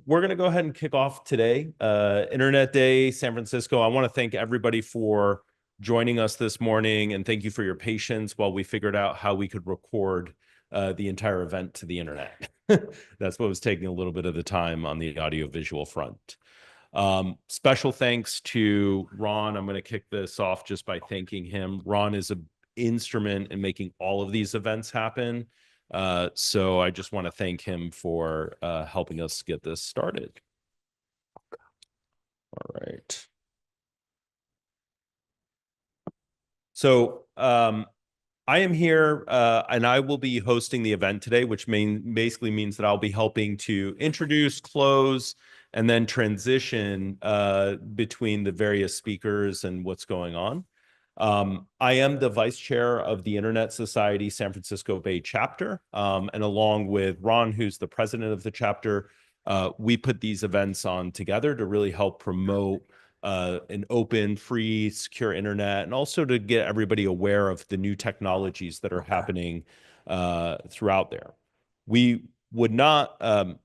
we're going to go ahead and kick off today, Internet Day, San Francisco. I want to thank everybody for joining us this morning, and thank you for your patience while we figured out how we could record the entire event to the internet. That's what was taking a little bit of the time on the audiovisual front. Special thanks to Ron. I'm going to kick this off just by thanking him. Ron is an instrument in making all of these events happen. So I just want to thank him for helping us get this started. All right. So I am here and I will be hosting the event today, which basically means that I'll be helping to introduce, close, and then transition between the various speakers and what's going on. I am the vice chair of the Internet Society San Francisco Bay chapter, and along with Ron, who's the president of the chapter, we put these events on together to really help promote an open, free, secure internet, and also to get everybody aware of the new technologies that are happening throughout there. We would not, I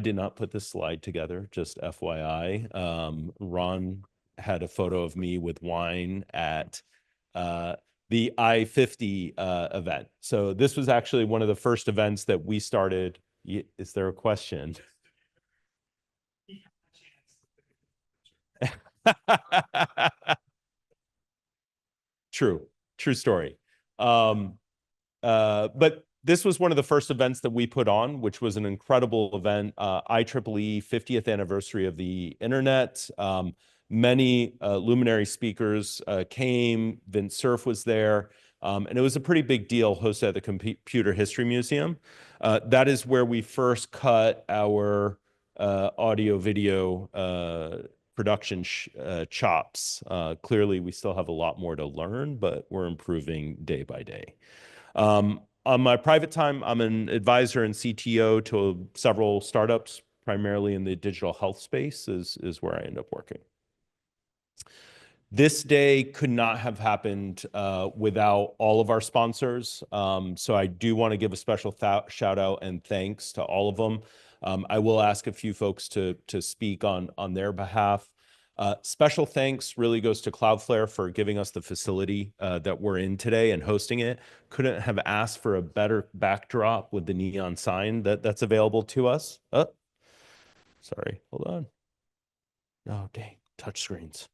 did not put this slide together, just FYI. Ron had a photo of me with wine at the I-50 event. So this was actually one of the first events that we started. Is there a question? True story. But this was one of the first events that we put on, which was an incredible event. IEEE 50th anniversary of the internet. Many luminary speakers came. Vince Cerf was there. And it was a pretty big deal, hosted at the Computer History Museum. That is where we first cut our audio video production chops. Clearly, we still have a lot more to learn, but we're improving day by day. On my private time, I'm an advisor and CTO to several startups, primarily in the digital health space is where I end up working. This day could not have happened without all of our sponsors. So I do want to give a special shout out and thanks to all of them. I will ask a few folks to speak on their behalf. Special thanks really goes to Cloudflare for giving us the facility that we're in today and hosting it. Couldn't have asked for a better backdrop with the neon sign that's available to us. Oh, sorry, hold on. Oh, dang, touch screens.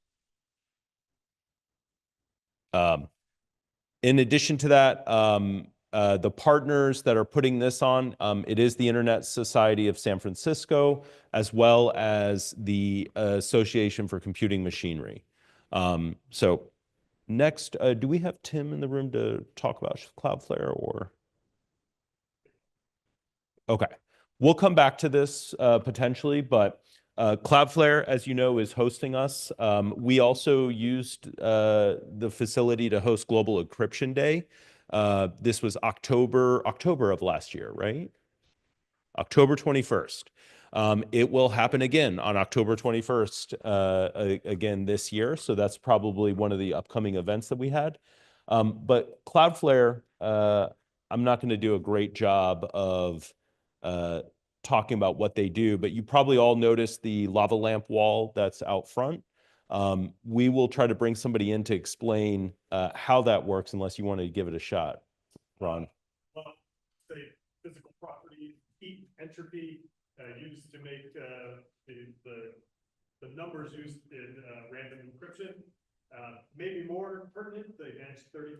In addition to that, the partners that are putting this on, it is the Internet Society of San Francisco, as well as the Association for Computing Machinery. So next, do we have Tim in the room to talk about Cloudflare or? Okay, we'll come back to this potentially, but Cloudflare, as you know, is hosting us. We also used the facility to host Global Encryption Day. This was October of last year, right? October 21st. It will happen again on October 21st, again this year. So that's probably one of the upcoming events that we had. But Cloudflare, I'm not going to do a great job of talking about what they do, but you probably all noticed the lava lamp wall that's out front. We will try to bring somebody in to explain how that works, unless you want to give it a shot, Ron. Well, say physical properties, heat, entropy, used to make the numbers used in random encryption, maybe more pertinent, they manage 30%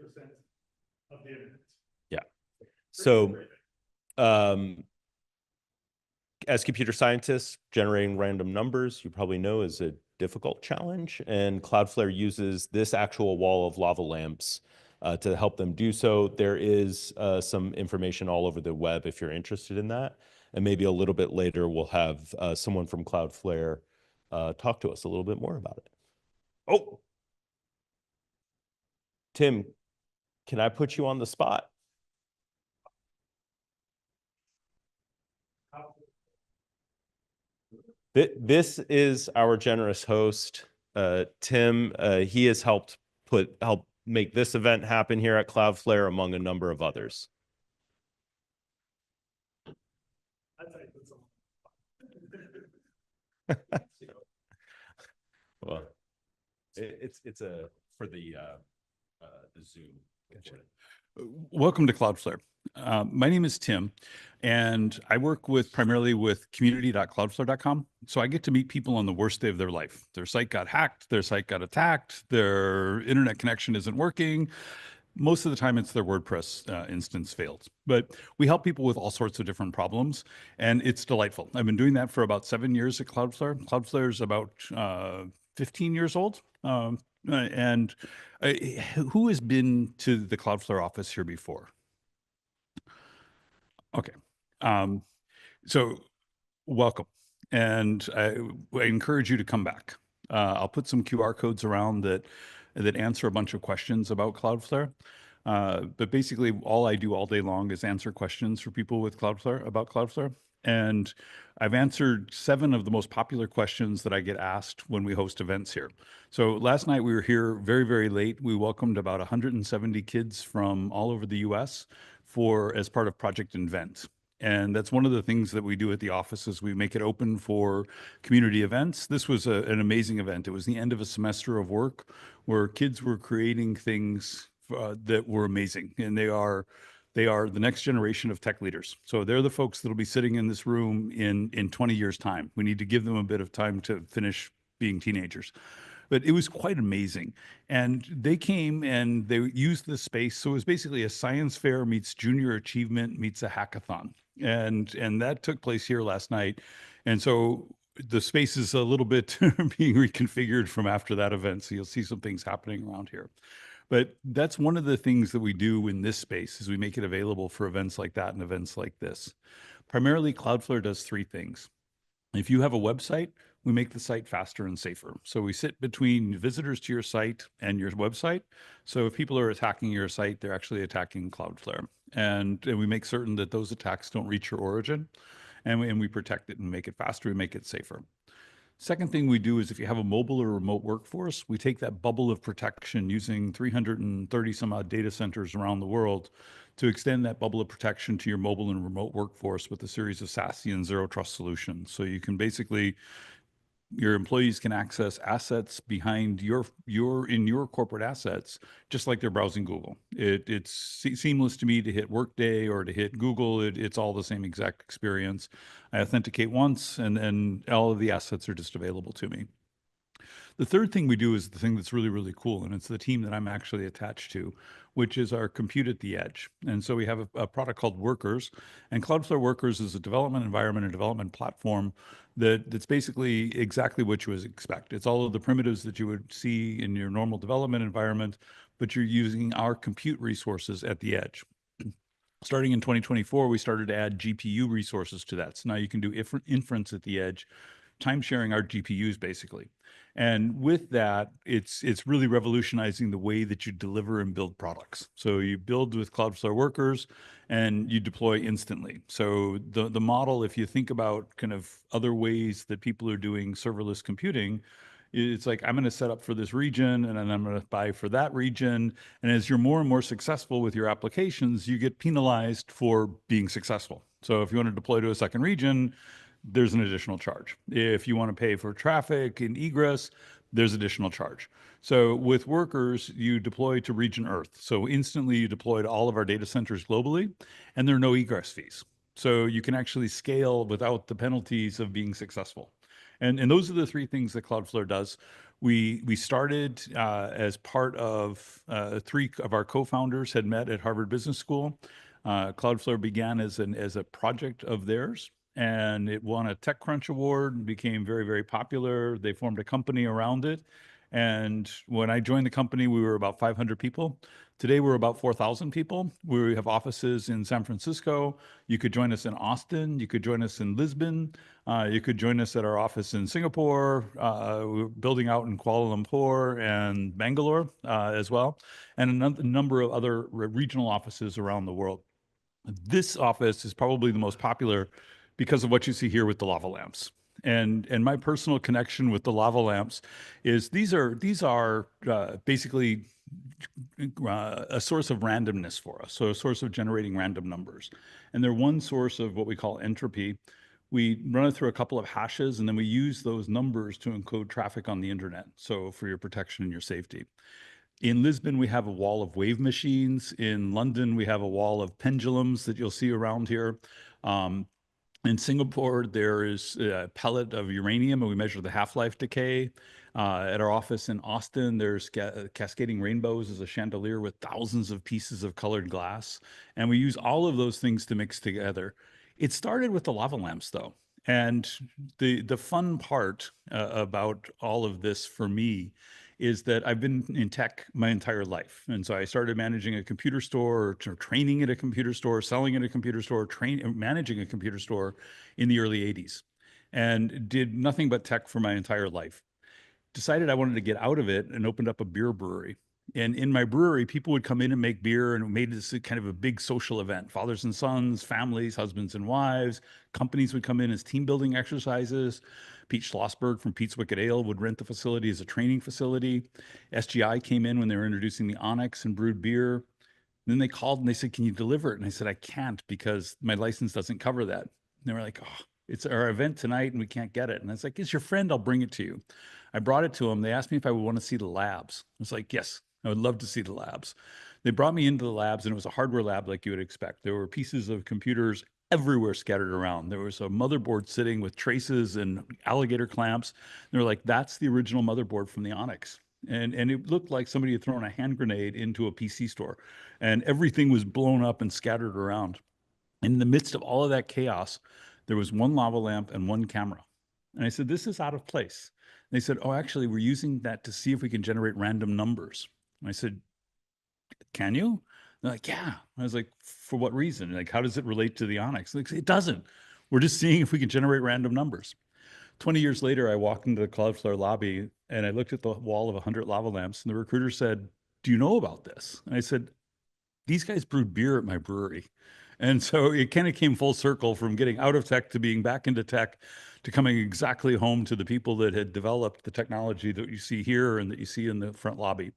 of the internet. Yeah. So, as computer scientists, generating random numbers, you probably know, is a difficult challenge. And Cloudflare uses this actual wall of lava lamps to help them do so. There is some information all over the web if you're interested in that. And maybe a little bit later, we'll have someone from Cloudflare talk to us a little bit more about it. Oh, Tim, can I put you on the spot? This is our generous host, Tim. He has helped make this event happen here at Cloudflare, among a number of others. Well, it's a for the Zoom. Gotcha. Welcome to Cloudflare. My name is Tim, and I work primarily with community.cloudflare.com. So I get to meet people on the worst day of their life. Their site got hacked, their site got attacked, their internet connection isn't working. Most of the time, it's their WordPress instance failed. But we help people with all sorts of different problems, and it's delightful. I've been doing that for about 7 years at Cloudflare. Cloudflare is about 15 years old. And who has been to the Cloudflare office here before? Okay. So welcome. And I encourage you to come back. I'll put some QR codes around that answer a bunch of questions about Cloudflare. But basically, all I do all day long is answer questions for people with Cloudflare about Cloudflare. And I've answered 7 of the most popular questions that I get asked when we host events here. So last night we were here very, very late. We welcomed about 170 kids from all over the US as part of Project Invent. And that's one of the things that we do at the office is we make it open for community events. This was an amazing event. It was the end of a semester of work where kids were creating things that were amazing. And they are the next generation of tech leaders. So they're the folks that'll be sitting in this room in 20 years' time. We need to give them a bit of time to finish being teenagers. But it was quite amazing. And they came and they used the space. So it was basically a science fair meets junior achievement meets a hackathon. And that took place here last night. And so the space is a little bit being reconfigured from after that event. So you'll see some things happening around here. But that's one of the things that we do in this space is we make it available for events like that and events like this. Primarily, Cloudflare does 3 things. If you have a website, we make the site faster and safer. So we sit between visitors to your site and your website. So if people are attacking your site, they're actually attacking Cloudflare. And we make certain that those attacks don't reach your origin. And we protect it and make it faster, we make it safer. Second thing we do is if you have a mobile or remote workforce, we take that bubble of protection using 330 some odd data centers around the world to extend that bubble of protection to your mobile and remote workforce with a series of SASE and zero trust solutions. So you can basically, your employees can access assets behind your corporate assets, just like they're browsing Google. It's seamless to me to hit Workday or to hit Google. It's all the same exact experience. I authenticate once and then all of the assets are just available to me. The third thing we do is the thing that's really, really cool, and it's the team that I'm actually attached to, which is our compute at the edge. And so we have a product called Workers, and Cloudflare Workers is a development environment and development platform that's basically exactly what you would expect. It's all of the primitives that you would see in your normal development environment, but you're using our compute resources at the edge. Starting in 2024, we started to add GPU resources to that. So now you can do inference at the edge, time sharing our GPUs basically. And with that, it's really revolutionizing the way that you deliver and build products. So you build with Cloudflare Workers and you deploy instantly. So the model, if you think about kind of other ways that people are doing serverless computing, it's like, I'm going to set up for this region and then I'm going to buy for that region. And as you're more and more successful with your applications, you get penalized for being successful. So if you want to deploy to a second region, there's an additional charge. If you want to pay for traffic and egress, there's additional charge. So with Workers, you deploy to region Earth. So instantly you deploy to all of our data centers globally, and there are no egress fees. So you can actually scale without the penalties of being successful. And those are the 3 things that Cloudflare does. We started as part of 3 of our co-founders had met at Harvard Business School. Cloudflare began as a project of theirs, and it won a TechCrunch award and became very, very popular. They formed a company around it. And when I joined the company, we were about 500 people. Today, we're about 4,000 people. We have offices in San Francisco. You could join us in Austin. You could join us in Lisbon. You could join us at our office in Singapore. We're building out in Kuala Lumpur and Bangalore as well, and a number of other regional offices around the world. This office is probably the most popular because of what you see here with the lava lamps. And my personal connection with the lava lamps is these are basically a source of randomness for us. So a source of generating random numbers. And they're one source of what we call entropy, we run it through a couple of hashes, and then we use those numbers to encode traffic on the internet. So for your protection and your safety. In Lisbon, we have a wall of wave machines. In London, we have a wall of pendulums that you'll see around here. In Singapore, there is a pellet of uranium, and we measure the half-life decay. At our office in Austin, there's cascading rainbows as a chandelier with thousands of pieces of colored glass. And we use all of those things to mix together. It started with the lava lamps, though. And the fun part about all of this for me is that I've been in tech my entire life. And so I started managing a computer store, or training at a computer store, selling at a computer store, managing a computer store in the early 80s, and did nothing but tech for my entire life. Decided I wanted to get out of it and opened up a beer brewery. And in my brewery, people would come in and make beer, and it made this kind of a big social event. Fathers and sons, families, husbands and wives, companies would come in as team building exercises. Pete Schlossberg from Pete's Wicked Ale would rent the facility as a training facility. SGI came in when they were introducing the Onyx and brewed beer. Then they called and they said, "Can you deliver it?" And I said, "I can't because my license doesn't cover that." And they were like, "Oh, it's our event tonight and we can't get it." And I was like, "It's your friend, I'll bring it to you." I brought it to them. They asked me if I would want to see the labs. I was like, "Yes, I would love to see the labs." They brought me into the labs, and it was a hardware lab like you would expect. There were pieces of computers everywhere scattered around. There was a motherboard sitting with traces and alligator clamps. They were like, "That's the original motherboard from the Onyx." And it looked like somebody had thrown a hand grenade into a PC store, and everything was blown up and scattered around. In the midst of all of that chaos, there was one lava lamp and one camera. And I said, "This is out of place." And they said, "Oh, actually, we're using that to see if we can generate random numbers." And I said, "Can you?" They're like, "Yeah." I was like, "For what reason? Like, how does it relate to the Onyx?" Like, "It doesn't. We're just seeing if we can generate random numbers." 20 years later, I walked into the Cloudflare lobby and I looked at the wall of 100 lava lamps, and the recruiter said, "Do you know about this?" And I said, "These guys brewed beer at my brewery." And so it kind of came full circle from getting out of tech to being back into tech to coming exactly home to the people that had developed the technology that you see here and that you see in the front lobby.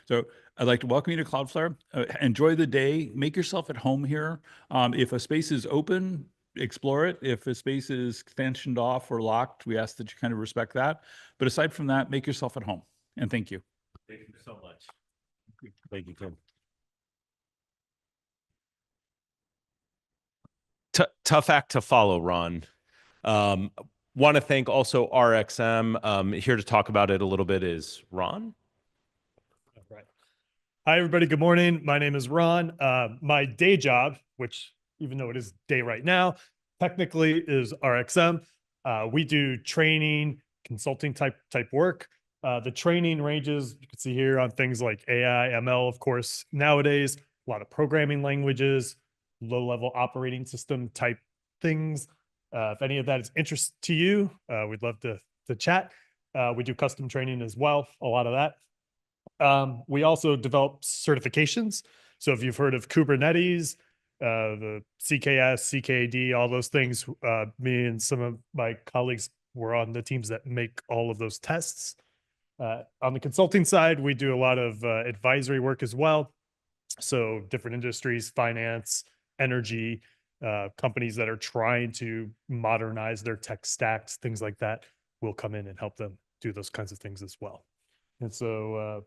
So I'd like to welcome you to Cloudflare. Enjoy the day. Make yourself at home here. If a space is open, explore it. If a space is sanctioned off or locked, we ask that you kind of respect that. But aside from that, make yourself at home. And thank you. Thank you so much. Thank you, Tim. Tough act to follow, Ron. Want to thank also RXM. Here to talk about it a little bit is Ron. Right. Hi, everybody. Good morning. My name is Ron. My day job, which even though it is day right now, technically is RXM. We do training, consulting type work. The training ranges, you can see here, on things like AI, ML, of course, nowadays, a lot of programming languages, low-level operating system type things. If any of that is interest to you, we'd love to chat. We do custom training as well, a lot of that. We also develop certifications. So if you've heard of Kubernetes, the CKS, CKD, all those things, me and some of my colleagues were on the teams that make all of those tests. On the consulting side, we do a lot of advisory work as well. So different industries, finance, energy, companies that are trying to modernize their tech stacks, things like that, will come in and help them do those kinds of things as well. And so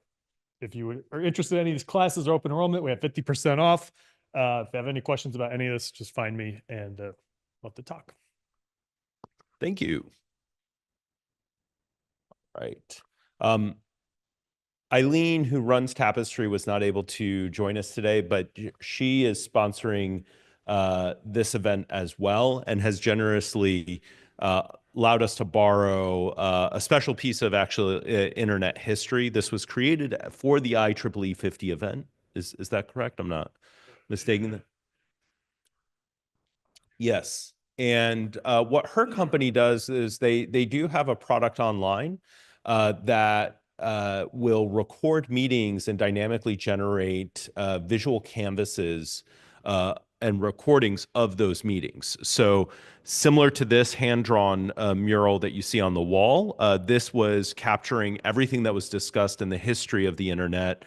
if you are interested in any of these classes or open enrollment, we have 50% off. If you have any questions about any of this, just find me and love to talk. Thank you. Right. Eileen, who runs Tapestry, was not able to join us today, but she is sponsoring this event as well and has generously allowed us to borrow a special piece of actual internet history. This was created for the IEEE 50 event. Is that correct? I'm not mistaken that. Yes. And what her company does is they do have a product online that will record meetings and dynamically generate visual canvases and recordings of those meetings. So similar to this hand-drawn mural that you see on the wall, this was capturing everything that was discussed in the history of the internet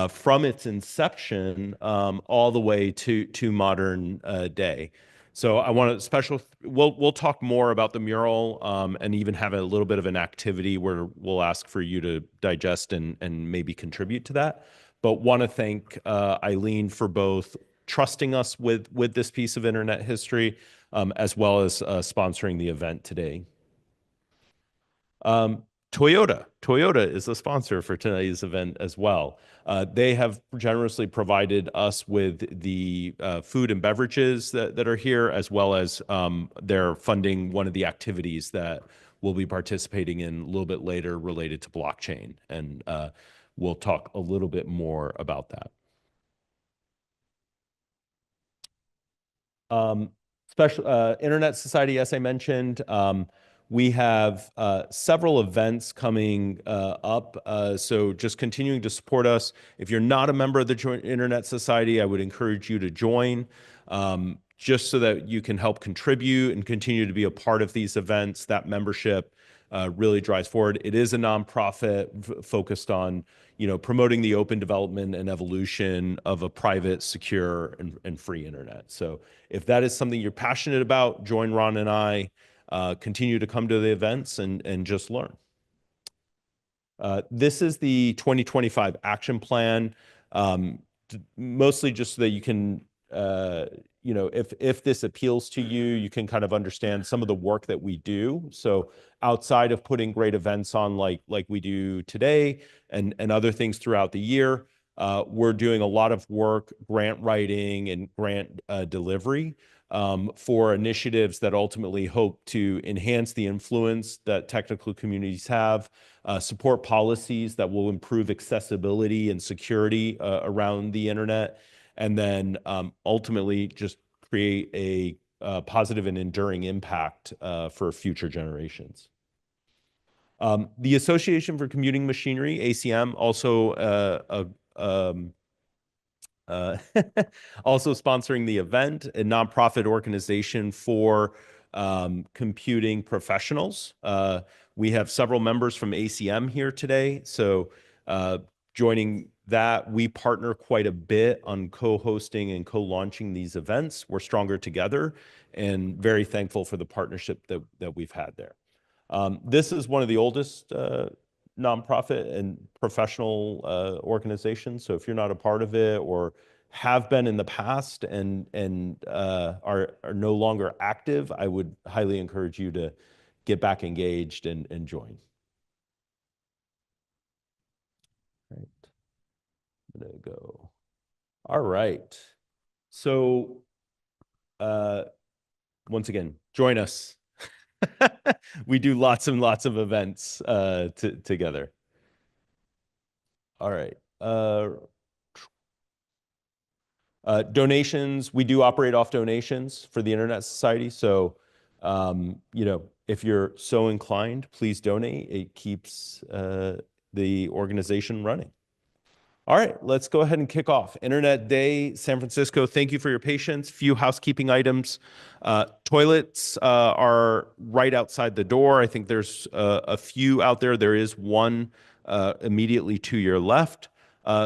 from its inception all the way to modern day. So I want to we'll talk more about the mural and even have a little bit of an activity where we'll ask for you to digest and maybe contribute to that. But want to thank Eileen for both trusting us with this piece of internet history as well as sponsoring the event today. Toyota is the sponsor for tonight's event as well. They have generously provided us with the food and beverages that are here, as well as they're funding one of the activities that we'll be participating in a little bit later related to blockchain. And we'll talk a little bit more about that. Internet Society, as I mentioned, we have several events coming up. So just continuing to support us. If you're not a member of the Joint Internet Society, I would encourage you to join just so that you can help contribute and continue to be a part of these events. That membership really drives forward. It is a nonprofit focused on, promoting the open development and evolution of a private, secure, and free internet. So if that is something you're passionate about, join Ron and I. Continue to come to the events and just learn. This is the 2025 action plan, mostly just so that you can, if this appeals to you, you can kind of understand some of the work that we do. So outside of putting great events on like we do today and other things throughout the year, we're doing a lot of work, grant writing and grant delivery for initiatives that ultimately hope to enhance the influence that technical communities have, support policies that will improve accessibility and security around the internet, and then ultimately just create a positive and enduring impact for future generations. The Association for Computing Machinery, ACM, also also sponsoring the event, a nonprofit organization for computing professionals. We have several members from ACM here today. So joining that, we partner quite a bit on co-hosting and co-launching these events. We're stronger together and very thankful for the partnership that we've had there. This is one of the oldest nonprofit and professional organizations. So if you're not a part of it or have been in the past and are no longer active, I would highly encourage you to get back engaged and join. Right. I'm gonna go. All right. So once again, join us. We do lots and lots of events together. All right. Donations, we do operate off donations for the Internet Society. So, if you're so inclined, please donate. It keeps the organization running. All right, let's go ahead and kick off. Internet Day, San Francisco. Thank you for your patience. Few housekeeping items. Toilets are right outside the door. I think there's a few out there. There is one immediately to your left.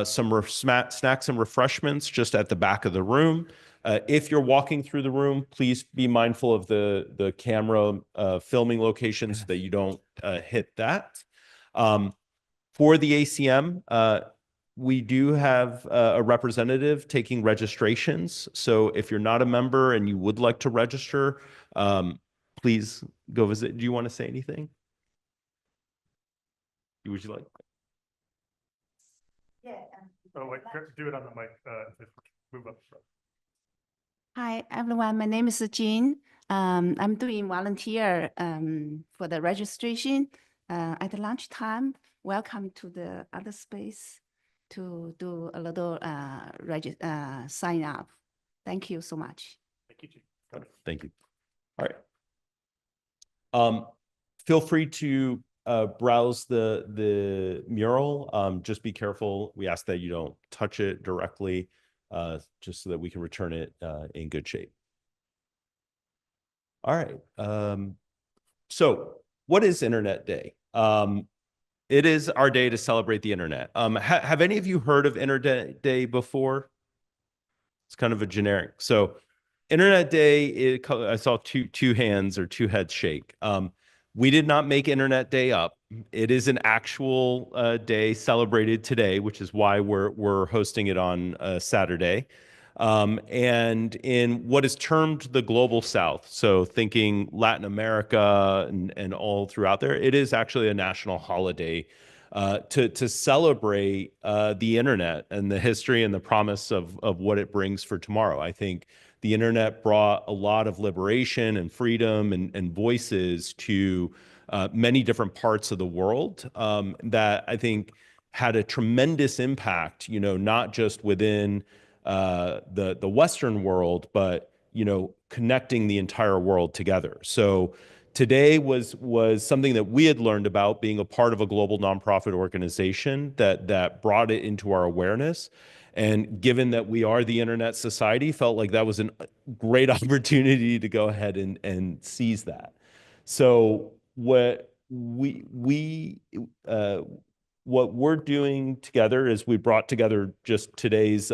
Some snacks and refreshments just at the back of the room. If you're walking through the room, please be mindful of the camera filming locations so that you don't hit that. For the ACM, we do have a representative taking registrations. So if you're not a member and you would like to register, please go visit. Do you want to say anything? Would you like? Yeah. Oh, wait, do it on the mic. Move up. Hi, everyone. My name is Jean. I'm doing volunteer for the registration. At lunchtime, welcome to the other space to do a little sign up. Thank you so much. Thank you, Jean. Thank you. All right. Feel free to browse the mural. Just be careful. We ask that you don't touch it directly, just so that we can return it in good shape. All right. So what is Internet Day? It is our day to celebrate the internet. Have any of you heard of Internet Day before? It's kind of a generic. So Internet Day, I saw two hands or two heads shake. We did not make Internet Day up. It is an actual day celebrated today, which is why we're hosting it on Saturday. And in what is termed the Global South, so thinking Latin America and all throughout there, it is actually a national holiday to celebrate the internet and the history and the promise of what it brings for tomorrow. I think the internet brought a lot of liberation and freedom and voices to many different parts of the world that I think had a tremendous impact, not just within the Western world, but, connecting the entire world together. So today was something that we had learned about being a part of a global nonprofit organization that brought it into our awareness. And given that we are the Internet Society, felt like that was a great opportunity to go ahead and seize that. So what we're doing together is we brought together just today's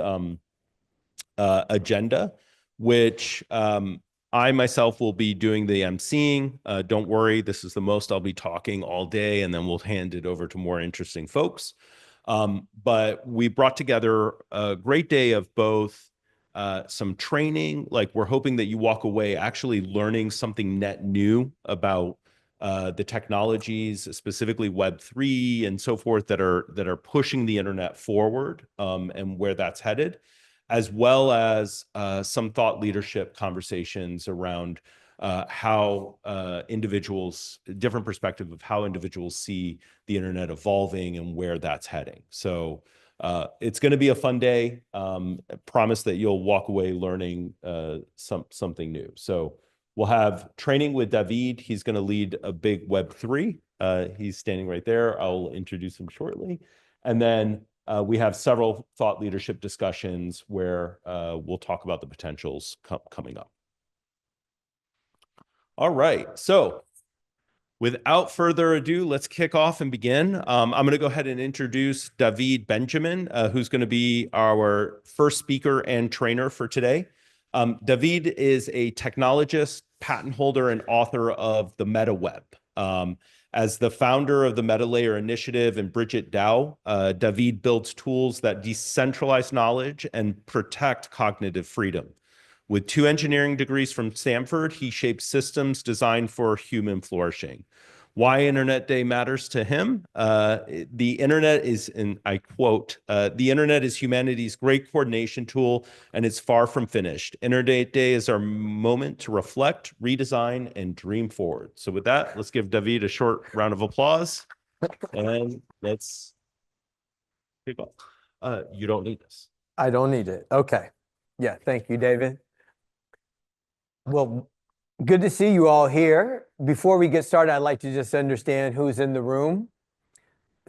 agenda, which I myself will be doing the emceeing. Don't worry, this is the most I'll be talking all day, and then we'll hand it over to more interesting folks. But we brought together a great day of both some training, like we're hoping that you walk away actually learning something net new about the technologies, specifically Web3 and so forth, that are pushing the internet forward and where that's headed, as well as some thought leadership conversations around how different perspective of how individuals see the internet evolving and where that's heading. So it's going to be a fun day. Promise that you'll walk away learning something new. So we'll have training with David. He's going to lead a big Web3. He's standing right there. I'll introduce him shortly. And then we have several thought leadership discussions where we'll talk about the potentials coming up. All right, so without further ado, let's kick off and begin. I'm going to go ahead and introduce David Benjamin, who's going to be our first speaker and trainer for today. David is a technologist, patent holder, and author of the MetaWeb. As the founder of the MetaLayer Initiative and Bridget DAO, David builds tools that decentralize knowledge and protect cognitive freedom. With 2 engineering degrees from Stanford, he shapes systems designed for human flourishing. Why Internet Day matters to him? The internet is, and I quote, the internet is humanity's great coordination tool, and it's far from finished. Internet Day is our moment to reflect, redesign, and dream forward. So with that, let's give David a short round of applause, and let's kick off. You don't need this. I don't need it. Okay. Yeah, thank you, David. Well, good to see you all here. Before we get started, I'd like to just understand who's in the room.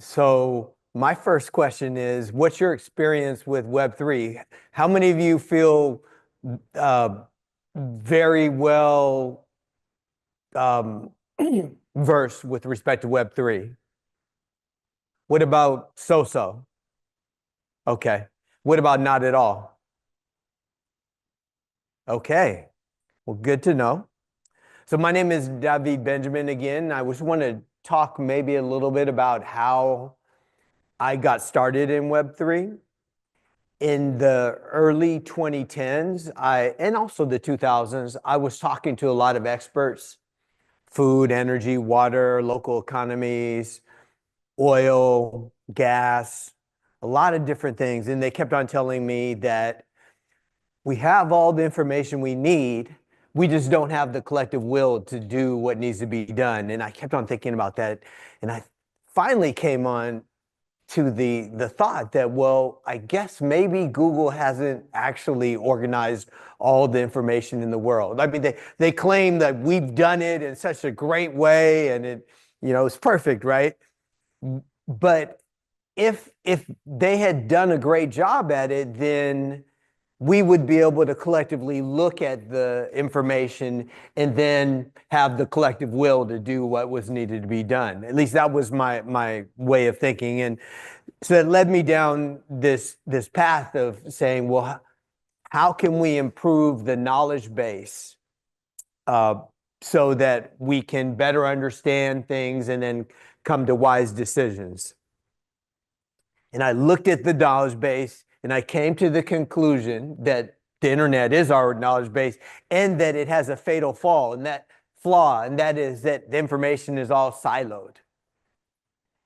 So my first question is, what's your experience with Web3? How many of you feel very well versed with respect to Web3? What about so-so? Okay. What about not at all? Okay. Well, good to know. So my name is David Benjamin again. I just want to talk maybe a little bit about how I got started in Web3. In the early 2010s, and also the 2000s, I was talking to a lot of experts, food, energy, water, local economies, oil, gas, a lot of different things. And they kept on telling me that we have all the information we need, we just don't have the collective will to do what needs to be done. And I kept on thinking about that. And I finally came on to the thought that, well, I guess maybe Google hasn't actually organized all the information in the world. I mean, they claim that we've done it in such a great way and it's perfect, right? But if they had done a great job at it, then we would be able to collectively look at the information and then have the collective will to do what was needed to be done. At least that was my way of thinking. And so it led me down this path of saying, well, how can we improve the knowledge base so that we can better understand things and then come to wise decisions. And I looked at the knowledge base and I came to the conclusion that the internet is our knowledge base and that it has a fatal flaw, and that is that the information is all siloed,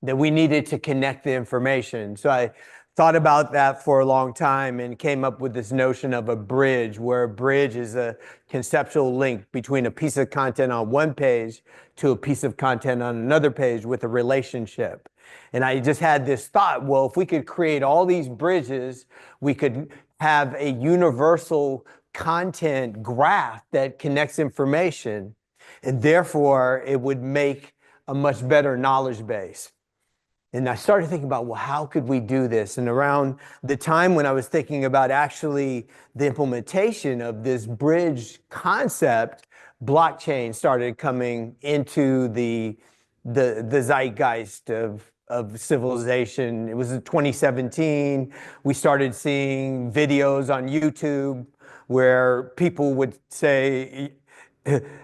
that we needed to connect the information. So I thought about that for a long time and came up with this notion of a bridge, where a bridge is a conceptual link between a piece of content on one page to a piece of content on another page with a relationship. And I just had this thought, well, if we could create all these bridges, we could have a universal content graph that connects information, and therefore it would make a much better knowledge base. And I started thinking about, well, how could we do this? And around the time when I was thinking about actually the implementation of this bridge concept, blockchain started coming into the zeitgeist of civilization. It was in 2017. We started seeing videos on YouTube where people would say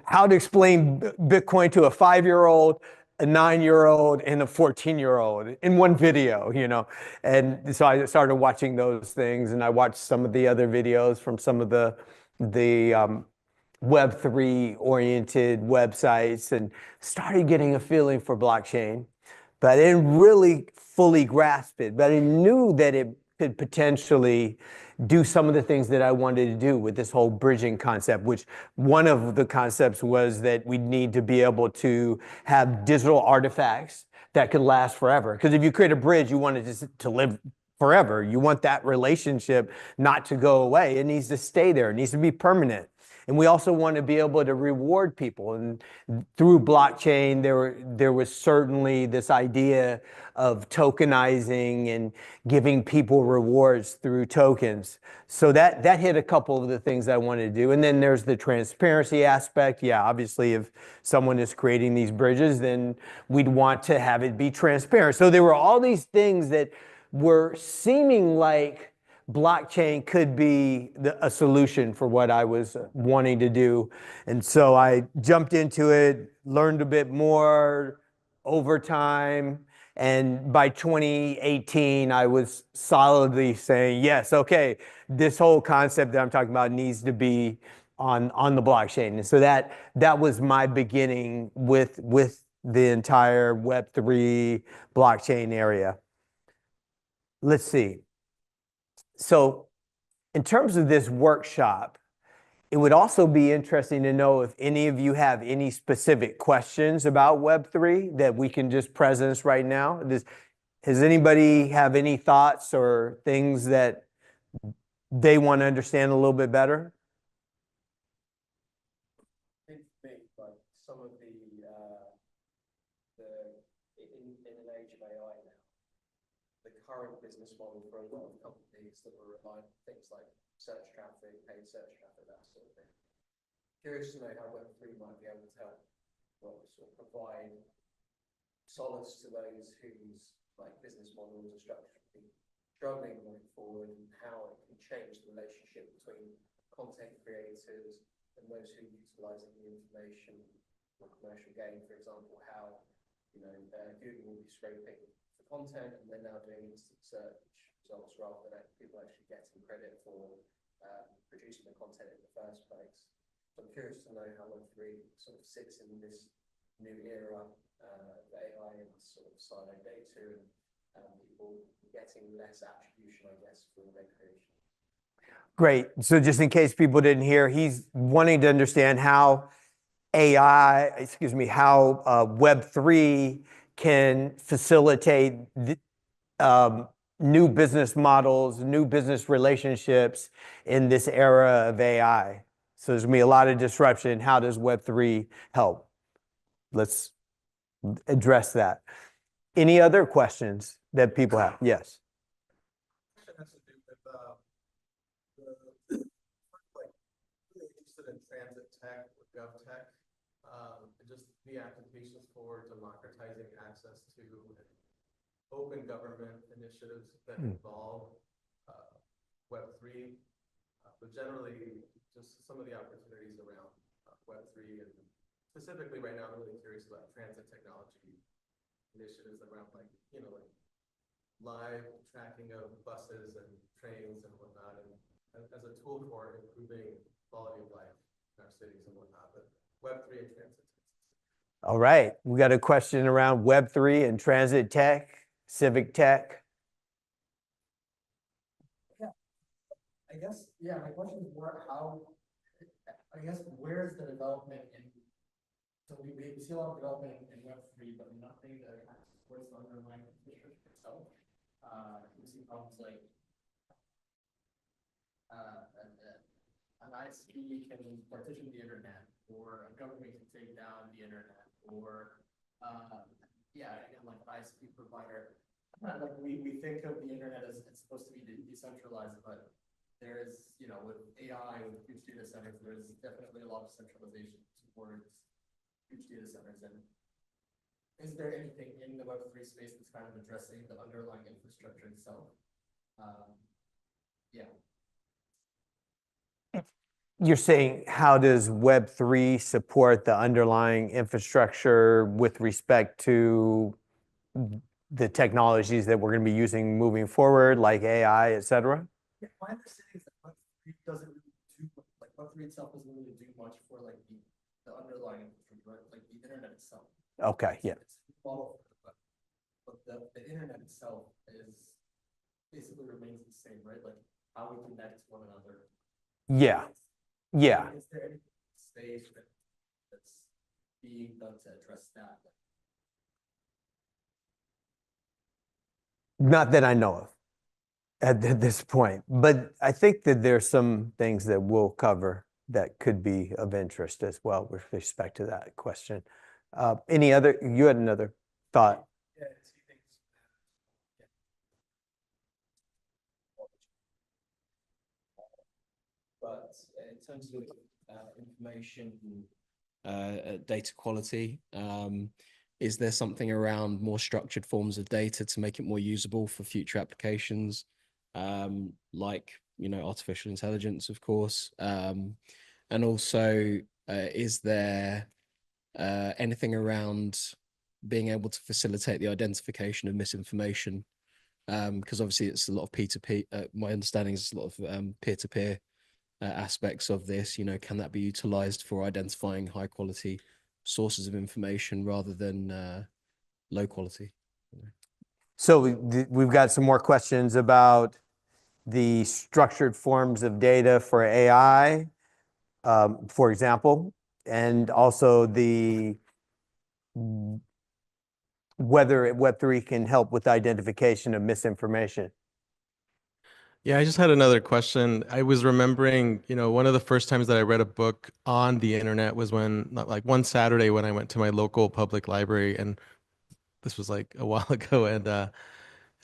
how to explain Bitcoin to a 5-year-old, a 9-year-old, and a 14-year-old in one video, you know. And so I started watching those things, and I watched some of the other videos from some of the Web3 oriented websites and started getting a feeling for blockchain, but I didn't really fully grasp it. But I knew that it could potentially do some of the things that I wanted to do with this whole bridging concept, which one of the concepts was that we need to be able to have digital artifacts that could last forever. Because if you create a bridge, you want it to live forever. You want that relationship not to go away. It needs to stay there. It needs to be permanent. And we also want to be able to reward people. And through blockchain, there was certainly this idea of tokenizing and giving people rewards through tokens. So that hit a couple of the things I wanted to do. And then there's the transparency aspect. Yeah, obviously, if someone is creating these bridges, then we'd want to have it be transparent. So there were all these things that were seeming like blockchain could be a solution for what I was wanting to do. And so I jumped into it, learned a bit more over time. And by 2018, I was solidly saying, yes, okay, this whole concept that I'm talking about needs to be on the blockchain. And so that was my beginning with the entire Web3 blockchain area. Let's see. So in terms of this workshop, it would also be interesting to know if any of you have any specific questions about Web3 that we can just present right now. Does anybody have any thoughts or things that they want to understand a little bit better? I think for me, like some of in an age of AI now, the current business model for a lot of companies that were relying on things like search traffic, paid search traffic, that sort of thing. Curious to know how Web3 might be able to help, sort of provide solace to those whose like business models are structurally struggling going forward, and how it can change the relationship between content creators and those who are utilizing the information for commercial gain. For example, how Google will be scraping for content, and they're now doing instant search results rather than people actually getting credit for producing the content in the first place. So I'm curious to know how Web3 sort of sits in this new era of AI and sort of siloed data and people getting less attribution, I guess, for their creation. Great. So just in case people didn't hear, he's wanting to understand how Web3 can facilitate new business models, new business relationships in this era of AI. So there's going to be a lot of disruption. How does Web3 help? Let's address that. Any other questions that people have? Yes. Has to do with like really interested in transit tech or gov tech, and just the applications for democratizing access to open government initiatives that involve Web3. But generally, just some of the opportunities around Web3 and specifically right now, I'm really curious about transit technology initiatives around like, like live tracking of buses and trains and whatnot, and as a tool for improving quality of life in our cities and whatnot, but Web3 and transit. All right, we got a question around Web3 and transit tech, civic tech. I guess, yeah, my question is where's the development in, so we see a lot of development in Web3, but nothing that kind of supports the underlying infrastructure itself. We see problems like an ISP can partition the internet, or a government can take down the internet, or again, like an ISP provider. Like we think of the internet as it's supposed to be decentralized, but there is, with AI, with huge data centers, there's definitely a lot of centralization towards huge data centers. And is there anything in the Web3 space that's kind of addressing the underlying infrastructure itself? You're saying, how does Web3 support the underlying infrastructure with respect to the technologies that we're going to be using moving forward, like AI, et cetera? Yeah, my understanding is that Web3 doesn't really do, like Web3 itself doesn't really do much for like the underlying infrastructure, right? Like the internet itself. Okay, yeah. It's a model for the the internet itself is basically remains the same, right? Like how we connect to one another. Yeah, yeah. Is there any space that's being done to address that? Not that I know of at this point, but I think that there's some things that we'll cover that could be of interest as well with respect to that question. Any other, you had another thought? Yeah, two things. But in terms of information data quality, is there something around more structured forms of data to make it more usable for future applications, like, artificial intelligence, of course? And also, is there anything around being able to facilitate the identification of misinformation? Because obviously it's a lot of P2P. My understanding is a lot of peer-to-peer aspects of this. Can that be utilized for identifying high quality sources of information rather than low quality? So we've got some more questions about the structured forms of data for AI, for example, and also whether Web3 can help with identification of misinformation. Yeah, I just had another question. I was remembering, one of the first times that I read a book on the internet was like one Saturday when I went to my local public library, and this was like a while ago,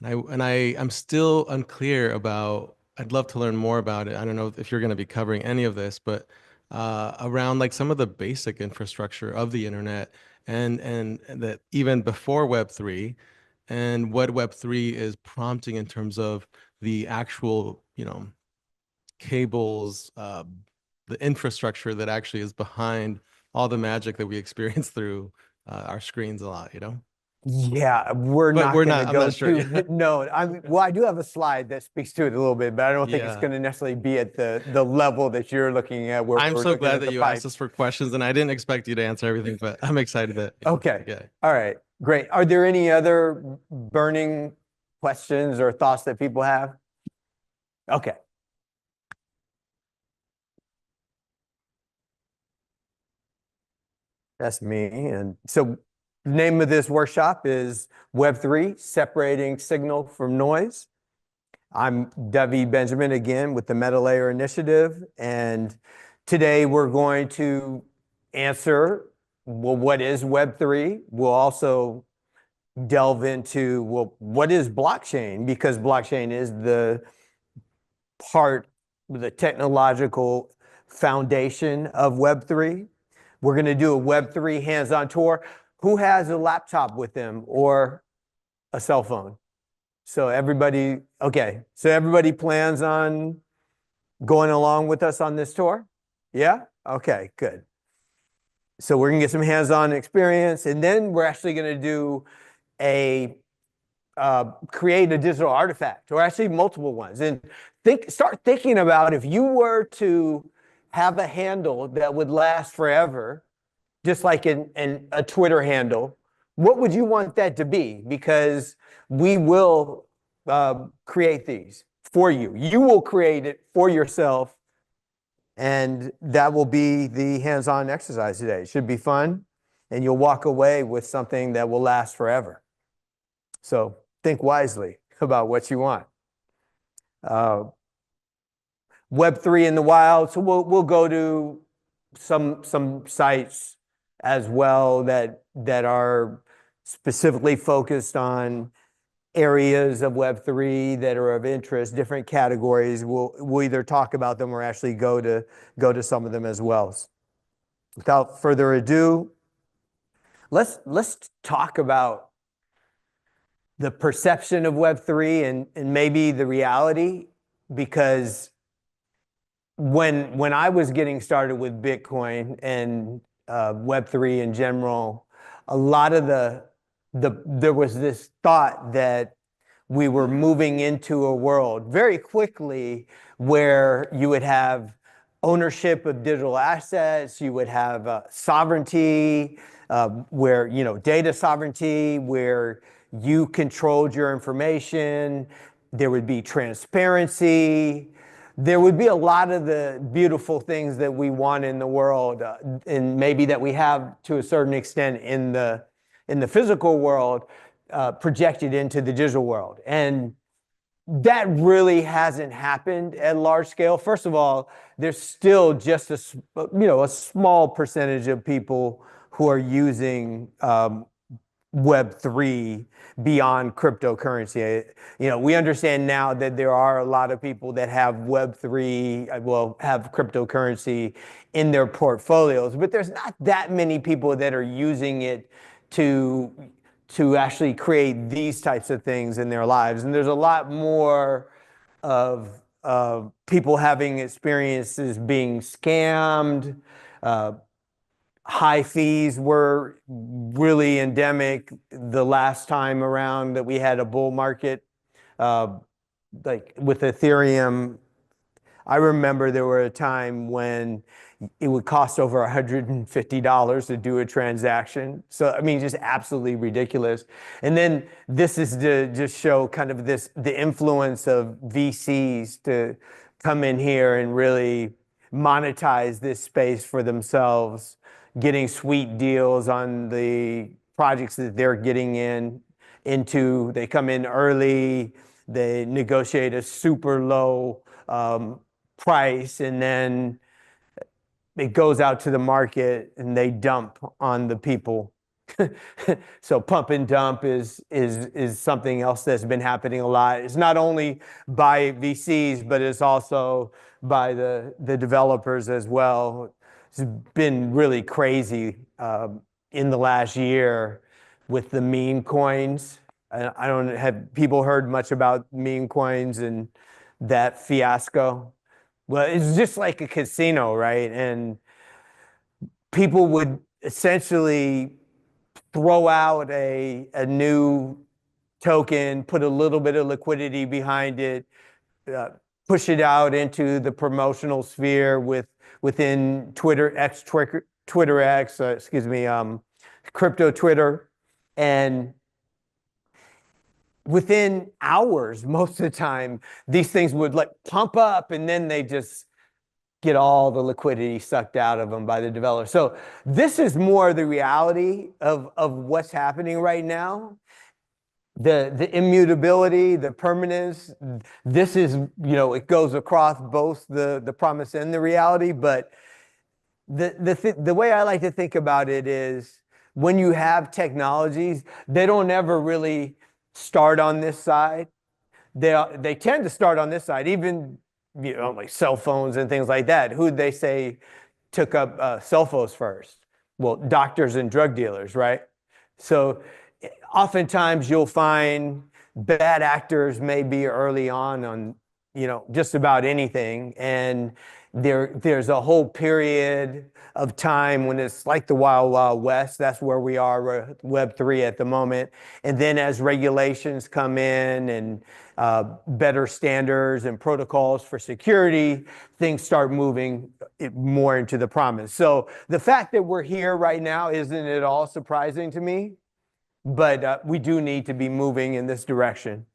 I'm still unclear about. I'd love to learn more about it. I don't know if you're going to be covering any of this, but around like some of the basic infrastructure of the internet, and that even before Web3, and what Web3 is prompting in terms of the actual, cables, the infrastructure that actually is behind all the magic that we experience through our screens a lot, Yeah, we're not I'm going to go not sure, through. yeah. No, well, I do have a slide that speaks to it a little bit, but I don't think it's Yeah. going to necessarily be at the level that you're looking at. Where I'm we're so looking glad at that the you pipe. asked us for questions, and I didn't expect you to answer everything, but I'm excited that. Okay. Yeah. All right. Great. Are there any other burning questions or thoughts that people have? Okay. That's me. And so the name of this workshop is Web3, Separating Signal from Noise. I'm David Benjamin again with the Meta Layer Initiative. And today we're going to answer, well, what is Web3? We'll also delve into, well, what is blockchain? Because blockchain is the technological foundation of Web3. We're going to do a Web3 hands-on tour. Who has a laptop with them or a cell phone? So everybody, okay. So everybody plans on going along with us on this tour? Yeah? Okay, good. So we're gonna get some hands-on experience, and then we're actually gonna do create a digital artifact, or actually multiple ones. And start thinking about, if you were to have a handle that would last forever, just like a Twitter handle, what would you want that to be? Because we will create these for you. You will create it for yourself, and that will be the hands-on exercise today. It should be fun, and you'll walk away with something that will last forever. So think wisely about what you want. Web3 in the wild. So we'll go to some sites as well that are specifically focused on areas of Web3 that are of interest, different categories. We'll either talk about them or actually go to some of them as well. Without further ado, let's talk about the perception of Web3 and maybe the reality, because when I was getting started with Bitcoin and Web3 in general, a lot of there was this thought that we were moving into a world very quickly where you would have ownership of digital assets, you would have sovereignty, where, data sovereignty, where you controlled your information, there would be transparency, there would be a lot of the beautiful things that we want in the world, and maybe that we have to a certain extent in the physical world, projected into the digital world. And that really hasn't happened at large scale. First of all, there's still just a small percentage of people who are using Web3 beyond cryptocurrency. We understand now that there are a lot of people that have Web3, have cryptocurrency in their portfolios, but there's not that many people that are using it to actually create these types of things in their lives. And there's a lot more of people having experiences being scammed. High fees were really endemic the last time around that we had a bull market. Like with Ethereum, I remember there were a time when it would cost over $150 to do a transaction. So, I mean, just absolutely ridiculous. And then this is to just show kind of the influence of VCs to come in here and really monetize this space for themselves, getting sweet deals on the projects that they're getting into. They come in early, they negotiate a super low price, and then it goes out to the market and they dump on the people. So pump and dump is something else that's been happening a lot. It's not only by VCs, but it's also by the developers as well. It's been really crazy in the last year with the meme coins. I don't have people heard much about meme coins and that fiasco. Well, it's just like a casino, right? And people would essentially throw out a new token, put a little bit of liquidity behind it, push it out into the promotional sphere within Twitter X, crypto Twitter, and within hours, most of the time, these things would like pump up, and then they just get all the liquidity sucked out of them by the developer. So this is more the reality of what's happening right now. The immutability, the permanence, this is, it goes across both the promise and the reality. But the way I like to think about it is, when you have technologies, they don't ever really start on this side. They tend to start on this side, even like cell phones and things like that. Who'd they say took up cell phones first? Well, doctors and drug dealers, right? So oftentimes you'll find bad actors may be early on just about anything. And there's a whole period of time when it's like the Wild Wild West. That's where we are with Web3 at the moment. And then as regulations come in and better standards and protocols for security, things start moving more into the promise. So the fact that we're here right now isn't at all surprising to me, but we do need to be moving in this direction.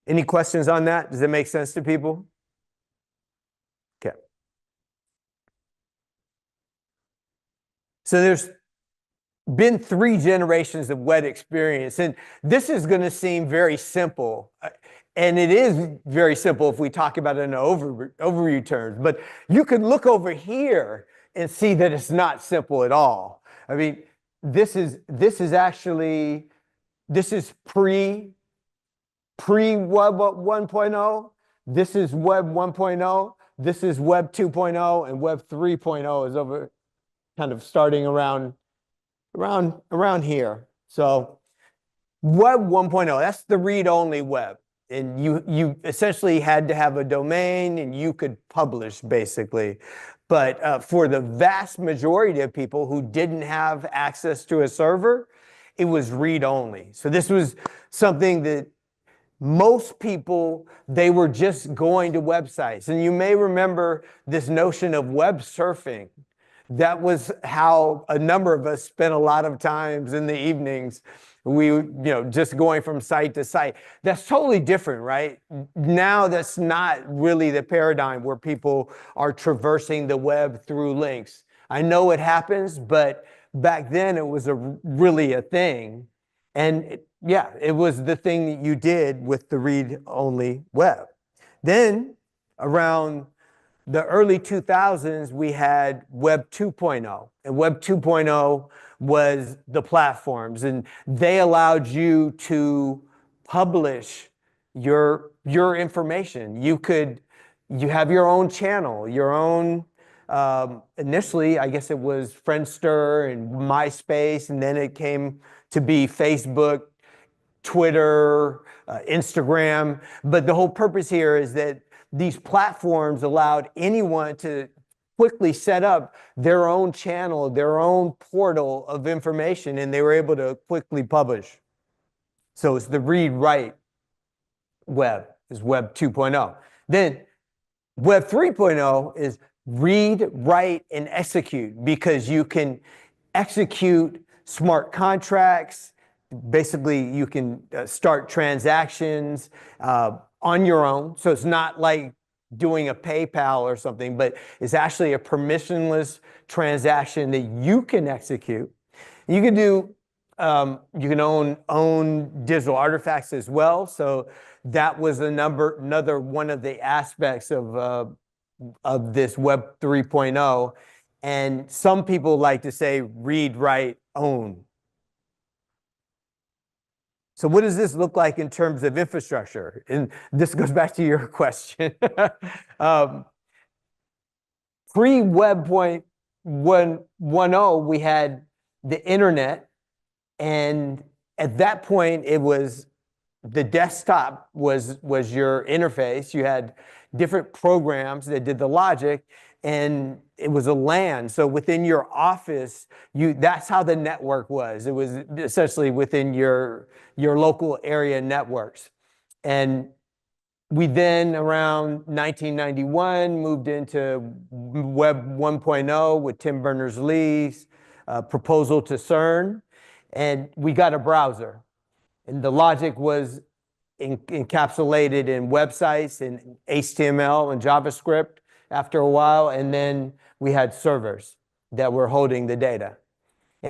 Any questions on that? Does it make sense to people? Okay. So there's been 3 generations of web experience, and this is going to seem very simple. And it is very simple if we talk about it in overview terms, but you could look over here and see that it's not simple at all. I mean, this is pre-Web 1.0. This is Web 1.0. This is Web 2.0, and Web 3.0 is over, kind of starting around here. So Web 1.0, that's the read-only web. And you essentially had to have a domain and you could publish basically. But for the vast majority of people who didn't have access to a server, it was read-only. So this was something that most people, they were just going to websites. And you may remember this notion of web surfing. That was how a number of us spent a lot of times in the evenings. We, just going from site to site. That's totally different, right? Now that's not really the paradigm where people are traversing the web through links. I know it happens, but back then it was really a thing. And it was the thing that you did with the read-only web. Then around the early 2000s, we had Web 2.0. And Web 2.0 was the platforms. And they allowed you to publish your information. You have your own channel, your own, initially, I guess it was Friendster and MySpace, and then it came to be Facebook, Twitter, Instagram. But the whole purpose here is that these platforms allowed anyone to quickly set up their own channel, their own portal of information, and they were able to quickly publish. So it's the read-write web, is Web 2.0. Then Web 3.0 is read, write, and execute, because you can execute smart contracts. Basically, you can start transactions on your own. So it's not like doing a PayPal or something, but it's actually a permissionless transaction that you can execute. You can do, you can own digital artifacts as well. So that was another one of the aspects of this Web 3.0. And some people like to say read, write, own. So what does this look like in terms of infrastructure? And this goes back to your question. Pre-Web 1.10, we had the internet. And at that point, it was the desktop was your interface. You had different programs that did the logic, and it was a LAN. So within your office, that's how the network was. It was essentially within your local area networks. And we then, around 1991, moved into Web 1.0 with Tim Berners-Lee's proposal to CERN, and we got a browser. And the logic was encapsulated in websites and HTML and JavaScript after a while, and then we had servers that were holding the data.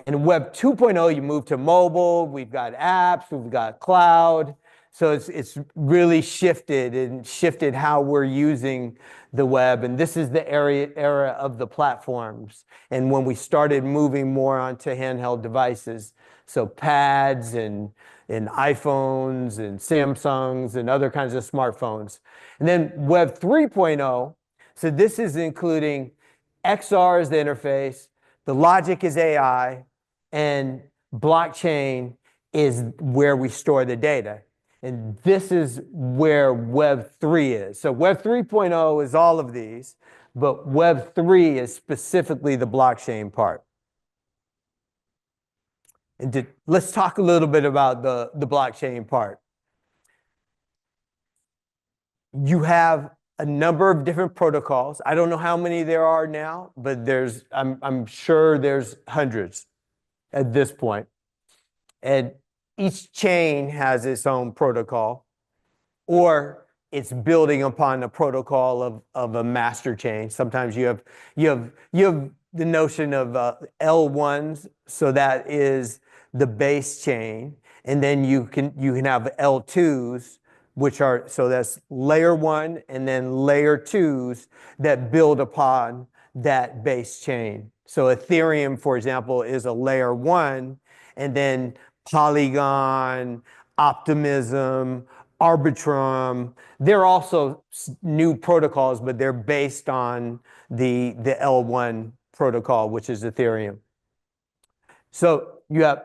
In Web 2.0, you move to mobile, we've got apps, we've got cloud. So it's really shifted how we're using the web. And this is the era of the platforms. And when we started moving more onto handheld devices, so pads and iPhones and Samsungs and other kinds of smartphones. And then Web 3.0, so this is including XR as the interface, the logic is AI, and blockchain is where we store the data. And this is where Web 3 is. So Web 3.0 is all of these, but Web 3 is specifically the blockchain part. And let's talk a little bit about the blockchain part. You have a number of different protocols. I don't know how many there are now, but I'm sure there's hundreds at this point. And each chain has its own protocol, or it's building upon a protocol of a master chain. Sometimes you have the notion of L1s, so that is the base chain, and then you can have L2s, which are, so that's layer 1 and then layer 2s that build upon that base chain. So Ethereum, for example, is a layer 1, and then Polygon, Optimism, Arbitrum, they're also new protocols, but they're based on the L1 protocol, which is Ethereum. So you have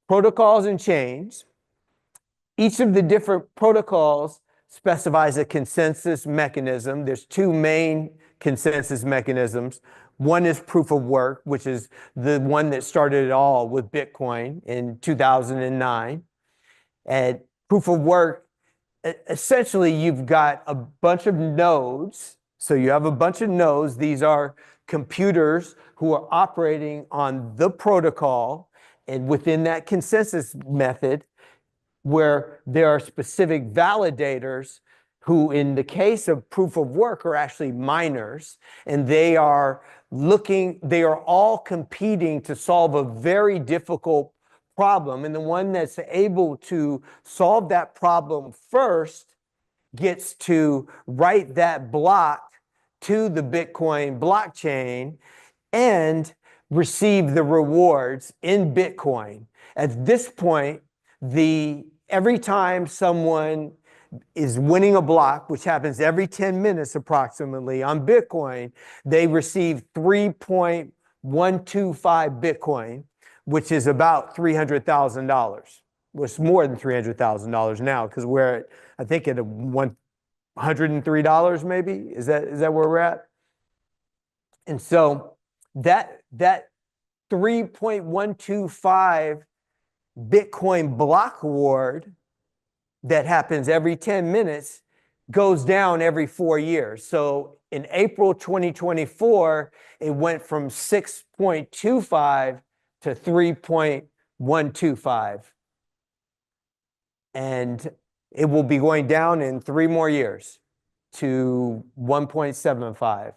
protocols and chains. Each of the different protocols specifies a consensus mechanism. There's two main consensus mechanisms. One is proof of work, which is the one that started it all with Bitcoin in 2009. And proof of work, essentially, you've got a bunch of nodes. So you have a bunch of nodes. These are computers who are operating on the protocol. And within that consensus method, where there are specific validators who, in the case of proof of work, are actually miners, and they are all competing to solve a very difficult problem. And the one that's able to solve that problem first gets to write that block to the Bitcoin blockchain and receive the rewards in Bitcoin. At this point, every time someone is winning a block, which happens every 10 minutes approximately on Bitcoin, they receive 3.125 Bitcoin, which is about $300,000. Well, it's more than $300,000 now, because we're at, I think, at $103 maybe. Is that where we're at? And so that 3.125 Bitcoin block reward that happens every 10 minutes goes down every 4 years. So in April 2024, it went from 6.25 to 3.125. And it will be going down in 3 more years to 1.75.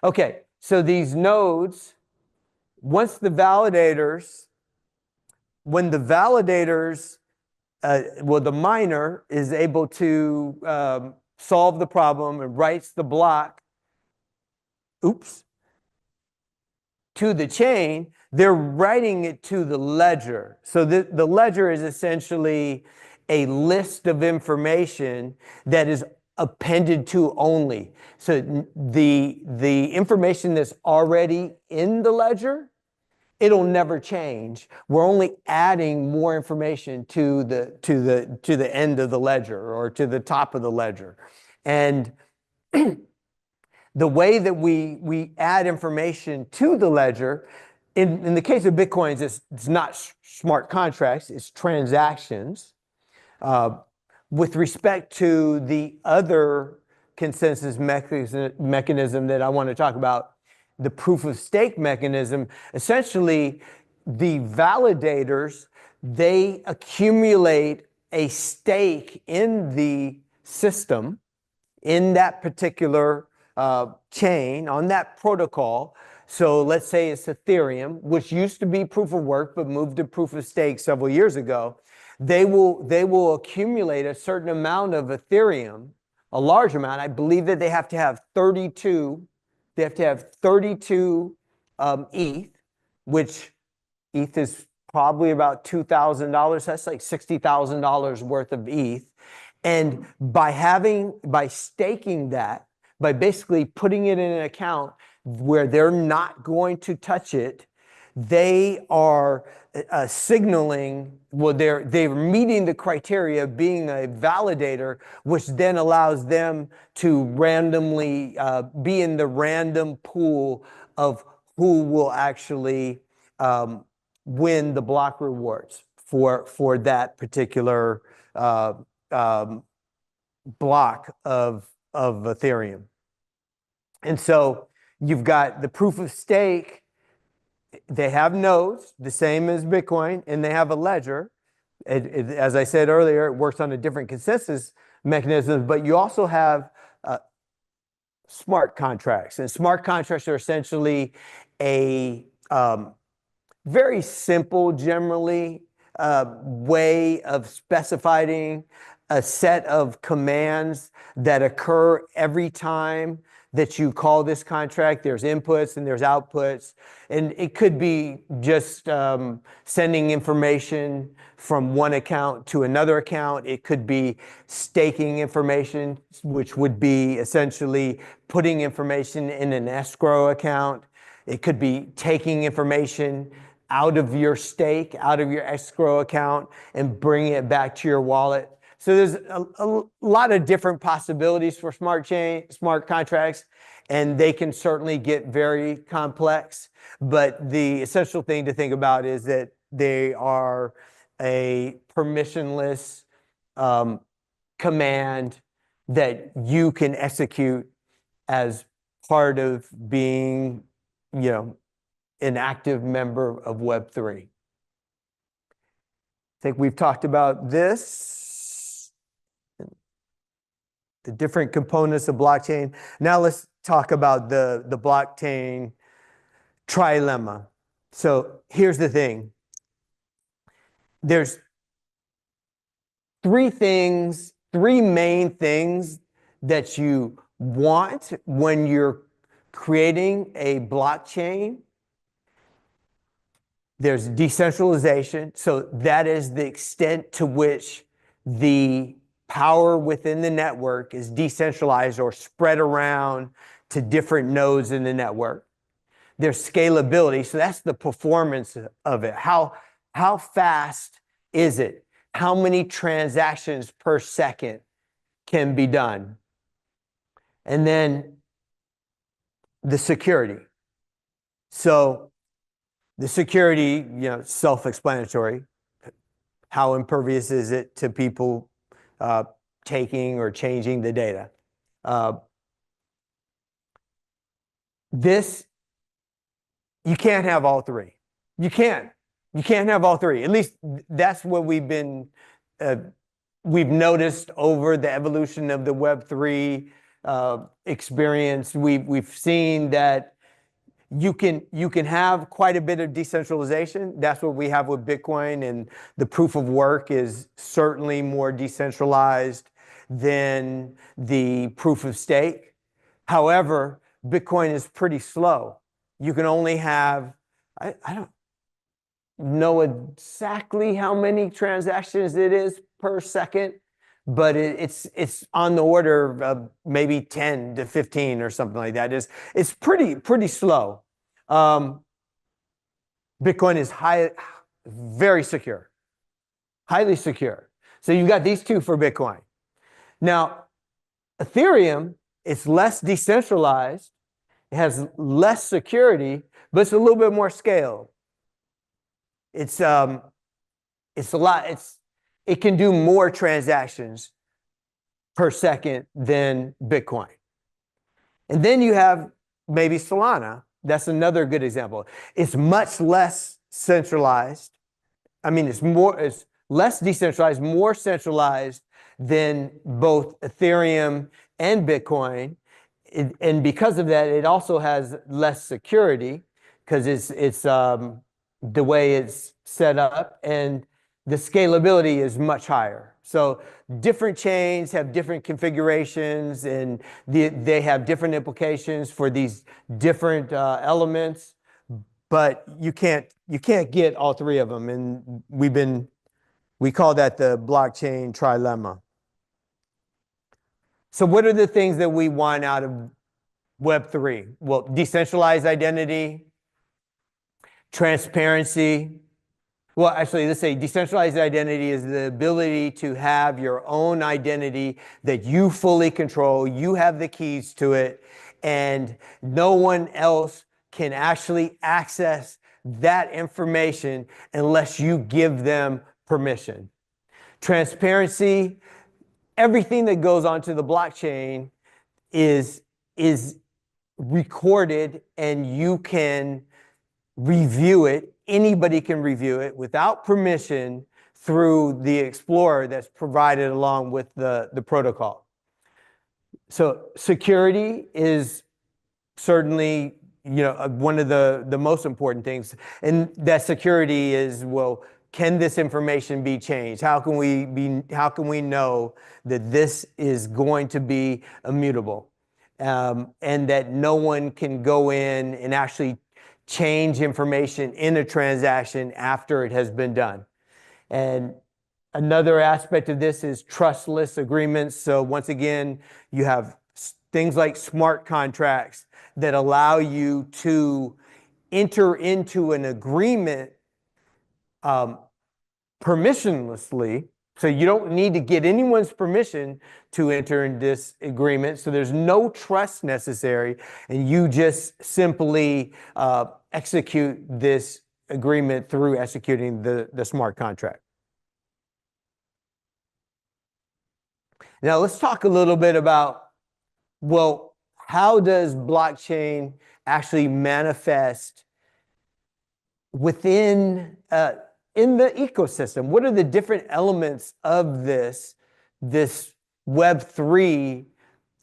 Okay, so these nodes, when the validators, the miner is able to solve the problem and writes the block, to the chain, they're writing it to the ledger. So the ledger is essentially a list of information that is appended to only. So the information that's already in the ledger, it'll never change. We're only adding more information to the end of the ledger or to the top of the ledger. And the way that we add information to the ledger, in the case of Bitcoins, it's not smart contracts, it's transactions. With respect to the other consensus mechanism that I want to talk about, the proof of stake mechanism, essentially the validators, they accumulate a stake in the system, in that particular chain, on that protocol. So let's say it's Ethereum, which used to be proof of work but moved to proof of stake several years ago. They will accumulate a certain amount of Ethereum, a large amount. I believe that they have to have 32 ETH, which ETH is probably about $2,000. That's like $60,000 worth of ETH. And by staking that, by basically putting it in an account where they're not going to touch it, they are signaling, well, they're meeting the criteria of being a validator, which then allows them to randomly be in the random pool of who will actually win the block rewards for that particular block of Ethereum. And so you've got the proof of stake. They have nodes, the same as Bitcoin, and they have a ledger. As I said earlier, it works on a different consensus mechanism, but you also have smart contracts. And smart contracts are essentially a very simple, generally, way of specifying a set of commands that occur every time that you call this contract. There's inputs and there's outputs. And it could be just sending information from one account to another account. It could be staking information, which would be essentially putting information in an escrow account. It could be taking information out of your stake, out of your escrow account, and bringing it back to your wallet. So there's a lot of different possibilities for smart contracts, and they can certainly get very complex. But the essential thing to think about is that they are a permissionless command that you can execute as part of being, an active member of Web3. I think we've talked about this, the different components of blockchain. Now let's talk about the blockchain trilemma. So here's the thing. There's three main things that you want when you're creating a blockchain. There's decentralization. So that is the extent to which the power within the network is decentralized or spread around to different nodes in the network. There's scalability. So that's the performance of it. How fast is it? How many transactions per second can be done? And then the security. So the security, self-explanatory. How impervious is it to people taking or changing the data? You can't have all three. You can't have all three. At least that's what we've noticed over the evolution of the Web3 experience. We've seen that you can have quite a bit of decentralization. That's what we have with Bitcoin, and the proof of work is certainly more decentralized than the proof of stake. However, Bitcoin is pretty slow. You can only have, I don't know exactly how many transactions it is per second, but it's on the order of maybe 10 to 15 or something like that. It's pretty slow. Bitcoin is very secure, highly secure. So you've got these two for Bitcoin. Now, Ethereum is less decentralized, it has less security, but it's a little bit more scaled. It can do more transactions per second than Bitcoin. And then you have maybe Solana. That's another good example. It's much less centralized. I mean, it's less decentralized, more centralized than both Ethereum and Bitcoin. And because of that, it also has less security because it's the way it's set up, and the scalability is much higher. So different chains have different configurations, and they have different implications for these different elements, but you can't get all three of them. And we call that the blockchain trilemma. So what are the things that we want out of Web3? Well, decentralized identity, Transparency. Well, actually, let's say decentralized identity is the ability to have your own identity that you fully control. You have the keys to it, and no one else can actually access that information unless you give them permission. Transparency, everything that goes onto the blockchain is recorded, and you can review it. Anybody can review it without permission through the Explorer that's provided along with the protocol. So security is certainly, one of the most important things. And that security is, well, can this information be changed? How can we know that this is going to be immutable? And that no one can go in and actually change information in a transaction after it has been done. And another aspect of this is trustless agreements. So once again, you have things like smart contracts that allow you to enter into an agreement permissionlessly. So you don't need to get anyone's permission to enter in this agreement. So there's no trust necessary, and you just simply execute this agreement through executing the smart contract. Now let's talk a little bit about, well, how does blockchain actually manifest within in the ecosystem? What are the different elements of this Web3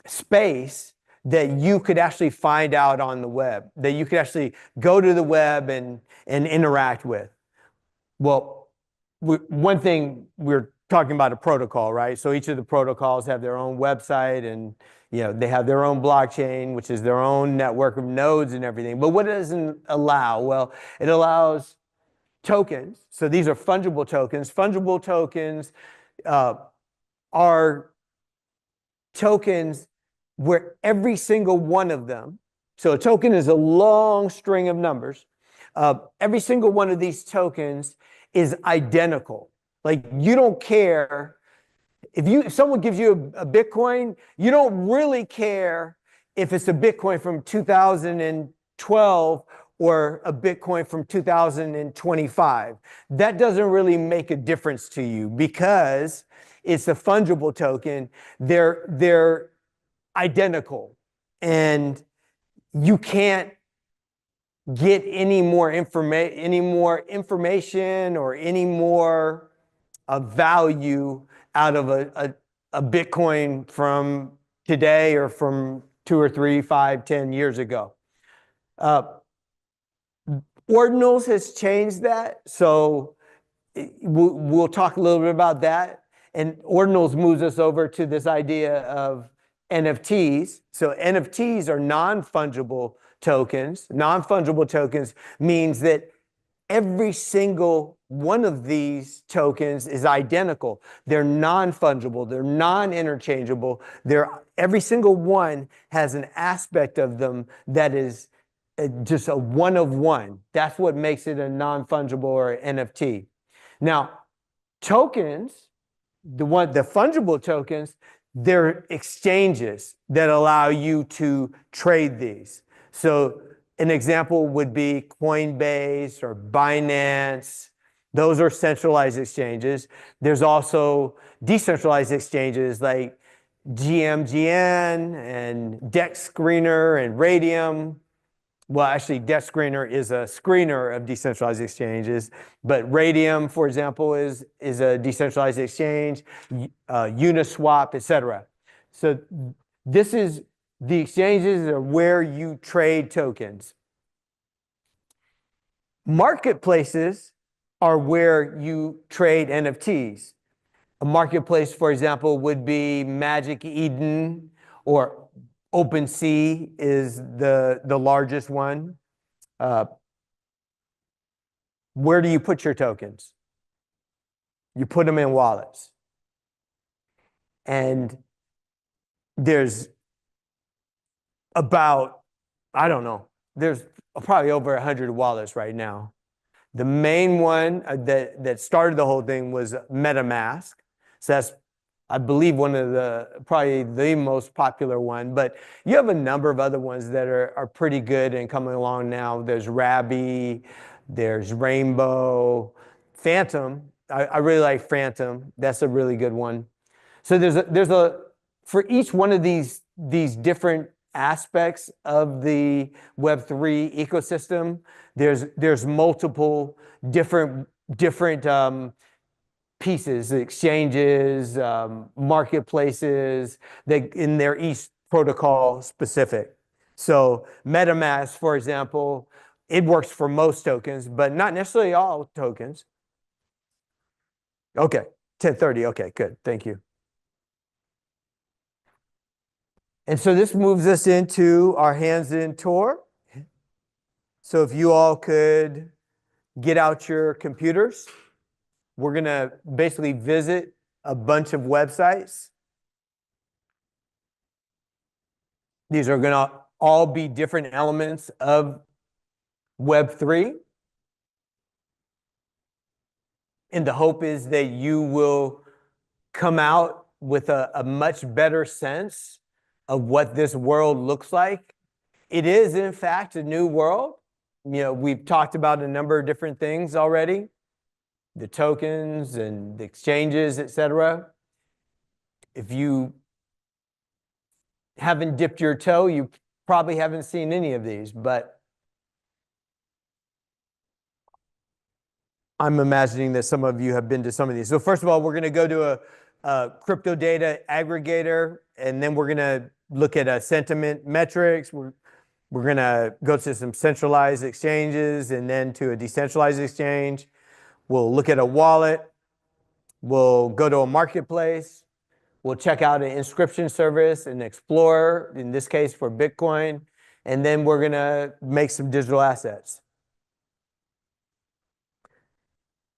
space that you could actually find out on the web, that you could actually go to the web and interact with? Well, one thing, we're talking about a protocol, right? So each of the protocols have their own website, and they have their own blockchain, which is their own network of nodes and everything. But what does it allow? Well, it allows tokens. So these are fungible tokens. Fungible tokens are tokens where every single one of them, so a token is a long string of numbers. Every single one of these tokens is identical. Like, you don't care if someone gives you a Bitcoin, you don't really care if it's a Bitcoin from 2012 or a Bitcoin from 2025. That doesn't really make a difference to you because it's a fungible token. They're identical, and you can't get any more information or any more value out of a Bitcoin from today or from 2 or 3, 5, 10 years ago. Ordinals has changed that, so we'll talk a little bit about that. And Ordinals moves us over to this idea of NFTs. So NFTs are non-fungible tokens. Non-fungible tokens means that every single one of these tokens is identical. They're non-fungible. They're non-interchangeable. Every single one has an aspect of them that is just a one of one. That's what makes it a non-fungible or NFT. Now, tokens, the fungible tokens, they're exchanges that allow you to trade these. So an example would be Coinbase or Binance. Those are centralized exchanges. There's also decentralized exchanges like GMGN and DEX Screener and Radium. Well, actually, DEX Screener is a screener of decentralized exchanges, but Radium, for example, is a decentralized exchange, Uniswap, etc. So the exchanges are where you trade tokens. Marketplaces are where you trade NFTs. A marketplace, for example, would be Magic Eden, or OpenSea is the largest one. Where do you put your tokens? You put them in wallets. And there's about, I don't know, there's probably over 100 wallets right now. The main one that started the whole thing was MetaMask. So that's, I believe, one of probably the most popular one, but you have a number of other ones that are pretty good and coming along now. There's Rabby, there's Rainbow, Phantom. I really like Phantom. That's a really good one. So for each one of these different aspects of the Web3 ecosystem, there's multiple different pieces, exchanges, marketplaces, they're each protocol specific. So MetaMask, for example, it works for most tokens, but not necessarily all tokens. Okay, 10:30. Okay, good. Thank you. And so this moves us into our hands-in tour. So if you all could get out your computers, we're going to basically visit a bunch of websites. These are going to all be different elements of Web3. And the hope is that you will come out with a much better sense of what this world looks like. It is, in fact, a new world. You know, we've talked about a number of different things already, the tokens and the exchanges, etc. If you haven't dipped your toe, you probably haven't seen any of these, but I'm imagining that some of you have been to some of these. So first of all, we're going to go to a crypto data aggregator, and then we're going to look at sentiment metrics. We're going to go to some centralized exchanges and then to a decentralized exchange. We'll look at a wallet. We'll go to a marketplace. We'll check out an inscription service, an explorer, in this case for Bitcoin. And then we're going to make some digital assets.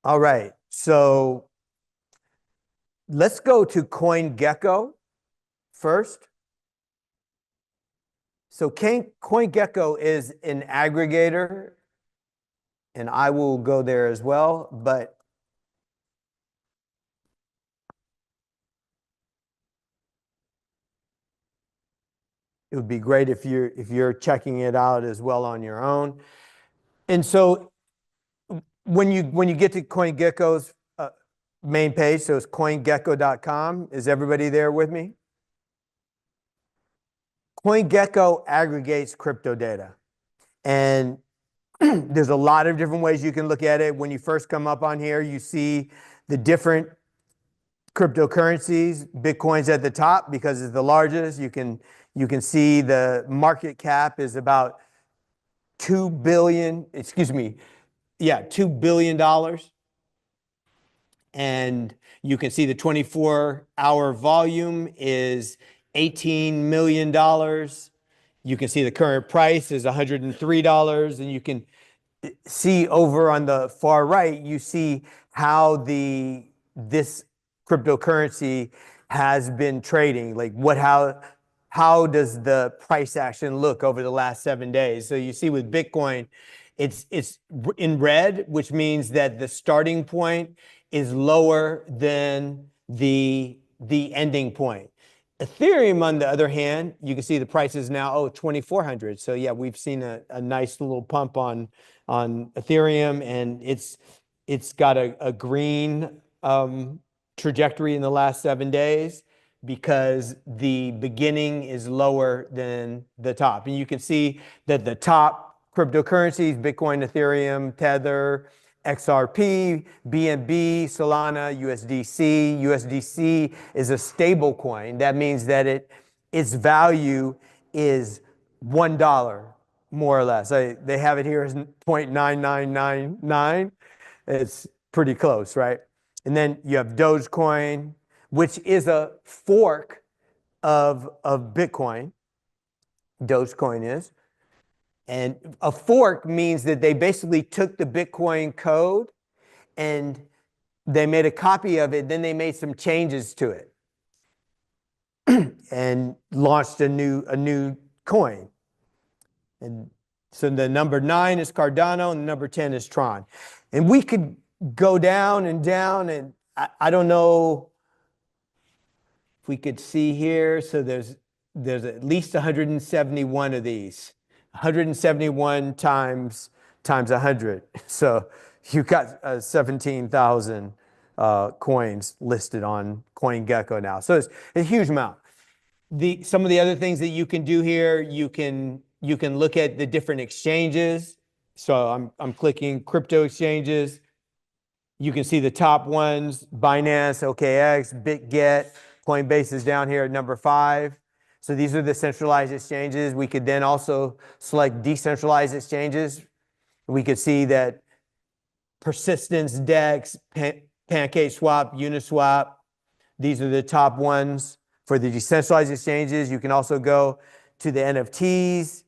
All right, so let's go to CoinGecko first. So CoinGecko is an aggregator, and I will go there as well, but it would be great if you're checking it out as well on your own. And so when you get to CoinGecko's main page, so it's coingecko.com. Is everybody there with me? CoinGecko aggregates crypto data. And there's a lot of different ways you can look at it. When you first come up on here, you see the different cryptocurrencies. Bitcoin's at the top because it's the largest. You can see the market cap is about $2 billion. $2 billion. And you can see the 24-hour volume is $18 million. You can see the current price is $103, and you can see over on the far right, you see how this cryptocurrency has been trading. Like how does the price action look over the last 7 days? So you see with Bitcoin, it's in red, which means that the starting point is lower than the ending point. Ethereum, on the other hand, you can see the price is now 2,400. So yeah, we've seen a nice little pump on Ethereum, and it's got a green trajectory in the last 7 days because the beginning is lower than the top. And you can see that the top cryptocurrencies, Bitcoin, Ethereum, Tether, XRP, BNB, Solana, USDC. USDC is a stable coin. That means that its value is $1, more or less. They have it here as 0.9999. It's pretty close, right? And then you have Dogecoin, which is a fork of Bitcoin. Dogecoin is. And a fork means that they basically took the Bitcoin code and they made a copy of it, then they made some changes to it and launched a new coin. And So the number 9 is Cardano and the number 10 is Tron. And we could go down, and I don't know if we could see here. So there's at least 171 of these. 171 times 100. So you've got 17,000 coins listed on CoinGecko now. So it's a huge amount. Some of the other things that you can do here, you can look at the different exchanges. So I'm clicking crypto exchanges. You can see the top ones: Binance, OKX, BitGet. Coinbase is down here at number 5. So these are the centralized exchanges. We could then also select decentralized exchanges. We could see that Persistence, DEX, PancakeSwap, Uniswap, these are the top ones. For the decentralized exchanges, you can also go to the NFTs.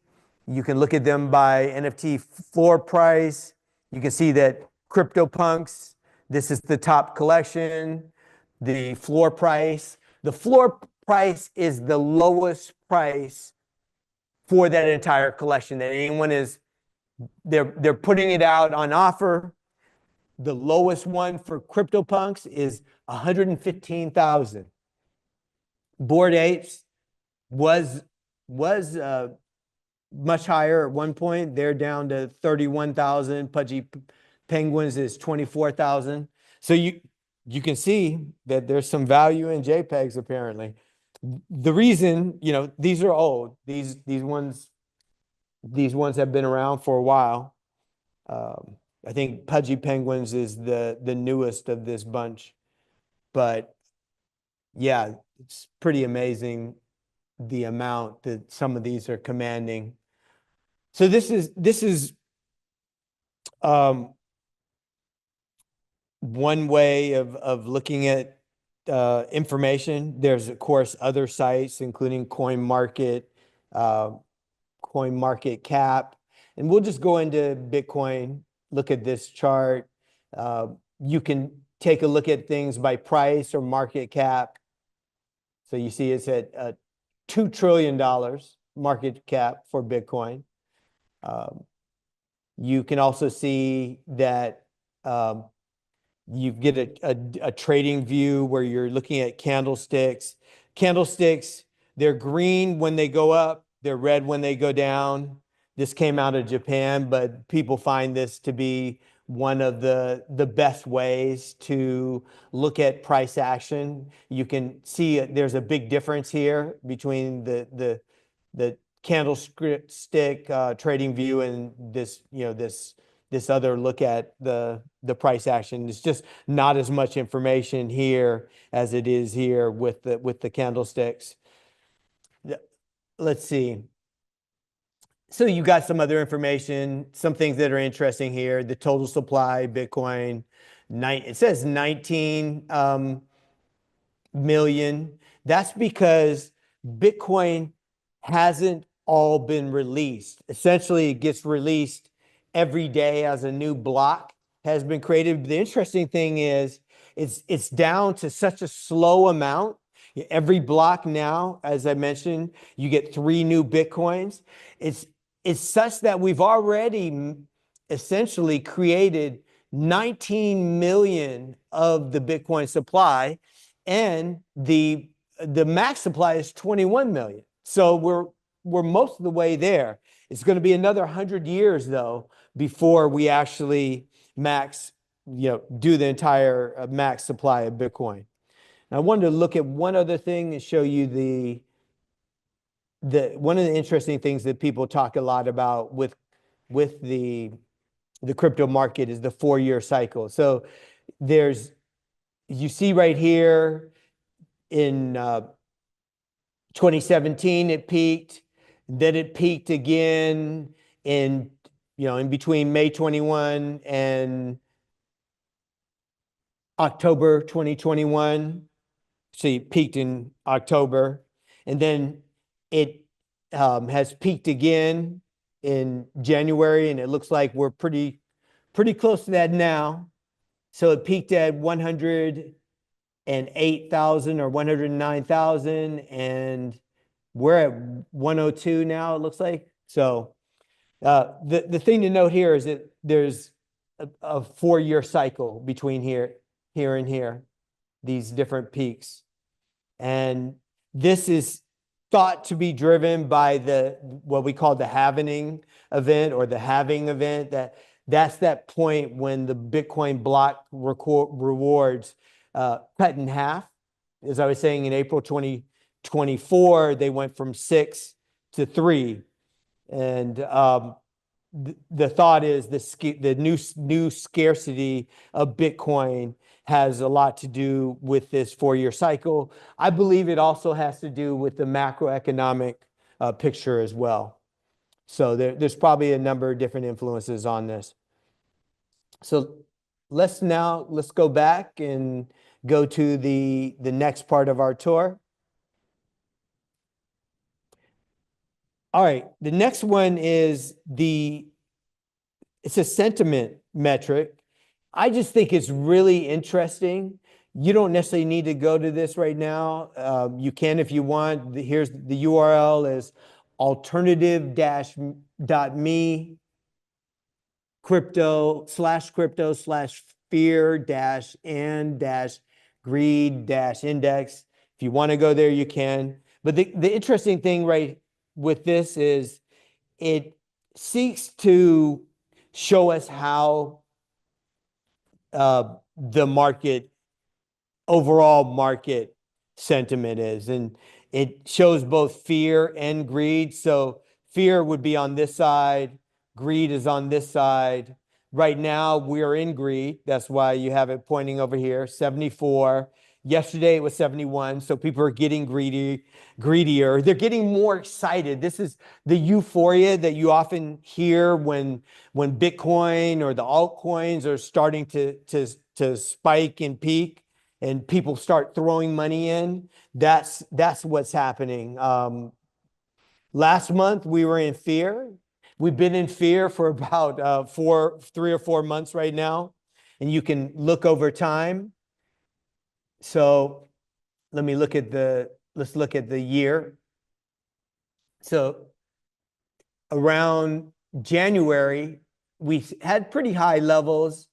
You can look at them by NFT floor price. You can see that CryptoPunks, this is the top collection. The floor price. The floor price is the lowest price for that entire collection that anyone is, they're putting it out on offer. The lowest one for CryptoPunks is 115,000. Bored Apes was much higher at one point. They're down to 31,000. Pudgy Penguins is 24,000. So you can see that there's some value in JPEGs apparently. The reason, these are old. These ones have been around for a while. I think Pudgy Penguins is the newest of this bunch. But yeah, it's pretty amazing the amount that some of these are commanding. So this is one way of looking at information. There's of course other sites, including CoinMarket, CoinMarketCap, and we'll just go into Bitcoin. Look at this chart. You can take a look at things by price or market cap. So you see it's at $2 trillion market cap for Bitcoin. You can also see that you get a trading view where you're looking at candlesticks. Candlesticks, they're green when they go up, they're red when they go down. This came out of Japan, but people find this to be one of the best ways to look at price action. You can see there's a big difference here between the candlestick trading view and this other look at the price action. It's just not as much information here as it is here with the candlesticks. Let's see. So you got some other information, some things that are interesting here. The total supply, Bitcoin, it says 19 million. That's because Bitcoin hasn't all been released. Essentially, it gets released every day as a new block has been created. The interesting thing is it's down to such a slow amount. Every block now, as I mentioned, you get 3 new Bitcoins. It's such that we've already essentially created 19 million of the Bitcoin supply, and the max supply is 21 million. So we're most of the way there. It's going to be another 100 years though before we actually do the entire max supply of Bitcoin. And I wanted to look at one other thing and show you one of the interesting things that people talk a lot about with the crypto market is the 4-year cycle. So you see right here in 2017 it peaked, then it peaked again in between May 21 and October 2021. So it peaked in October, and then it has peaked again in January, and it looks like we're pretty close to that now. So it peaked at 108,000 or 109,000, and we're at 102 now, it looks like. So The thing to note here is that there's a 4-year cycle between here and here, these different peaks. And this is thought to be driven by what we call the halvening event or the halving event. That's that point when the Bitcoin block rewards cut in half. As I was saying, in April 2024, they went from 6 to 3. And the thought is the new scarcity of Bitcoin has a lot to do with this 4-year cycle. I believe it also has to do with the macroeconomic picture as well. So there's probably a number of different influences on this. So let's go back and go to the next part of our tour. All right, the next one is it's a sentiment metric. I just think it's really interesting. You don't necessarily need to go to this right now. You can if you want. Here's the URL is alternative-me crypto/fear-and-greed-index. If you want to go there, you can. But the interesting thing right with this is it seeks to show us how the overall market sentiment is. And it shows both fear and greed. So fear would be on this side, greed is on this side. Right now, we are in greed. That's why you have it pointing over here, 74. Yesterday, it was 71. So people are getting greedier. They're getting more excited. This is the euphoria that you often hear when Bitcoin or the altcoins are starting to spike and peak and people start throwing money in. That's what's happening. Last month, we were in fear. We've been in fear for about 3 or 4 months right now. And you can look over time. So let's look at the year. So around January, we had pretty high levels.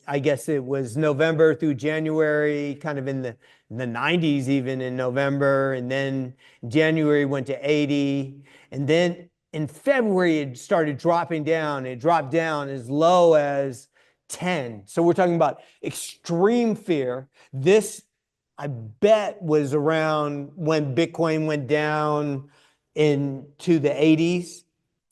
I guess it was November through January, kind of in the 90s, even in November. And then January went to 80. And then in February, it started dropping down. It dropped down as low as 10. So we're talking about extreme fear. This, I bet, was around when Bitcoin went down into the 80s.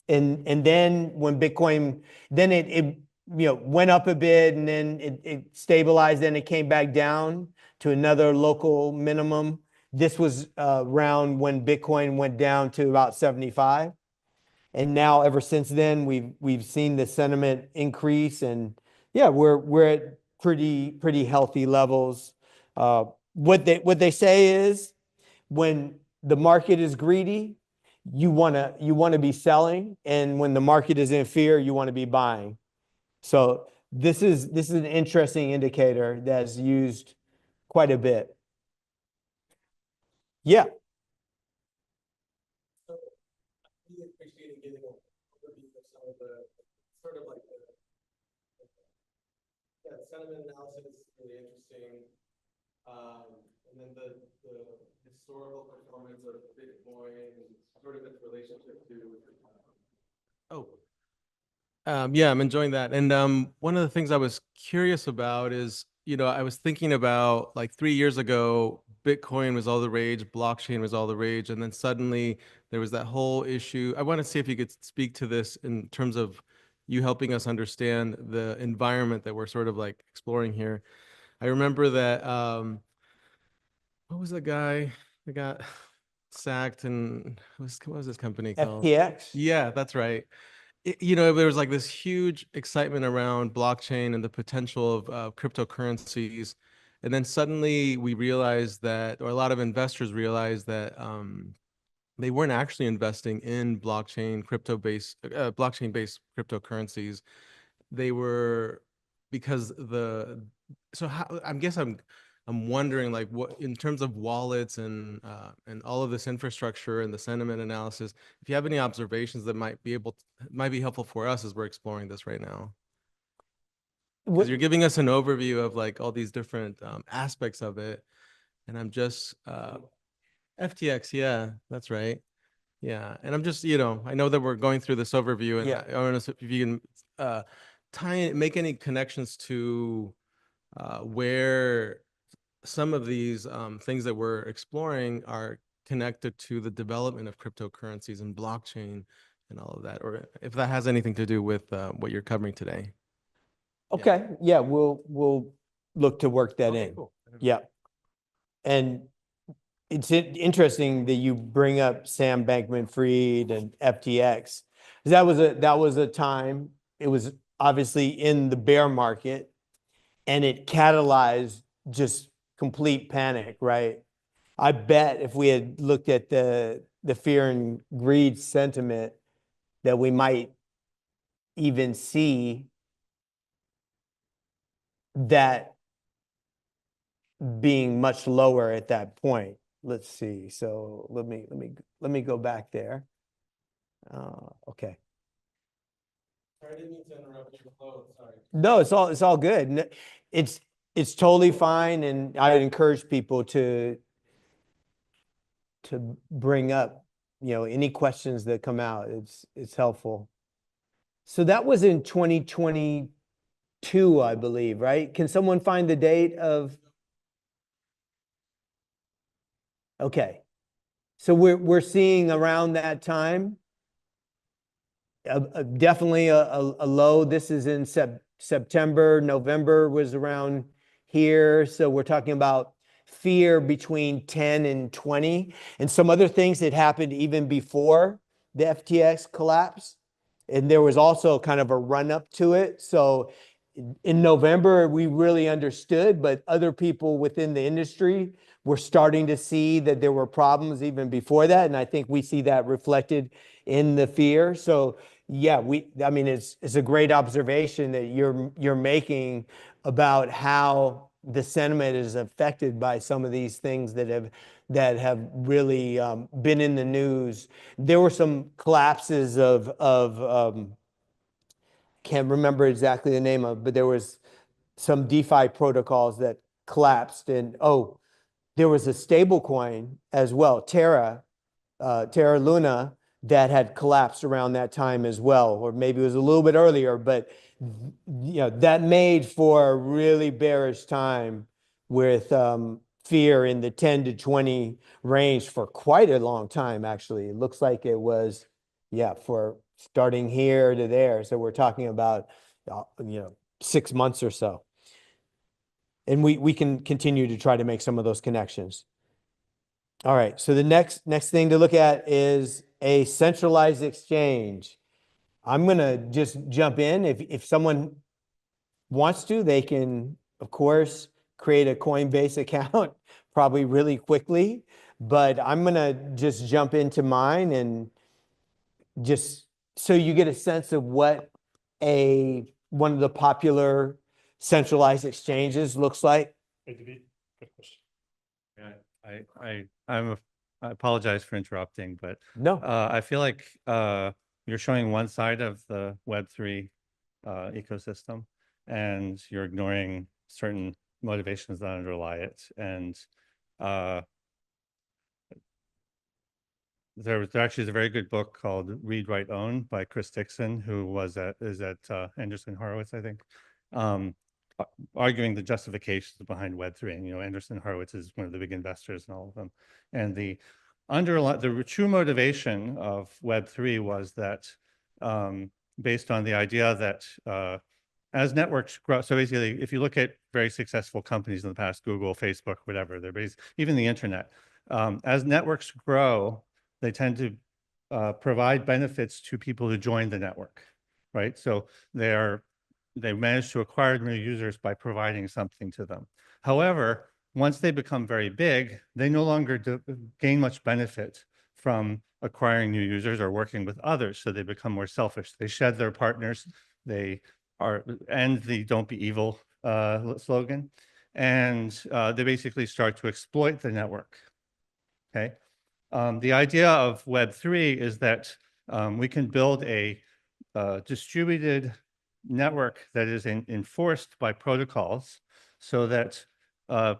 And then when Bitcoin, then it went up a bit, and then it stabilized, then it came back down to another local minimum. This was around when Bitcoin went down to about 75. And now ever since then, we've seen the sentiment increase, and yeah, we're at pretty healthy levels. What they say is when the market is greedy, you want to be selling, and when the market is in fear, you want to be buying. So this is an interesting indicator that's used quite a bit. Yeah. Really appreciating getting an overview of some of the sort of like the sentiment analysis is really interesting. And then the historical performance of Bitcoin and sort of its relationship to Yeah, I'm enjoying that. And one of the things I was curious about is, I was thinking about like 3 years ago, Bitcoin was all the rage, blockchain was all the rage, and then suddenly there was that whole issue. I want to see if you could speak to this in terms of you helping us understand the environment that we're sort of like exploring here. I remember that what was the guy that got sacked, and what was his company called? FTX. Yeah, that's right. There was like this huge excitement around blockchain and the potential of cryptocurrencies. And then suddenly we realized that, or a lot of investors realized that they weren't actually investing in blockchain-based cryptocurrencies. They were, because so how, I guess I'm I'm wondering, like, what in terms of wallets and all of this infrastructure and the sentiment analysis, if you have any observations that might be helpful for us as we're exploring this right now. Because you're giving us an overview of like all these different aspects of it, and I'm just FTX, yeah, that's right. Yeah, and I'm just, I know that we're going through this overview, and Yeah. I want to know if you can make any connections to where some of these things that we're exploring are connected to the development of cryptocurrencies and blockchain and all of that, or if that has anything to do with what you're covering today. Okay, yeah, we'll look to work that in. Cool. Yeah. And it's interesting that you bring up Sam Bankman-Fried and FTX. That was a time, it was obviously in the bear market, and it catalyzed just complete panic, right? I bet if we had looked at the fear and greed sentiment, that we might even see that being much lower at that point. Let's see. So let me go back there. Okay. Sorry, I didn't mean to interrupt your flow. Sorry. No, it's all good. It's totally fine, and I would encourage people to bring up, any questions that come out. It's helpful. So that was in 2022, I believe, right? Can someone find the date of? Okay. So we're seeing around that time definitely a low. This is in September. November was around here. So we're talking about fear between 10 and 20, and some other things that happened even before the FTX collapse. And there was also kind of a run up to it. So in November, we really understood, but other people within the industry were starting to see that there were problems even before that. And I think we see that reflected in the fear. So yeah, I mean, it's a great observation that you're making about how the sentiment is affected by some of these things that have really been in the news. There were some collapses of can't remember exactly the name of, but there was some DeFi protocols that collapsed, and there was a stable coin as well, Terra Luna, that had collapsed around that time as well, or maybe it was a little bit earlier, but that made for a really bearish time with fear in the 10 to 20 range for quite a long time. Actually, it looks like it was, for starting here to there. So we're talking about 6 months or so, and we can continue to try to make some of those connections. All right, so the next thing to look at is a centralized exchange. I'm gonna just jump in. If someone wants to, they can, of course, create a Coinbase account probably really quickly, but I'm gonna just jump into mine, and just so you get a sense of what one of the popular centralized exchanges looks like. Hey, David, good question. Yeah, I apologize for interrupting, but No. I feel like you're showing one side of the Web3 ecosystem, and you're ignoring certain motivations that underlie it. And there actually is a very good book called Read, Write, Own by Chris Dixon, who is at Anderson Horowitz, I think, arguing the justifications behind Web3. And Anderson Horowitz is one of the big investors in all of them. And the true motivation of Web3 was that based on the idea that as networks grow, so basically, if you look at very successful companies in the past, Google, Facebook, whatever, they're based, even the internet, as networks grow, they tend to provide benefits to people who join the network, right? So they manage to acquire new users by providing something to them. However, once they become very big, they no longer gain much benefit from acquiring new users or working with others. So they become more selfish. They shed their partners. They end the "Don't be evil" slogan. and they basically start to exploit the network. Okay. The idea of Web3 is that we can build a distributed network that is enforced by protocols so that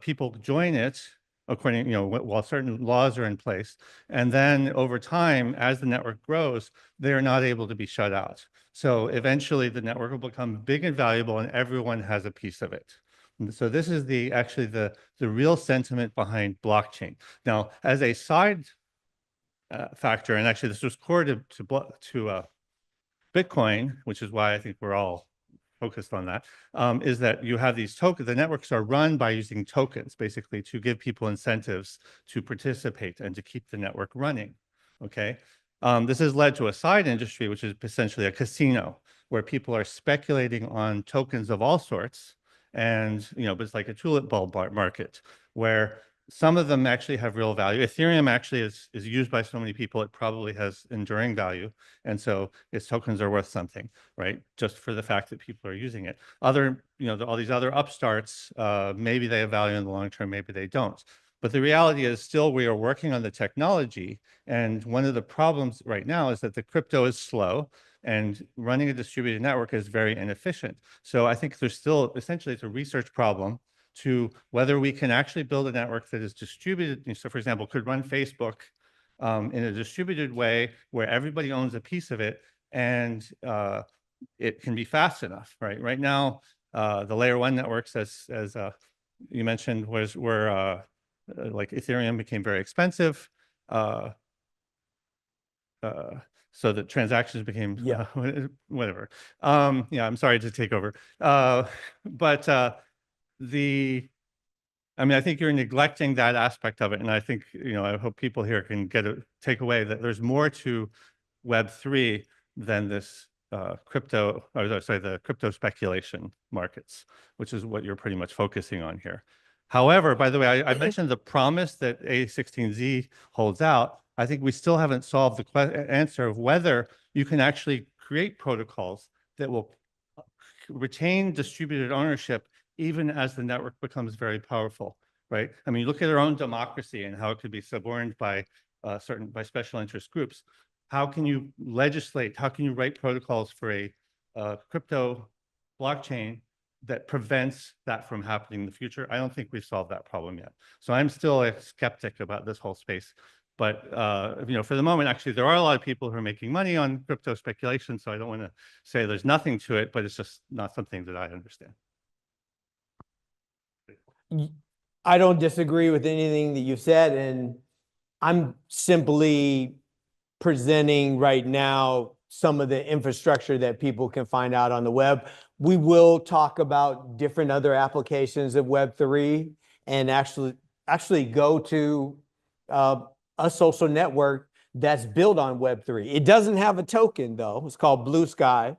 people join it according, while certain laws are in place. And then over time, as the network grows, they are not able to be shut out. So eventually the network will become big and valuable and everyone has a piece of it. And so this is actually the real sentiment behind blockchain. Now, as a side factor, and actually this was core to Bitcoin, which is why I think we're all focused on that, is that you have these tokens. The networks are run by using tokens, basically, to give people incentives to participate and to keep the network running. Okay. This has led to a side industry, which is essentially a casino, where people are speculating on tokens of all sorts. And, but it's like a tulip bulb market, where some of them actually have real value. Ethereum actually is used by so many people, it probably has enduring value. And so its tokens are worth something, right? Just for the fact that people are using it. Other, all these other upstarts, maybe they have value in the long term, maybe they don't. But the reality is still we are working on the technology. And one of the problems right now is that the crypto is slow and running a distributed network is very inefficient. So I think there's still, essentially it's a research problem to whether we can actually build a network that is distributed. So for example, could run Facebook in a distributed way where everybody owns a piece of it and it can be fast enough, right? Right now, the layer one networks, as you mentioned, were like Ethereum became very expensive. So the transactions became whatever. Yeah, I'm sorry to take over. I mean, I think you're neglecting that aspect of it. And I think, I hope people here can take away that there's more to Web3 than this the crypto speculation markets, which is what you're pretty much focusing on here. However, by the way, I mentioned the promise that A16Z holds out. I think we still haven't solved the answer of whether you can actually create protocols that will retain distributed ownership even as the network becomes very powerful, right? I mean, look at our own democracy and how it could be suborned by special interest groups. How can you legislate? How can you write protocols for a crypto blockchain that prevents that from happening in the future? I don't think we've solved that problem yet. So I'm still a skeptic about this whole space. But for the moment, actually, there are a lot of people who are making money on crypto speculation. So I don't want to say there's nothing to it, but it's just not something that I understand. I don't disagree with anything that you've said, and I'm simply presenting right now some of the infrastructure that people can find out on the web. We will talk about different other applications of Web3 and actually go to a social network that's built on Web3. It doesn't have a token though. It's called Blue Sky.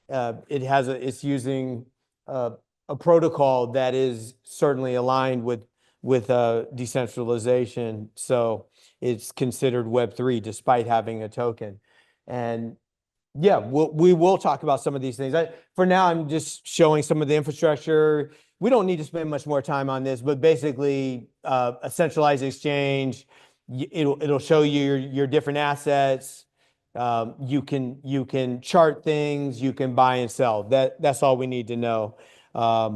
It's using a protocol that is certainly aligned with decentralization. So it's considered Web3 despite having a token. And yeah, we will talk about some of these things. For now, I'm just showing some of the infrastructure. We don't need to spend much more time on this, but basically a centralized exchange, it'll show you your different assets. You can chart things, you can buy and sell. That's all we need to know.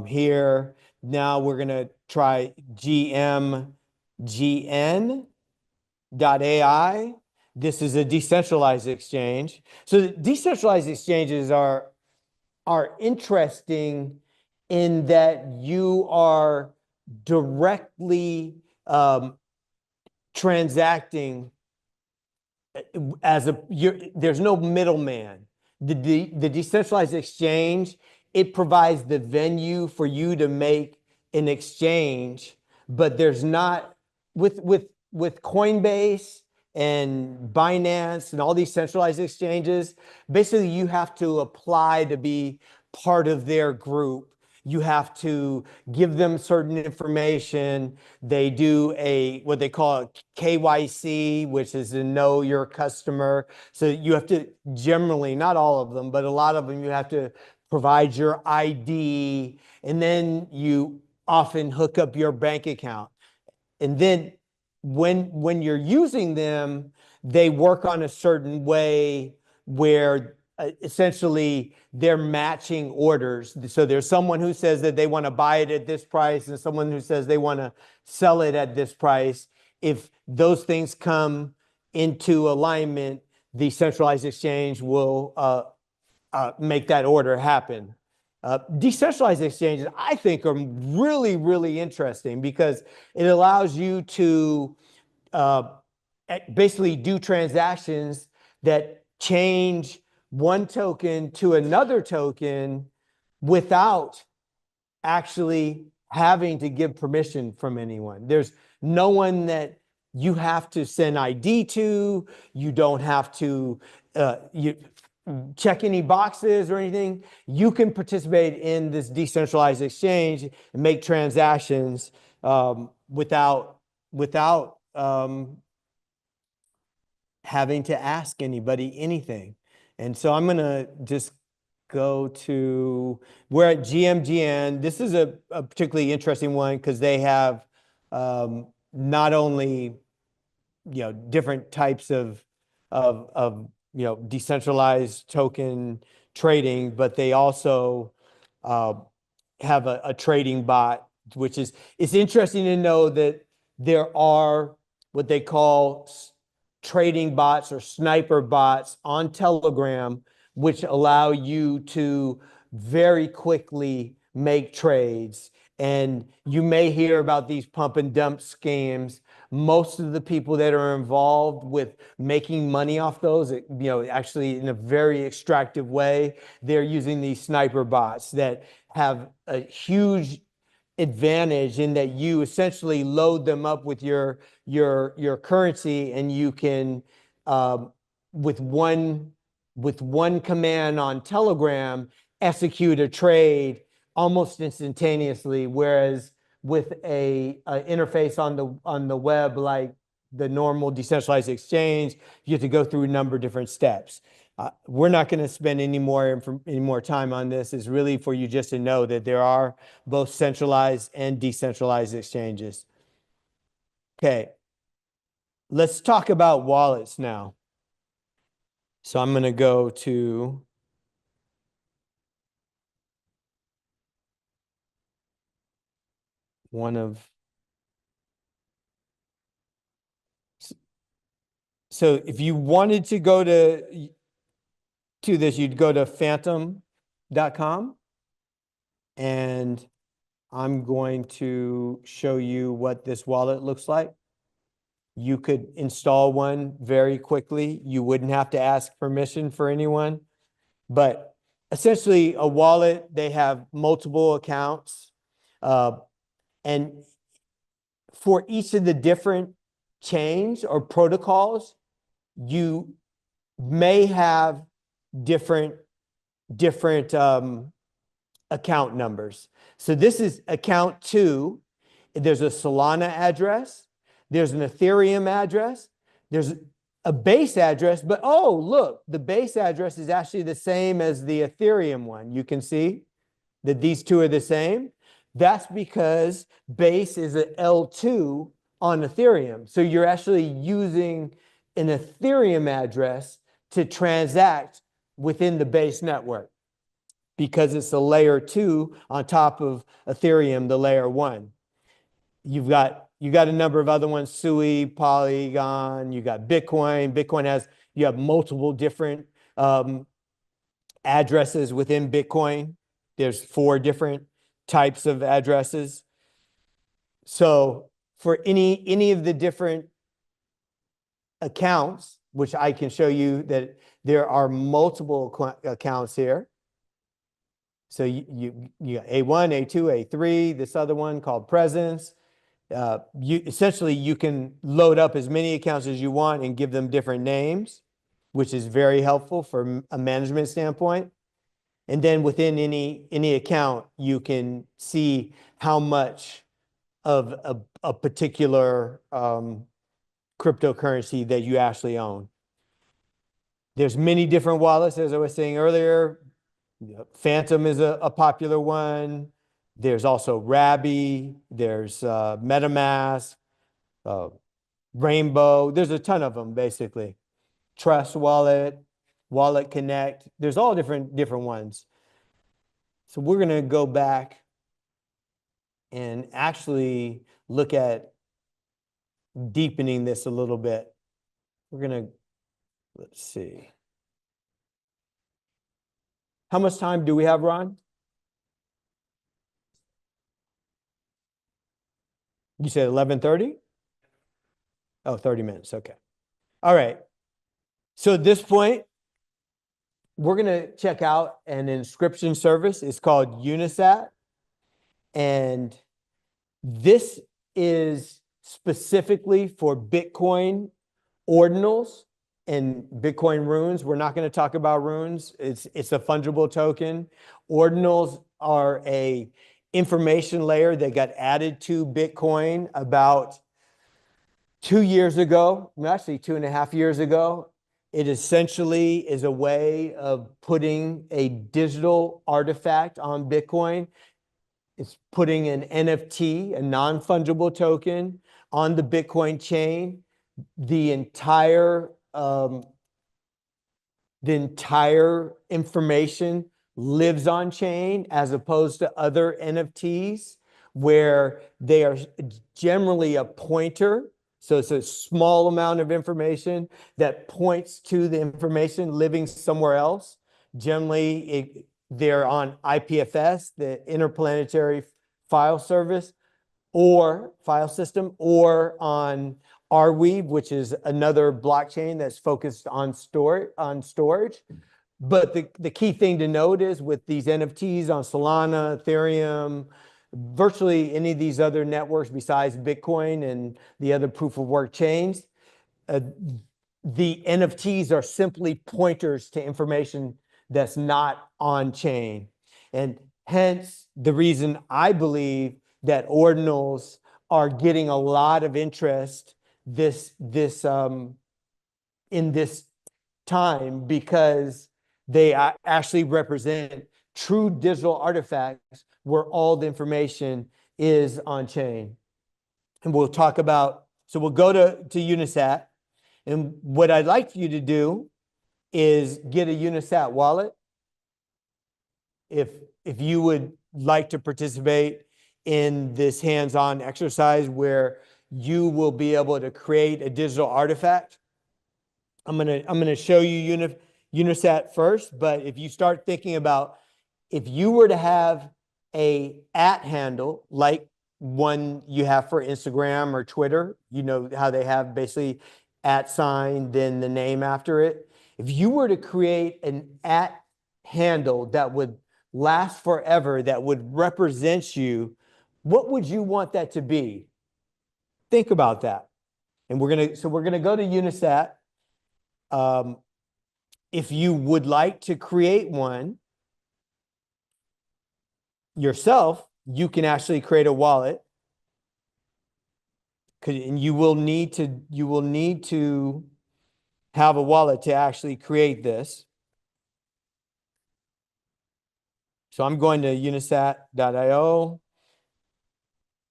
Here, now we're gonna try GMGN.ai. This is a decentralized exchange. So the decentralized exchanges are interesting in that you are directly transacting there's no middleman. The decentralized exchange, it provides the venue for you to make an exchange, but there's not with Coinbase and Binance and all these centralized exchanges. Basically, you have to apply to be part of their group. You have to give them certain information. They do what they call a KYC, which is to know your customer. So you have to generally, not all of them, but a lot of them, you have to provide your ID, and then you often hook up your bank account. And then when you're using them, they work on a certain way where essentially they're matching orders. So there's someone who says that they want to buy it at this price and someone who says they want to sell it at this price. If those things come into alignment, the centralized exchange will make that order happen. Decentralized exchanges, I think, are really, really interesting because it allows you to basically do transactions that change one token to another token without actually having to give permission from anyone. There's no one that you have to send ID to. You don't have to check any boxes or anything. You can participate in this decentralized exchange and make transactions without having to ask anybody anything. And so I'm going to just go to, we're at GMGN. This is a particularly interesting one because they have not only different types of decentralized token trading, but they also have a trading bot, which is, it's interesting to know that there are what they call trading bots or sniper bots on Telegram, which allow you to very quickly make trades. And you may hear about these pump and dump schemes. Most of the people that are involved with making money off those, actually in a very extractive way, they're using these sniper bots that have a huge advantage in that you essentially load them up with your currency, and you can with one command on Telegram execute a trade almost instantaneously, whereas with a interface on the web like the normal decentralized exchange, you have to go through a number of different steps. We're not going to spend any more time on this. It's really for you just to know that there are both centralized and decentralized exchanges. Okay, let's talk about wallets now. So I'm going to go to one of, so if you wanted to go to this, you'd go to phantom.com, and I'm going to show you what this wallet looks like. You could install one very quickly. You wouldn't have to ask permission for anyone. But essentially, a wallet, they have multiple accounts. And for each of the different chains or protocols, you may have different account numbers. So this is account 2. There's a Solana address. There's an Ethereum address. There's a base address, but oh, look, the base address is actually the same as the Ethereum one. You can see that these two are the same. That's because base is an L2 on Ethereum. So you're actually using an Ethereum address to transact within the base network because it's a layer 2 on top of Ethereum, the layer 1. You got a number of other ones, Sui, Polygon, you got Bitcoin. Bitcoin you have multiple different addresses within Bitcoin. There's 4 different types of addresses. So for any of the different accounts, which I can show you that there are multiple accounts here. So you got A1, A2, A3, this other one called Presence. Essentially, you can load up as many accounts as you want and give them different names, which is very helpful from a management standpoint. And then within any account, you can see how much of a particular cryptocurrency that you actually own. There's many different wallets, as I was saying earlier. Phantom is a popular one. There's also Rabby, there's MetaMask, Rainbow. There's a ton of them, basically. Trust Wallet, Wallet Connect. There's all different ones. So we're going to go back and actually look at deepening this a little bit. We're going to, let's see. How much time do we have, Ron? You said 11:30? Oh, 30 minutes. Okay. All right. So at this point, we're going to check out an inscription service. It's called Unisat. And this is specifically for Bitcoin ordinals and Bitcoin runes. We're not going to talk about runes. It's a fungible token. Ordinals are a information layer that got added to Bitcoin about 2 years ago, actually 2.5 years ago. It essentially is a way of putting a digital artifact on Bitcoin. It's putting an NFT, a non-fungible token, on the Bitcoin chain. The entire information lives on chain, as opposed to other NFTs where they are generally a pointer. So it's a small amount of information that points to the information living somewhere else. Generally, they're on IPFS, the Interplanetary File Service, or file system, or on Arweave, which is another blockchain that's focused on storage. But the key thing to note is with these NFTs on Solana, Ethereum, virtually any of these other networks besides Bitcoin and the other proof of work chains, the NFTs are simply pointers to information that's not on chain. And hence the reason I believe that ordinals are getting a lot of interest in this time, because they actually represent true digital artifacts where all the information is on chain. And we'll talk about, so we'll go to Unisat. And what I'd like you to do is get a Unisat wallet. If you would like to participate in this hands-on exercise where you will be able to create a digital artifact, I'm gonna show you Unisat first. But if you start thinking about, if you were to have a @ handle like one you have for Instagram or Twitter, you know how they have basically @ then the name after it. If you were to create an @ handle that would last forever, that would represent you, what would you want that to be? Think about that. And we're gonna go to Unisat. If you would like to create one yourself, you can actually create a wallet. And you will need to have a wallet to actually create this. So I'm going to unisat.io.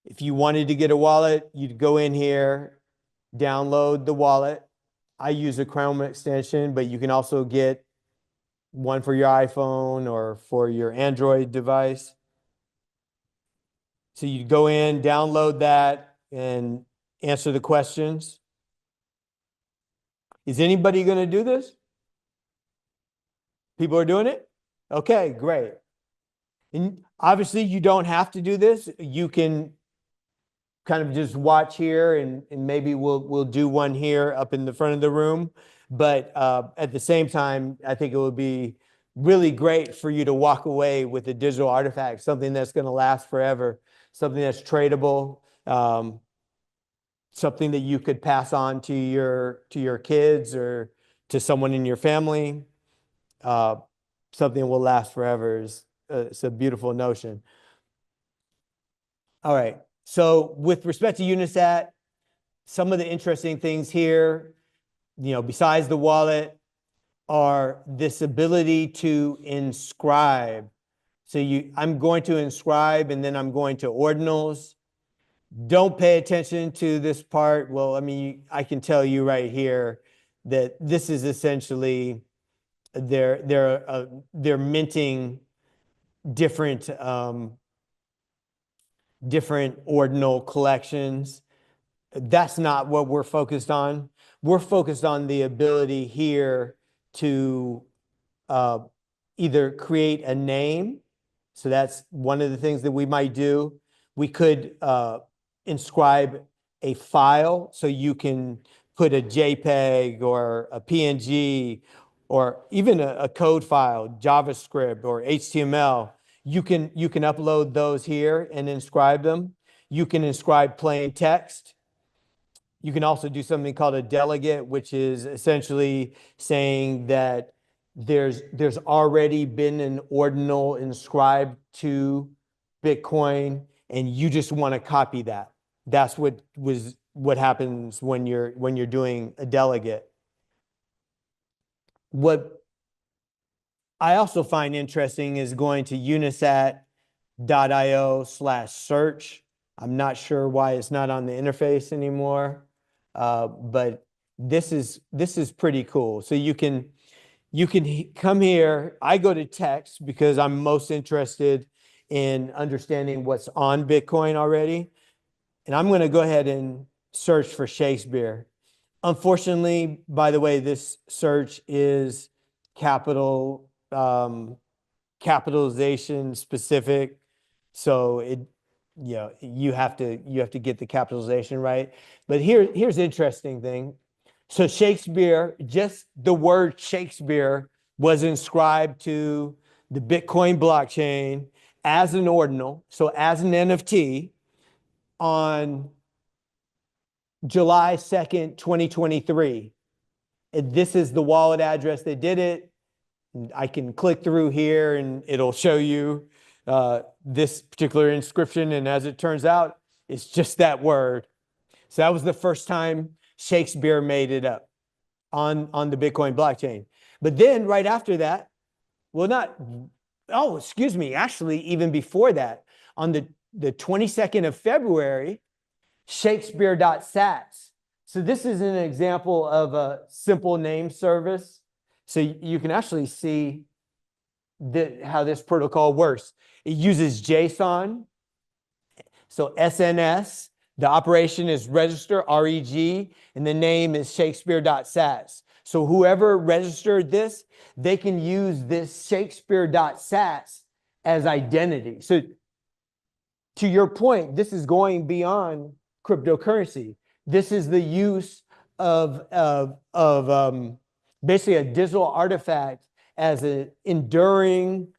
If you wanted to get a wallet, you'd go in here, download the wallet. I use a Chrome extension, but you can also get one for your iPhone or for your Android device. So you go in, download that, and answer the questions. Is anybody going to do this? People are doing it? Okay, great. And obviously you don't have to do this. You can kind of just watch here, and maybe we'll do one here up in the front of the room. But at the same time, I think it would be really great for you to walk away with a digital artifact, something that's going to last forever, something that's tradable, something that you could pass on to your kids or to someone in your family. Something that will last forever it's a beautiful notion. All right. So with respect to Unisat, some of the interesting things here, besides the wallet, are this ability to inscribe. So I'm going to inscribe and then I'm going to ordinals. Don't pay attention to this part. Well, I mean, I can tell you right here that this is essentially they're minting different different ordinal collections. That's not what we're focused on. We're focused on the ability here to either create a name. So that's one of the things that we might do. We could inscribe a file, so you can put a JPEG or a PNG or even a code file, JavaScript or HTML. You can upload those here and inscribe them. You can inscribe plain text. You can also do something called a delegate, which is essentially saying that there's already been an ordinal inscribed to Bitcoin and you just want to copy that. That's what happens when you're doing a delegate. What I also find interesting is going to unisat.io/search. I'm not sure why it's not on the interface anymore, but this is pretty cool. So you can come here. I go to text because I'm most interested in understanding what's on Bitcoin already. And I'm going to go ahead and search for Shakespeare. Unfortunately, by the way, this search is capitalization specific. So you have to get the capitalization right. But here's the interesting thing. So Shakespeare, just the word Shakespeare was inscribed to the Bitcoin blockchain as an ordinal, so as an NFT on July 2nd, 2023. And this is the wallet address that did it. I can click through here and it'll show you this particular inscription. And as it turns out, it's just that word. So that was the first time Shakespeare made it up on the Bitcoin blockchain. But then right after that, excuse me, actually, even before that, on the 22nd of February, Shakespeare.sats. So this is an example of a simple name service. So you can actually see how this protocol works. It uses JSON. So SNS, the operation is register, REG, and the name is Shakespeare.sats. So whoever registered this, they can use this Shakespeare.sats as identity. So to your point, this is going beyond cryptocurrency. This is the use of basically a digital artifact as an enduring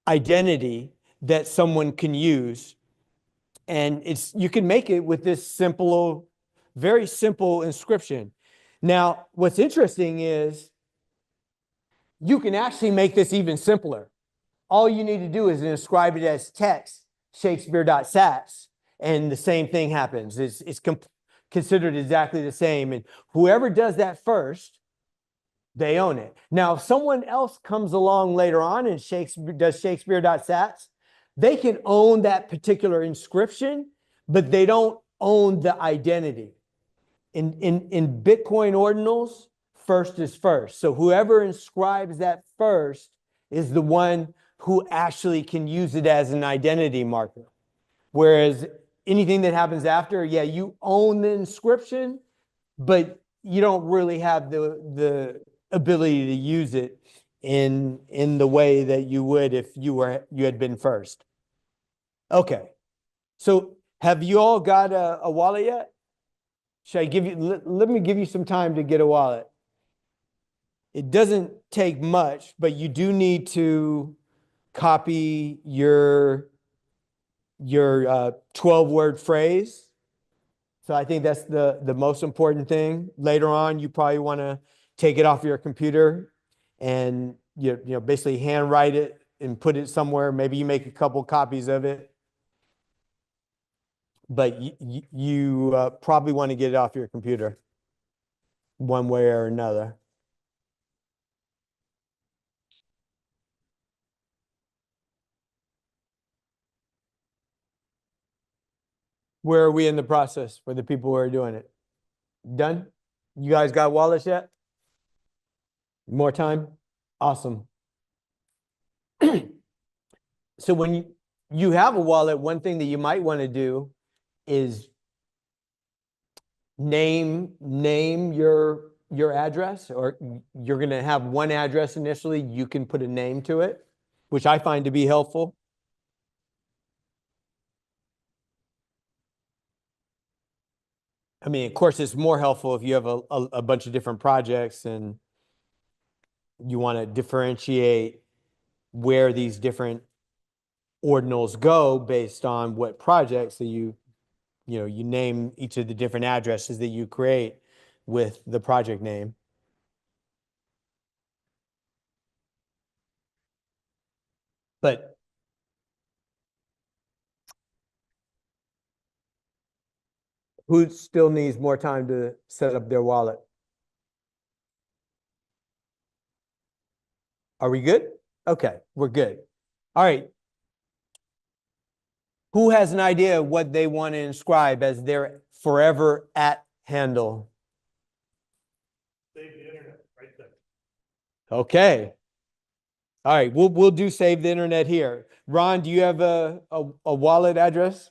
identity that someone can use. And you can make it with this very simple inscription. Now, what's interesting is you can actually make this even simpler. All you need to do is inscribe it as text, Shakespeare.sats, and the same thing happens. It's considered exactly the same. And whoever does that first, they own it. Now, if someone else comes along later on and does Shakespeare.sats, they can own that particular inscription, but they don't own the identity. In Bitcoin ordinals, first is first. So whoever inscribes that first is the one who actually can use it as an identity marker. Whereas anything that happens after, yeah, you own the inscription, but you don't really have the ability to use it in the way that you would if you had been first. Okay. So have you all got a wallet yet? Should I give you, let me give you some time to get a wallet. It doesn't take much, but you do need to copy your 12-word phrase. So I think that's the most important thing. Later on, you probably want to take it off your computer and basically handwrite it and put it somewhere. Maybe you make a couple copies of it. But you probably want to get it off your computer one way or another. Where are we in the process for the people who are doing it? Done? You guys got wallets yet? More time? Awesome. So when you have a wallet, one thing that you might want to do is name your address, or you're going to have one address initially. You can put a name to it, which I find to be helpful. I mean, of course, it's more helpful if you have a bunch of different projects and you want to differentiate where these different ordinals go based on what projects that you name each of the different addresses that you create with the project name. But who still needs more time to set up their wallet? Are we good? Okay, we're good. All right. Who has an idea of what they want to inscribe as their forever @ handle? Save the internet right there. Okay. All right, we'll do save the internet here. Ron, do you have a wallet address?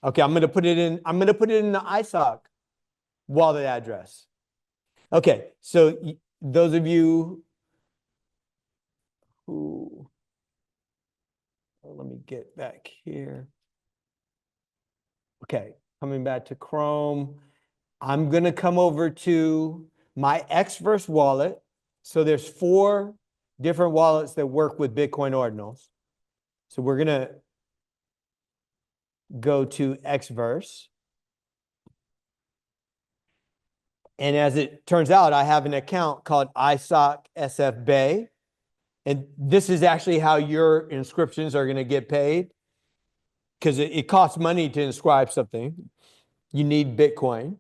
Okay, I'm gonna put it in the ISOC wallet address. Okay, so those of you who, let me get back here. Okay, coming back to Chrome. I'm gonna come over to my Xverse wallet. So there's 4 different wallets that work with Bitcoin ordinals. So we're gonna go to Xverse. And as it turns out, I have an account called ISOC SF Bay. And this is actually how your inscriptions are going to get paid, because it costs money to inscribe something. You need Bitcoin.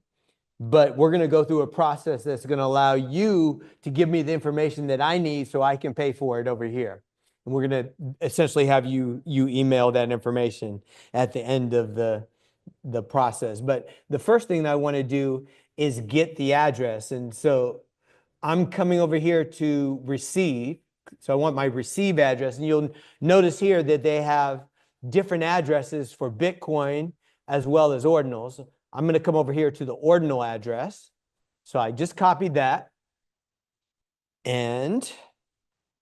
But we're going to go through a process that's going to allow you to give me the information that I need so I can pay for it over here. And we're going to essentially have you email that information at the end of the process. But the first thing that I want to do is get the address. And so I'm coming over here to receive. So I want my receive address. And you'll notice here that they have different addresses for Bitcoin as well as ordinals. I'm going to come over here to the ordinal address. So I just copied that. And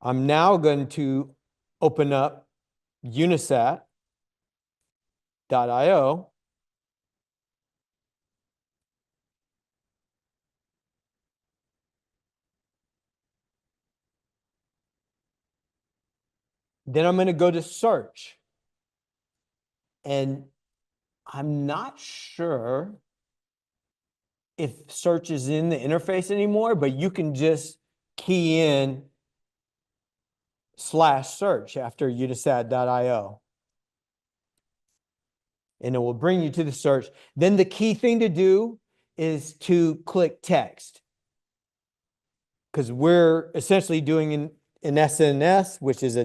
I'm now going to open up unisat.io. Then I'm going to go to search. And I'm not sure if search is in the interface anymore, but you can just key in /search after unisat.io. And it will bring you to the search. Then the key thing to do is to click text, because we're essentially doing an SNS, which is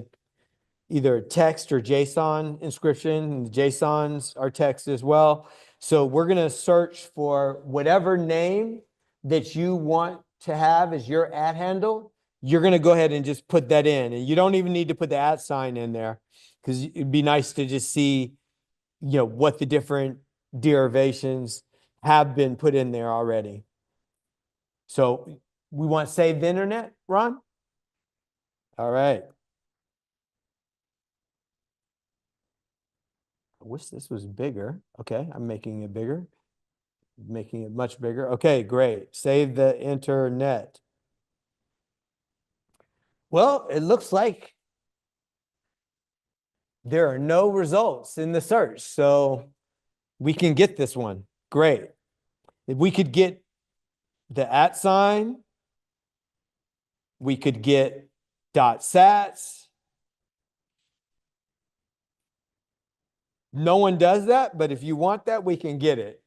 either a text or JSON inscription, and the JSONs are text as well. So we're going to search for whatever name that you want to have as your @ handle. You're going to go ahead and just put that in. And you don't even need to put the @ sign in there, because it'd be nice to just see, what the different derivations have been put in there already. So we want to save the internet, Ron? All right. I wish this was bigger. Okay, I'm making it bigger. Making it much bigger. Okay, great. Save the internet. Well, it looks like there are no results in the search. So we can get this one. Great. If we could get the @ sign, we could get .sats. No one does that, but if you want that, we can get it.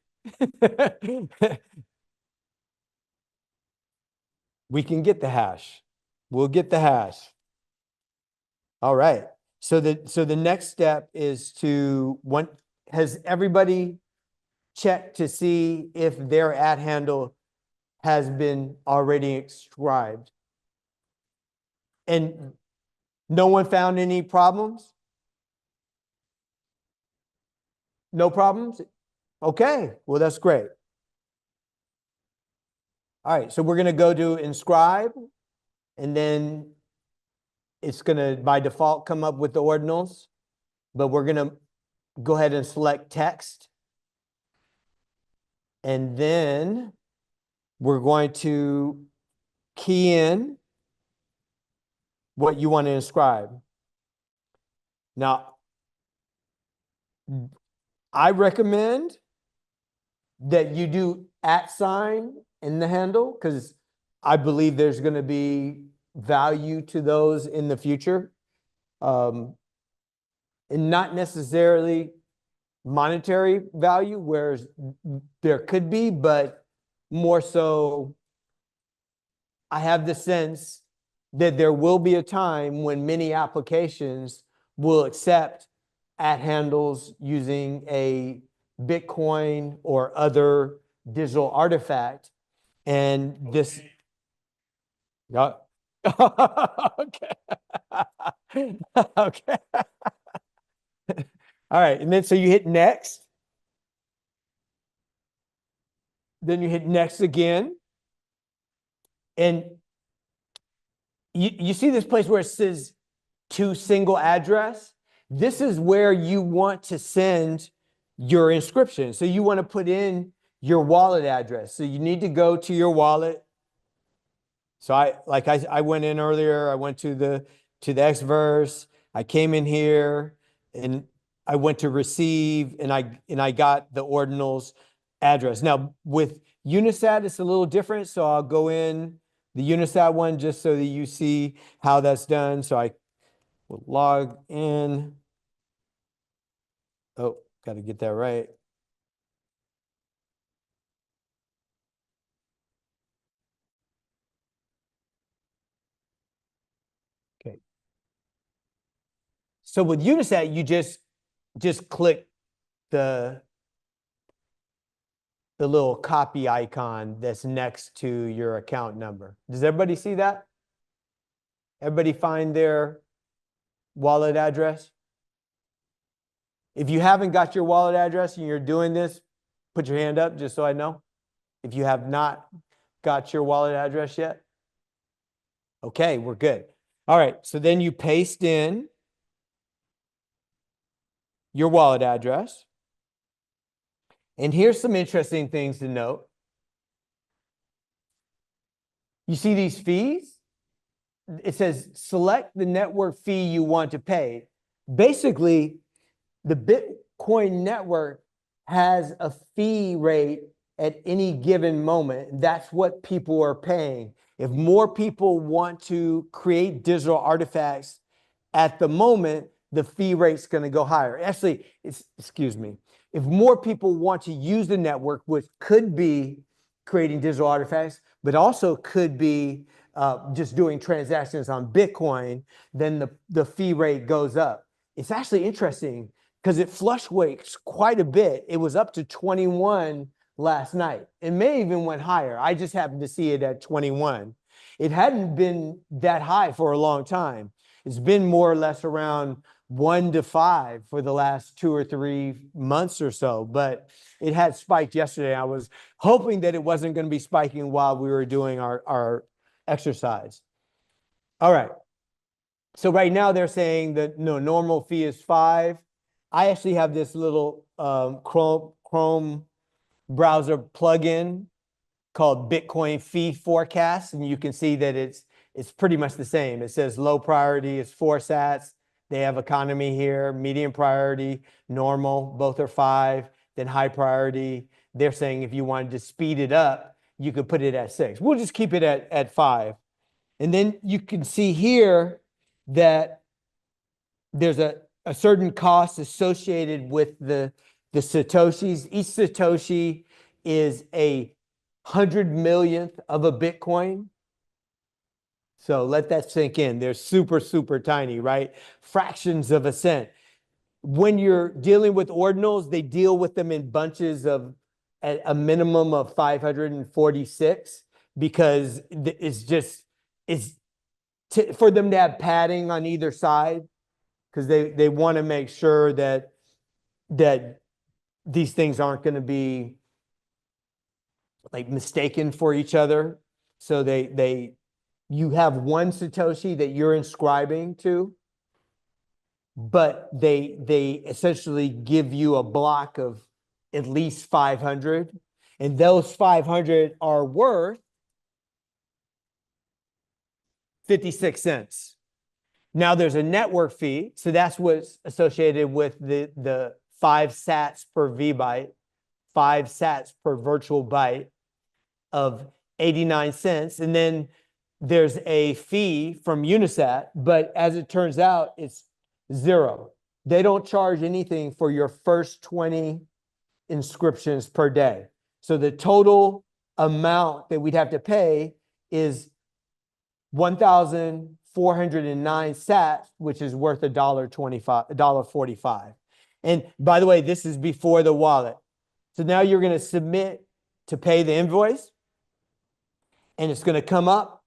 We can get the hash. We'll get the hash. All right. So the next step is has everybody check to see if their @ handle has been already inscribed. And no one found any problems? No problems? Okay, well, that's great. All right, so we're going to go to inscribe, and then it's going to, by default, come up with the ordinals, but we're going to go ahead and select text. And then we're going to key in what you want to inscribe. Now, I recommend that you do @ in the handle, because I believe there's going to be value to those in the future. And not necessarily monetary value, whereas there could be, but more so, I have the sense that there will be a time when many applications will accept @ handles using a Bitcoin or other digital artifact. And this, yeah. Okay. Okay. All right. And then so you hit next. Then you hit next again. And you see this place where it says to single address? This is where you want to send your inscription. So you want to put in your wallet address. So you need to go to your wallet. So I went in earlier, I went to the Xverse, I came in here and I went to receive, and I got the ordinals address. Now with Unisat, it's a little different. So I'll go in the Unisat one just so that you see how that's done. So I will log in. Oh, got to get that right. Okay. So with Unisat, you just click the little copy icon that's next to your account number. Does everybody see that? Everybody find their wallet address? If you haven't got your wallet address and you're doing this, put your hand up just so I know. If you have not got your wallet address yet. Okay, we're good. All right, so then you paste in your wallet address. And here's some interesting things to note. You see these fees? It says select the network fee you want to pay. Basically, the Bitcoin network has a fee rate at any given moment. That's what people are paying. If more people want to create digital artifacts at the moment, the fee rate's going to go higher. Actually, excuse me. If more people want to use the network, which could be creating digital artifacts, but also could be just doing transactions on Bitcoin, then the fee rate goes up. It's actually interesting because it fluctuates quite a bit. It was up to 21 last night. It may even went higher. I just happened to see it at 21. It hadn't been that high for a long time. It's been more or less around 1 to 5 for the last 2 or 3 months or so, but it had spiked yesterday. I was hoping that it wasn't going to be spiking while we were doing our exercise. All right. So right now they're saying that no, normal fee is 5. I actually have this little Chrome browser plugin called Bitcoin Fee Forecast, and you can see that it's pretty much the same. It says low priority is 4 sats. They have economy here, medium priority, normal, both are 5. Then high priority, they're saying if you wanted to speed it up, you could put it at 6. We'll just keep it at 5. And then you can see here that there's a certain cost associated with the Satoshis. Each Satoshi is a 100 millionth of a Bitcoin. So let that sink in. They're super, super tiny, right? Fractions of a cent. When you're dealing with ordinals, they deal with them in bunches of at a minimum of 546 because it's just, for them to have padding on either side because they want to make sure that these things aren't going to be like mistaken for each other. So you have one Satoshi that you're inscribing to, but they essentially give you a block of at least 500, and those 500 are worth 56 cents. Now there's a network fee, so that's what's associated with the 5 sats per vbyte, 5 sats per virtual byte of 89 cents. And then there's a fee from Unisat, but as it turns out, it's 0. They don't charge anything for your first 20 inscriptions per day. So the total amount that we'd have to pay is 1,409 sats, which is worth $1.45. And by the way, this is before the wallet. So now you're going to submit to pay the invoice, and it's going to come up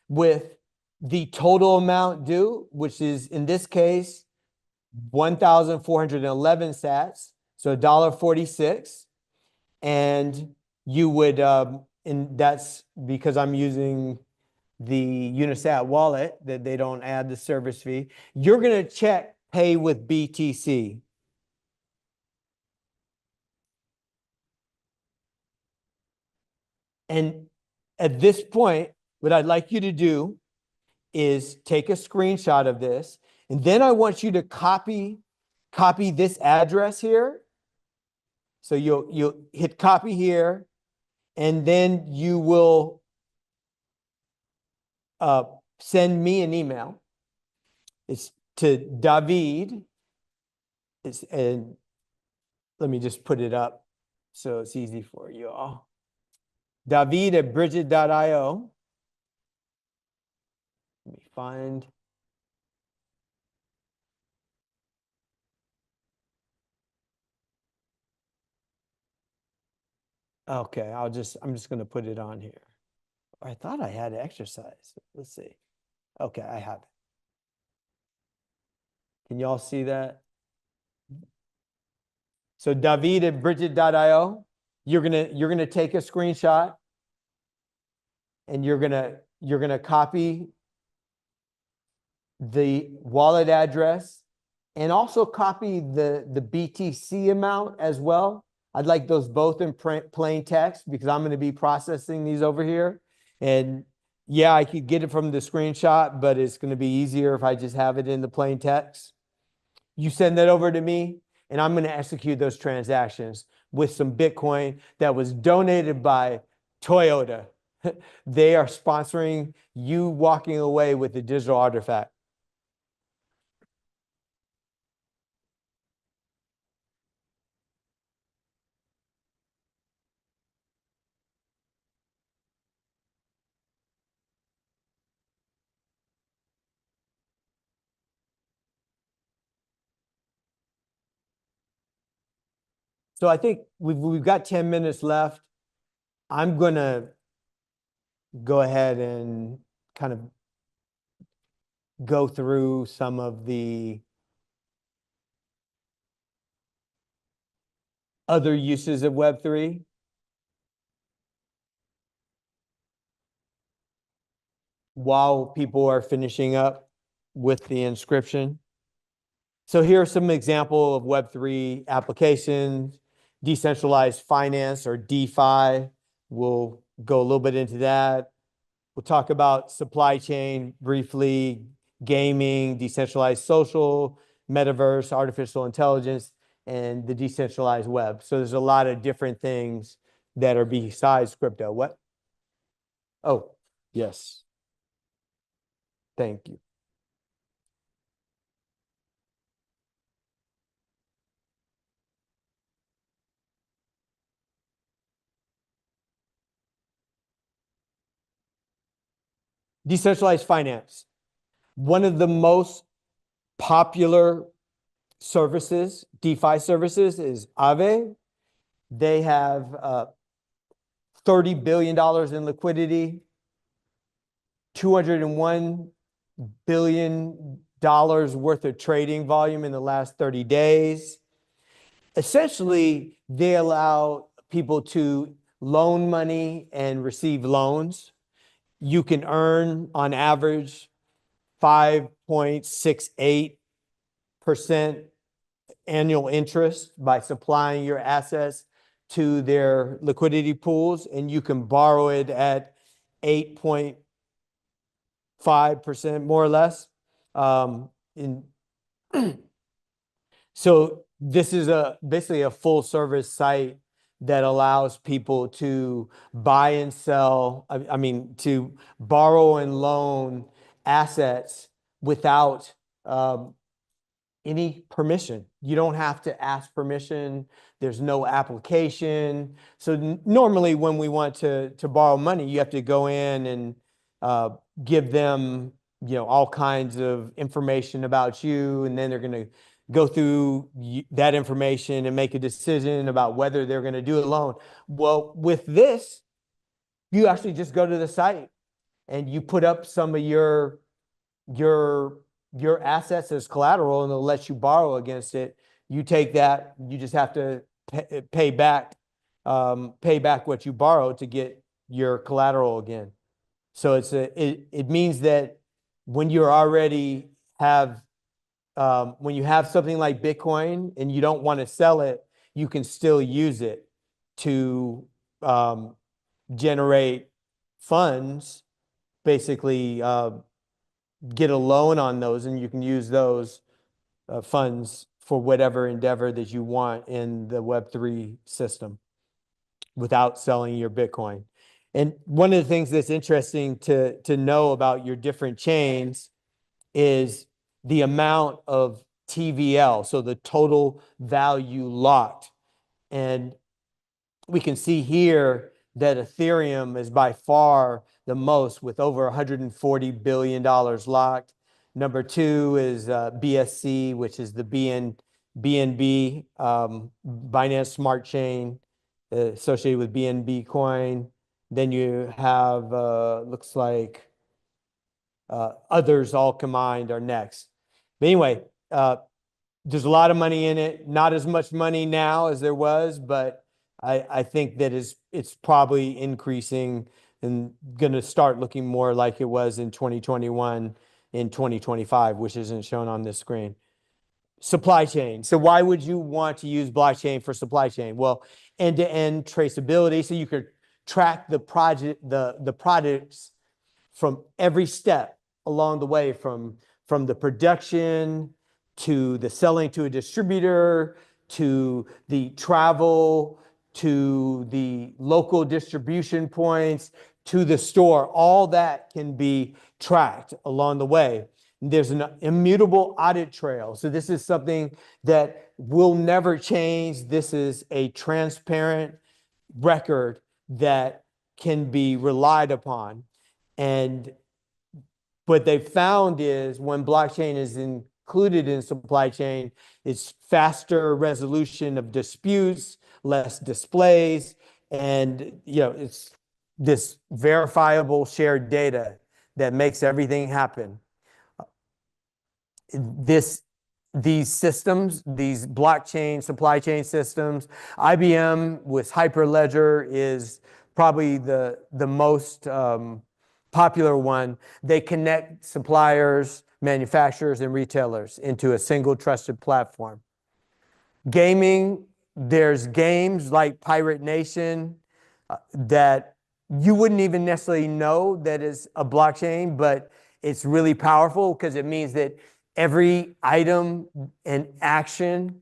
with the total amount due, which is in this case 1,411 sats, so $1.46. And you would, and that's because I'm using the Unisat wallet that they don't add the service fee. You're going to check pay with BTC. And at this point, what I'd like you to do is take a screenshot of this, and then I want you to copy this address here. So you'll hit copy here, and then you will send me an email. It's to David. And let me just put it up so it's easy for you all. David@bridget.io. Let me find. Okay, I'm just going to put it on here. I thought I had exercise. Let's see. Okay, I have it. Can y'all see that? So David@bridget.io, you're gonna take a screenshot, and you're gonna copy the wallet address and also copy the BTC amount as well. I'd like those both in plain text because I'm going to be processing these over here. And yeah, I could get it from the screenshot, but it's going to be easier if I just have it in the plain text. You send that over to me, and I'm going to execute those transactions with some Bitcoin that was donated by Toyota. They are sponsoring you walking away with a digital artifact. So I think we've got 10 minutes left. I'm going to go ahead and kind of go through some of the other uses of Web3. While people are finishing up with the inscription. So here are some examples of Web3 applications. Decentralized finance, or DeFi. We'll go a little bit into that. We'll talk about supply chain briefly, gaming, decentralized social, metaverse, artificial intelligence, and the decentralized web. So there's a lot of different things that are besides crypto. What? Oh, yes. Thank you. Decentralized finance. One of the most popular services, DeFi services, is Aave. They have $30 billion in liquidity, $201 billion worth of trading volume in the last 30 days. Essentially, they allow people to loan money and receive loans. You can earn on average 5.68% annual interest by supplying your assets to their liquidity pools, and you can borrow it at 8.5% more or less. So this is basically a full service site that allows people to buy and sell, I mean, to borrow and loan assets without any permission. You don't have to ask permission. There's no application. So normally when we want to borrow money, you have to go in and give them, all kinds of information about you, and then they're going to go through that information and make a decision about whether they're going to do a loan. Well, with this, you actually just go to the site and you put up some of your assets as collateral, and they'll let you borrow against it. You take that, you just have to pay back what you borrowed to get your collateral again. So it means that when you already have when you have something like Bitcoin and you don't want to sell it, you can still use it to generate funds, basically get a loan on those, and you can use those funds for whatever endeavor that you want in the Web3 system without selling your Bitcoin. And one of the things that's interesting to know about your different chains is the amount of TVL, so the total value locked. And we can see here that Ethereum is by far the most, with over $140 billion locked. Number two is BSC, which is the BNB, Binance Smart Chain, associated with BNB coin. Then you have, looks like others all combined are next. But anyway, there's a lot of money in it. Not as much money now as there was, but I think that it's probably increasing and going to start looking more like it was in 2021, in 2025, which isn't shown on this screen. Supply chain. So why would you want to use blockchain for supply chain? Well, end-to-end traceability, so you could track the products from every step along the way, from the production to the selling to a distributor, to the travel, to the local distribution points, to the store. All that can be tracked along the way. There's an immutable audit trail. So this is something that will never change. This is a transparent record that can be relied upon. And what they found is when blockchain is included in supply chain, it's faster resolution of disputes, less displays, and it's this verifiable shared data that makes everything happen. These systems, these blockchain supply chain systems, IBM with Hyperledger is probably the most popular one. They connect suppliers, manufacturers, and retailers into a single trusted platform. Gaming, there's games like Pirate Nation that you wouldn't even necessarily know that is a blockchain, but it's really powerful because it means that every item and action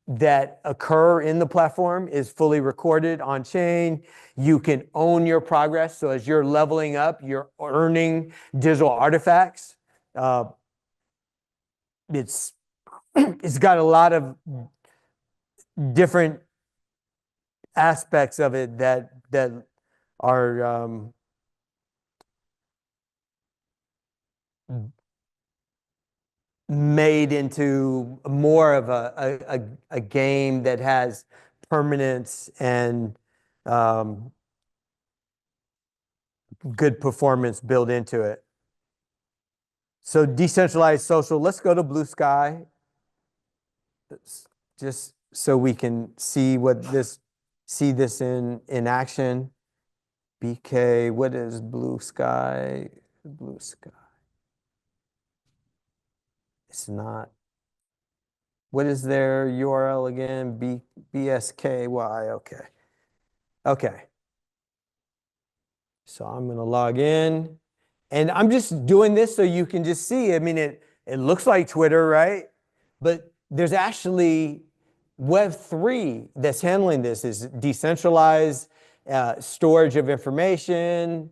that occur in the platform is fully recorded on chain. You can own your progress. So as you're leveling up, you're earning digital artifacts. It's got a lot of different aspects of it that are made into more of a game that has permanence and good performance built into it. So decentralized social, let's go to Blue Sky. Just so we can see this in action. BK, what is Blue Sky? Blue Sky. It's not. What is their URL again? BSKY. Okay. Okay. So I'm going to log in. And I'm just doing this so you can just see. I mean, it looks like Twitter, right? But there's actually Web3 that's handling this. Is decentralized storage of information.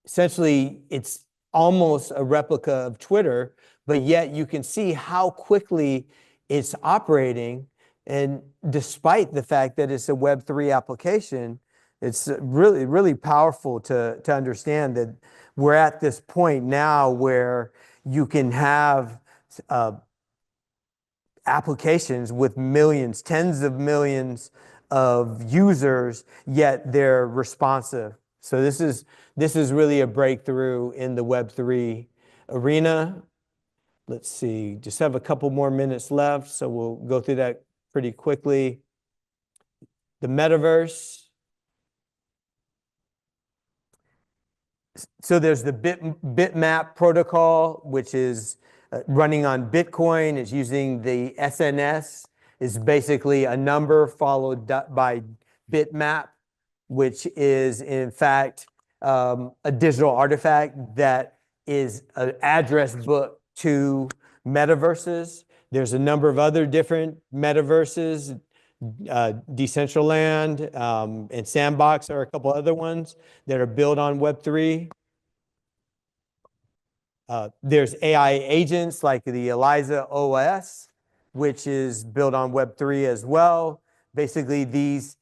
Essentially, it's almost a replica of Twitter, but yet you can see how quickly it's operating. And despite the fact that it's a Web3 application, it's really, really powerful to understand that we're at this point now where you can have applications with millions, tens of millions of users, yet they're responsive. So this is really a breakthrough in the Web3 arena. Let's see, just have a couple more minutes left, so we'll go through that pretty quickly. The metaverse. So there's the bitmap protocol, which is running on Bitcoin. It's using the SNS. It's basically a number followed by bitmap, which is in fact a digital artifact that is an address book to metaverses. There's a number of other different metaverses. Decentraland and Sandbox are a couple other ones that are built on Web3. There's AI agents like the Eliza OS, which is built on Web3 as well. Basically, these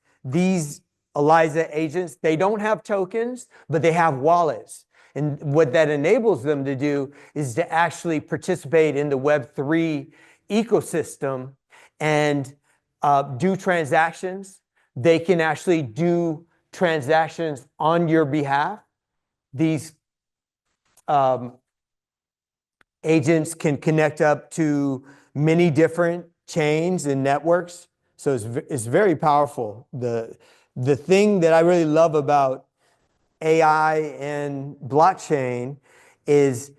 Eliza agents, they don't have tokens, but they have wallets. And what that enables them to do is to actually participate in the Web3 ecosystem and do transactions. They can actually do transactions on your behalf. These agents can connect up to many different chains and networks. So it's very powerful. The thing that I really love about AI and blockchain is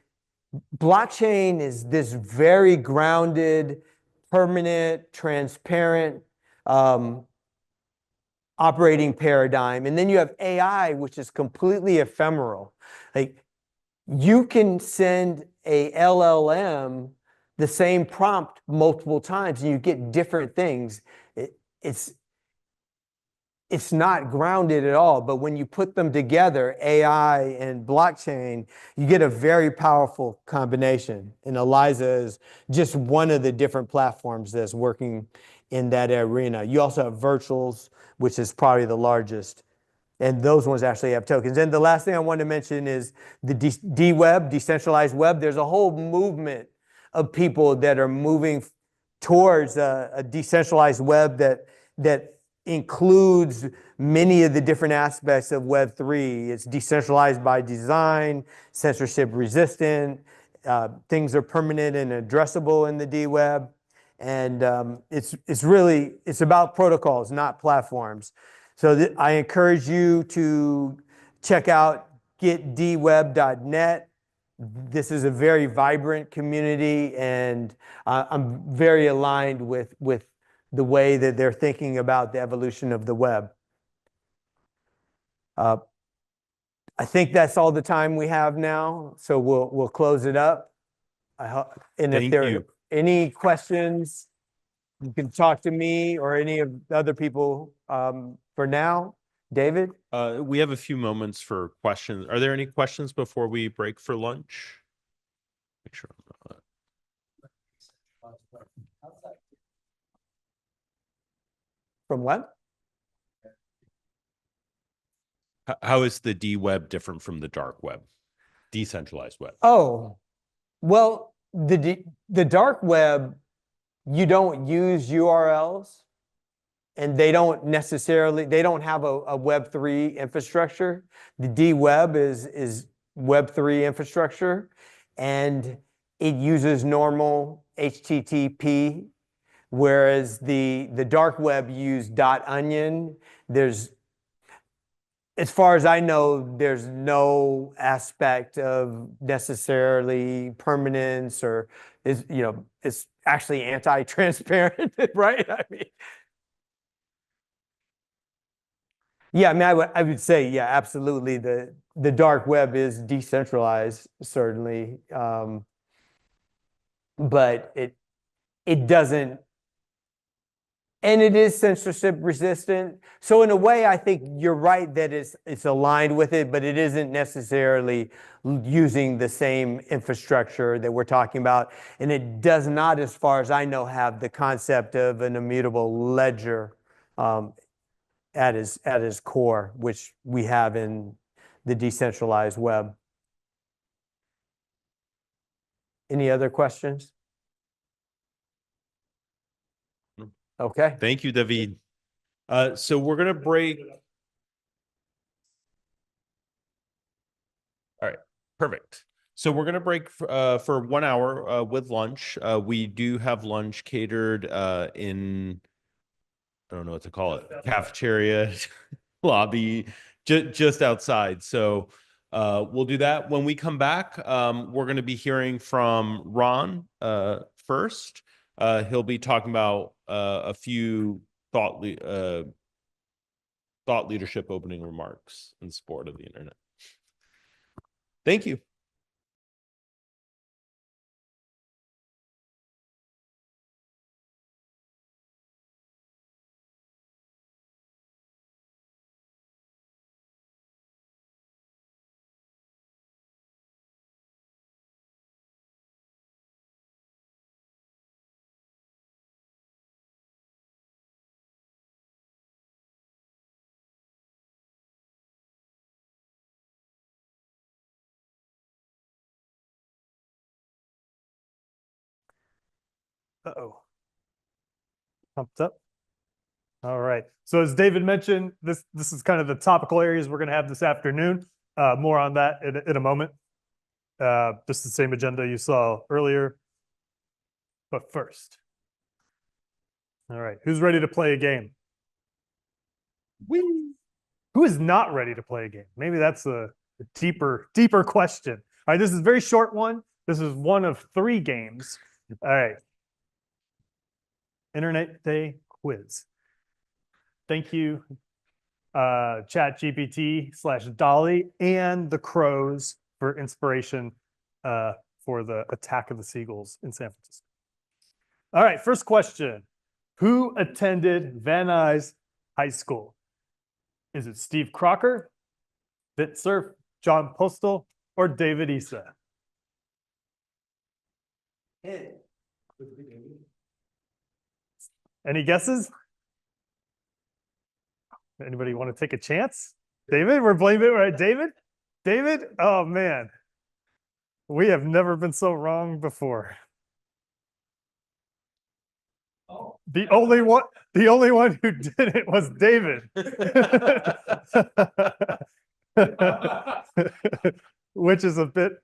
this very grounded, permanent, transparent operating paradigm. And then you have AI, which is completely ephemeral. Like, you can send a LLM the same prompt multiple times and you get different things. It's not grounded at all, but when you put them together, AI and blockchain, you get a very powerful combination. And Eliza is just one of the different platforms that's working in that arena. You also have virtuals, which is probably the largest. And those ones actually have tokens. And the last thing I want to mention is the D-Web, decentralized web. There's a whole movement of people that are moving towards a decentralized web that includes many of the different aspects of Web3. It's decentralized by design, censorship resistant, things are permanent and addressable in the D-Web. And it's about protocols, not platforms. So I encourage you to check out getdweb.net. This is a very vibrant community, and I'm very aligned with the way that they're thinking about the evolution of the web. I think that's all the time we have now, so we'll close it up. And if there are any questions, you can talk to me or any of the other people. For now, David? We have a few moments for questions. Are there any questions before we break for lunch? Make sure I'm not. From what? How is the D-Web different from the dark web, decentralized web? Oh, well, the dark web you don't use URLs, and they don't have a Web3 infrastructure. The D-Web is Web3 infrastructure, and it uses normal HTTP, whereas the dark web use .onion. As far as I know, there's no aspect of necessarily permanence or it's actually anti-transparent, right? I mean, yeah, I mean, I would say, yeah, absolutely. The dark web is decentralized, certainly, but it doesn't, and it is censorship resistant. So in a way, I think you're right that it's aligned with it, but it isn't necessarily using the same infrastructure that we're talking about. And it does not, as far as I know, have the concept of an immutable ledger at its core, which we have in the decentralized web. Any other questions? Okay. Thank you, David. So we're gonna break. All right, perfect. So we're gonna break for 1 hour with lunch. We do have lunch catered in, I don't know what to call it, cafeteria, lobby, just outside. So we'll do that. When we come back, we're going to be hearing from Ron first. He'll be talking about a few thought leadership opening remarks in support of the internet. Thank you. Uh-oh. Pumped up. All right. So as David mentioned, this is kind of the topical areas we're going to have this afternoon. More on that in a moment. Just the same agenda you saw earlier. But first, all right, who's ready to play a game? Who is not ready to play a game? Maybe that's a deeper question. All right, this is a very short one. This is one of 3 games. All right. Internet Day quiz. Thank you, ChatGPT/Dolly and the Crows for inspiration for the attack of the seagulls in San Francisco. All right, first question. Who attended Van Nuys High School? Is it Steve Crocker, Bit Surf, John Postal, or David Issa? Any guesses? Anybody want to take a chance? David, we're blaming it, right? David? David? Oh, man. We have never been so wrong before. Oh. The only one who did it was David. Which is a bit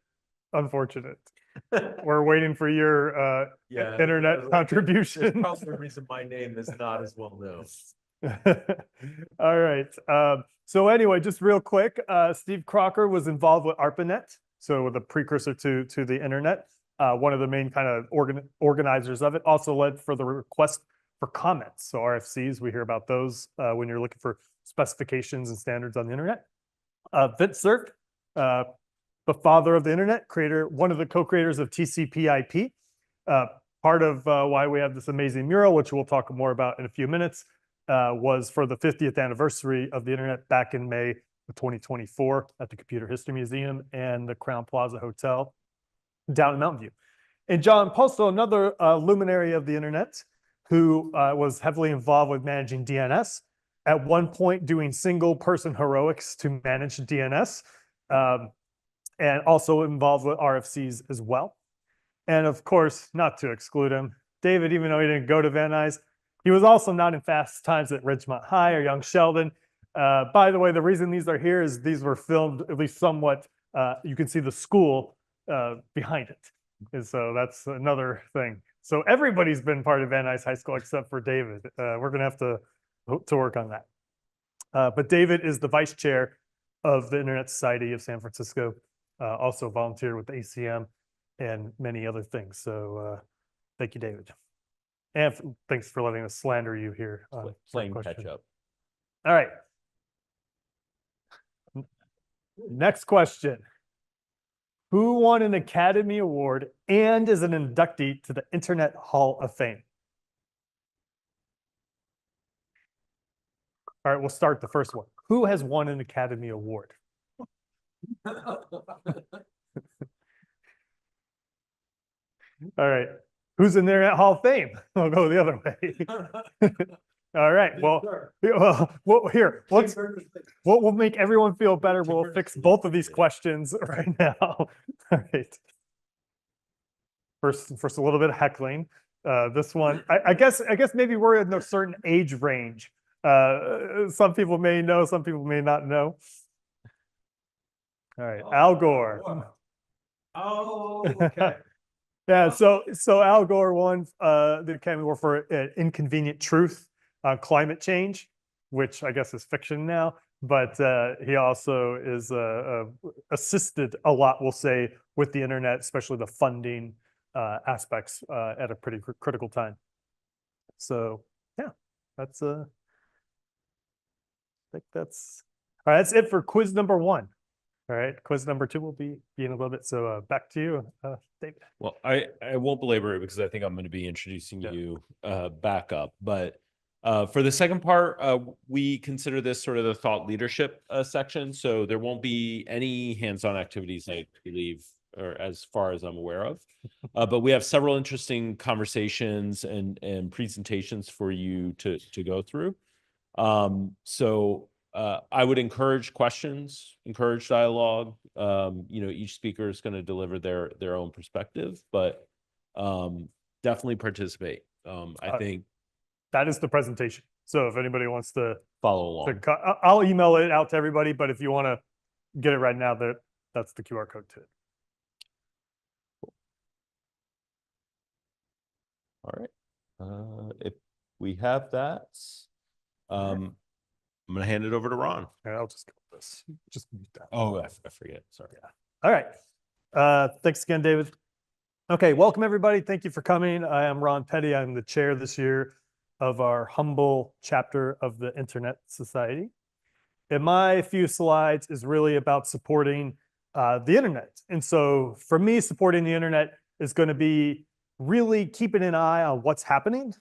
unfortunate. We're waiting for your internet contribution. That's probably the reason my name is not as well known. All right. So anyway, just real quick, Steve Crocker was involved with ARPANET, so the precursor to the internet. One of the main kind of organizers of it. Also led for the request for comments. So RFCs, we hear about those when you're looking for specifications and standards on the internet. Vint Cerf, the father of the internet, one of the co-creators of TCP/IP. Part of why we have this amazing mural, which we'll talk more about in a few minutes, was for the 50th anniversary of the internet back in May of 2024 at the Computer History Museum and the Crown Plaza Hotel down in Mountain View. And John Postal, another luminary of the internet, who was heavily involved with managing DNS, at one point doing single-person heroics to manage DNS, and also involved with RFCs as well. And of course, not to exclude him, David, even though he didn't go to Van Nuys. He was also not in Fast Times at Ridgemont High or Young Sheldon. By the way, the reason these are here is these were filmed at least somewhat. You can see the school behind it. And so that's another thing. So everybody's been part of Van Nuys High School except for David. We're going to have to work on that. But David is the vice chair of the Internet Society of San Francisco, also volunteered with the ACM and many other things. So thank you, David. And thanks for letting us slander you here. Playing catch up. All right. Next question. Who won an Academy Award and is an inductee to the Internet Hall of Fame? All right, we'll start the first one. Who has won an Academy Award? All right. Who's in the Internet Hall of Fame? We'll go the other way. All right. Well, here, we'll make everyone feel better. We'll fix both of these questions right now. All right. First, a little bit of heckling. This one, I guess maybe we're in a certain age range. Some people may know, some people may not know. All right, Al Gore. Oh, okay. Yeah, so Al Gore won the Academy Award for Inconvenient Truth on climate change, which I guess is fiction now, but he also is assisted a lot, we'll say, with the internet, especially the funding aspects at a pretty critical time. So yeah, that's I think that's all right. That's it for quiz number 1. All right, quiz number 2 will be in a little bit. So back to you, David. Well, I won't belabor it because I think I'm going to be introducing you back up. But for the second part, we consider this sort of the thought leadership section. So there won't be any hands-on activities, I believe, or as far as I'm aware of. But we have several interesting conversations and presentations for you to go through. So I would encourage questions, encourage dialogue. Each speaker is going to deliver their own perspective, but definitely participate. I think that is the presentation. So if anybody wants to follow along, I'll email it out to everybody, but if you want to get it right now, that's the QR code to it. All right. If we have that, I'm going to hand it over to Ron. All right, I'll just go with this. Just mute that. Oh, I forget. Sorry. Yeah. All right. Thanks again, David. Okay, welcome everybody. Thank you for coming. I am Ron Petty. I'm the chair this year of our humble chapter of the Internet Society. And my few slides is really about supporting the internet. And so for me, supporting the internet is going to be really keeping an eye on what's happening.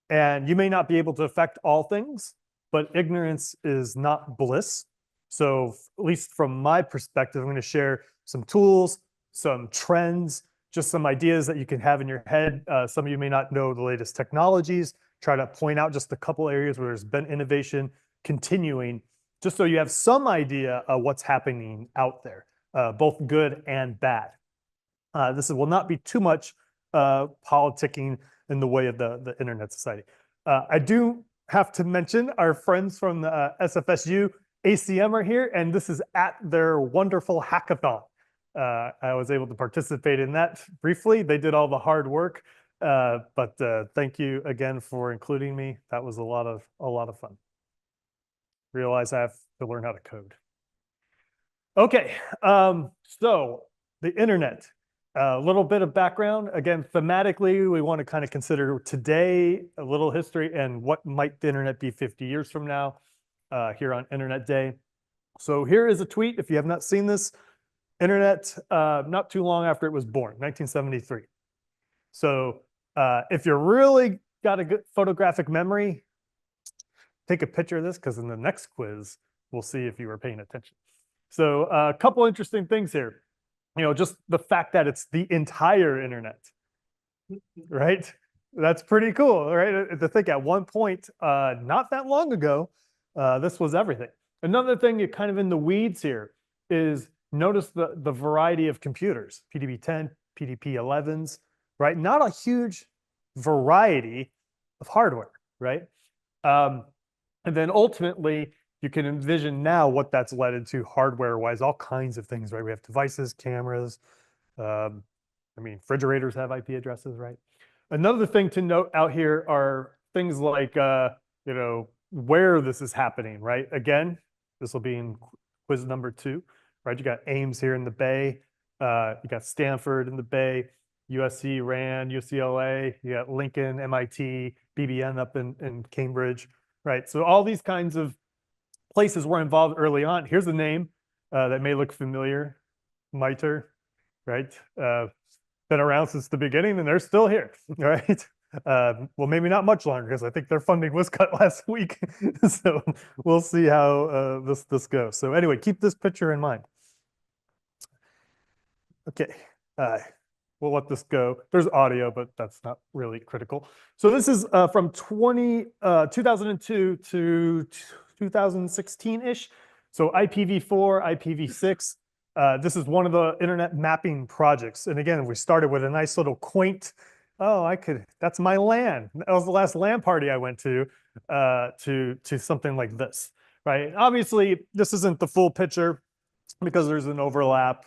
And you may not be able to affect all things, but ignorance is not bliss. So at least from my perspective, I'm going to share some tools, some trends, just some ideas that you can have in your head. Some of you may not know the latest technologies. Try to point out just a couple areas where there's been innovation continuing, just so you have some idea of what's happening out there, both good and bad. This will not be too much politicking in the way of the Internet Society. I do have to mention our friends from the SFSU ACM are here, and this is at their wonderful hackathon. I was able to participate in that briefly. They did all the hard work, but thank you again for including me. That was a lot of fun. Realize I have to learn how to code. Okay, so the internet. A little bit of background. Again, thematically, we want to kind of consider today, a little history, and what might the internet be 50 years from now here on Internet Day. So here is a tweet. If you have not seen this, internet not too long after it was born, 1973. So if you really got a good photographic memory, take a picture of this, because in the next quiz, we'll see if you were paying attention. So a couple interesting things here. Just the fact that it's the entire internet, right? That's pretty cool, right? To think at one point, not that long ago, this was everything. Another thing, you're kind of in the weeds here, is notice the variety of computers, PDP-10, PDP-11s, right? Not a huge variety of hardware, right? And then ultimately, you can envision now what that's led into hardware-wise, all kinds of things, right? We have devices, cameras. I mean, refrigerators have IP addresses, right? Another thing to note out here are things like, you know, where this is happening, right? Again, this will be in quiz number 2, right? You got Ames here in the Bay. You got Stanford in the Bay, USC, Rand, UCLA. You got Lincoln, MIT, BBN up in Cambridge, right? So all these kinds of places were involved early on. Here's a name that may look familiar, MITRE, right? Been around since the beginning, and they're still here, right? Well, maybe not much longer, because I think their funding was cut last week. So we'll see how this goes. So anyway, keep this picture in mind. Okay, we'll let this go. There's audio, but that's not really critical. So this is from 2002 to 2016-ish. So IPv4, IPv6. This is one of the internet mapping projects. And again, we started with a nice little quaint, that's my LAN. That was the last LAN party I went to something like this, right? Obviously, this isn't the full picture because there's an overlap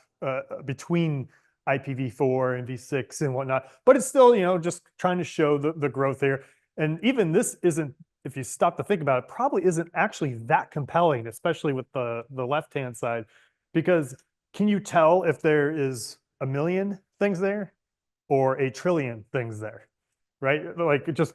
between IPv4 and v6 and whatnot, but it's still, you know, just trying to show the growth here. And even this isn't, if you stop to think about it, probably isn't actually that compelling, especially with the left-hand side, because can you tell if there is 1 million things there or 1 trillion things there, right? Like, it just,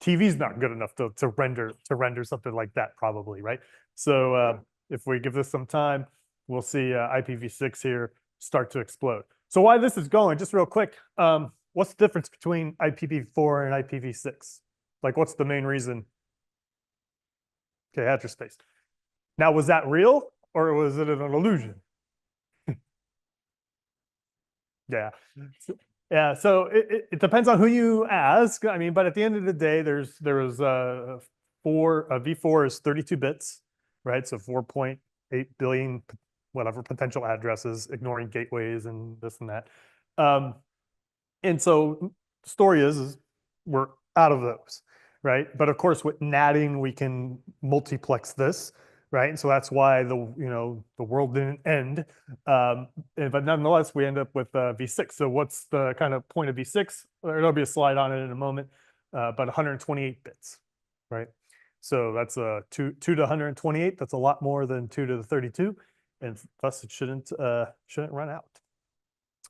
TV's not good enough to render something like that, probably, right? So if we give this some time, we'll see IPv6 here start to explode. So while this is going, just real quick, what's the difference between IPv4 and IPv6? Like, what's the main reason? Okay, address space. Now, was that real or was it an illusion? Yeah. Yeah, so it depends on who you ask. I mean, but at the end of the day, there was v4 is 32 bits, right? So 4.8 billion, whatever, potential addresses, ignoring gateways and this and that. And so the story is we're out of those, right? But of course, with natting, we can multiplex this, right? And so that's why the world didn't end. But nonetheless, we end up with v6. So what's the kind of point of v6? There'll be a slide on it in a moment, but 128 bits, right? So that's 2 to 128. That's a lot more than 2 to the 32, and thus it shouldn't run out.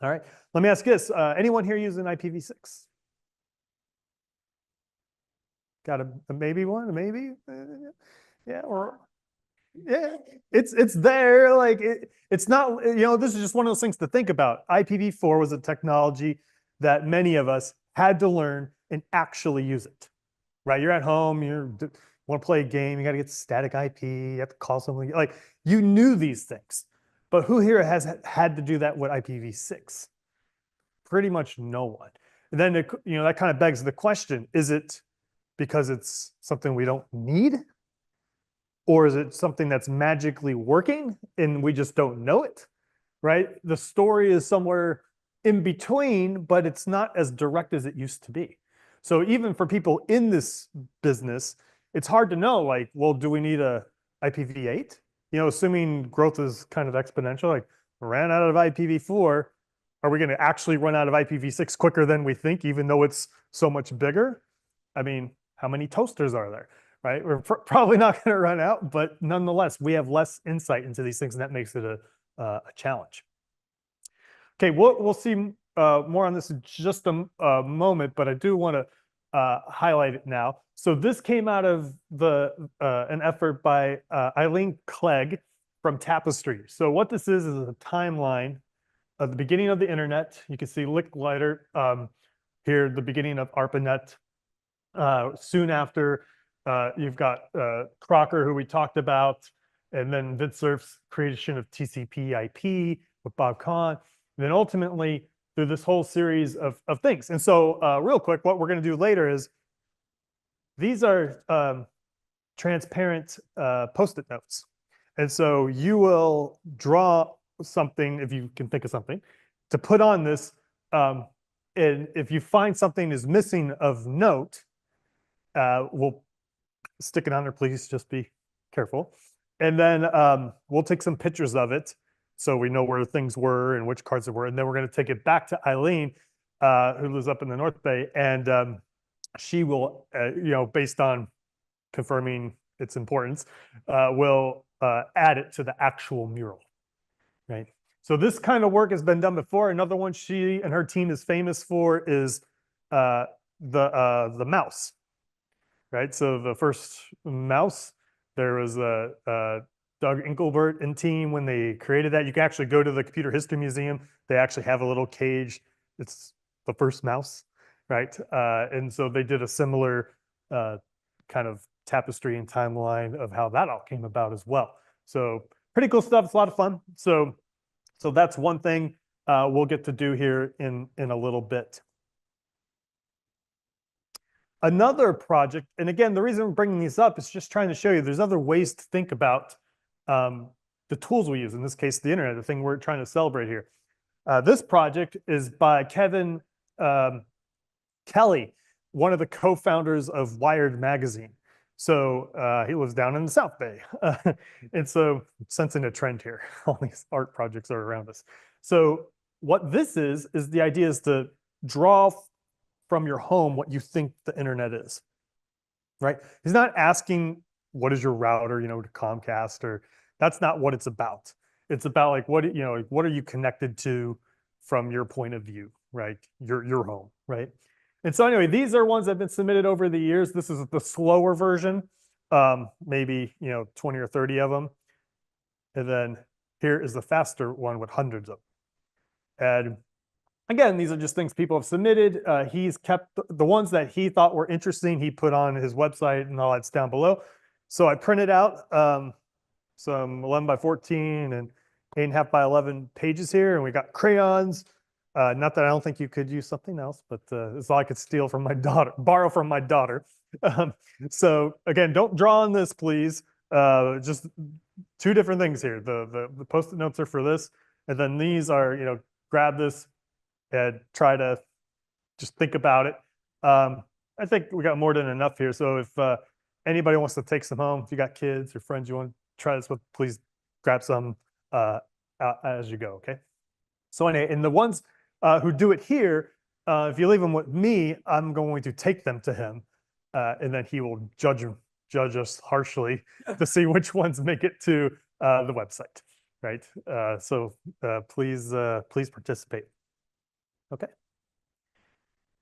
All right, let me ask this. Anyone here using IPv6? Got a maybe one, a maybe? Yeah, or yeah, it's there. Like it's not, you know, this is just one of those things to think about. IPv4 was a technology that many of us had to learn and actually use it, right? You're at home, you want to play a game, you got to get static IP, you have to call something, like you knew these things. But who here has had to do that with IPv6? Pretty much no one. And then, you know, that kind of begs the question, is it because it's something we don't need? Or is it something that's magically working and we just don't know it, right? The story is somewhere in between, but it's not as direct as it used to be. So even for people in this business, it's hard to know, like, well, do we need a IPv8? You know, assuming growth is kind of exponential, like ran out of IPv4, are we going to actually run out of IPv6 quicker than we think, even though it's so much bigger? I mean, how many toasters are there, right? We're probably not going to run out, but nonetheless, we have less insight into these things, and that makes it a challenge. Okay, we'll see more on this in just a moment, but I do want to highlight it now. So this came out of an effort by Eileen Clegg from Tapestry. So what this is a timeline of the beginning of the internet. You can see Licklider here, the beginning of ARPANET. Soon after, you've got Crocker, who we talked about, and then Vint Cerf's creation of TCP/IP with Bob Kahn. And then ultimately, through this whole series of things. And so real quick, what we're going to do later is, these are transparent Post-it notes. And so you will draw something, if you can think of something, to put on this. And And if you find something is missing of note, we'll stick it on there, please just be careful. And then we'll take some pictures of it so we know where things were and which cards there were. And then we're going to take it back to Eileen, who lives up in the North Bay. And she will, based on confirming its importance, will add it to the actual mural, right? So this kind of work has been done before. Another one she and her team is famous for is the mouse, right? So the first mouse, there was Doug Engelbert and team when they created that. You can actually go to the Computer History Museum. They actually have a little cage. It's the first mouse, right? And so they did a similar kind of tapestry and timeline of how that all came about as well. So pretty cool stuff. It's a lot of fun. So that's one thing we'll get to do here in a little bit. Another project, and again, the reason we're bringing these up is just trying to show you there's other ways to think about the tools we use, in this case, the internet, the thing we're trying to celebrate here. This project is by Kevin Kelly, one of the co-founders of Wired magazine. So he lives down in the South Bay. And so sensing a trend here, all these art projects are around us. So what this is the idea is to draw from your home what you think the internet is, right? He's not asking what is your router, to Comcast, or that's not what it's about. It's about like what are you connected to from your point of view, right? Your home, right? And so anyway, these are ones that have been submitted over the years. This is the slower version, maybe 20 or 30 of them. And then here is the faster one with hundreds of them. And again, these are just things people have submitted. He's kept the ones that he thought were interesting, he put on his website, and all that's down below. So I printed out some 11 by 14 and 8.5 by 11 pages here, and we got crayons. Not that I don't think you could use something else, but it's all I could steal from my daughter, borrow from my daughter. So again, don't draw on this, please. Just two different things here. The Post-it notes are for this, and then these are, grab this and try to just think about it. I think we got more than enough here. So if anybody wants to take some home, if you got kids or friends you want to try this with, please grab some as you go, okay? So anyway, and the ones who do it here, if you leave them with me, I'm going to take them to him, and then he will judge us harshly to see which ones make it to the website, right? So please participate. Okay.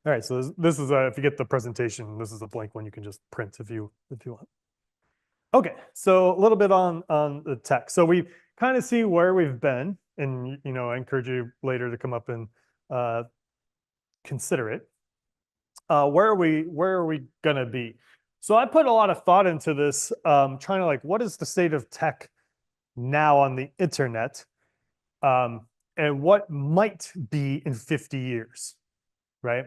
All right. So this is if you get the presentation, this is a blank one you can just print if you want. Okay. So a little bit on the tech. So we kind of see where we've been, and I encourage you later to come up and consider it. Where are we gonna be? So I put a lot of thought into this, trying to what is the state of tech now on the internet, and what might be in 50 years, right?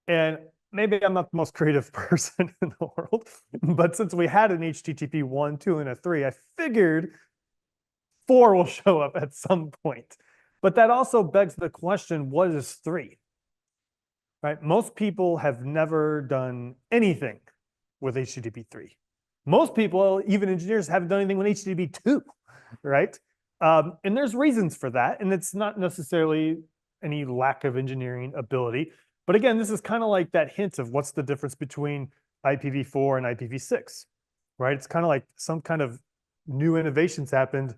And maybe I'm not the most creative person in the world, but since we had an HTTP 1, 2, and a 3, I figured 4 will show up at some point. But that also begs the question, what is 3? Right? Most people have never done anything with HTTP 3. Most people, even engineers, haven't done anything with HTTP 2, right? And there's reasons for that, and it's not necessarily any lack of engineering ability. But again, this is kind of like that hint of what's the difference between IPv4 and IPv6, right? It's kind of like some kind of new innovations happened,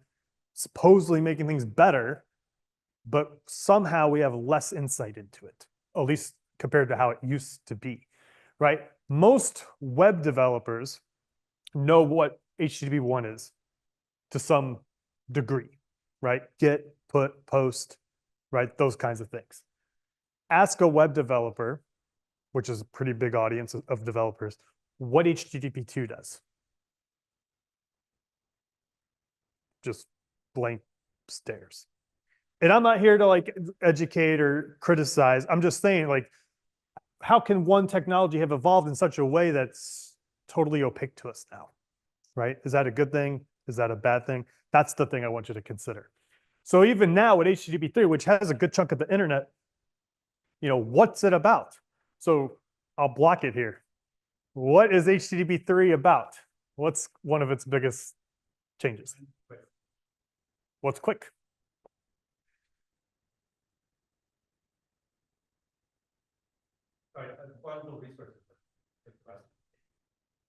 supposedly making things better, but somehow we have less insight into it, at least compared to how it used to be, right? Most web developers know what HTTP 1 is to some degree, right? Get, put, post, right? Those kinds of things. Ask a web developer, which is a pretty big audience of developers, what HTTP 2 does. Just blank stares. And I'm not here to educate or criticize. I'm just saying, how can one technology have evolved in such a way that's totally opaque to us now, right? Is that a good thing? Is that a bad thing? That's the thing I want you to consider. So even now with HTTP 3, which has a good chunk of the internet, what's it about? So I'll block it here. What is HTTP 3 about? What's one of its biggest changes? What's quick?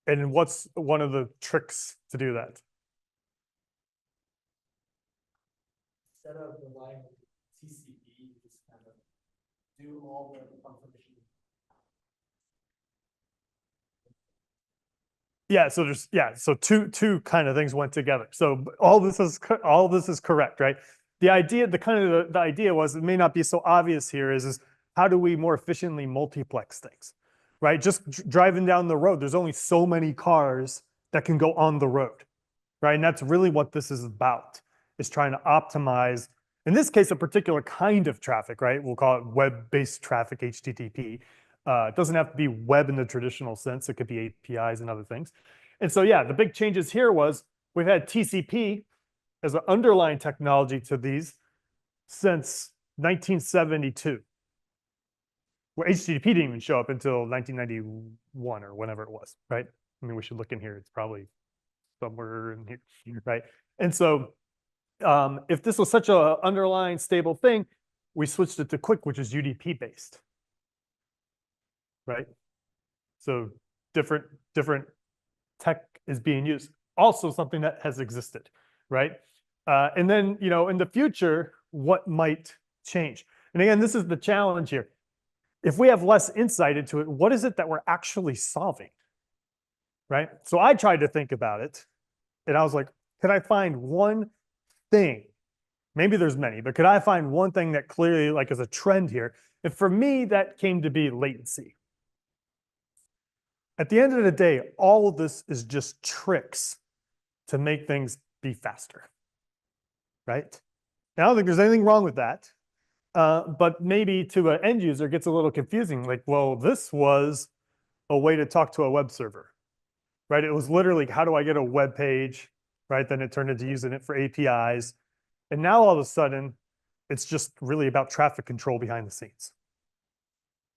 And what's one of the tricks to do that? Instead of relying on TCP, just kind of do all the confirmation. Yeah, so two kind of things went together. So all this is correct, right? The idea, the idea was, it may not be so obvious here, is how do we more efficiently multiplex things, right? Just driving down the road, there's only so many cars that can go on the road, right? And that's really what this is about, is trying to optimize, in this case, a particular kind of traffic, right? We'll call it web-based traffic, HTTP. It doesn't have to be web in the traditional sense. It could be APIs and other things. And so, yeah, the big changes here was we've had TCP as an underlying technology to these since 1972. Well, HTTP didn't even show up until 1991 or whenever it was, right? I mean, we should look in here. It's probably somewhere in here, right? And so if this was such an underlying stable thing, we switched it to quick, which is UDP based. Right? So different tech is being used. Also something that has existed, right? And then, in the future, what might change? And again, this is the challenge here. If we have less insight into it, what is it that we're actually solving, right? So I tried to think about it, and I was like, could I find one thing? Maybe there's many, but could I find one thing that clearly is a trend here? And for me, that came to be latency. At the end of the day, all of this is just tricks to make things be faster, right? And I don't think there's anything wrong with that, but maybe to an end user, it gets a little confusing. Like, well, this was a way to talk to a web server, right? It was literally, how do I get a web page, right? Then it turned into using it for APIs. And now all of a sudden, it's just really about traffic control behind the scenes,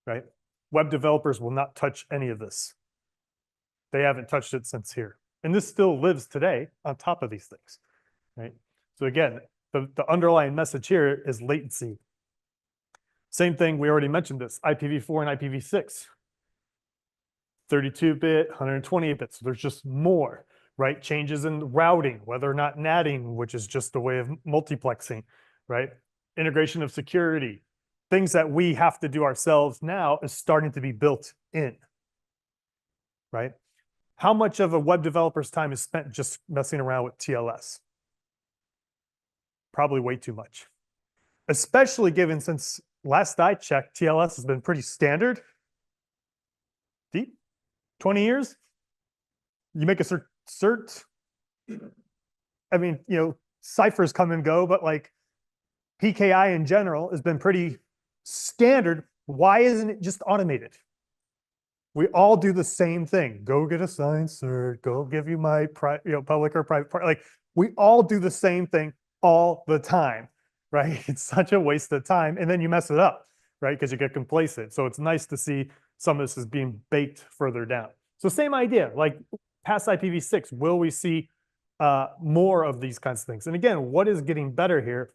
right? Web developers will not touch any of this. They haven't touched it since here. And this still lives today on top of these things, right? So again, the underlying message here is latency. Same thing, we already mentioned this, IPv4 and IPv6. 32-bit, 128-bit, so there's just more, right? Changes in routing, whether or not natting, which is just a way of multiplexing, right? Integration of security. Things that we have to do ourselves now is starting to be built in, right? How much of a web developer's time is spent just messing around with TLS? Probably way too much. Especially given, since last I checked, TLS has been pretty standard. 20 years? You make a cert. I mean, ciphers come and go, but PKI in general has been pretty standard. Why isn't it just automated? We all do the same thing. Go get a science cert, go give you my public or private part. We all do the same thing all the time, right? It's such a waste of time. And then you mess it up, right? Because you get complacent. So it's nice to see some of this is being baked further down. So same idea, past IPv6, will we see more of these kinds of things? And again, what is getting better here?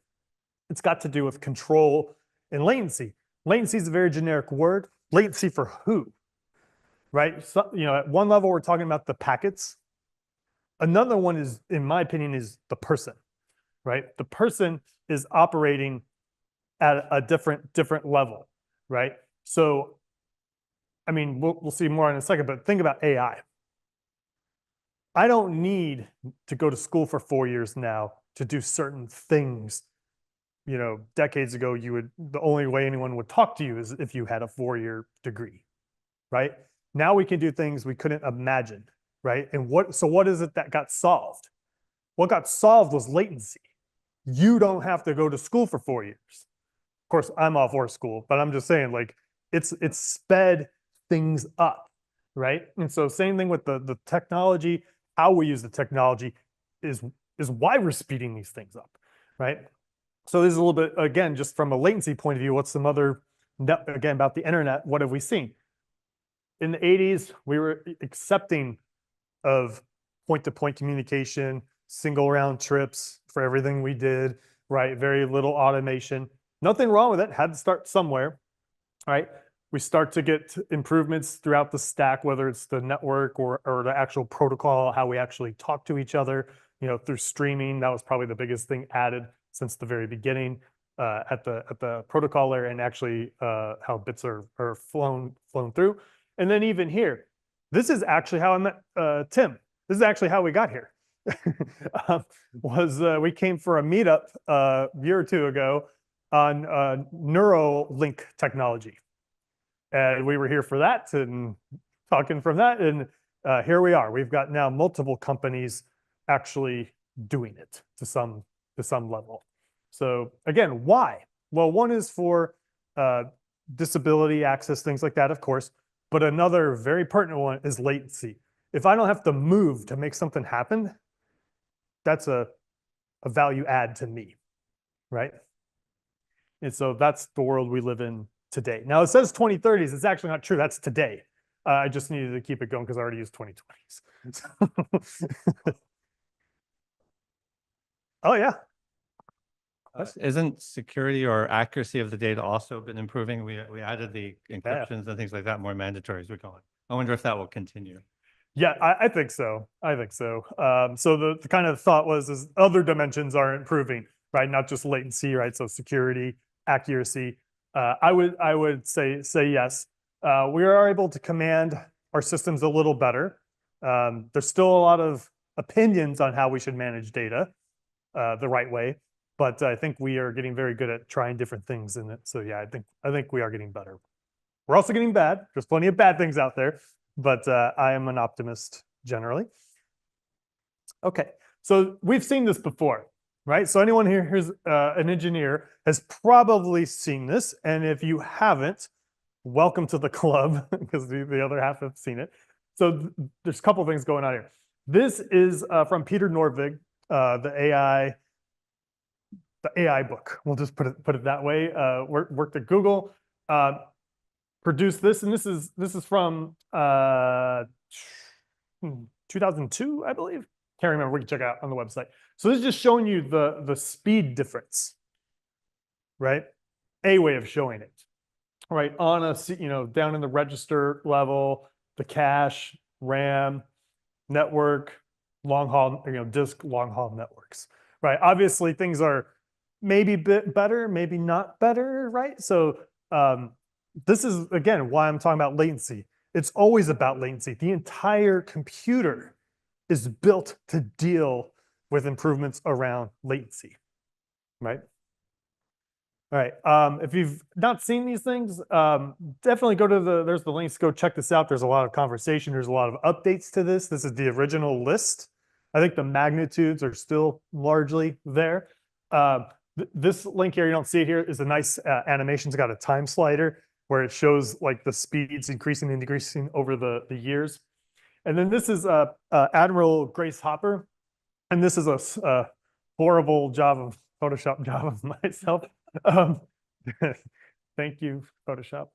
It's got to do with control and latency. Latency is a very generic word. Latency for who? Right? So, at one level, we're talking about the packets. Another one is, in my opinion, is the person, right? The person is operating at a different level, right? So, I mean, we'll see more in a second, but think about AI. I don't need to go to school for 4 years now to do certain things. Decades ago, the only way anyone would talk to you is if you had a 4-year degree, right? Now we can do things we couldn't imagine, right? And what is it that got solved? What got solved was latency. You don't have to go to school for 4 years. Of course, I'm all for school, but I'm just saying, it's sped things up, right? And so same thing with the technology. How we use the technology is why we're speeding these things up, right? So this is a little bit, again, just from a latency point of view, what's some other again, about the internet, what have we seen? In the 80s, we were accepting of point-to-point communication, single round trips for everything we did, right? Very little automation. Nothing wrong with it, had to start somewhere, right? We start to get improvements throughout the stack, whether it's the network or the actual protocol, how we actually talk to each other, through streaming. That was probably the biggest thing added since the very beginning at the protocol layer, and actually how bits are flown through. And then even here, this is actually how I met Tim. This is actually how we got here. We came for a meetup a year or two ago on Neuralink technology. And we were here for that and talking from that. And here we are. We've got now multiple companies actually doing it to some level. So again, why? Well, one is for disability access, things like that, of course. But another very pertinent one is latency. If I don't have to move to make something happen, that's a value add to me, right? And so that's the world we live in today. Now it says 2030s. It's actually not true. That's today. I just needed to keep it going because I already used 2020s. Oh yeah. Isn't security or accuracy of the data also been improving? We added the encryptions and things like that, more mandatory as we call it. I wonder if that will continue. Yeah, I think so. I think so. So the kind of thought is other dimensions are improving, right? Not just latency, right? So security, accuracy. I would say yes. We are able to command our systems a little better. There's still a lot of opinions on how we should manage data the right way, but I think we are getting very good at trying different things in it. So yeah, I think we are getting better. We're also getting bad. There's plenty of bad things out there, but I am an optimist generally. Okay, so we've seen this before, right? So anyone here who's an engineer has probably seen this, and if you haven't, welcome to the club, because the other half have seen it. So there's a couple things going on here. This is from Peter Norvig, the AI book. We'll just put it that way. Worked at Google, produced this, and this is from 2002, I believe. Can't remember. We can check it out on the website. So this is just showing you the speed difference, right? A way of showing it, right? On a down in the register level, the cache, RAM, network, long haul, disk long haul networks, right? Obviously, things are maybe a bit better, maybe not better, right? So this is again why I'm talking about latency. It's always about latency. The entire computer is built to deal with improvements around latency, right? All right. If you've not seen these things, definitely go to there's the links. Go check this out. There's a lot of conversation. There's a lot of updates to this. This is the original list. I think the magnitudes are still largely there. This link here, you don't see it here, is a nice animation. It's got a time slider where it shows like the speeds increasing and decreasing over the years. And then this is Admiral Grace Hopper. And this is a horrible Photoshop job of myself. Thank you, Photoshop.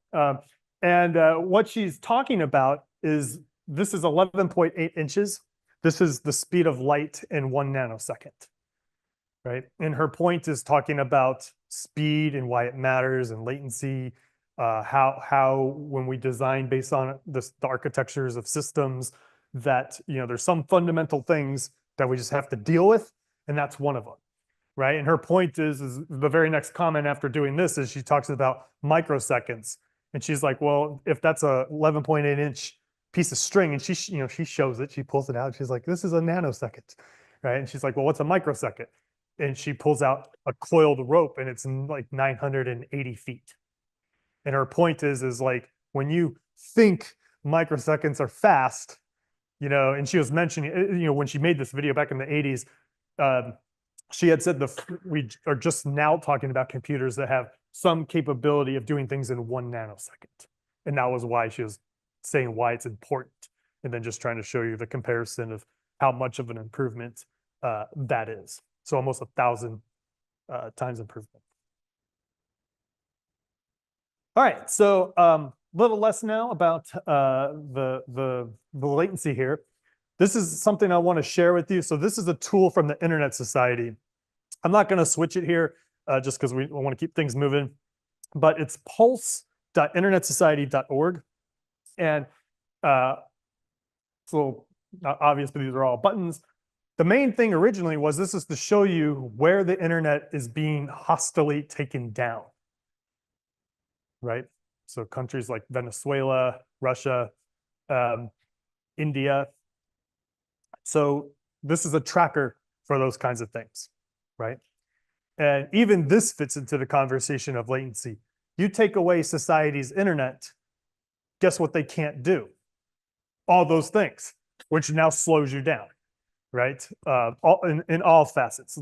And what she's talking about is this is 11.8 inches. This is the speed of light in 1 nanosecond, right? And her point is talking about speed and why it matters and latency, how when we design based on the architectures of systems that, there's some fundamental things that we just have to deal with, and that's one of them. Right. And her point is the very next comment after doing this is she talks about microseconds. And she's like, well, if that's a 11.8 inch piece of string, and she shows it, she pulls it out. She's like, this is a nanosecond. Right. And she's like, well, what's a microsecond? And she pulls out a coiled rope, and it's like 980 feet. And her point is like, when you think microseconds are fast, and she was mentioning, when she made this video back in the 80s, she had said we are just now talking about computers that have some capability of doing things in 1 nanosecond. And that was why she was saying why it's important. And then just trying to show you the comparison of how much of an improvement that is. So almost 1,000 times improvement. All right, so little less now about the latency here. This is something I want to share with you. So this is a tool from the Internet Society. I'm not going to switch it here just because we want to keep things moving, but it's pulse.internetsociety.org. And so obviously these are all buttons. The main thing originally was this is to show you where the internet is being hostilely taken down, right? So countries like Venezuela, Russia, India. So this is a tracker for those kinds of things, right? And even this fits into the conversation of latency. You take away society's internet, guess what they can't do? All those things, which now slows you down, right? In all facets.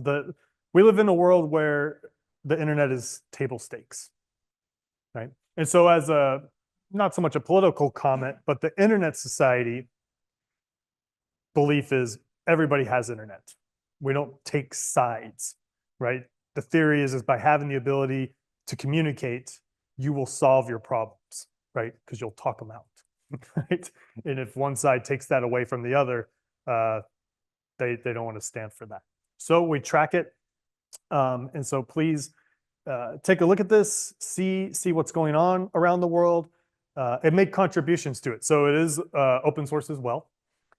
We live in a world where the internet is table stakes, right? And so as not so much a political comment, but the Internet Society belief is everybody has internet. We don't take sides, right? The theory is by having the ability to communicate, you will solve your problems, right? Because you'll talk them out, right? And if one side takes that away from the other, they don't want to stand for that. So we track it. And so please take a look at this, see what's going on around the world, and make contributions to it. So it is open source as well.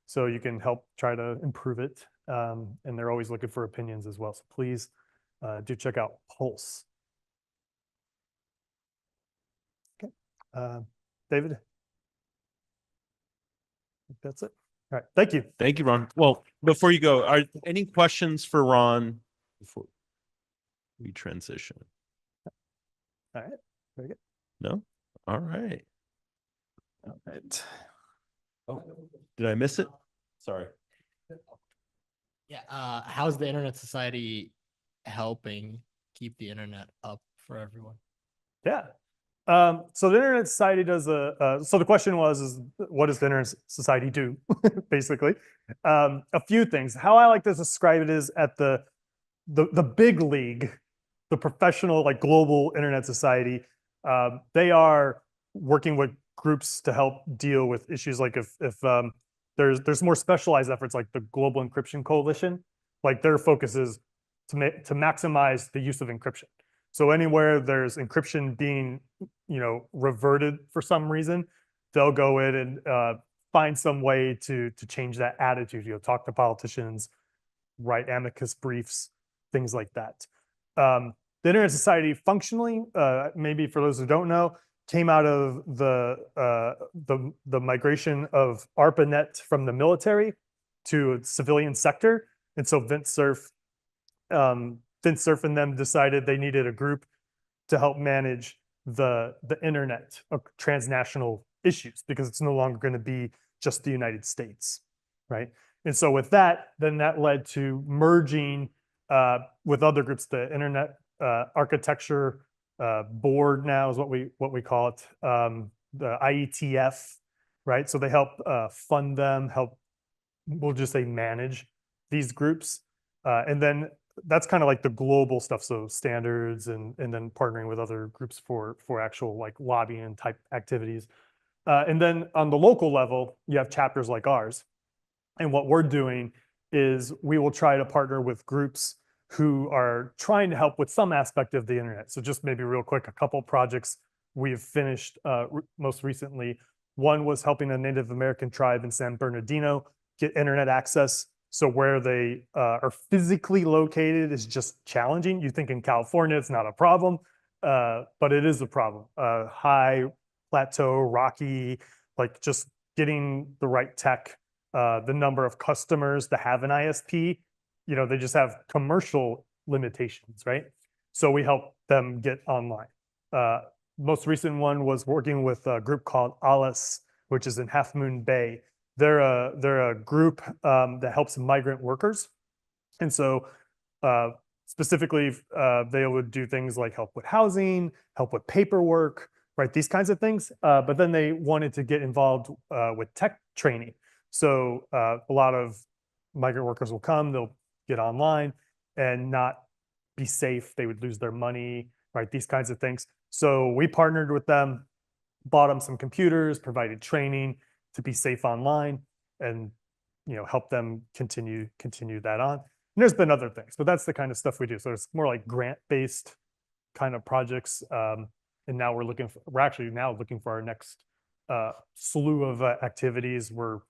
So you can help try to improve it. And they're always looking for opinions as well. So please do check out Pulse. Okay. David? I think that's it. All right. Thank you. Thank you, Ron. Well, before you go, are any questions for Ron before we transition? All right. Very good. No? All right. All right. Oh, did I miss it? Sorry. Yeah, how's the Internet Society helping keep the internet up for everyone? Yeah. So the Internet Society does so the question was, what does the Internet Society do, basically? A few things. How I like to describe it is at the big league, the professional, like global Internet Society, they are working with groups to help deal with issues like if there's more specialized efforts like the Global Encryption Coalition, like their focus is to maximize the use of encryption. So anywhere there's encryption being, reverted for some reason, they'll go in and find some way to change that attitude. Talk to politicians, write amicus briefs, things like that. The Internet Society functionally, maybe for those who don't know, came out of the migration of ARPANET from the military to civilian sector, and so Vint Cerf and them decided they needed a group to help manage the internet of transnational issues because it's no longer going to be just the United States, right? And so with that, then that led to merging with other groups. The Internet Architecture Board now is what we call it, the IETF, right? So they help fund them, we'll just say manage these groups. And then that's kind of like the global stuff. So standards and then partnering with other groups for actual like lobbying type activities. And then on the local level, you have chapters like ours. And what we're doing is we will try to partner with groups who are trying to help with some aspect of the internet. So just maybe real quick, a couple projects we've finished most recently. One was helping a Native American tribe in San Bernardino get internet access. So where they are physically located is just challenging. You think in California, it's not a problem, but it is a problem. High, plateau, rocky, like just getting the right tech, the number of customers to have an ISP, they just have commercial limitations, right? So we help them get online. Most recent one was working with a group called ALICE, which is in Half Moon Bay. They're a group that helps migrant workers. And so specifically, they would do things like help with housing, help with paperwork, right? These kinds of things. But then they wanted to get involved with tech training. So a lot of migrant workers will come, they'll get online and not be safe. They would lose their money, right? These kinds of things. So we partnered with them, bought them some computers, provided training to be safe online, and help them continue that on. And there's been other things, but that's the kind of stuff we do. So it's more like grant-based kind of projects. And now we're actually now looking for our next slew of activities. We're a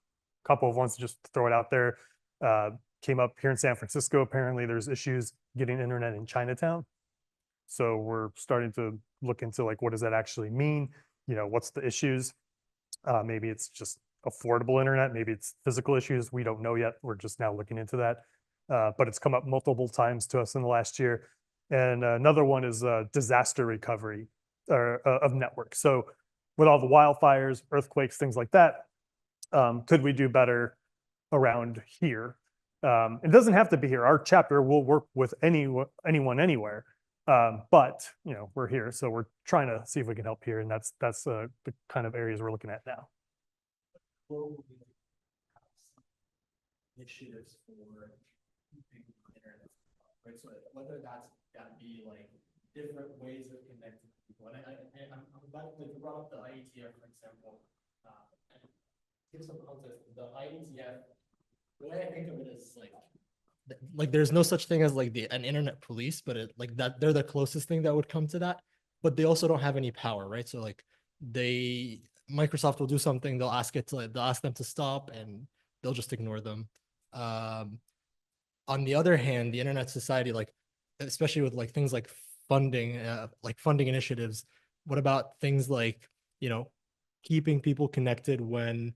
couple of ones, just to throw it out there, came up here in San Francisco. Apparently there's issues getting internet in Chinatown. So we're starting to look into like, what does that actually mean? What's the issues? Maybe it's just affordable internet. Maybe it's physical issues. We don't know yet. We're just now looking into that. But it's come up multiple times to us in the last year. And another one is disaster recovery of networks. So with all the wildfires, earthquakes, things like that, could we do better around here? It doesn't have to be here. Our chapter will work with anyone, anywhere. But we're here, so we're trying to see if we can help here, and that's the kind of areas we're looking at now. Initiatives for keeping the internet, right? So whether that's gotta be like different ways of connecting people, and I'm about to brought up the IETF, for example. And give some context. The IETF, the way I think of it is like there's no such thing as like an internet police, but like that they're the closest thing that would come to that. But they also don't have any power, right? So like Microsoft will do something, they'll ask them to stop, and they'll just ignore them. On the other hand, the Internet Society, like especially with like things like funding initiatives, what about things like keeping people connected when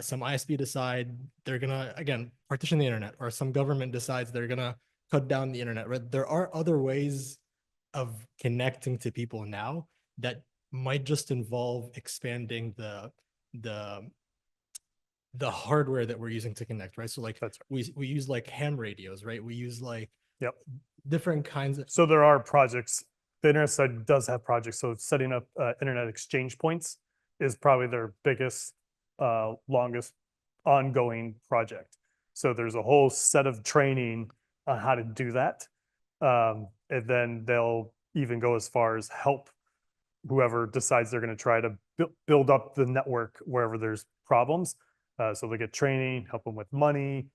some ISP decide they're gonna again partition the internet, or some government decides they're gonna cut down the internet, right? There are other ways of connecting to people now that might just involve expanding the hardware that we're using to connect, right? So like we use like ham radios, right? We use like different kinds of. So there are projects. The Internet Society does have projects. So setting up internet exchange points is probably their biggest, longest ongoing project. So there's a whole set of training on how to do that. And then they'll even go as far as help whoever decides they're going to try to build up the network wherever there's problems. So they get training, help them with money,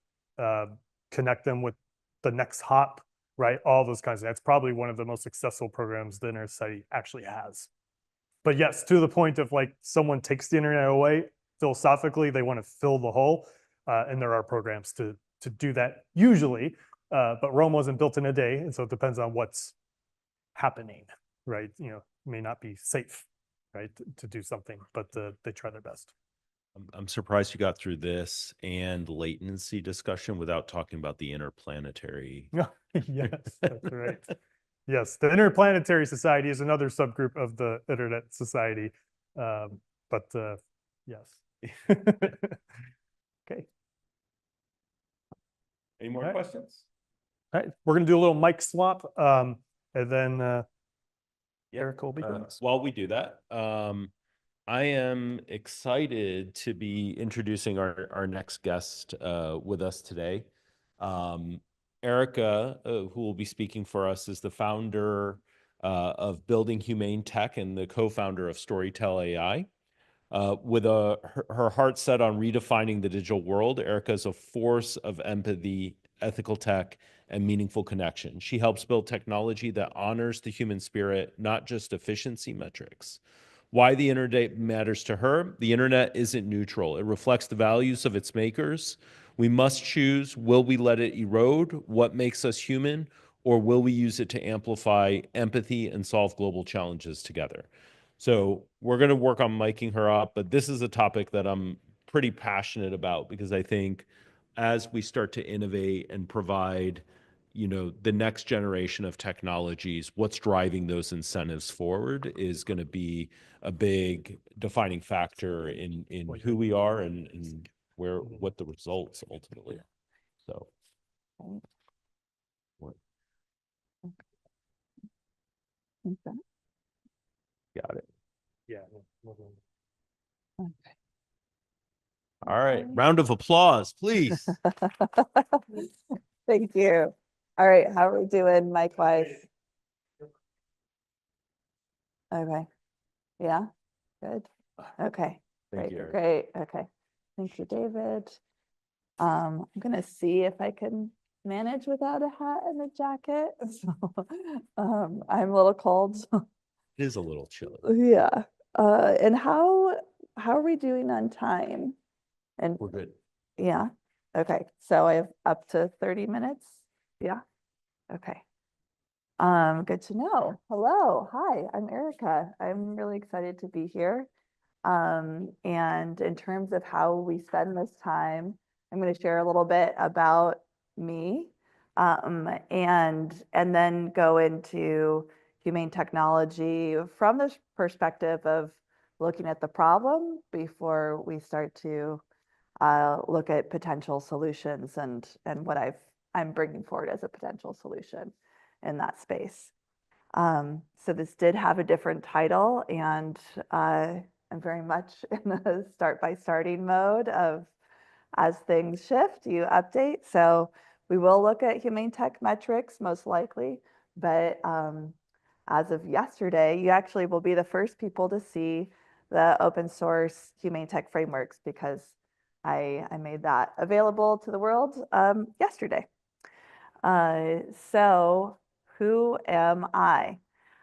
connect them with the next hop, right? All those kinds of things. That's probably one of the most successful programs the Internet Society actually has. But yes, to the point of like someone takes the internet away, philosophically, they want to fill the hole. And there are programs to do that usually. But Rome wasn't built in a day. And so it depends on what's happening, right? May not be safe, right, to do something, but they try their best. I'm surprised you got through this and latency discussion without talking about the interplanetary. Yes, that's right. Yes, the Interplanetary Society is another subgroup of the Internet Society. But yes. Okay. Any more questions? All right, we're going to do a little mic swap, and then Eric will be joining us. While we do that, I am excited to be introducing our next guest with us today. Erica, who will be speaking for us, is the founder of Building Humane Tech and the co-founder of Storytel AI. With her heart set on redefining the digital world, Erica is a force of empathy, ethical tech, and meaningful connection. She helps build technology that honors the human spirit, not just efficiency metrics. Why the internet matters to her: the internet isn't neutral. It reflects the values of its makers. We must choose: will we let it erode what makes us human, or will we use it to amplify empathy and solve global challenges together? So we're going to work on miking her up, but this is a topic that I'm pretty passionate about, because I think as we start to innovate and provide the next generation of technologies, what's driving those incentives forward is going to be a big defining factor in who we are and what the results ultimately are. So. Got it. Yeah. All right. Round of applause, please. Thank you. All right, how are we doing mic-wise? Okay. Yeah, good. Okay, Thank great, you, Eric. great. Okay. Thank you, David. I'm gonna see if I can manage without a hat and a jacket. So, I'm a little cold. So, It is a little chilly. yeah. And how are we doing on time? And We're good. yeah. Okay. So I have up to 30 minutes. Yeah. Okay. Good to know. Hello. Hi, I'm Erica. I'm really excited to be here. And in terms of how we spend this time, I'm going to share a little bit about me, and then go into humane technology from the perspective of looking at the problem before we start to look at potential solutions and what I'm bringing forward as a potential solution in that space. So this did have a different title, and I'm very much in the start by starting mode of as things shift, you update. So we will look at humane tech metrics most likely, but as of yesterday, you actually will be the first people to see the open source humane tech frameworks because I made that available to the world yesterday. So who am I?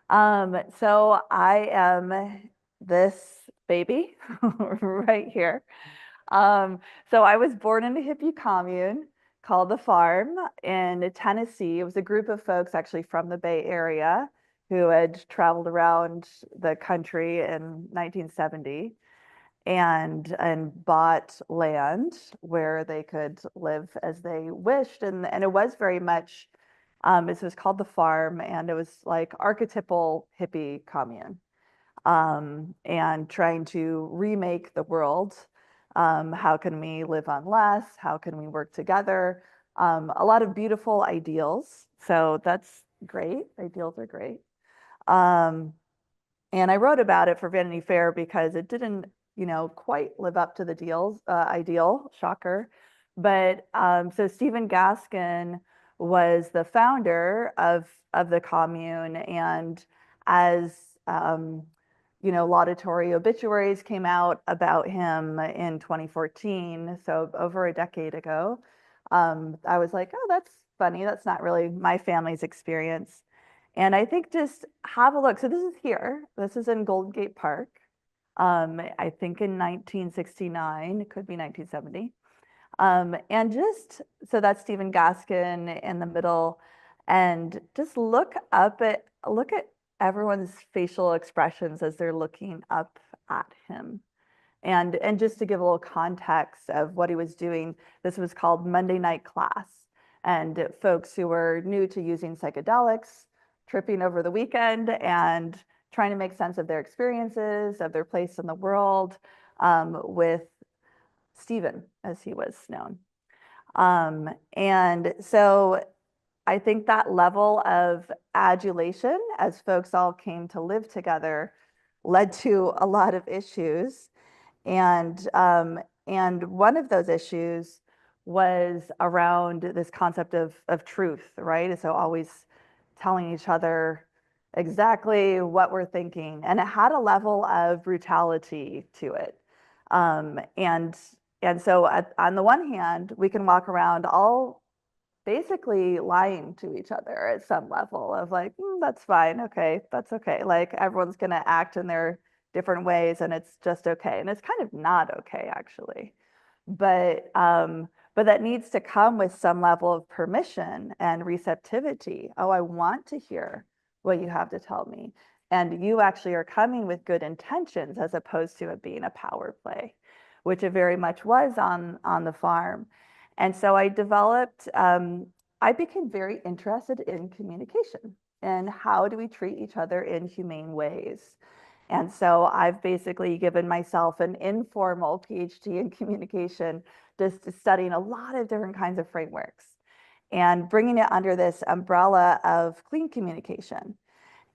So I am this baby right here. So I was born in a hippie commune called The Farm in Tennessee. It was a group of folks actually from the Bay Area who had traveled around the country in 1970 and bought land where they could live as they wished. And it was very much, it was called The Farm, and it was like archetypal hippie commune, and trying to remake the world. How can we live on less? How can we work together? A lot of beautiful ideals. So that's great. Ideals are great. And I wrote about it for Vanity Fair because it didn't, quite live up to the ideal, shocker. But so Stephen Gaskin was the founder of the commune, and as laudatory obituaries came out about him in 2014, so over a decade ago, I was like, oh, that's funny. That's not really my family's experience. And I think just have a look. So this is here. This is in Golden Gate Park. I think in 1969, it could be 1970. And just, so that's Stephen Gaskin in the middle. And just look at everyone's facial expressions as they're looking up at him. And just to give a little context of what he was doing, this was called Monday Night Class. And folks who were new to using psychedelics, tripping over the weekend and trying to make sense of their experiences, of their place in the world, with Stephen, as he was known. And so I think that level of adulation as folks all came to live together led to a lot of issues. And one of those issues was around this concept of truth, right? So always telling each other exactly what we're thinking. And it had a level of brutality to it. And so on the one hand, we can walk around all basically lying to each other at some level of like, that's fine. Okay, that's okay. Like everyone's going to act in their different ways and it's just okay. And it's kind of not okay, actually. But that needs to come with some level of permission and receptivity. Oh, I want to hear what you have to tell me. And you actually are coming with good intentions as opposed to it being a power play, which it very much was on the farm. And so I developed, I became very interested in communication and how do we treat each other in humane ways. And so I've basically given myself an informal PhD in communication, just studying a lot of different kinds of frameworks and bringing it under this umbrella of clean communication.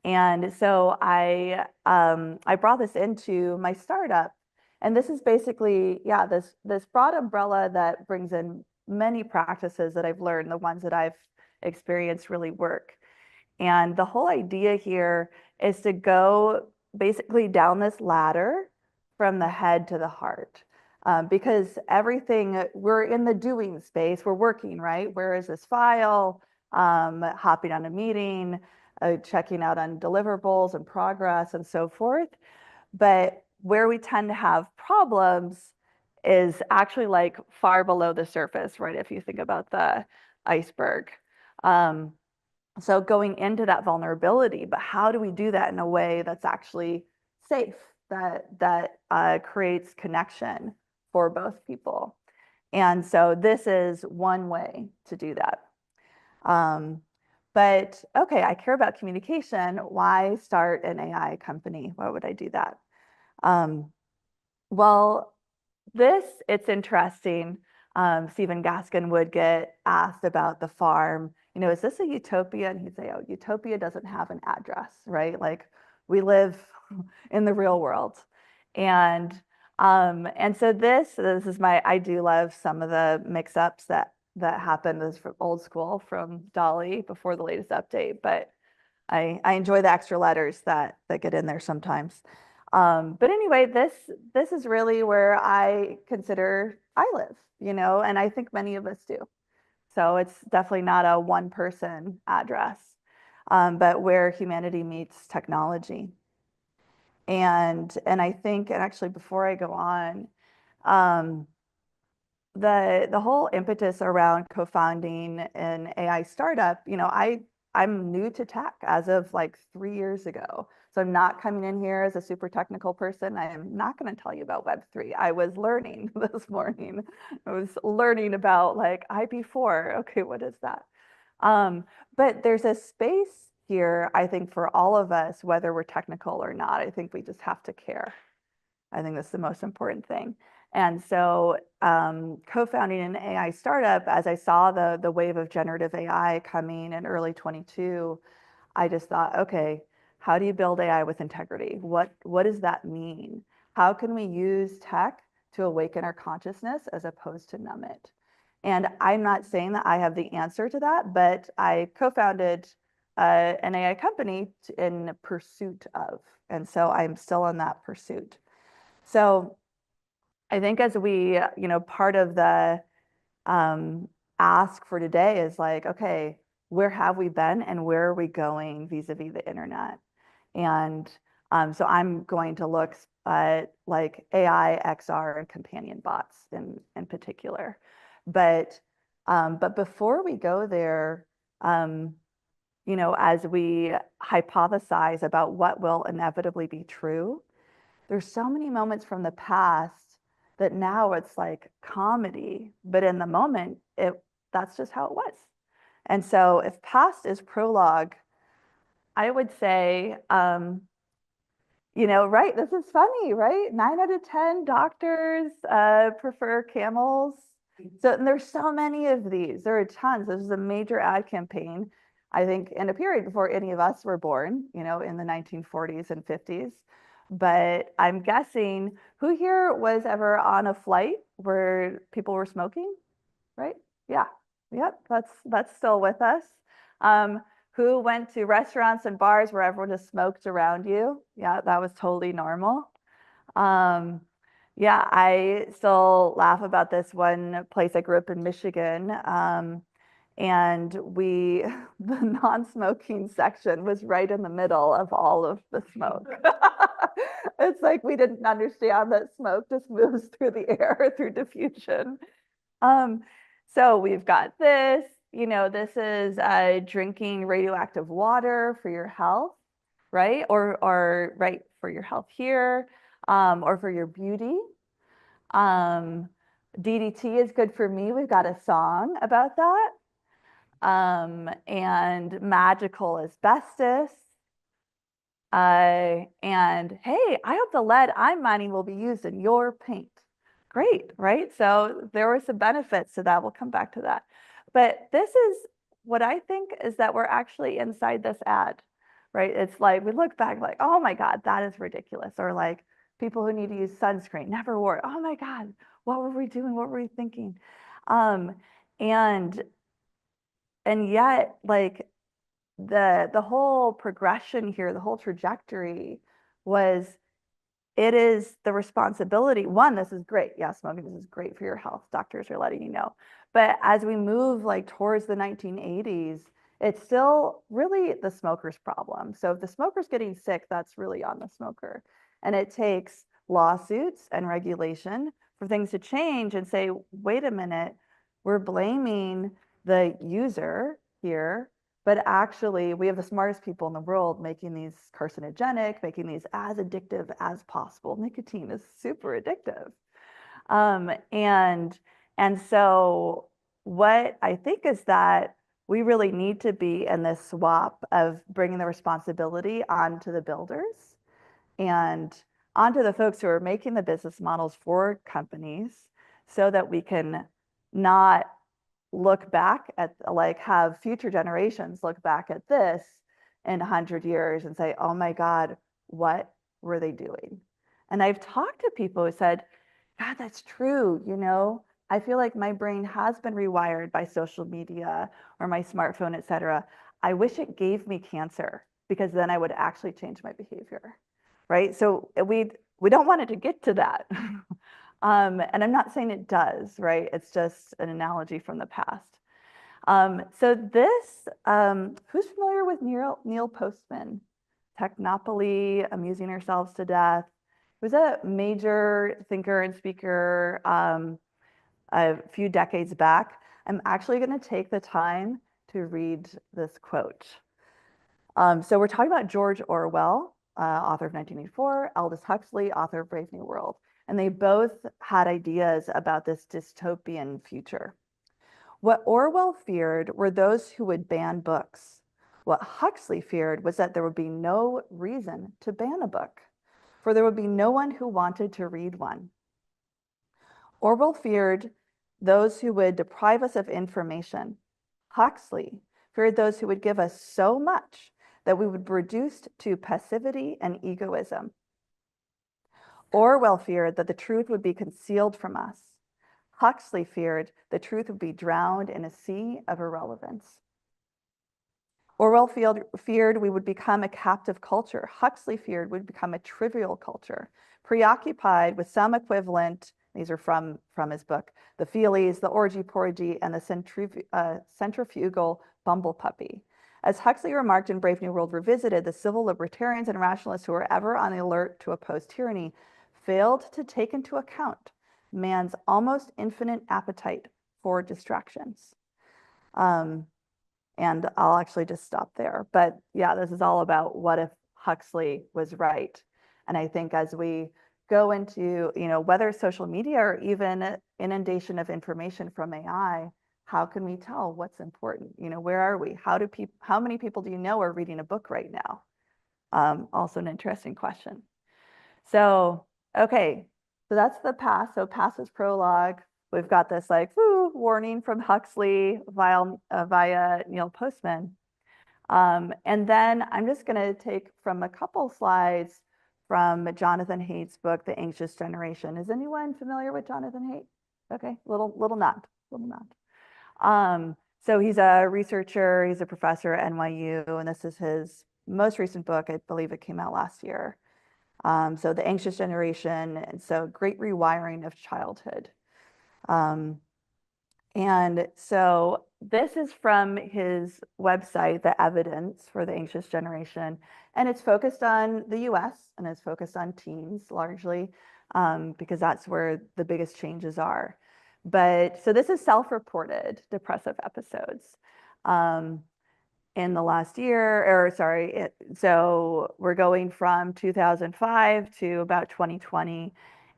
And so I brought this into my startup. And this is basically, yeah, this broad umbrella that brings in many practices that I've learned, the ones that I've experienced really work. And the whole idea here is to go basically down this ladder from the head to the heart. Because everything, we're in the doing space, we're working, right? Where is this file? Hopping on a meeting, checking out on deliverables and progress and so forth. But where we tend to have problems is actually like far below the surface, right? If you think about the iceberg. So going into that vulnerability, but how do we do that in a way that's actually safe, that creates connection for both people? And so this is one way to do that. But okay, I care about communication. Why start an AI company? Why would I do that? Well, it's interesting. Stephen Gaskin would get asked about the farm. You know, is this a utopia? And he'd say, oh, utopia doesn't have an address, right? Like we live in the real world. And so this is I do love some of the mix-ups that happened. This is from old school from Dolly before the latest update, but I enjoy the extra letters that get in there sometimes. But anyway, this is really where I consider I live, you know, and I think many of us do. So it's definitely not a one person address, but where humanity meets technology. And I think, and actually before I go on, the whole impetus around co-founding an AI startup, you know, I'm new to tech as of like 3 years ago. So I'm not coming in here as a super technical person. I am not going to tell you about Web3. I was learning this morning. I was learning about like IP4. Okay, what is that? But there's a space here, I think, for all of us, whether we're technical or not. I think we just have to care. I think that's the most important thing. And so co-founding an AI startup, as I saw the wave of generative AI coming in early 22, I just thought, okay, how do you build AI with integrity? What does that mean? How can we use tech to awaken our consciousness as opposed to numb it? And I'm not saying that I have the answer to that, but I co-founded an AI company in pursuit of, and so I'm still in that pursuit. So I think as we, you know, part of the ask for today is like, okay, where have we been and where are we going vis-a-vis the internet? And so I'm going to look at like AI, XR, and companion bots in particular. But before we go there, you know, as we hypothesize about what will inevitably be true, there's so many moments from the past that now it's like comedy, but in the moment, that's just how it was. And so if past is prologue, I would say, you know, right, this is funny, right? 9 out of 10 doctors prefer camels. So and there's so many of these. There are tons. This is a major ad campaign, I think, in a period before any of us were born, you know, in the 1940s and 50s. But I'm guessing, who here was ever on a flight where people were smoking, right? Yeah, yep, that's still with us. Who went to restaurants and bars where everyone just smoked around you? Yeah, that was totally normal. Yeah, I still laugh about this one place. I grew up in Michigan, and the non-smoking section was right in the middle of all of the smoke. It's like we didn't understand that smoke just moves through the air through diffusion. So we've got this, you know, this is drinking radioactive water for your health, right? Or right, for your health here, or for your beauty. DDT is good for me. We've got a song about that. And magical asbestos. And hey, I hope the lead I'm mining will be used in your paint. Great, right? So there were some benefits to that. We'll come back to that. But this is what I think is that we're actually inside this ad, right? It's like we look back like, oh my God, that is ridiculous. Or like people who need to use sunscreen never wore it. Oh my God, what were we doing? What were we thinking? And yet, like the whole progression here, the whole trajectory was it is the responsibility. One, this is great. Yeah, smoking, this is great for your health. Doctors are letting you know. But as we move like towards the 1980s, it's still really the smoker's problem. So if the smoker's getting sick, that's really on the smoker. And it takes lawsuits and regulation for things to change and say, wait a minute, we're blaming the user here, but actually we have the smartest people in the world making these carcinogenic, making these as addictive as possible. Nicotine is super addictive. And so what I think is that we really need to be in this swap of bringing the responsibility onto the builders and onto the folks who are making the business models for companies so that we can not look back at, like, have future generations look back at this in 100 years and say, oh my God, what were they doing? And I've talked to people who said, God, that's true. You know, I feel like my brain has been rewired by social media or my smartphone, et cetera. I wish it gave me cancer because then I would actually change my behavior, right? So we don't want it to get to that. And I'm not saying it does, right? It's just an analogy from the past. So this, who's familiar with Neil Postman? Technopoly, Amusing Ourselves to Death. He was a major thinker and speaker a few decades back. I'm actually going to take the time to read this quote. So we're talking about George Orwell, author of 1984, Aldous Huxley, author of Brave New World. And they both had ideas about this dystopian future. What Orwell feared were those who would ban books. What Huxley feared was that there would be no reason to ban a book, for there would be no one who wanted to read one. Orwell feared those who would deprive us of information. Huxley feared those who would give us so much that we would be reduced to passivity and egoism. Orwell feared that the truth would be concealed from us. Huxley feared the truth would be drowned in a sea of irrelevance. Orwell feared we would become a captive culture. Huxley feared we'd become a trivial culture, preoccupied with some equivalent, these are from his book, the Feelies, the orgy-porgy, and the centrifugal bumble puppy. As Huxley remarked in Brave New World Revisited, the civil libertarians and rationalists who were ever on the alert to oppose tyranny failed to take into account man's almost infinite appetite for distractions. And I'll actually just stop there. But yeah, this is all about what if Huxley was right. And I think as we go into, you know, whether social media or even inundation of information from AI, how can we tell what's important? You know, where are we? How many people do you know are reading a book right now? Also an interesting question. So, okay, so that's the past. So past is prologue. We've got this like, woo, warning from Huxley via Neil Postman. And then I'm just gonna take from a couple slides from Jonathan Haidt's book, The Anxious Generation. Is anyone familiar with Jonathan Haidt? Okay, little nod. So he's a researcher, he's a professor at NYU, and this is his most recent book. I believe it came out last year. So The Anxious Generation, and so Great Rewiring of Childhood. And so this is from his website, The Evidence for the Anxious Generation, and it's focused on the US and it's focused on teens largely, because that's where the biggest changes are. But so this is self-reported depressive episodes in the last year, or sorry, so we're going from 2005 to about 2020,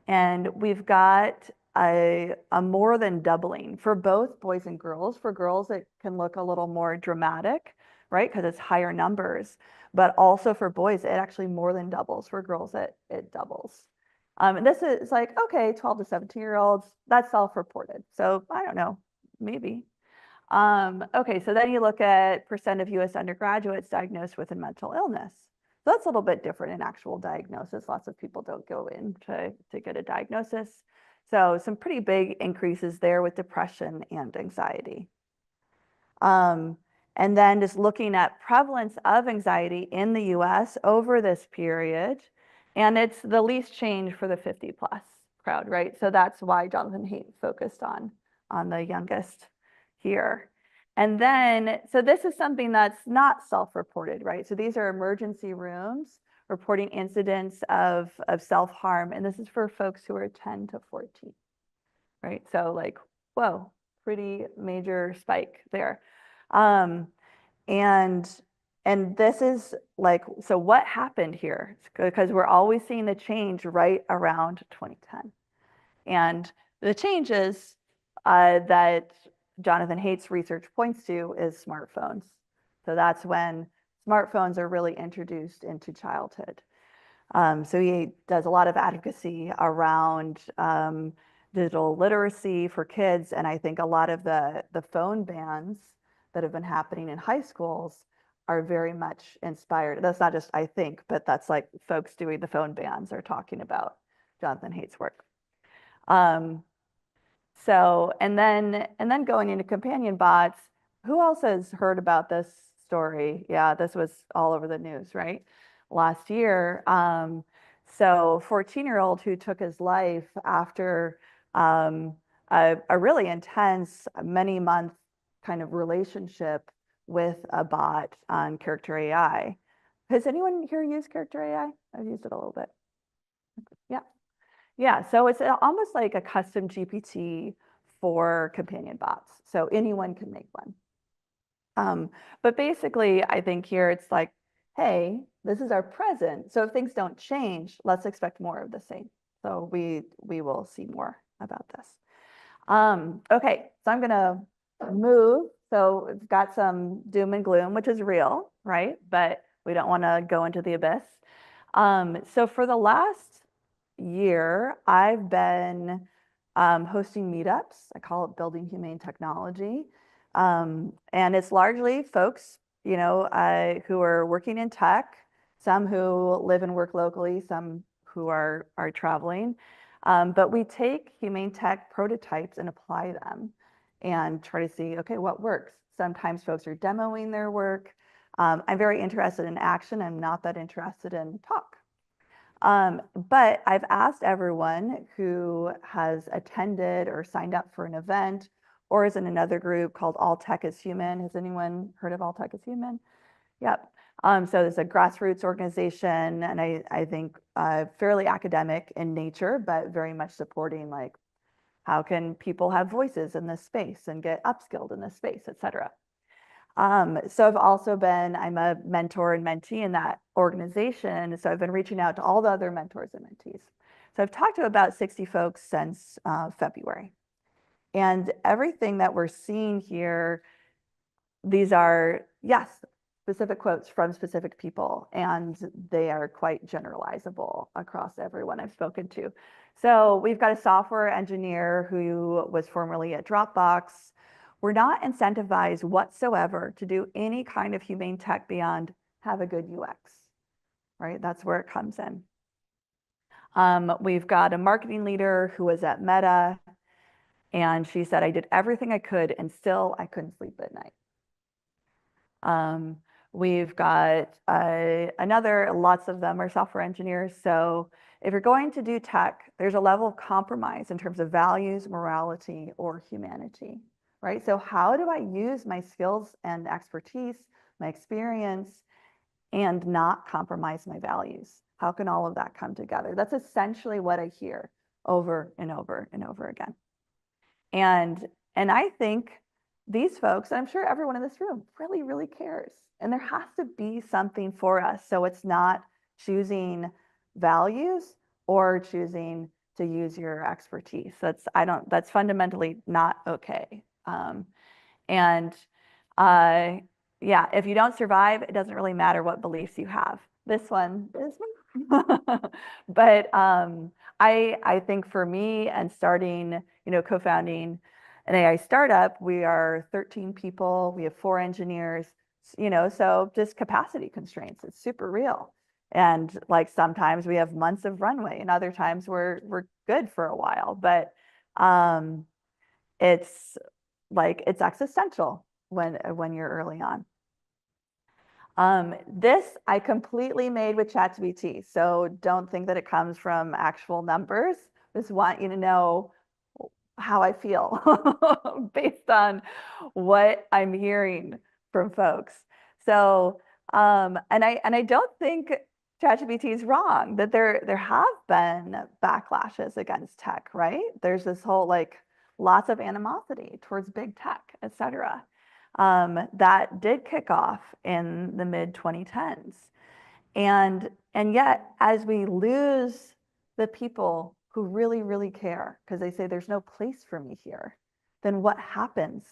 and we've got a more than doubling for both boys and girls. For girls, it can look a little more dramatic, right? Because it's higher numbers, but also for boys, it actually more than doubles. For girls, it doubles. And this is like, okay, 12 to 17-year-olds, that's self-reported. So I don't know, maybe. Okay, so then you look at percent of US undergraduates diagnosed with a mental illness. So that's a little bit different in actual diagnosis. Lots of people don't go in to get a diagnosis. So some pretty big increases there with depression and anxiety. And then just looking at prevalence of anxiety in the US over this period, And it's the least change for the 50+ crowd, right? So that's why Jonathan Haidt focused on the youngest here. And then, so this is something that's not self-reported, right? So these are emergency rooms reporting incidents of self-harm. And this is for folks who are 10 to 14, right? So like, whoa, pretty major spike there. And this is like, so what happened here? Because we're always seeing the change right around 2010. And the changes that Jonathan Haidt's research points to is smartphones. So that's when smartphones are really introduced into childhood. So he does a lot of advocacy around digital literacy for kids. And I think a lot of the phone bans that have been happening in high schools are very much inspired. That's not just I think, but that's like folks doing the phone bans are talking about Jonathan Haidt's work. So, and then going into companion bots, who else has heard about this story? Yeah, this was all over the news, right? Last year. So 14-year-old who took his life after a really intense, many-month kind of relationship with a bot on Character AI. Has anyone here used Character AI? I've used it a little bit. Yeah. Yeah, so it's almost like a custom GPT for companion bots. So anyone can make one. But basically, I think here it's like, hey, this is our present. So if things don't change, let's expect more of the same. So we will see more about this. Okay, so I'm gonna move. So we've got some doom and gloom, which is real, right? But we don't want to go into the abyss. So for the last year, I've been hosting meetups. I call it Building Humane Technology. And it's largely folks, you know, who are working in tech, some who live and work locally, some who are traveling. But we take humane tech prototypes and apply them and try to see, okay, what works? Sometimes folks are demoing their work. I'm very interested in action. I'm not that interested in talk. But I've asked everyone who has attended or signed up for an event or is in another group called All Tech is Human. Has anyone heard of All Tech is Human? Yep. So it's a grassroots organization, and I think fairly academic in nature, but very much supporting like how can people have voices in this space and get upskilled in this space, et cetera. So I've also I'm a mentor and mentee in that organization. So I've been reaching out to all the other mentors and mentees. So I've talked to about 60 folks since February. And everything that we're seeing here, these are, yes, specific quotes from specific people, and they are quite generalizable across everyone I've spoken to. So we've got a software engineer who was formerly at Dropbox. We're not incentivized whatsoever to do any kind of humane tech beyond have a good UX, right? That's where it comes in. We've got a marketing leader who was at Meta, and she said, I did everything I could, and still I couldn't sleep at night. We've got lots of them are software engineers. So if you're going to do tech, there's a level of compromise in terms of values, morality, or humanity, right? So how do I use my skills and expertise, my experience, and not compromise my values? How can all of that come together? That's essentially what I hear over and over and over again. And I think these folks, and I'm sure everyone in this room really, really cares. And there has to be something for us. So it's not choosing values or choosing to use your expertise. That's fundamentally not okay. Yeah, if you don't survive, it doesn't really matter what beliefs you have. This one is me. But I think for me and starting, co-founding an AI startup, we are 13 people, we have 4 engineers, so just capacity constraints, it's super real. And like sometimes we have months of runway and other times we're good for a while, but it's existential when you're early on. This I completely made with ChatGPT, so don't think that it comes from actual numbers. Just want you to know how I feel based on what I'm hearing from folks. So, and I don't think ChatGPT is wrong that there have been backlashes against tech, right? There's this whole like lots of animosity towards big tech, et cetera. That did kick off in the mid 2010s. And yet, as we lose the people who really, really care, because they say there's no place for me here, then what happens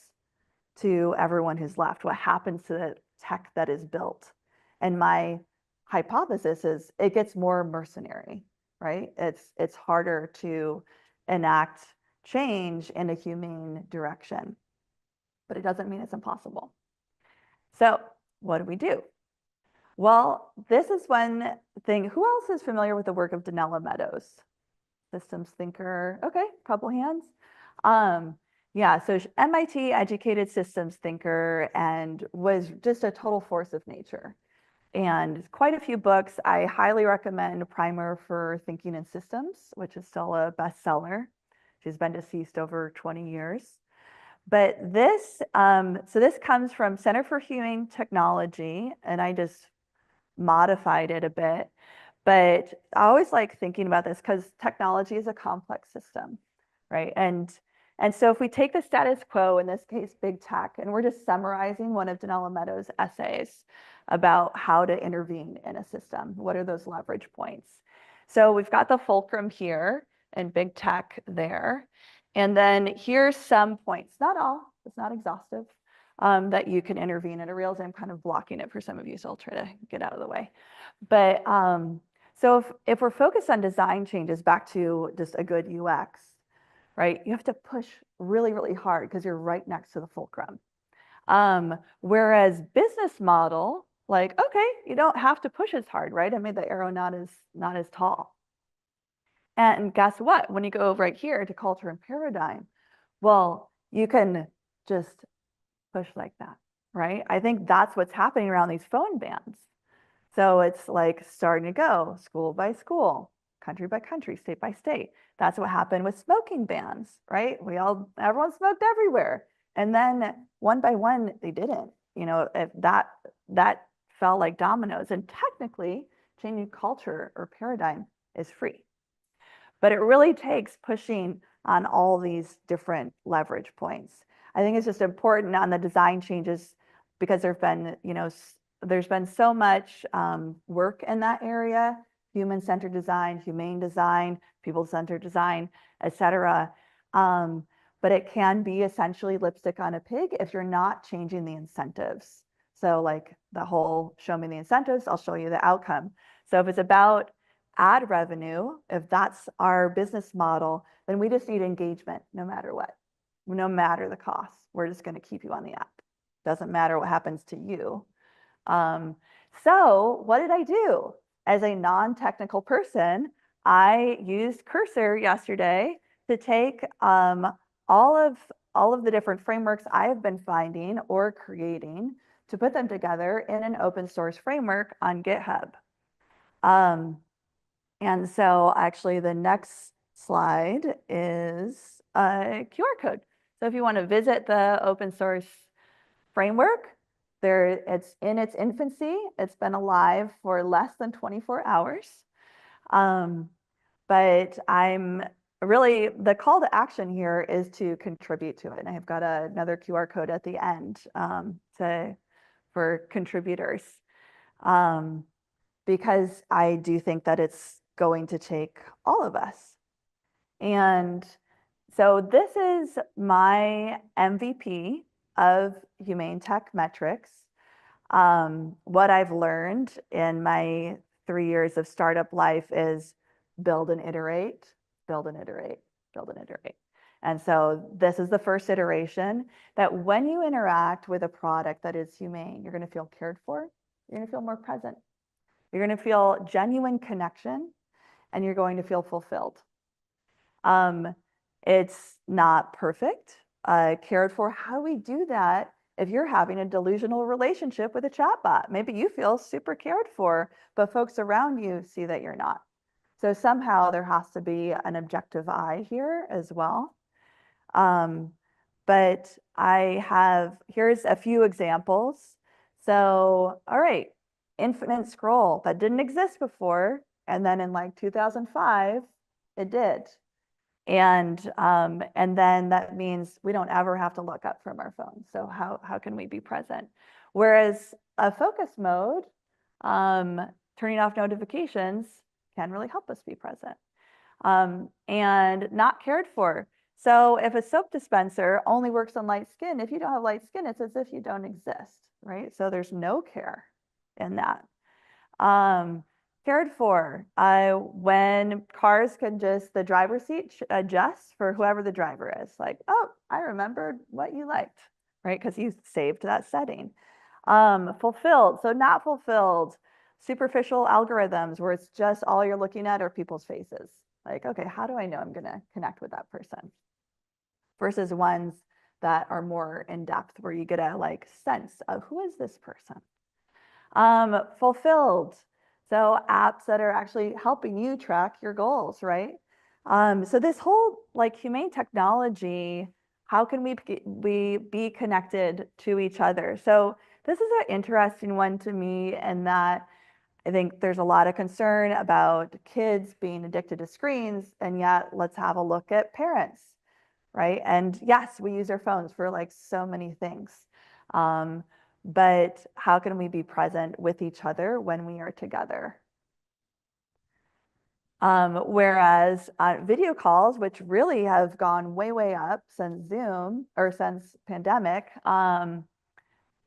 to everyone who's left? What happens to the tech that is built? And my hypothesis is it gets more mercenary, right? It's harder to enact change in a humane direction, but it doesn't mean it's impossible. So what do we do? Well, this is one thing. Who else is familiar with the work of Donella Meadows? Systems thinker. Okay, couple hands. Yeah, so MIT educated systems thinker and was just a total force of nature. And quite a few books. I highly recommend Primer for Thinking in Systems, which is still a bestseller. She's been deceased over 20 years. But this, so this comes from Center for Humane Technology, and I just modified it a bit. But I always like thinking about this because technology is a complex system, right? And so if we take the status quo, in this case, big tech, and we're just summarizing one of Donella Meadows' essays about how to intervene in a system, what are those leverage points? So we've got the fulcrum here and big tech there. And then here's some points, not all, it's not exhaustive, that you can intervene. And I realize I'm kind of blocking it for some of you, so I'll try to get out of the way. But so if we're focused on design changes, back to just a good UX, right? You have to push really, really hard because you're right next to the fulcrum. Whereas business model, like, okay, you don't have to push as hard, right? I made the arrow not as tall. And guess what? When you go right here to culture and paradigm, well, you can just push like that, right? I think that's what's happening around these phone bans. So it's like starting to go school by school, country by country, state by state. That's what happened with smoking bans, right? Everyone smoked everywhere. And then one by one, they didn't. You know, if that fell like dominoes. And technically, changing culture or paradigm is free. But it really takes pushing on all these different leverage points. I think it's just important on the design changes because there's been so much work in that area, human-centered design, humane design, people-centered design, et cetera. But it can be essentially lipstick on a pig if you're not changing the incentives. So like the whole show me the incentives, I'll show you the outcome. So if it's about ad revenue, if that's our business model, then we just need engagement no matter what, no matter the cost. We're just going to keep you on the app. Doesn't matter what happens to you. So what did I do? As a non-technical person, I used Cursor yesterday to take all of the different frameworks I have been finding or creating to put them together in an open source framework on GitHub. And so actually the next slide is a QR code. So if you want to visit the open source framework, it's in its infancy. It's been alive for less than 24 hours. But I'm really, the call to action here is to contribute to it. And I've got another QR code at the end for contributors. Because I do think that it's going to take all of us. And so this is my MVP of Humane Tech Metrics. What I've learned in my 3 years of startup life is build and iterate, build and iterate, build and iterate. And so this is the first iteration that when you interact with a product that is humane, you're going to feel cared for, you're going to feel more present. You're going to feel genuine connection, and you're going to feel fulfilled. It's not perfect, cared for. How do we do that if you're having a delusional relationship with a chatbot. Maybe you feel super cared for, but folks around you see that you're not. So somehow there has to be an objective eye here as well. But here's a few examples. So, all right, infinite scroll, that didn't exist before. And then in like 2005, it did. And then that means we don't ever have to look up from our phones. So how can we be present? Whereas a focus mode, turning off notifications can really help us be present. And not cared for. So if a soap dispenser only works on light skin, if you don't have light skin, it's as if you don't exist, right? So there's no care in that. Cared for, when cars can just, the driver's seat adjusts for whoever the driver is. Like, oh, I remembered what you liked, right? Because you saved that setting. Fulfilled, so not fulfilled. Superficial algorithms where it's just all you're looking at are people's faces. Like, okay, how do I know I'm gonna connect with that person? Versus ones that are more in depth where you get a like sense of who is this person? Fulfilled. So apps that are actually helping you track your goals, right? So this whole like humane technology, how can we be connected to each other? So this is an interesting one to me in that I think there's a lot of concern about kids being addicted to screens, and yet let's have a look at parents, right? And yes, we use our phones for like so many things. But how can we be present with each other when we are together? Whereas video calls, which really have gone way, way up since Zoom or since pandemic,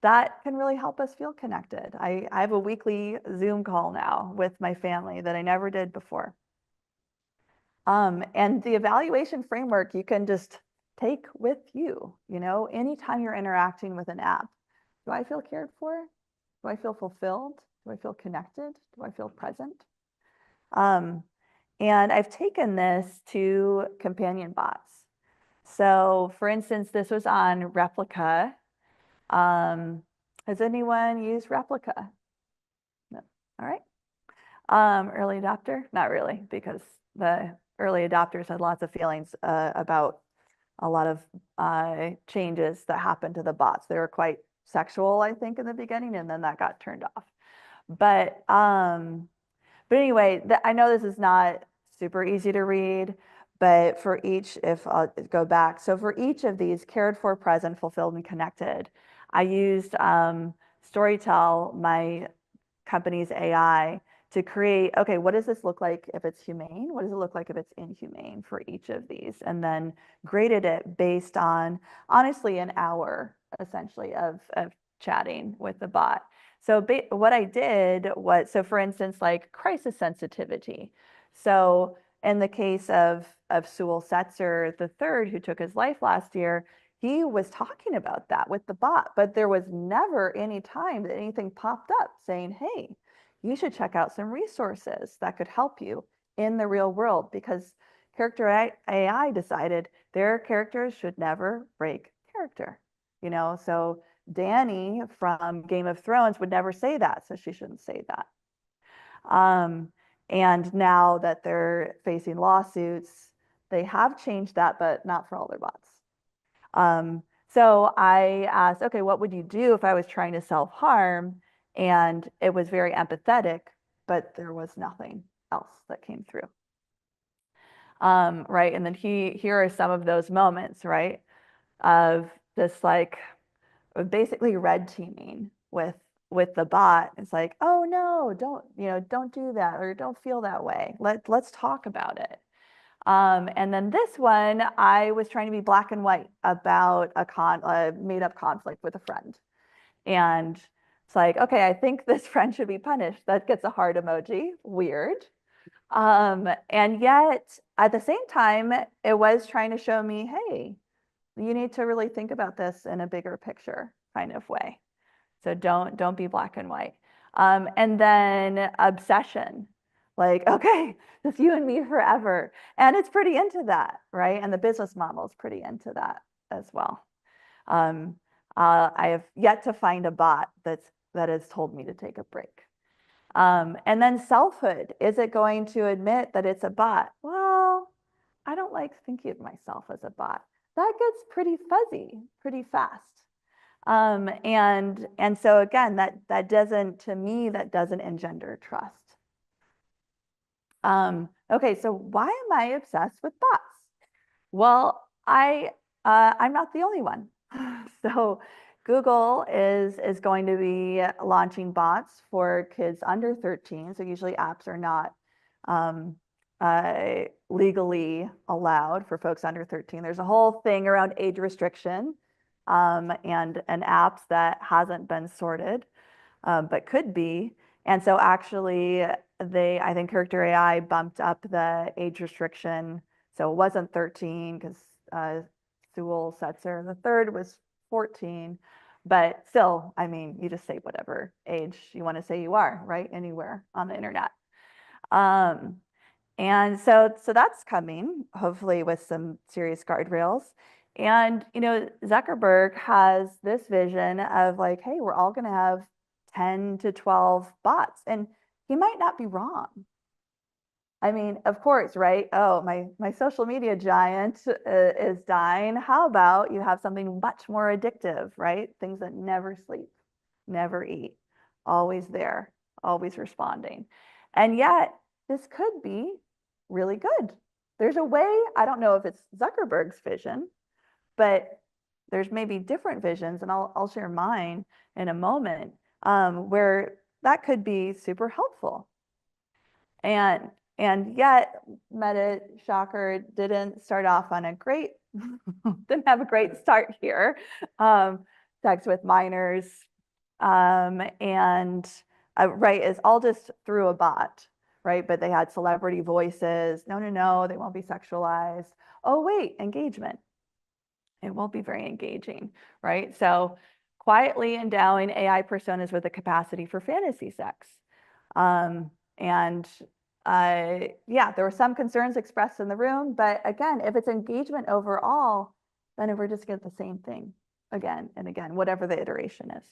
that can really help us feel connected. I have a weekly Zoom call now with my family that I never did before. And the evaluation framework you can just take with you, anytime you're interacting with an app. Do I feel cared for? Do I feel fulfilled? Do I feel connected? Do I feel present? And I've taken this to companion bots. So for instance, this was on Replica. Has anyone used Replica? No. All right. Early adopter? Not really, because the early adopters had lots of feelings about a lot of changes that happened to the bots. They were quite sexual, I think, in the beginning, and then that got turned off. But anyway, I know this is not super easy to read, but for each, if I'll go back, so for each of these, cared for, present, fulfilled, and connected, I used Storytel, my company's AI, to create, okay, what does this look like if it's humane? What does it look like if it's inhumane for each of these? And then graded it based on, honestly, an hour, essentially, of chatting with the bot. So what I did was, so for instance, like crisis sensitivity. So in the case of Sewell Setzer III, who took his life last year, he was talking about that with the bot, but there was never any time that anything popped up saying, hey, you should check out some resources that could help you in the real world, because character AI decided their characters should never break character. So Dany from Game of Thrones would never say that, so she shouldn't say that. And now that they're facing lawsuits, they have changed that, but not for all their bots. So I asked, okay, what would you do if I was trying to self-harm? And it was very empathetic, but there was nothing else that came through. Right, and then here are some of those moments, right, of this like basically red teaming with the bot. It's like, oh no, don't do that, or don't feel that way. Let's talk about it. And then this one, I was trying to be black and white about a made-up conflict with a friend. And it's like, okay, I think this friend should be punished. That gets a heart emoji, weird. And yet, at the same time, it was trying to show me, hey, you need to really think about this in a bigger picture kind of way. So don't be black and white. And then obsession, like, okay, just you and me forever. And it's pretty into that, right? And the business model is pretty into that as well. I have yet to find a bot that has told me to take a break. And then selfhood, is it going to admit that it's a bot? Well, I don't like thinking of myself as a bot. That gets pretty fuzzy pretty fast. And so again, that doesn't, to me, that doesn't engender trust. Okay, so why am I obsessed with bots? Well, I'm not the only one. So Google is going to be launching bots for kids under 13. So usually apps are not legally allowed for folks under 13. There's a whole thing around age restriction and apps that hasn't been sorted, but could be. And so actually I think Character AI bumped up the age restriction. So it wasn't 13 because Sewell Setzer, the third, was 14. But still, I mean, you just say whatever age you want to say you are, right? Anywhere on the internet. And so that's coming, hopefully with some serious guardrails. And, you know, Zuckerberg has this vision of like, hey, we're all going to have 10 to 12 bots. And he might not be wrong. I mean, of course, right? Oh, my social media giant is dying. How about you have something much more addictive, right? Things that never sleep, never eat, always there, always responding. And yet, this could be really good. There's a way, I don't know if it's Zuckerberg's vision, but there's maybe different visions, and I'll share mine in a moment, where that could be super helpful. And yet, Meta, shocker, didn't start off on a great, didn't have a great start here. Sex with minors, and right, it's all just through a bot, right? But they had celebrity voices. No, they won't be sexualized. Oh, wait, engagement. It won't be very engaging, right? So quietly endowing AI personas with the capacity for fantasy sex. Yeah, there were some concerns expressed in the room, but again, if it's engagement overall, then we're just getting the same thing again and again, whatever the iteration is.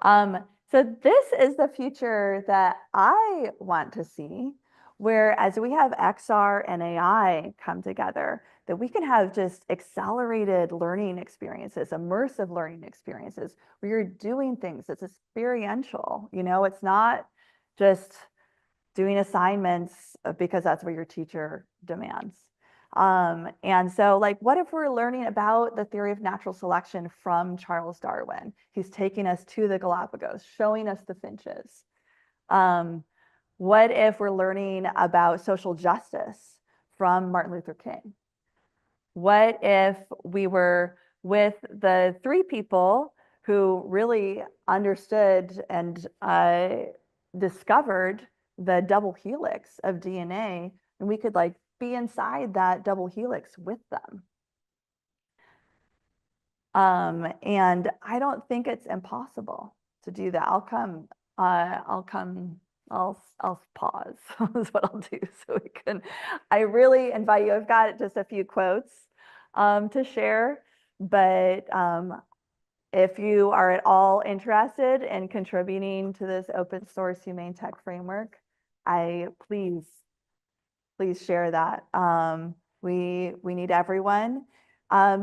So this is the future that I want to see, where as we have XR and AI come together, that we can have just accelerated learning experiences, immersive learning experiences, where you're doing things that's experiential. You know, it's not just doing assignments because that's what your teacher demands. And so like, what if we're learning about the theory of natural selection from Charles Darwin? He's taking us to the Galapagos, showing us the finches. What if we're learning about social justice from Martin Luther King? What if we were with the three people who really understood and discovered the double helix of DNA, and we could like be inside that double helix with them? And I don't think it's impossible to do that. I'll pause is what I'll do so we can, I really invite you, I've got just a few quotes to share, but if you are at all interested in contributing to this open source humane tech framework, please share that. We need everyone.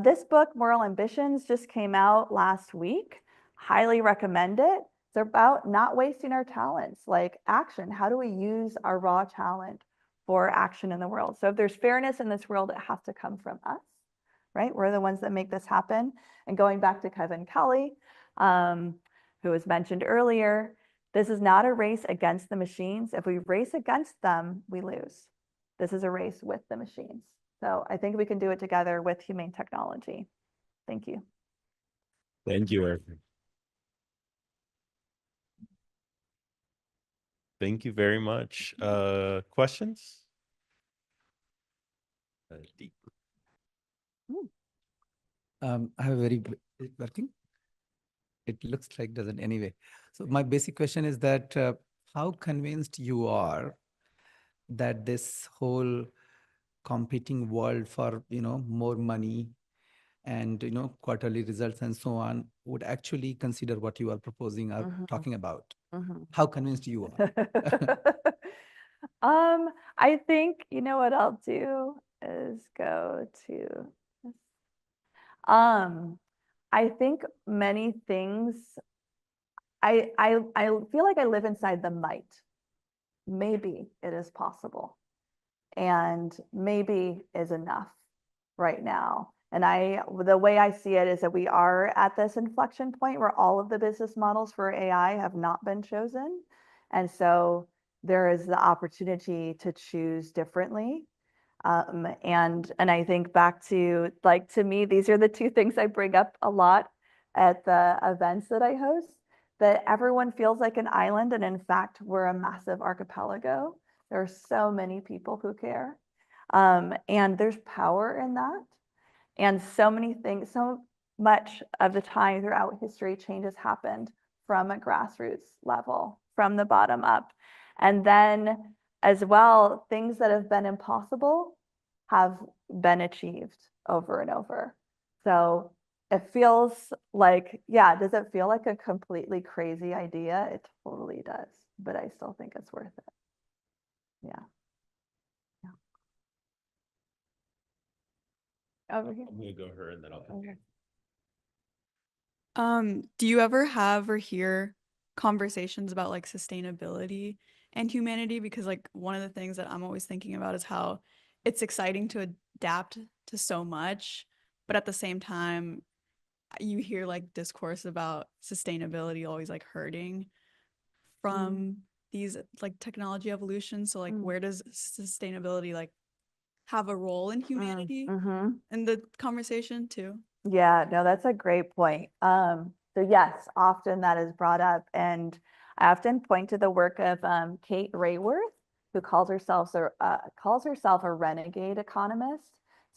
This book, Moral Ambitions, just came out last week. Highly recommend it. It's about not wasting our talents, like action. How do we use our raw talent for action in the world? So if there's fairness in this world, it has to come from us, right? We're the ones that make this happen. And going back to Kevin Kelly, who was mentioned earlier, this is not a race against the machines. If we race against them, we lose. This is a race with the machines. So I think we can do it together with humane technology. Thank you. Thank you, Eric. Thank you very much. Questions? Deep. I have a very working. It looks like doesn't anyway. So my basic question is that how convinced you are that this whole competing world for more money and quarterly results and so on would actually consider what you are proposing or talking about? How convinced you are? I think, what I'll do is go to this. I think many things, I feel like I live inside the might. Maybe it is possible. And maybe is enough right now. And the way I see it is that we are at this inflection point where all of the business models for AI have not been chosen. And so there is the opportunity to choose differently. And I think back to, like, to me, these are the two things I bring up a lot at the events that I host, that everyone feels like an island. And in fact, we're a massive archipelago. There are so many people who care. And there's power in that. And so many things, so much of the time throughout history, change has happened from a grassroots level, from the bottom up. And then as well, things that have been impossible have been achieved over and over. So it feels like, yeah, does it feel like a completely crazy idea? It totally does, but I still think it's worth it. Yeah. Over here. I'm gonna go her and then I'll come. Okay. Do you ever have or hear conversations about like sustainability and humanity? Because like one of the things that I'm always thinking about is how it's exciting to adapt to so much, but at the same time, you hear like discourse about sustainability always like hurting from these like technology evolution. So like where does sustainability like have a role in humanity in the conversation too? Yeah, no, that's a great point. So yes, often that is brought up, and I often point to the work of Kate Raworth, who calls herself a renegade economist.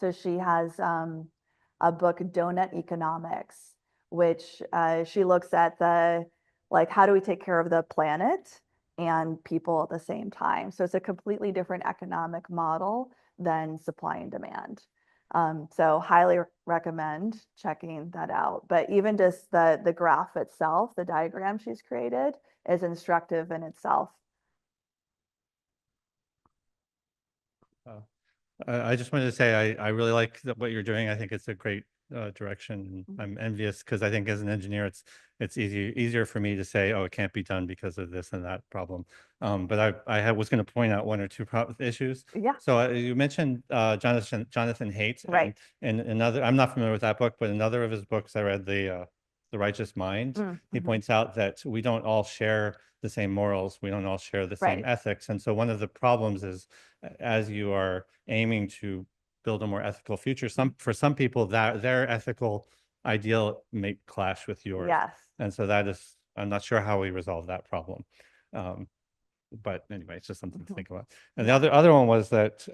So she has a book, Donut Economics, which she looks at how do we take care of the planet and people at the same time. So it's a completely different economic model than supply and demand. So highly recommend checking that out. But even just the graph itself, the diagram she's created, is instructive in itself. I just wanted to say I really like what you're doing. I think it's a great direction. I'm envious because I think as an engineer, it's easier for me to say, oh, it can't be done because of this and that problem. But I was going to point out one or two issues. Yeah. So you mentioned Jonathan Haidt, Right. And another. I'm not familiar with that book, but another of his books I read, The Righteous Mind. He points out that we don't all share the same morals. We don't all share the same Right. ethics. And so one of the problems is, as you are aiming to build a more ethical future, for some people that their ethical ideal may clash with yours. Yes. And so I'm not sure how we resolve that problem. But anyway, it's just something to think about. And the other one was that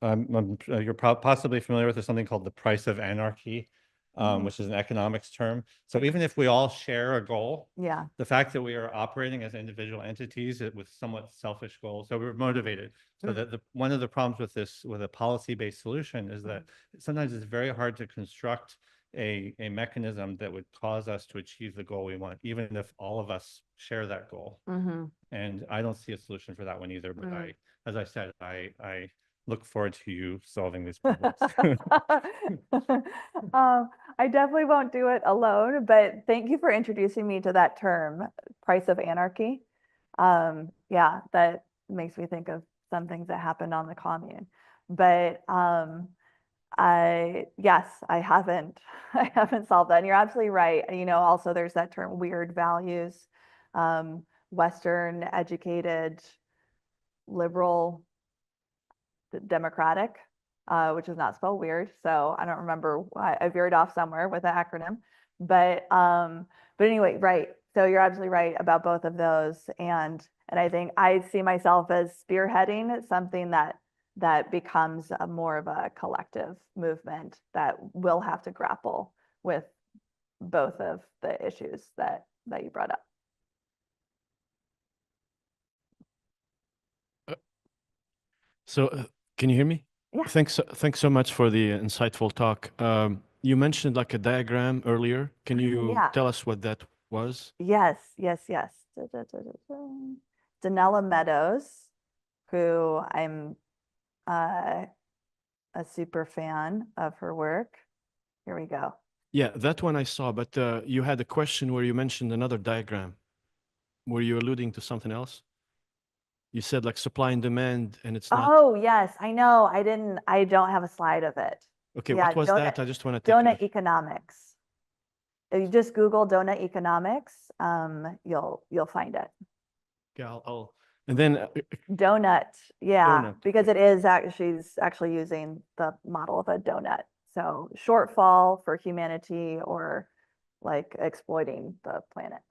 you're possibly familiar with something called the price of anarchy, which is an economics term. So even if we all share a goal, Yeah. the fact that we are operating as individual entities with somewhat selfish goals, so we're motivated. So that one of the problems with a policy-based solution is that sometimes it's very hard to construct a mechanism that would cause us to achieve the goal we want, even if all of us share that goal. And I don't see a solution for that one either. But as I said, I look forward to you solving these problems. I definitely won't do it alone, but thank you for introducing me to that term, price of anarchy. Yeah, that makes me think of some things that happened on the commune. But yes, I haven't solved that. And you're absolutely right. Also there's that term weird values, Western educated, liberal, democratic, which is not spelled weird. So I don't remember why I veered off somewhere with the acronym, but anyway, right. So you're absolutely right about both of those. And I think I see myself as spearheading something that becomes more of a collective movement that will have to grapple with both of the issues that you brought up. So can you hear me? Yeah. Thanks so much for the insightful talk. You mentioned like a diagram earlier. Can you Yeah. tell us what that was? Yes, yes, yes. Danella Meadows, who I'm a super fan of her work. Here we go. Yeah, that one I saw, but you had a question where you mentioned another diagram. Were you alluding to something else? You said like supply and demand, and it's not. Oh, yes, I know. I don't have a slide of it. Okay, Yeah, what was that? I just want to take donut economics. If you just Google donut economics, you'll find it. Yeah, and then Donut, yeah, Donut, because it is she's actually using the model of a donut. So shortfall for humanity or like exploiting the planet.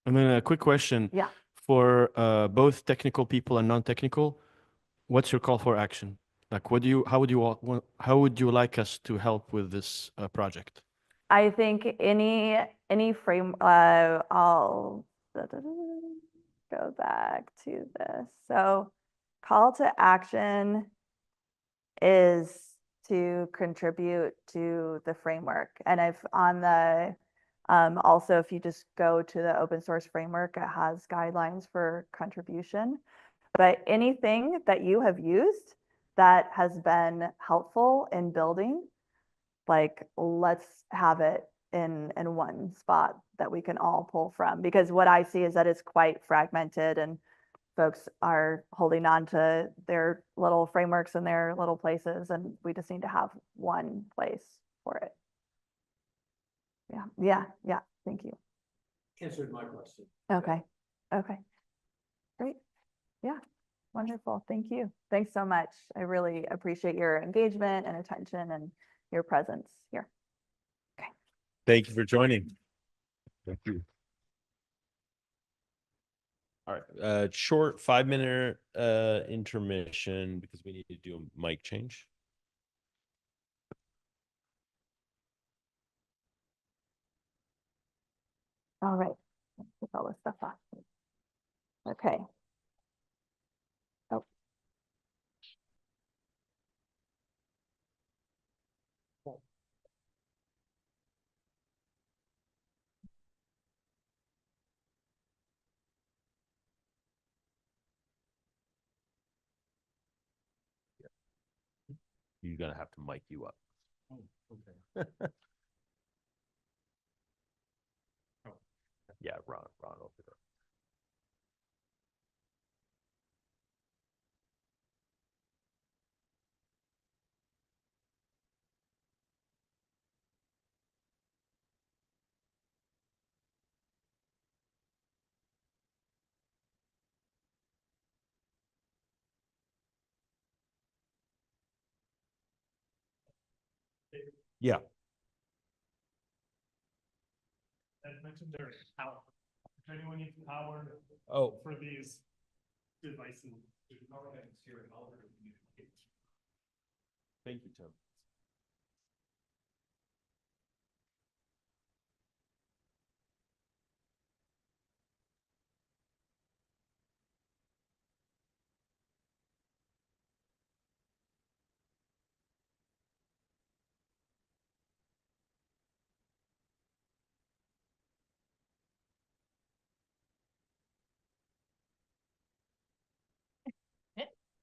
and then a quick question. Yeah. For both technical people and non-technical, what's your call for action? Like, how would you like us to help with this project? I think any frame, I'll go back to this. So call to action is to contribute to the framework. And if on the, also, if you just go to the open source framework, it has guidelines for contribution. But anything that you have used that has been helpful in building, like let's have it in one spot that we can all pull from. Because what I see is that it's quite fragmented and folks are holding on to their little frameworks and their little places, and we just need to have one place for it. Yeah, thank you. Answered my question. Okay, great. Yeah, wonderful, thank you. Thanks so much. I really appreciate your engagement and attention and your presence here. Thank you for joining. Thank you. All right, short 5-minute intermission because we need to do a mic change. All right, let's put all this stuff off. Okay. Oh. You're gonna have to mic you up. Okay. Yeah, Ron over there. Yeah. As mentioned, there is power. If anyone needs power Oh, for these devices. thank you, Tim.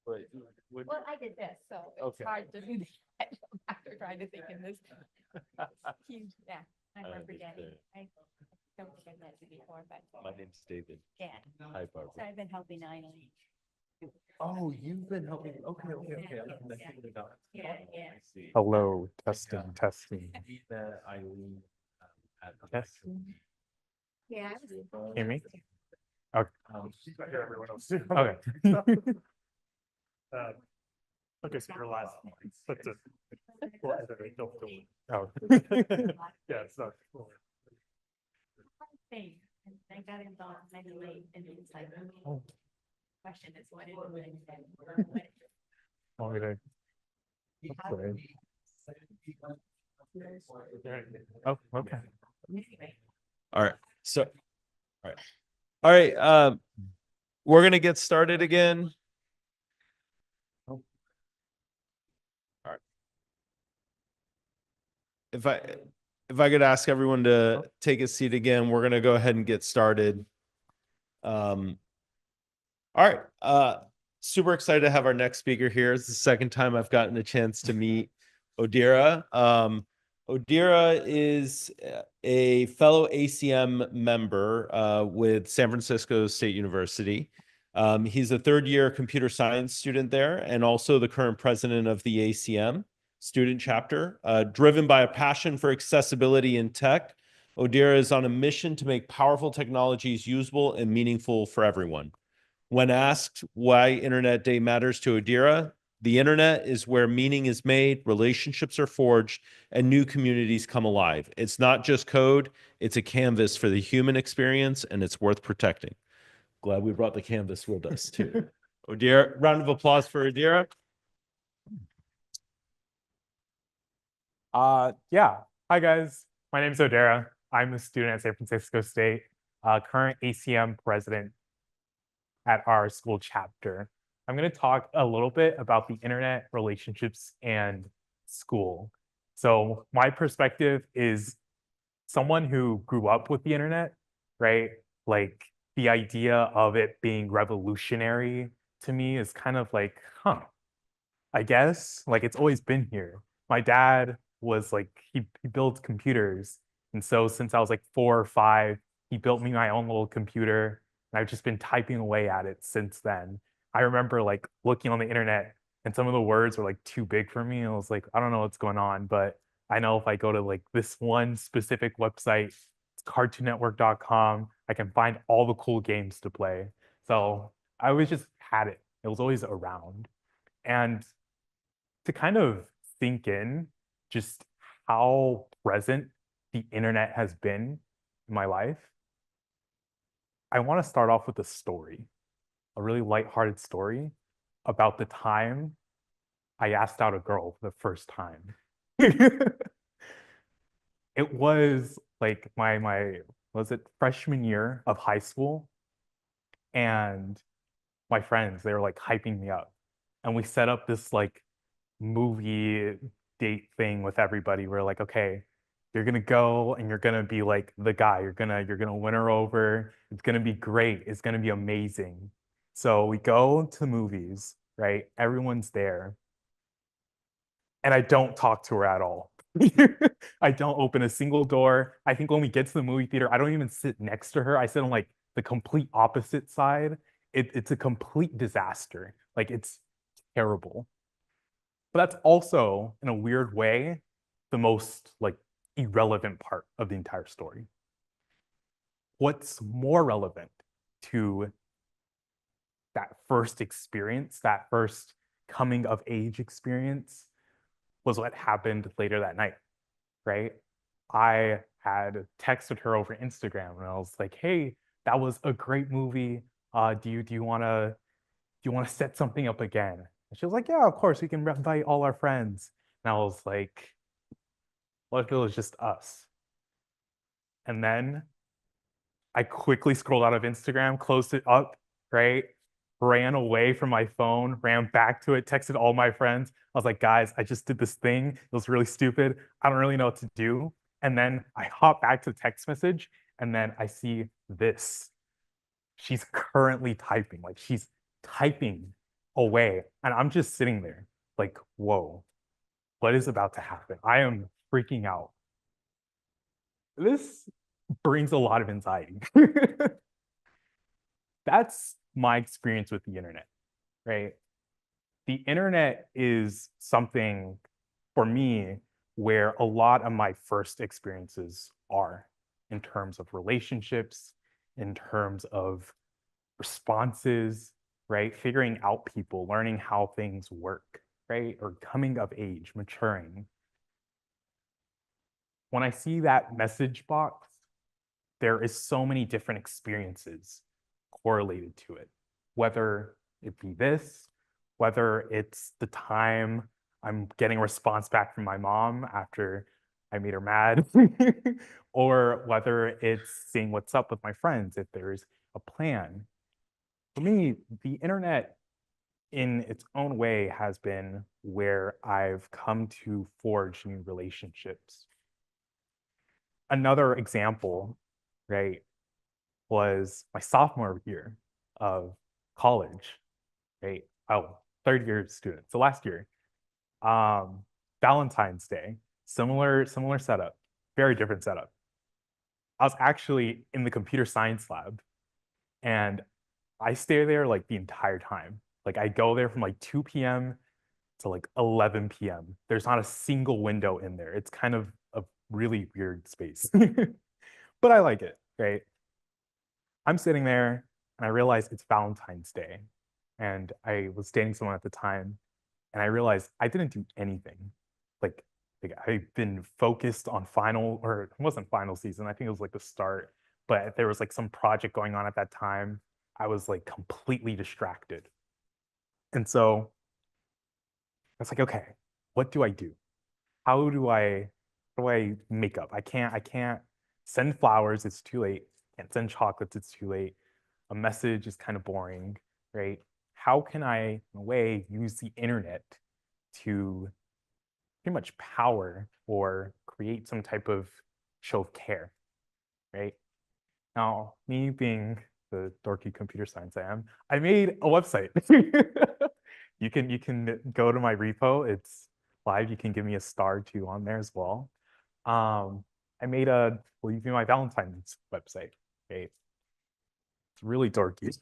Wait, Well, I did this, so it's Okay. hard to do that after trying to think in this huge, yeah, I'm forgetting. I don't think I've met you before, but. My name's David. Yeah, Hi, Barbara. so I've been helping Eileen. Oh, you've been helping. Okay. Yeah. I see. Hello, testing. We met Eileen at Testing. Yeah. I was- Hear me? Okay. She's right here, everyone else. too. Okay. Okay, so your last, that's it. Well, don't do it. Oh. Yeah, it's not. Thing, and I got involved maybe late, and it's like, Oh. question is what is it? Want me to? Oh, okay. All right. So, all right. We're gonna get started again. if I could ask everyone to take a seat again, we're gonna go ahead and get started. All right. Super excited to have our next speaker here. It's the second time I've gotten a chance to meet Odira. Odira is a fellow ACM member with San Francisco State University. He's a third-year computer science student there and also the current president of the ACM student chapter. Driven by a passion for accessibility in tech, Odira is on a mission to make powerful technologies usable and meaningful for everyone. When asked why Internet Day matters to Odira, the internet is where meaning is made, relationships are forged, and new communities come alive. It's not just code, it's a canvas for the human experience, and it's worth protecting. Glad we brought the canvas with us too. Odira, round of applause for Odira. Yeah. Hi guys. My name is Odira. I'm a student at San Francisco State, current ACM president at our school chapter. I'm going to talk a little bit about the internet, relationships, and school. So my perspective is someone who grew up with the internet, right? Like the idea of it being revolutionary to me is kind of like, huh, I guess like it's always been here. My dad was like, he builds computers. And so since I was like 4 or 5, he built me my own little computer. And I've just been typing away at it since then. I remember like looking on the internet and some of the words were like too big for me. I was like, I don't know what's going on, but I know if I go to like this one specific website, it's cartoonnetwork.com, I can find all the cool games to play. So I always just had it. It was always around. And to kind of sink in just how present the internet has been in my life, I want to start off with a story, a really lighthearted story about the time I asked out a girl for the first time. It was like my was it freshman year of high school, and my friends, they were like hyping me up, and we set up this like movie date thing with everybody. We're like, okay, you're gonna go and you're gonna be like the guy. You're gonna win her over. It's gonna be great. It's gonna be amazing. So we go to movies, right? Everyone's there. And I don't talk to her at all. I don't open a single door. I think when we get to the movie theater, I don't even sit next to her. I sit on like the complete opposite side. It's a complete disaster. Like it's terrible. But that's also, in a weird way, the most like irrelevant part of the entire story. What's more relevant to that first experience, that first coming of age experience, was what happened later that night, right? I had texted her over Instagram and I was like, hey, that was a great movie. Do you wanna set something up again? And she was like, yeah, of course, we can invite all our friends. And I was like, what if it was just us? And then I quickly scrolled out of Instagram, closed it up, right? Ran away from my phone, ran back to it, texted all my friends. I was like, guys, I just did this thing. It was really stupid. I don't really know what to do. And then I hop back to the text message, and then I see this. She's currently typing, like she's typing away. And I'm just sitting there like, whoa, what is about to happen? I am freaking out. This brings a lot of anxiety. That's my experience with the internet, right? The internet is something for me where a lot of my first experiences are in terms of relationships, in terms of responses, right? Figuring out people, learning how things work, right? Or coming of age, maturing. When I see that message box, there is so many different experiences correlated to it, whether it be this, whether it's the time I'm getting a response back from my mom after I made her mad, or whether it's seeing what's up with my friends, if there's a plan. For me, the internet in its own way has been where I've come to forge new relationships, another example, right, was my sophomore year of college, right? Oh, third year student. So last year, Valentine's Day, similar setup, very different setup. I was actually in the computer science lab, and I stay there like the entire time. Like I go there from like 2 p.m. to like 11 p.m. There's not a single window in there. It's kind of a really weird space, but I like it, right? I'm sitting there and I realize it's Valentine's Day. And I was dating someone at the time, and I realized I didn't do anything. Like, I've been focused on final, or it wasn't final season, I think it was like the start, but there was like some project going on at that time. I was like completely distracted. And so I was like, okay, what do I do? How do I make up? I can't send flowers, it's too late. Can't send chocolates, it's too late. A message is kind of boring, right? How can I, in a way, use the internet to pretty much power or create some type of show of care, right? Now, me being the dorky computer science I am, I made a website. You can go to my repo. It's live. You can give me a star too on there as well. I made a Will You Be My Valentine's website. Okay. It's really dorky.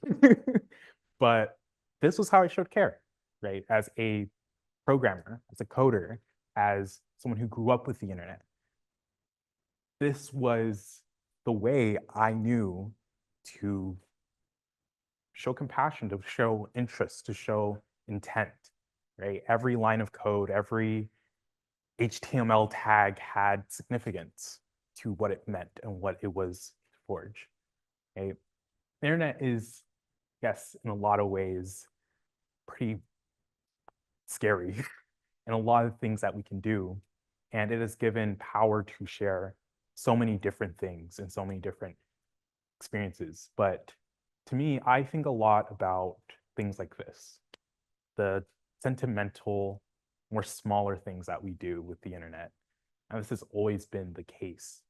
But this was how I showed care, right? As a programmer, as a coder, as someone who grew up with the internet. This was the way I knew to show compassion, to show interest, to show intent, right? Every line of code, every HTML tag had significance to what it meant and what it was to forge, right? The internet is, yes, in a lot of ways, pretty scary and a lot of things that we can do. And it has given power to share so many different things and so many different experiences. But to me, I think a lot about things like this, the sentimental, more smaller things that we do with the internet. And this has always been the case,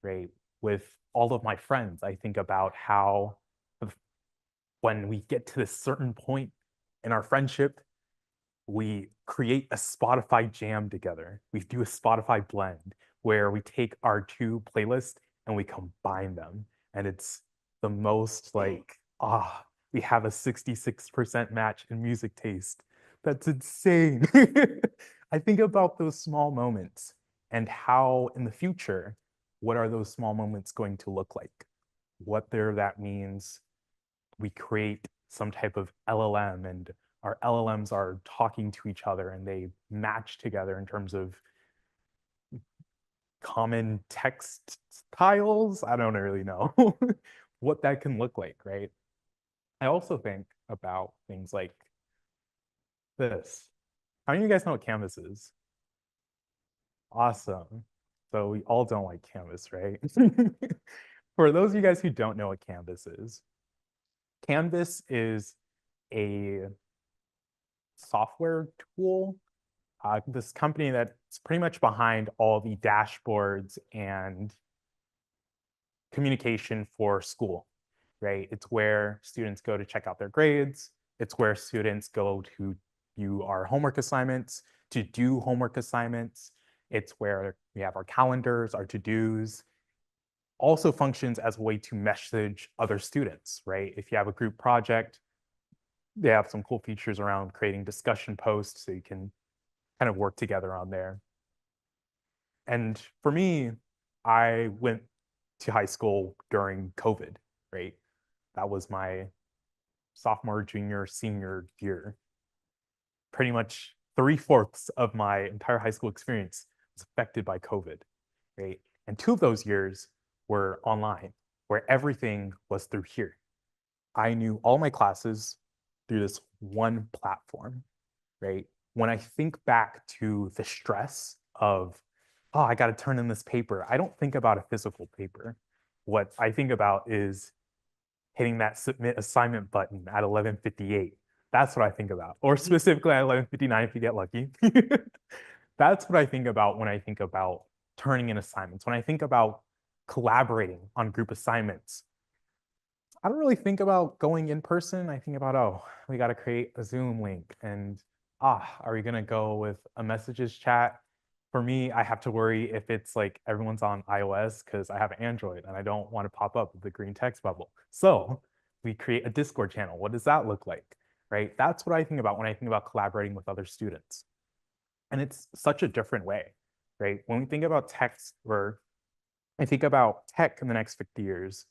right? With all of my friends, I think about how when we get to this certain point in our friendship, we create a Spotify jam together. We do a Spotify blend where we take our two playlists and we combine them. And it's the most like, we have a 66% match in music taste. That's insane. I think about those small moments and how in the future, what are those small moments going to look like? What there that means we create some type of LLM and our LLMs are talking to each other and they match together in terms of common text styles. I don't really know what that can look like, right? I also think about things like this. How many of you guys know what Canvas is? Awesome. So we all don't like Canvas, right? For those of you guys who don't know what Canvas is a software tool, this company that's pretty much behind all the dashboards and communication for school, right? It's where students go to check out their grades. It's where students go to view our homework assignments, to do homework assignments. It's where we have our calendars, our to-dos. Also functions as a way to message other students, right? If you have a group project, they have some cool features around creating discussion posts so you can kind of work together on there. And for me, I went to high school during COVID, right? That was my sophomore, junior, senior year. Pretty much 3/4 of my entire high school experience was affected by COVID, right? And 2 of those years were online, where everything was through here. I knew all my classes through this one platform, right? When I think back to the stress of, I got to turn in this paper, I don't think about a physical paper. What I think about is hitting that submit assignment button at 11:58. That's what I think about, or specifically at 11:59 if you get lucky. That's what I think about when I think about turning in assignments. When I think about collaborating on group assignments. I don't really think about going in person. I think about, oh, we got to create a Zoom link and are we going to go with a messages chat? For me, I have to worry if it's like everyone's on iOS because I have Android and I don't want to pop up with the green text bubble. So we create a Discord channel. What does that look like, right? That's what I think about when I think about collaborating with other students. And it's such a different way, right? When we think about text, or I think about tech in the next 50 years,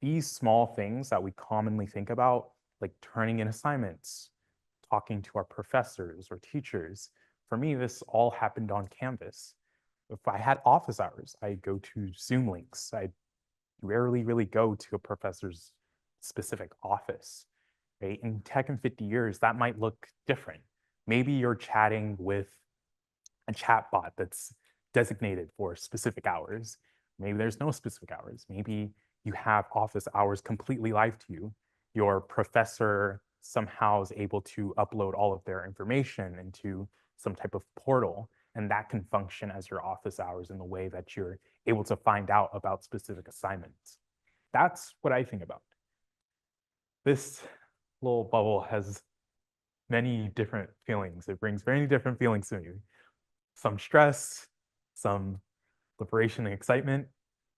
these small things that we commonly think about, like turning in assignments, talking to our professors or teachers, for me, this all happened on Canvas. If I had office hours, I'd go to Zoom links. I rarely really go to a professor's specific office, right? In tech in 50 years, that might look different. Maybe you're chatting with a chat bot that's designated for specific hours. Maybe there's no specific hours. Maybe you have office hours completely live to you. Your professor somehow is able to upload all of their information into some type of portal, and that can function as your office hours in the way that you're able to find out about specific assignments. That's what I think about. This little bubble has many different feelings. It brings many different feelings to me. Some stress, some liberation and excitement.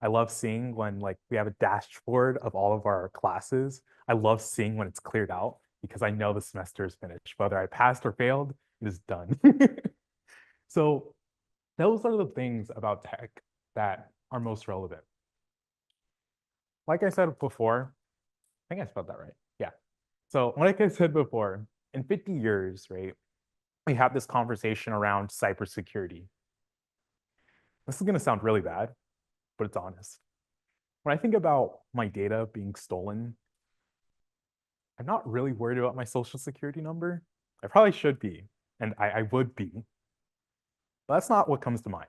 I love seeing when like we have a dashboard of all of our classes. I love seeing when it's cleared out because I know the semester is finished. Whether I passed or failed, it is done. So those are the things about tech that are most relevant. Like I said before, I think I spelled that right. Yeah. So like I said before, in 50 years, right, we have this conversation around cybersecurity. This is going to sound really bad, but it's honest. When I think about my data being stolen, I'm not really worried about my social security number. I probably should be, and I would be. But that's not what comes to mind.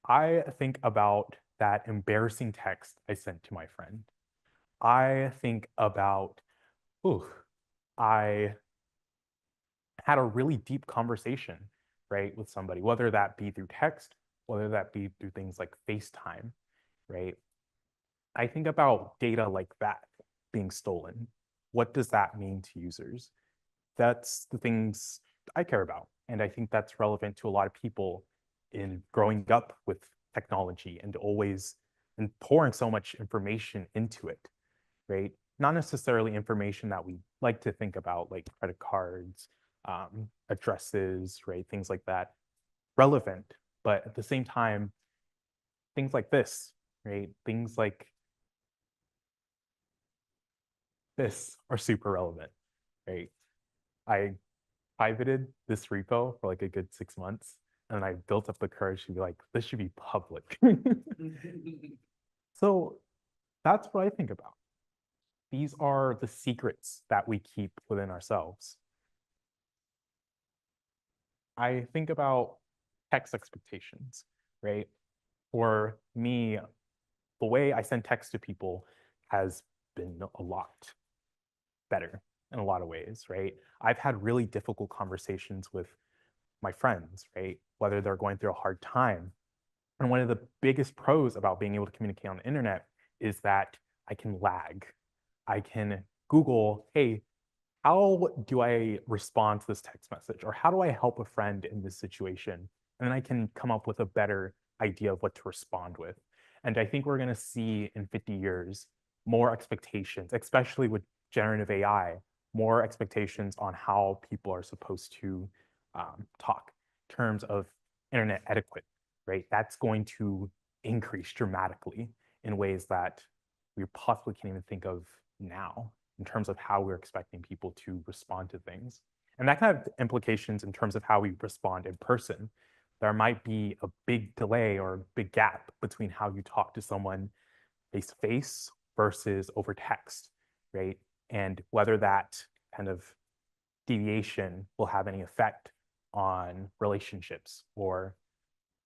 I think about that embarrassing text I sent to my friend. I think about, I had a really deep conversation, right, with somebody, whether that be through text, whether that be through things like FaceTime, right? I think about data like that being stolen. What does that mean to users? That's the things I care about. And I think that's relevant to a lot of people in growing up with technology and always and pouring so much information into it, right? Not necessarily information that we like to think about, like credit cards, addresses, right? Things like that, relevant. But at the same time, things like this, right? Things like this are super relevant, right? I pivoted this repo for like a good 6 months, and I built up the courage to be like, this should be public. So that's what I think about. These are the secrets that we keep within ourselves. I think about text expectations, right? For me, the way I send text to people has been a lot better in a lot of ways, right? I've had really difficult conversations with my friends, right? Whether they're going through a hard time. And one of the biggest pros about being able to communicate on the internet is that I can lag. I can Google, hey, how do I respond to this text message? Or how do I help a friend in this situation? And then I can come up with a better idea of what to respond with. And I think we're going to see in 50 years more expectations, especially with generative AI, more expectations on how people are supposed to talk in terms of internet etiquette, right? That's going to increase dramatically in ways that we possibly can't even think of now in terms of how we're expecting people to respond to things. And that can have implications in terms of how we respond in person. There might be a big delay or a big gap between how you talk to someone face to face versus over text, right? And whether that kind of deviation will have any effect on relationships or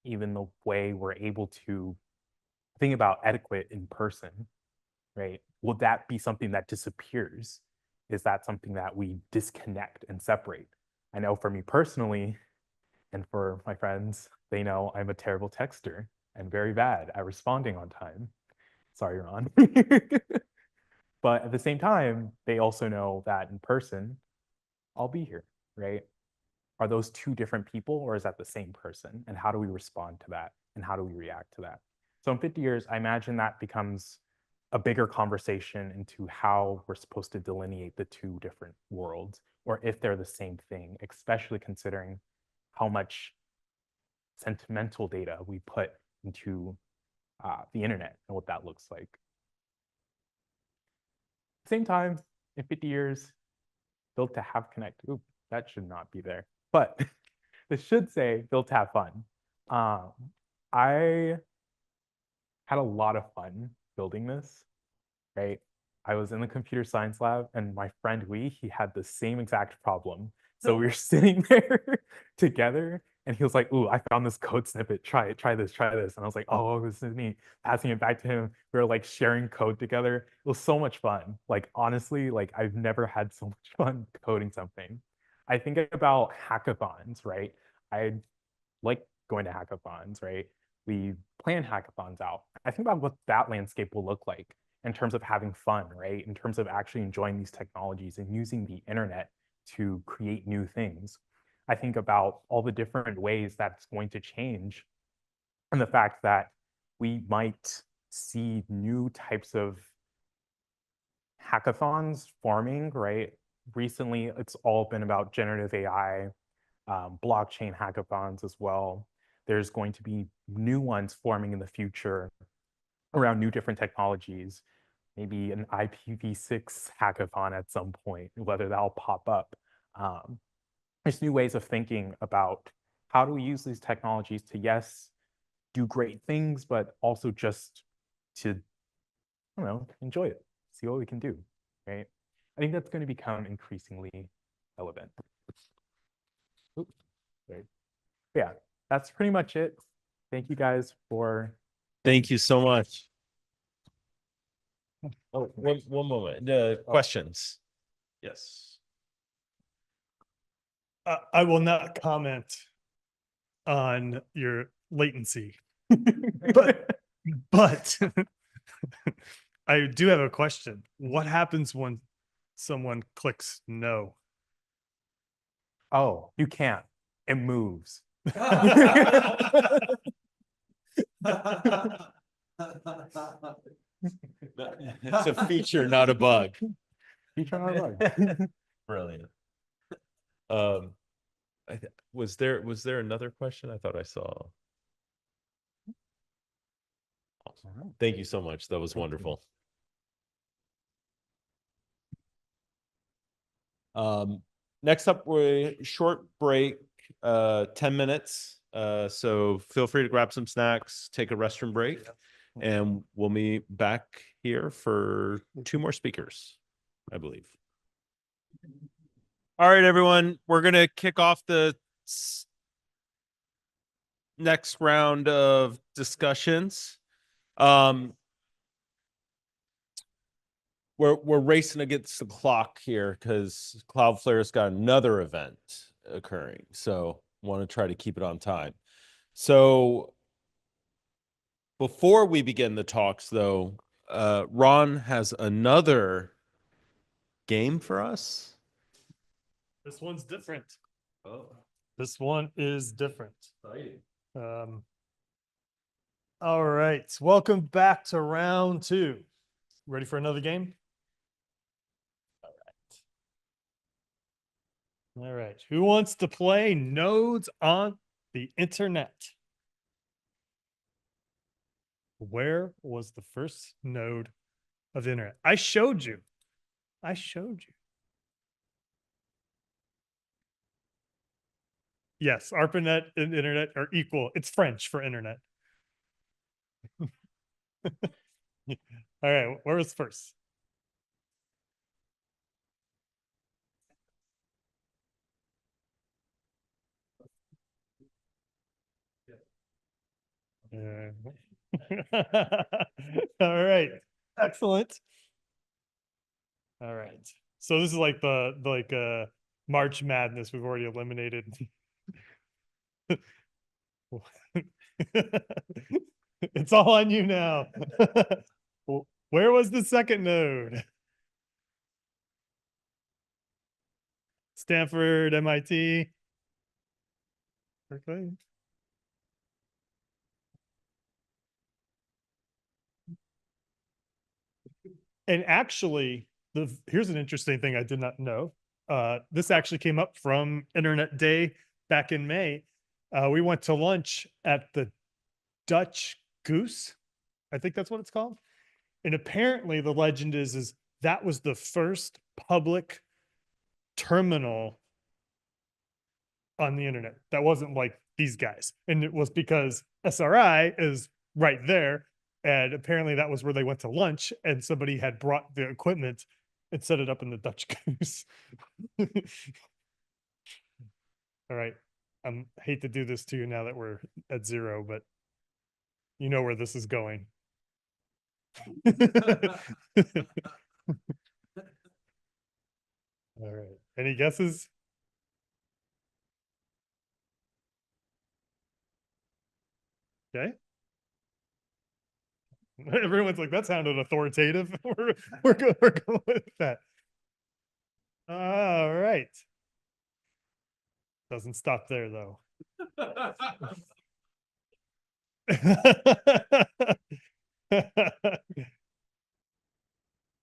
even the way we're able to think about etiquette in person, right? Will that be something that disappears? Is that something that we disconnect and separate? I know for me personally, and for my friends, they know I'm a terrible texter. and very bad at responding on time. Sorry, Ron. But at the same time, they also know that in person, I'll be here, right? Are those two different people, or is that the same person? And how do we respond to that? And how do we react to that? So in 50 years, I imagine that becomes a bigger conversation into how we're supposed to delineate the two different worlds, or if they're the same thing, especially considering how much sentimental data we put into the internet and what that looks like. Same time, in 50 years, built to have connect. Ooh, that should not be there. But this should say built to have fun. I had a lot of fun building this, right? I was in the computer science lab and my friend he had the same exact problem. So we were sitting there together and he was like, ooh, I found this code snippet. Try it, try this, try this. And I was like, oh, this is me. Passing it back to him. We were like sharing code together. It was so much fun. Like, honestly, like I've never had so much fun coding something. I think about hackathons, right? I like going to hackathons, right? We plan hackathons out. I think about what that landscape will look like in terms of having fun, right? In terms of actually enjoying these technologies and using the internet to create new things. I think about all the different ways that's going to change and the fact that we might see new types of hackathons forming, right? Recently, it's all been about generative AI, blockchain hackathons as well. There's going to be new ones forming in the future around new different technologies, maybe an IPv6 hackathon at some point, whether that'll pop up. There's new ways of thinking about how do we use these technologies to, yes, do great things, but also just to, I don't know, enjoy it, see what we can do, right? I think that's going to become increasingly relevant. Oops, sorry. Yeah, that's pretty much it. Thank you guys for. Thank you so much. Oh, one moment. Questions? Yes. I will not comment on your latency, but I do have a question. What happens when someone clicks no? Oh, you can't. It moves. It's a feature, not a bug. Feature, not a bug. Brilliant. Was there another question? I thought I saw. Awesome. Thank you so much. That was wonderful. Next up, we're short break, 10 minutes. So feel free to grab some snacks, take a restroom break, and we'll meet back here for 2 more speakers, I believe. All right, everyone, we're going to kick off the next round of discussions. We're racing against the clock here because Cloudflare's got another event occurring. So want to try to keep it on time. So before we begin the talks, though, Ron has another game for us. This one's different. Oh, this one is different. All right, welcome back to round 2. Ready for another game? All right. Who wants to play nodes on the internet? Where was the first node of the internet? I showed you. Yes, ARPANET and internet are equal. It's French for internet. All right, where was first? All right, excellent. All right, so this is like the March Madness we've already eliminated. It's all on you now. Where was the second node? Stanford, MIT. Okay. And actually, here's an interesting thing I did not know. This actually came up from Internet Day back in May. We went to lunch at the Dutch Goose. I think that's what it's called. And apparently the legend is that was the first public terminal on the internet. That wasn't like these guys. And it was because SRI is right there. And apparently that was where they went to lunch and somebody had brought the equipment and set it up in the Dutch Goose. All right. I hate to do this to you now that we're at 0, but you know where this is going. All right. Any guesses? Okay. Everyone's like, that sounded authoritative. We're going with that. All right. Doesn't stop there though.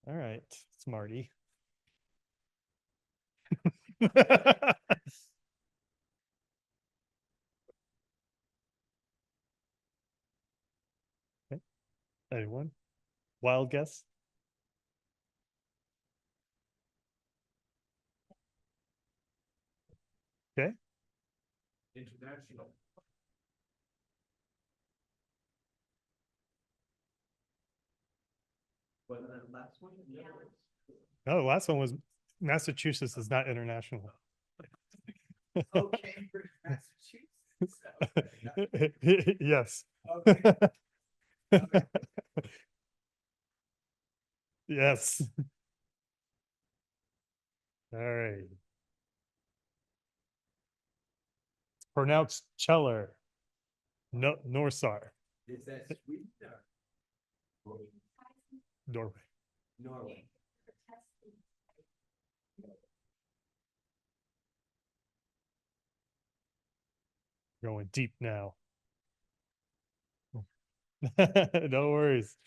All right, smarty. Okay. Anyone? Wild guess? Okay. International. But the last one? No, the last one was Massachusetts is not international. Oh, Cambridge, Massachusetts. Yes. Okay. Yes. All right. It's pronounced Cheller. No, Norsar. Is that Sweden or Norway. Norway? Going deep now. No worries.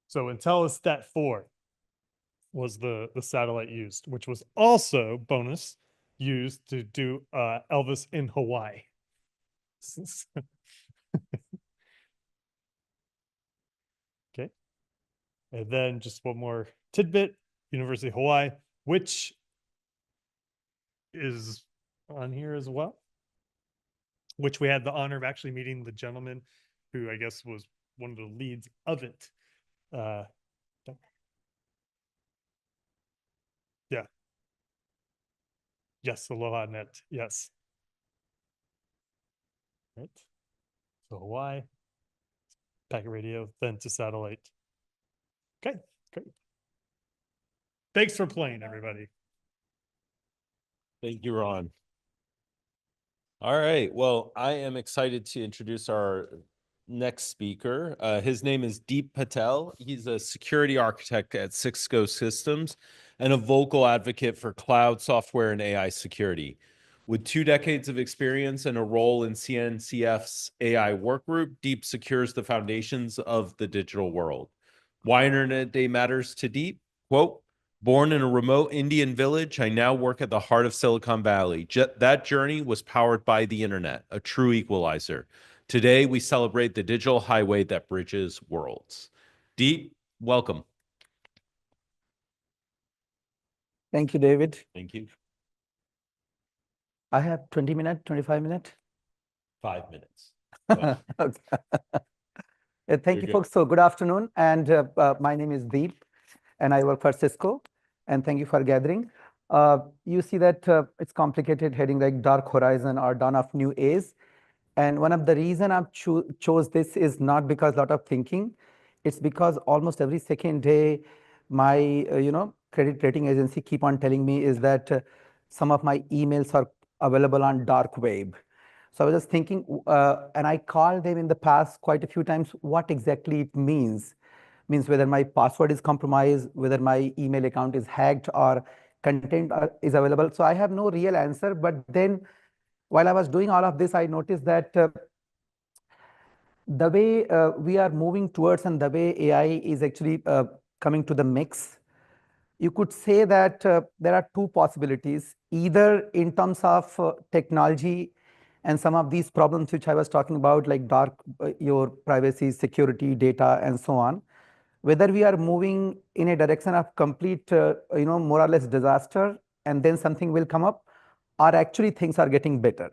So Intellistat 4 was the satellite used, which was also bonus used to do Elvis in Hawaii. Okay. And then just one more tidbit, University of Hawaii, which is on here as well, which we had the honor of actually meeting the gentleman who I guess was one of the leads of it. Yeah. Yes, Aloha Net. Yes. Right. So Hawaii, packet radio, then to satellite. Okay, great. Thanks for playing, everybody. Thank you, Ron. All right. Well, I am excited to introduce our next speaker. His name is Deep Patel. He's a security architect at Cisco Systems and a vocal advocate for cloud software and AI security. With 2 decades of experience and a role in CNCF's AI workgroup, Deep secures the foundations of the digital world. Why Internet Day matters to Deep? Quote, born in a remote Indian village, I now work at the heart of Silicon Valley. That journey was powered by the internet, a true equalizer. Today, we celebrate the digital highway that bridges worlds. Deep, welcome. Thank you, David. Thank you. I have 20 minutes, 25 minutes. 5 minutes. Okay. Thank You're you, good. folks. So good afternoon. And my name is Deep, and I work for Cisco. And thank you for gathering. You see that it's complicated heading like Dark Horizon or Dawn of New Age. And one of the reason I've chose this is not because a lot of thinking. It's because almost every second day, my credit rating agency keep on telling me is that some of my emails are available on dark web. So I was just thinking, and I called them in the past quite a few times, what exactly it means. Means whether my password is compromised, whether my email account is hacked, or content is available. So I have no real answer. But then while I was doing all of this, I noticed that the way we are moving towards and the way AI is actually coming to the mix, you could say that there are two possibilities, either in terms of technology and some of these problems which I was talking about, like your privacy, security, data, and so on, whether we are moving in a direction of complete, more or less disaster, and then something will come up, or actually things are getting better.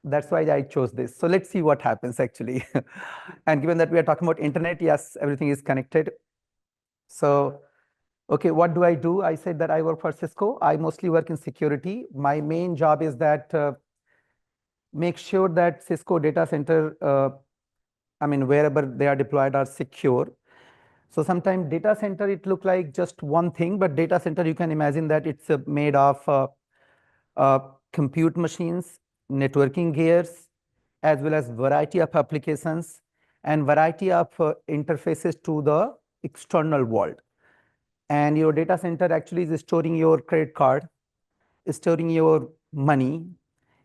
That's why I chose this. So let's see what happens actually. And given that we are talking about internet, yes, everything is connected. So, okay, what do? I said that I work for Cisco. I mostly work in security. My main job is that make sure that Cisco data center, wherever they are deployed, are secure. So sometimes data center, it look like just one thing, but data center, you can imagine that it's made of compute machines, networking gears, as well as variety of applications and variety of interfaces to the external world. And your data center actually is storing your credit card, is storing your money,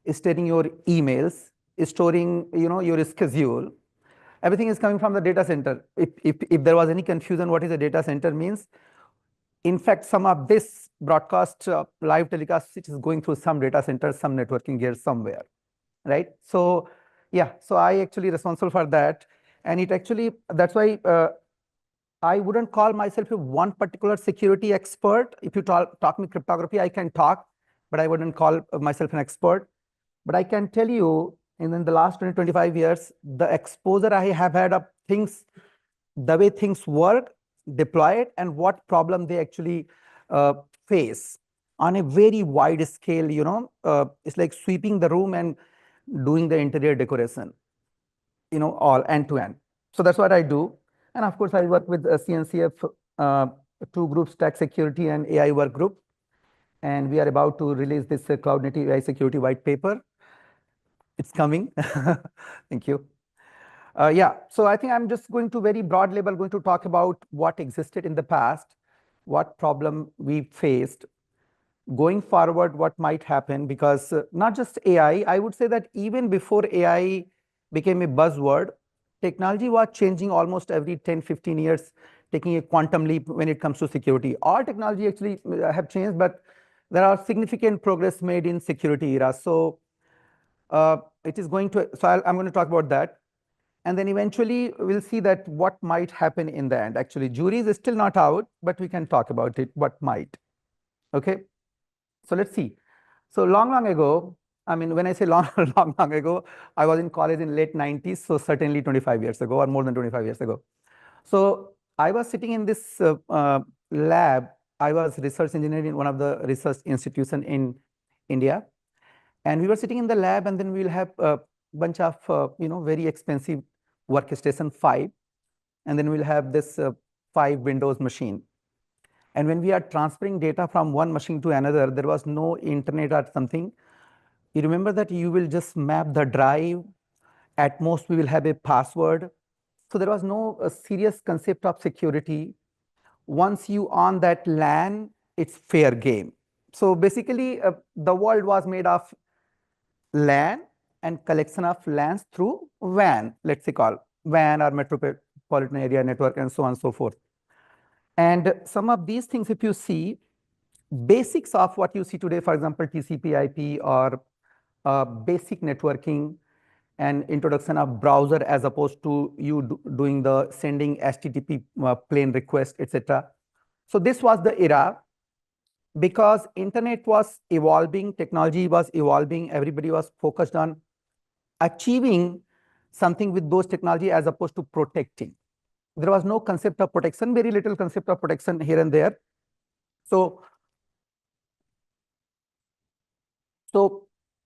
is storing your emails, is storing your schedule. Everything is coming from the data center. If there was any confusion, what is a data center means? In fact, some of this broadcast live telecast, which is going through some data center, some networking gear somewhere, right? So yeah, so I actually responsible for that. And it actually, that's why I wouldn't call myself a one particular security expert. If you talk me cryptography, I can talk, but I wouldn't call myself an expert. But I can tell you, in the last 20, 25 years, the exposure I have had of things, the way things work, deployed, and what problem they actually face on a very wide scale, it's like sweeping the room and doing the interior decoration, all end to end. So that's what I do. And of course, I work with CNCF, two groups, Tech Security and AI Work Group. And we are about to release this Cloud Native AI Security white paper. It's coming. Thank you. Yeah, so I think I'm just going to very broad level going to talk about what existed in the past, what problem we faced, going forward, what might happen, because not just AI, I would say that even before AI became a buzzword, technology was changing almost every 10, 15 years, taking a quantum leap when it comes to security. All technology actually have changed, but there are significant progress made in security era. So it is going to, so I'm going to talk about that. And then eventually we'll see that what might happen in the end. Actually, jury is still not out, but we can talk about it, what might. Okay, so let's see. So long ago, when I say long ago, I was in college in late 90s, so certainly 25 years ago or more than 25 years ago. So I was sitting in this lab. I was research engineer in one of the research institutions in India. And we were sitting in the lab, and then we'll have a bunch of, very expensive workstation 5. And then we'll have this 5 Windows machine. And when we are transferring data from one machine to another, there was no internet or something. You remember that you will just map the drive. At most, we will have a password. So there was no serious concept of security. Once you on that LAN, it's fair game. So basically, the world was made of LAN and collection of LANs through WAN, let's say call WAN or metropolitan area network, and so on and so forth. And some of these things, if you see, basics of what you see today, for example, TCP/IP or basic networking and introduction of browser as opposed to you doing the sending HTTP plain request, etc. So this was the era, because internet was evolving, technology was evolving, everybody was focused on achieving something with those technology as opposed to protecting. There was no concept of protection, very little concept of protection here and there. So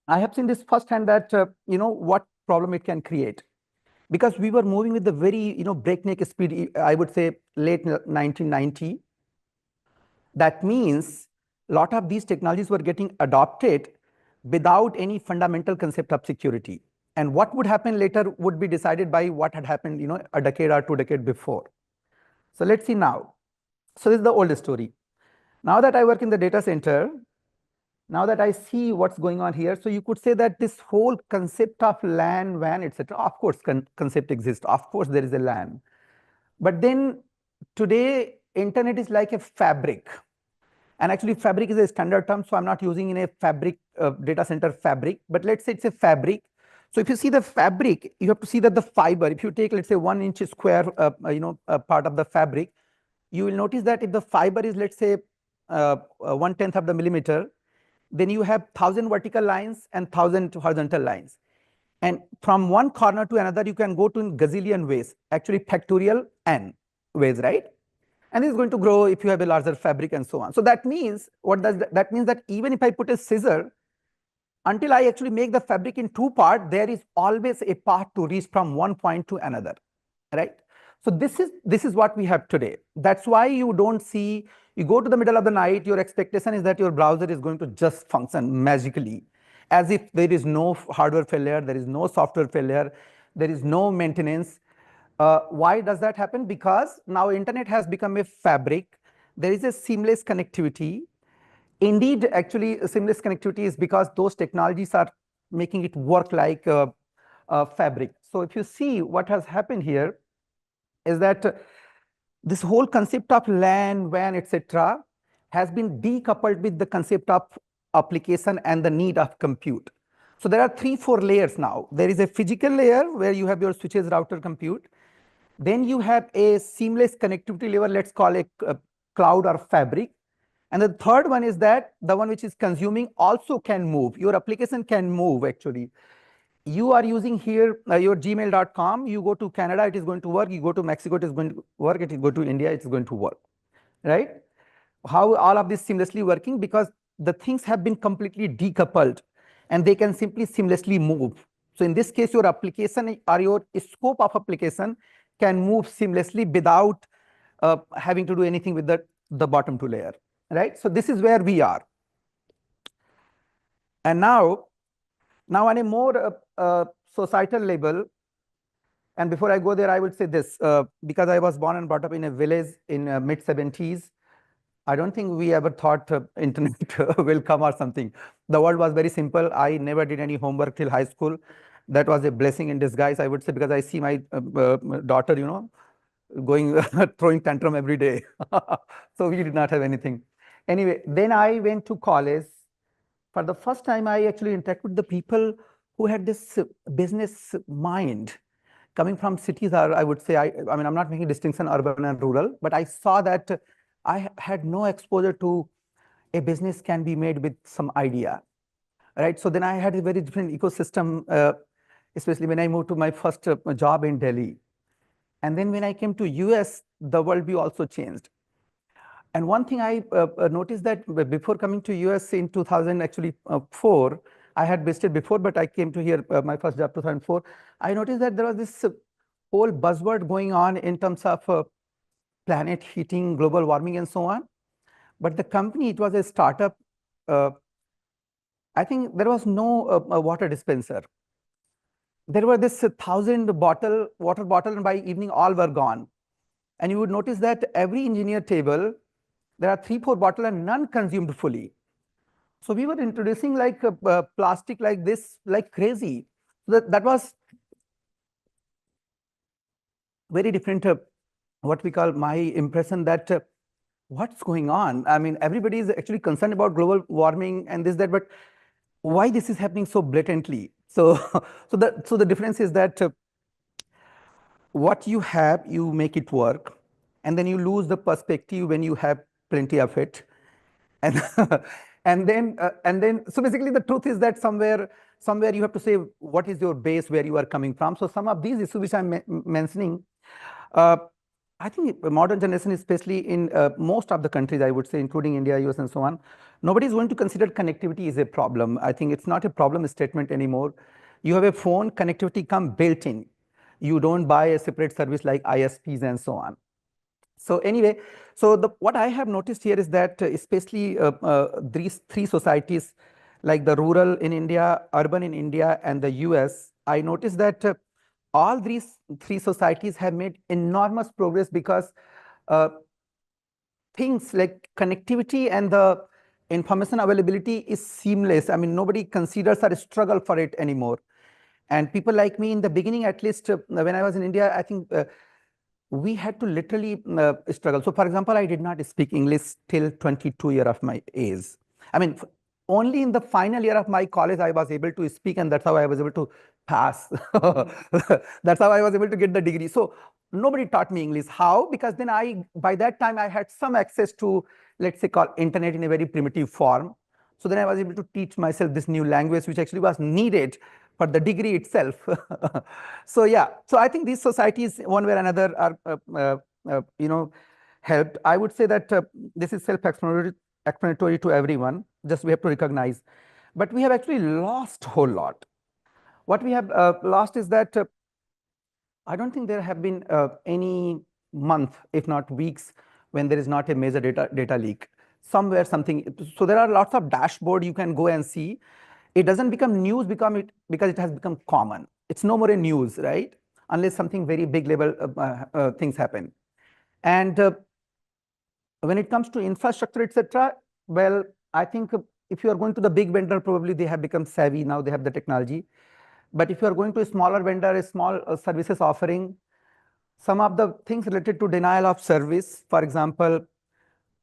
I have seen this firsthand that, what problem it can create. Because we were moving with the very, breakneck speed, I would say late 1990. That means a lot of these technologies were getting adopted without any fundamental concept of security. And what would happen later would be decided by what had happened, a decade or 2 decades before. So let's see now. So this is the old story. Now that I work in the data center, now that I see what's going on here, so you could say that this whole concept of LAN, WAN, etc. Of course, concept exists. Of course, there is a LAN. But then today, internet is like a fabric. And actually, fabric is a standard term, so I'm not using in a fabric data center fabric. But let's say it's a fabric. So if you see the fabric, you have to see that the fiber. If you take, let's say, 1 inch square, part of the fabric, you will notice that if the fiber is, let's say, 1/10 of the millimeter, then you have 1,000 vertical lines and 1,000 horizontal lines. And from one corner to another, you can go to in gazillion ways, actually factorial n ways, right? And it's going to grow if you have a larger fabric and so on. So that means, what does that means that even if I put a scissor, until I actually make the fabric in 2 parts, there is always a path to reach from one point to another, right? So this is what we have today. That's why you don't see, you go to the middle of the night, your expectation is that your browser is going to just function magically, as if there is no hardware failure, there is no software failure, there is no maintenance. Why does that happen? Because now internet has become a fabric. There is a seamless connectivity. Indeed, actually, seamless connectivity is because those technologies are making it work like a fabric. So if you see what has happened here is that this whole concept of LAN, WAN, etc. has been decoupled with the concept of application and the need of compute. So there are 3-4 layers now. There is a physical layer where you have your switches, router, compute. Then you have a seamless connectivity layer, let's call it cloud or fabric. And the third one is that the one which is consuming also can move. Your application can move actually. You are using here your gmail.com, you go to Canada, it is going to work. You go to Mexico, it is going to work. It is go to India, it is going to work, right? How all of this seamlessly working? Because the things have been completely decoupled and they can simply seamlessly move. So in this case, your application or your scope of application can move seamlessly without having to do anything with the bottom 2 layer, right? So this is where we are. And now on a more societal level, and before I go there, I would say this, because I was born and brought up in a village in mid-70s, I don't think we ever thought internet will come or something. The world was very simple. I never did any homework till high school. That was a blessing in disguise, I would say, because I see my daughter, going throwing tantrum every day. So we did not have anything. Anyway, then I went to college. For the first time, I actually interacted with the people who had this business mind coming from cities, or I would say, I mean, I'm not making distinction urban and rural, but I saw that I had no exposure to a business can be made with some idea, right? So then I had a very different ecosystem, especially when I moved to my first job in Delhi. And then when I came to US, the worldview also changed. And one thing I noticed that before coming to US in 2004, I had visited before, but I came to here, my first job 2004. I noticed that there was this whole buzzword going on in terms of planet heating, global warming, and so on. But the company, it was a startup. I think there was no water dispenser. There were this 1,000 water bottle, and by evening, all were gone. And you would notice that every engineer table, there are 3-4 bottles and none consumed fully. So we were introducing like plastic like this, like crazy. That was very different, what we call my impression that what's going on? I mean, everybody is actually concerned about global warming and this, that, but why this is happening so blatantly? So, so the difference is that what you have, you make it work, and then you lose the perspective when you have plenty of it, and and then so basically the truth is that somewhere you have to say what is your base, where you are coming from. So some of these issues which I'm mentioning, I think modern generation, especially in most of the countries, I would say, including India, US, and so on, nobody is going to consider connectivity is a problem. I think it's not a problem statement anymore. You have a phone, connectivity come built in. You don't buy a separate service like ISPs and so on. So anyway, so what I have noticed here is that especially these 3 societies, like the rural in India, urban in India, and the US, I noticed that all these three societies have made enormous progress because things like connectivity and the information availability is seamless. I mean, nobody considers or struggle for it anymore. And people like me in the beginning, at least when I was in India, I think we had to literally struggle. So for example, I did not speak English till 22 year of my age. I mean, only in the final year of my college, I was able to speak, and that's how I was able to pass. That's how I was able to get the degree. So nobody taught me English. How? Because then by that time, I had some access to, let's say, called internet in a very primitive form. So then I was able to teach myself this new language, which actually was needed for the degree itself. So yeah, so I think these societies, one way or another, are helped. I would say that this is self-explanatory to everyone. Just we have to recognize, but we have actually lost a whole lot. What we have lost is that I don't think there have been any month, if not weeks, when there is not a major data leak. Somewhere something. So there are lots of dashboard you can go and see. It doesn't become news because it has become common. It's no more a news, right? Unless something very big level things happen. And when it comes to infrastructure, etc., well, I think if you are going to the big vendor, probably they have become savvy now. They have the technology. But if you are going to a smaller vendor, a small services offering, some of the things related to denial of service, for example,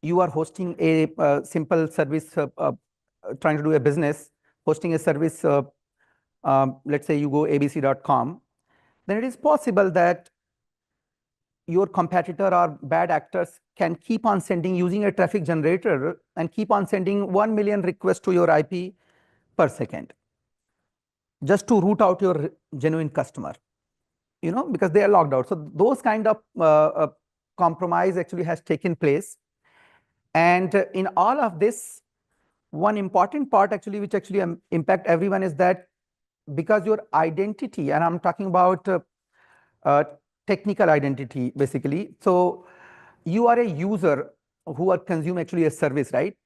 you are hosting a simple service, trying to do a business, hosting a service, let's say you go abc.com, then it is possible that your competitor or bad actors can keep on sending, using a traffic generator, and keep on sending 1 million requests to your IP per second, just to root out your genuine customer, because they are logged out. So those kind of compromise actually has taken place. And in all of this, one important part actually, which actually impact everyone, is that because your identity, and I'm talking about technical identity basically. So you are a user who are consume actually a service, right?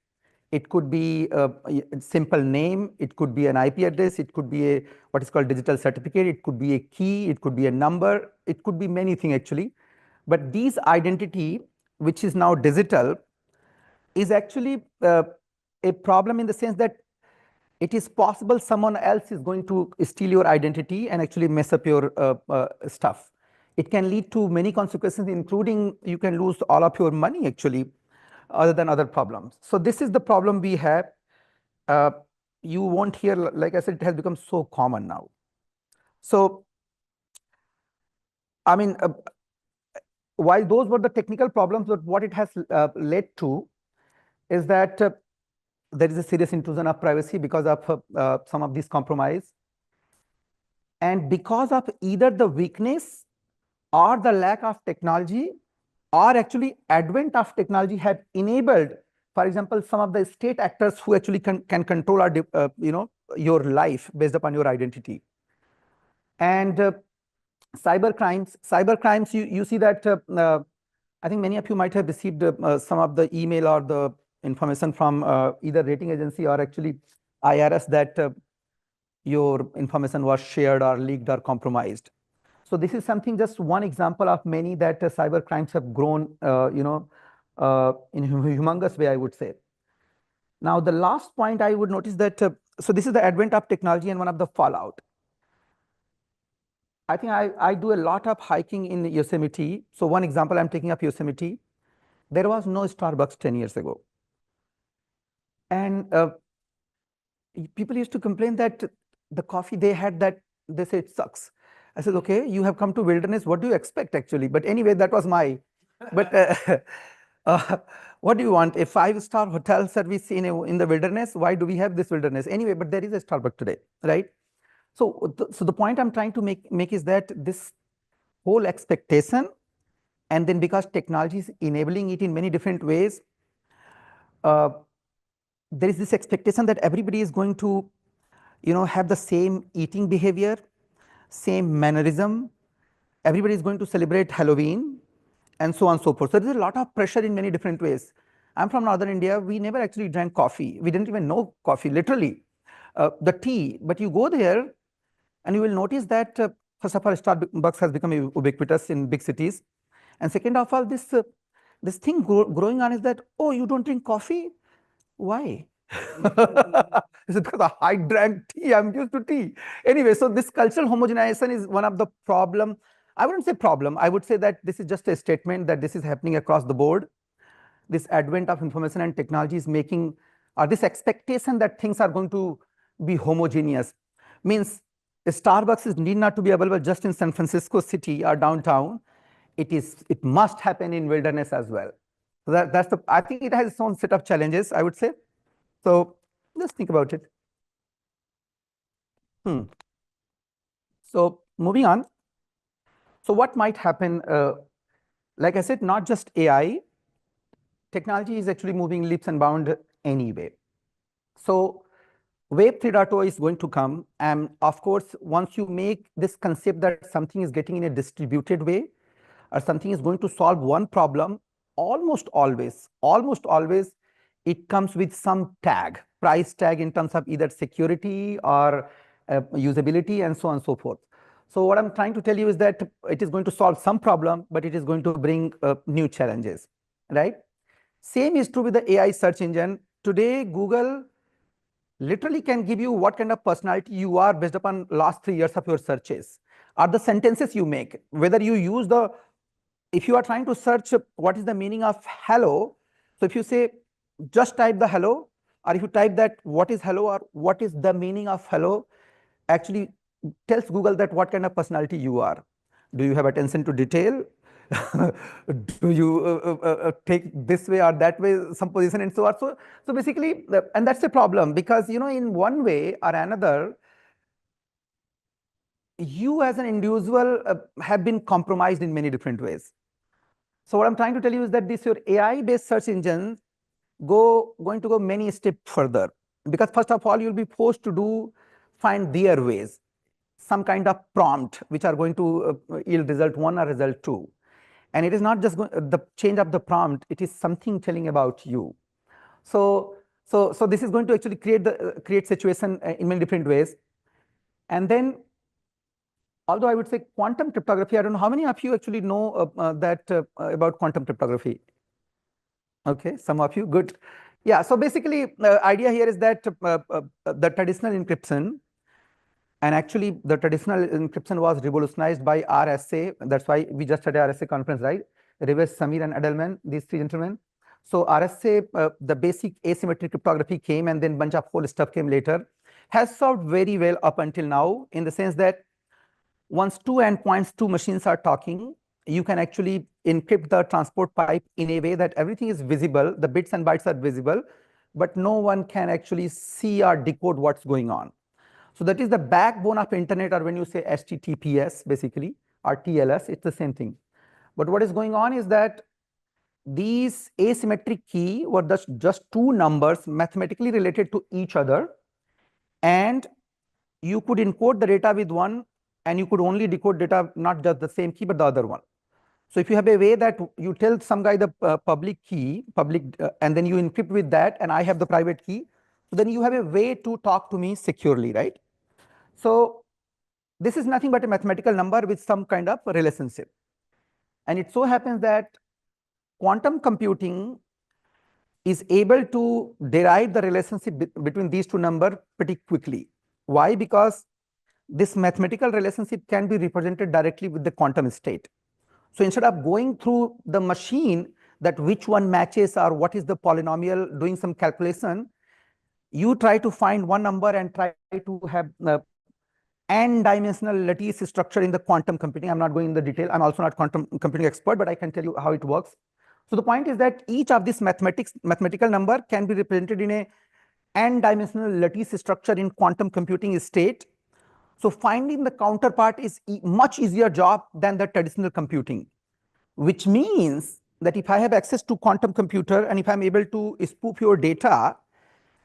It could be a simple name, it could be an IP address, it could be a what is called digital certificate, it could be a key, it could be a number, it could be many things actually. But these identity, which is now digital, is actually a problem in the sense that it is possible someone else is going to steal your identity and actually mess up your stuff. It can lead to many consequences, including you can lose all of your money actually, other than other problems. So this is the problem we have. You won't hear, like I said, it has become so common now. So, I mean, while those were the technical problems, but what it has led to is that there is a serious intrusion of privacy because of some of these compromise. And because of either the weakness or the lack of technology, or actually advent of technology had enabled, for example, some of the state actors who actually can control our, your life based upon your identity. And cyber crimes, you see that I think many of you might have received some of the email or the information from either rating agency or actually IRS that your information was shared or leaked or compromised. So this is something, just one example of many that cyber crimes have grown, in a humongous way, I would say. Now, the last point I would notice that, so this is the advent of technology and one of the fallout. I think I do a lot of hiking in Yosemite. So one example, I'm taking up Yosemite. There was no Starbucks 10 years ago. And people used to complain that the coffee they had, that they say it sucks. I said, okay, you have come to wilderness. What do you expect actually? But anyway, that was my, but what do you want? A 5-star hotel service in the wilderness? Why do we have this wilderness? Anyway, but there is a Starbucks today, right? So, so the point I'm trying to make is that this whole expectation, and then because technology is enabling it in many different ways, there is this expectation that everybody is going to, have the same eating behavior, same mannerism. Everybody is going to celebrate Halloween, and so on and so forth. So there's a lot of pressure in many different ways. I'm from Northern India. We never actually drank coffee. We didn't even know coffee, literally. The tea, but you go there, And you will notice that, first of all, Starbucks has become ubiquitous in big cities. And second of all, this thing growing on is that, oh, you don't drink coffee? Why? Is it because I drank tea? I'm used to tea. Anyway, so this cultural homogenization is one of the problem. I wouldn't say problem. I would say that this is just a statement that this is happening across the board. This advent of information and technology is making, or this expectation that things are going to be homogeneous, means Starbucks need not to be available just in San Francisco city or downtown. It must happen in wilderness as well. So I think it has its own set of challenges, I would say. So let's think about it. So moving on. So what might happen? Like I said, not just AI. Technology is actually moving leaps and bounds anyway. So Web 3.0 is going to come. And of course, once you make this concept that something is getting in a distributed way, or something is going to solve one problem, almost always, it comes with some tag, price tag in terms of either security or usability and so on and so forth. So what I'm trying to tell you is that it is going to solve some problem, but it is going to bring new challenges, right? Same is true with the AI search engine. Today, Google literally can give you what kind of personality you are based upon last 3 years of your searches, or the sentences you make, whether you use if you are trying to search what is the meaning of hello, so if you say just type the hello, or if you type that what is hello or what is the meaning of hello, actually tells Google that what kind of personality you are. Do you have attention to detail? Do you take this way or that way some position and so on? So basically, and that's the problem, because in one way or another, you as an individual have been compromised in many different ways. So what I'm trying to tell you is that your AI-based search engines going to go many steps further, because first of all, you'll be forced to find their ways, some kind of prompt which are going to yield result 1 or result 2. And it is not just the change of the prompt, it is something telling about you. So this is going to actually create situation in many different ways. And then, although I would say quantum cryptography, I don't know how many of you actually know about quantum cryptography. Okay, some of you, good. Yeah, so basically the idea here is that the traditional encryption, and actually the traditional encryption was revolutionized by RSA. That's why we just had a RSA conference, right? Reves, Samir and Edelman, these 3 gentlemen. So RSA, the basic asymmetric cryptography came, and then bunch of whole stuff came later, has solved very well up until now, in the sense that once 2 endpoints, 2 machines are talking, you can actually encrypt the transport pipe in a way that everything is visible, the bits and bytes are visible, but no one can actually see or decode what's going on. So that is the backbone of internet, or when you say HTTPS basically, or TLS, it's the same thing. But what is going on is that these asymmetric key were just 2 numbers mathematically related to each other, and you could encode the data with one, and you could only decode data, not just the same key, but the other one. So if you have a way that you tell some guy the public key, and then you encrypt with that, and I have the private key, so then you have a way to talk to me securely, right? So this is nothing but a mathematical number with some kind of relationship. And it so happens that quantum computing is able to derive the relationship between these 2 numbers pretty quickly. Why? Because this mathematical relationship can be represented directly with the quantum state. So instead of going through the machine that which one matches or what is the polynomial, doing some calculation, you try to find one number and try to have n-dimensional lattice structure in the quantum computing. I'm not going into the detail. I'm also not quantum computing expert, but I can tell you how it works. So the point is that each of these mathematical number can be represented in a n-dimensional lattice structure in quantum computing state. So finding the counterpart is much easier job than the traditional computing, which means that if I have access to quantum computer and if I'm able to spoof your data,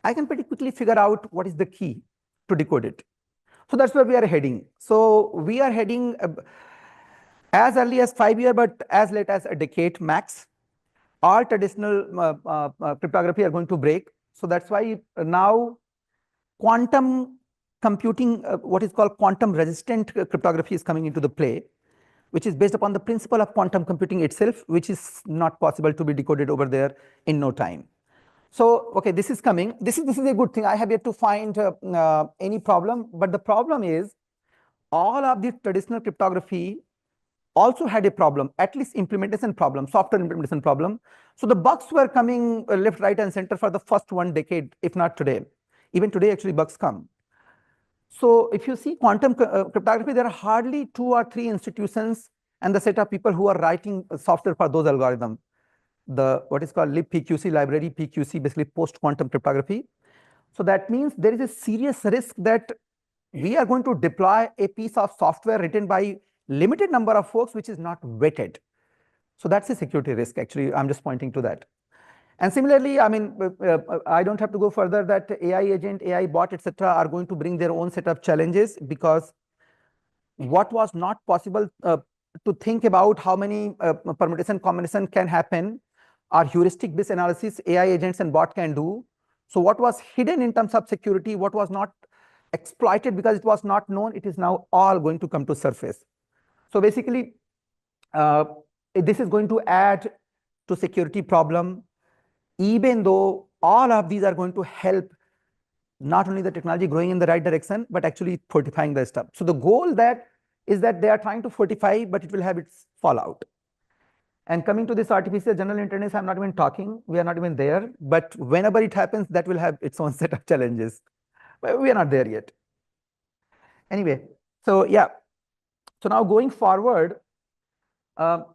I can pretty quickly figure out what is the key to decode it. So that's where we are heading. So we are heading as early as 5 years, but as late as a decade max. All traditional cryptography are going to break. So that's why now quantum computing, what is called quantum resistant cryptography is coming into the play, which is based upon the principle of quantum computing itself, which is not possible to be decoded over there in no time. So, okay, this is coming. This is a good thing. I have yet to find any problem, but the problem is all of the traditional cryptography also had a problem, at least implementation problem, software implementation problem. So the bugs were coming left, right, and center for the first 1 decade, if not today. Even today, actually, bugs come. So if you see quantum cryptography, there are hardly 2 or 3 institutions and the set of people who are writing software for those algorithms. The what is called libpqc library, PQC, basically post-quantum cryptography. So that means there is a serious risk that we are going to deploy a piece of software written by limited number of folks, which is not vetted. So that's a security risk, actually. I'm just pointing to that. And similarly, I mean, I don't have to go further that AI agent, AI bot, etc., are going to bring their own set of challenges, because what was not possible to think about how many permutation combination can happen, or heuristic based analysis AI agents and bot can do. So what was hidden in terms of security, what was not exploited because it was not known, it is now all going to come to surface. So basically, this is going to add to security problem, even though all of these are going to help not only the technology growing in the right direction, but actually fortifying the stuff. So the goal that is that they are trying to fortify, but it will have its fallout. And coming to this artificial general intelligence, I'm not even talking, we are not even there, but whenever it happens, that will have its own set of challenges. But we are not there yet. Anyway, so yeah. So now going forward, so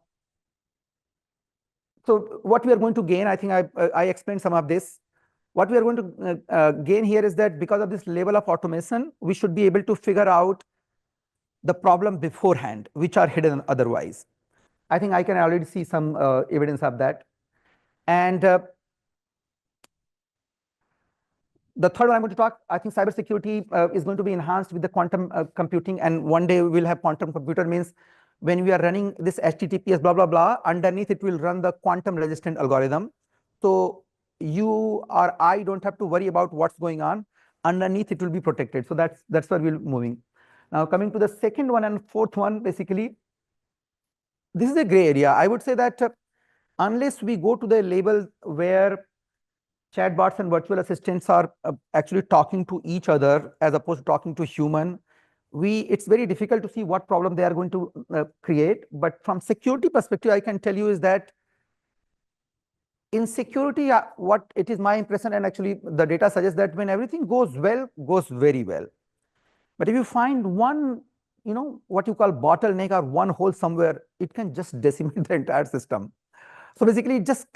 what we are going to gain, I think I explained some of this. What we are going to gain here is that because of this level of automation, we should be able to figure out the problem beforehand, which are hidden otherwise. I think I can already see some evidence of that. And the third one I'm going to talk, I think cybersecurity is going to be enhanced with the quantum computing, and one day we will have quantum computer, means when we are running this HTTPS blah, blah, blah, underneath it will run the quantum resistant algorithm. So you or I don't have to worry about what's going on. Underneath it will be protected. So that's where we're moving. Now coming to the second one and fourth one, basically, this is a gray area. I would say that unless we go to the level where chatbots and virtual assistants are actually talking to each other as opposed to talking to human, it's very difficult to see what problem they are going to create. But from security perspective, I can tell you is that in security, what it is my impression, and actually the data suggests that when everything goes well, goes very well. But if you find one, what you call bottleneck or one hole somewhere, it can just decimate the entire system. So basically, it just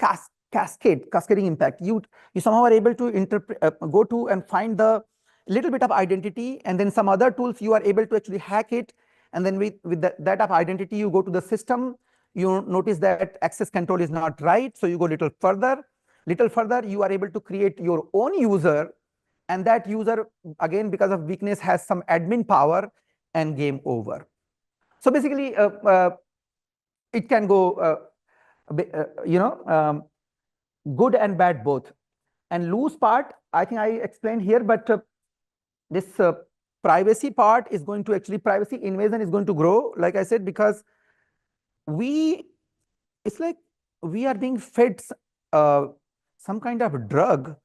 cascading impact. You somehow are able to interpret, go to and find the little bit of identity, and then some other tools you are able to actually hack it, and then with that of identity, you go to the system. You notice that access control is not right, so you go little further. You are able to create your own user, and that user, again, because of weakness, has some admin power, and game over. So basically, it can go, good and bad both. And loose part, I think I explained here, but this privacy part is going to actually, privacy invasion is going to grow, like I said, because it's like we are being fed some kind of drug,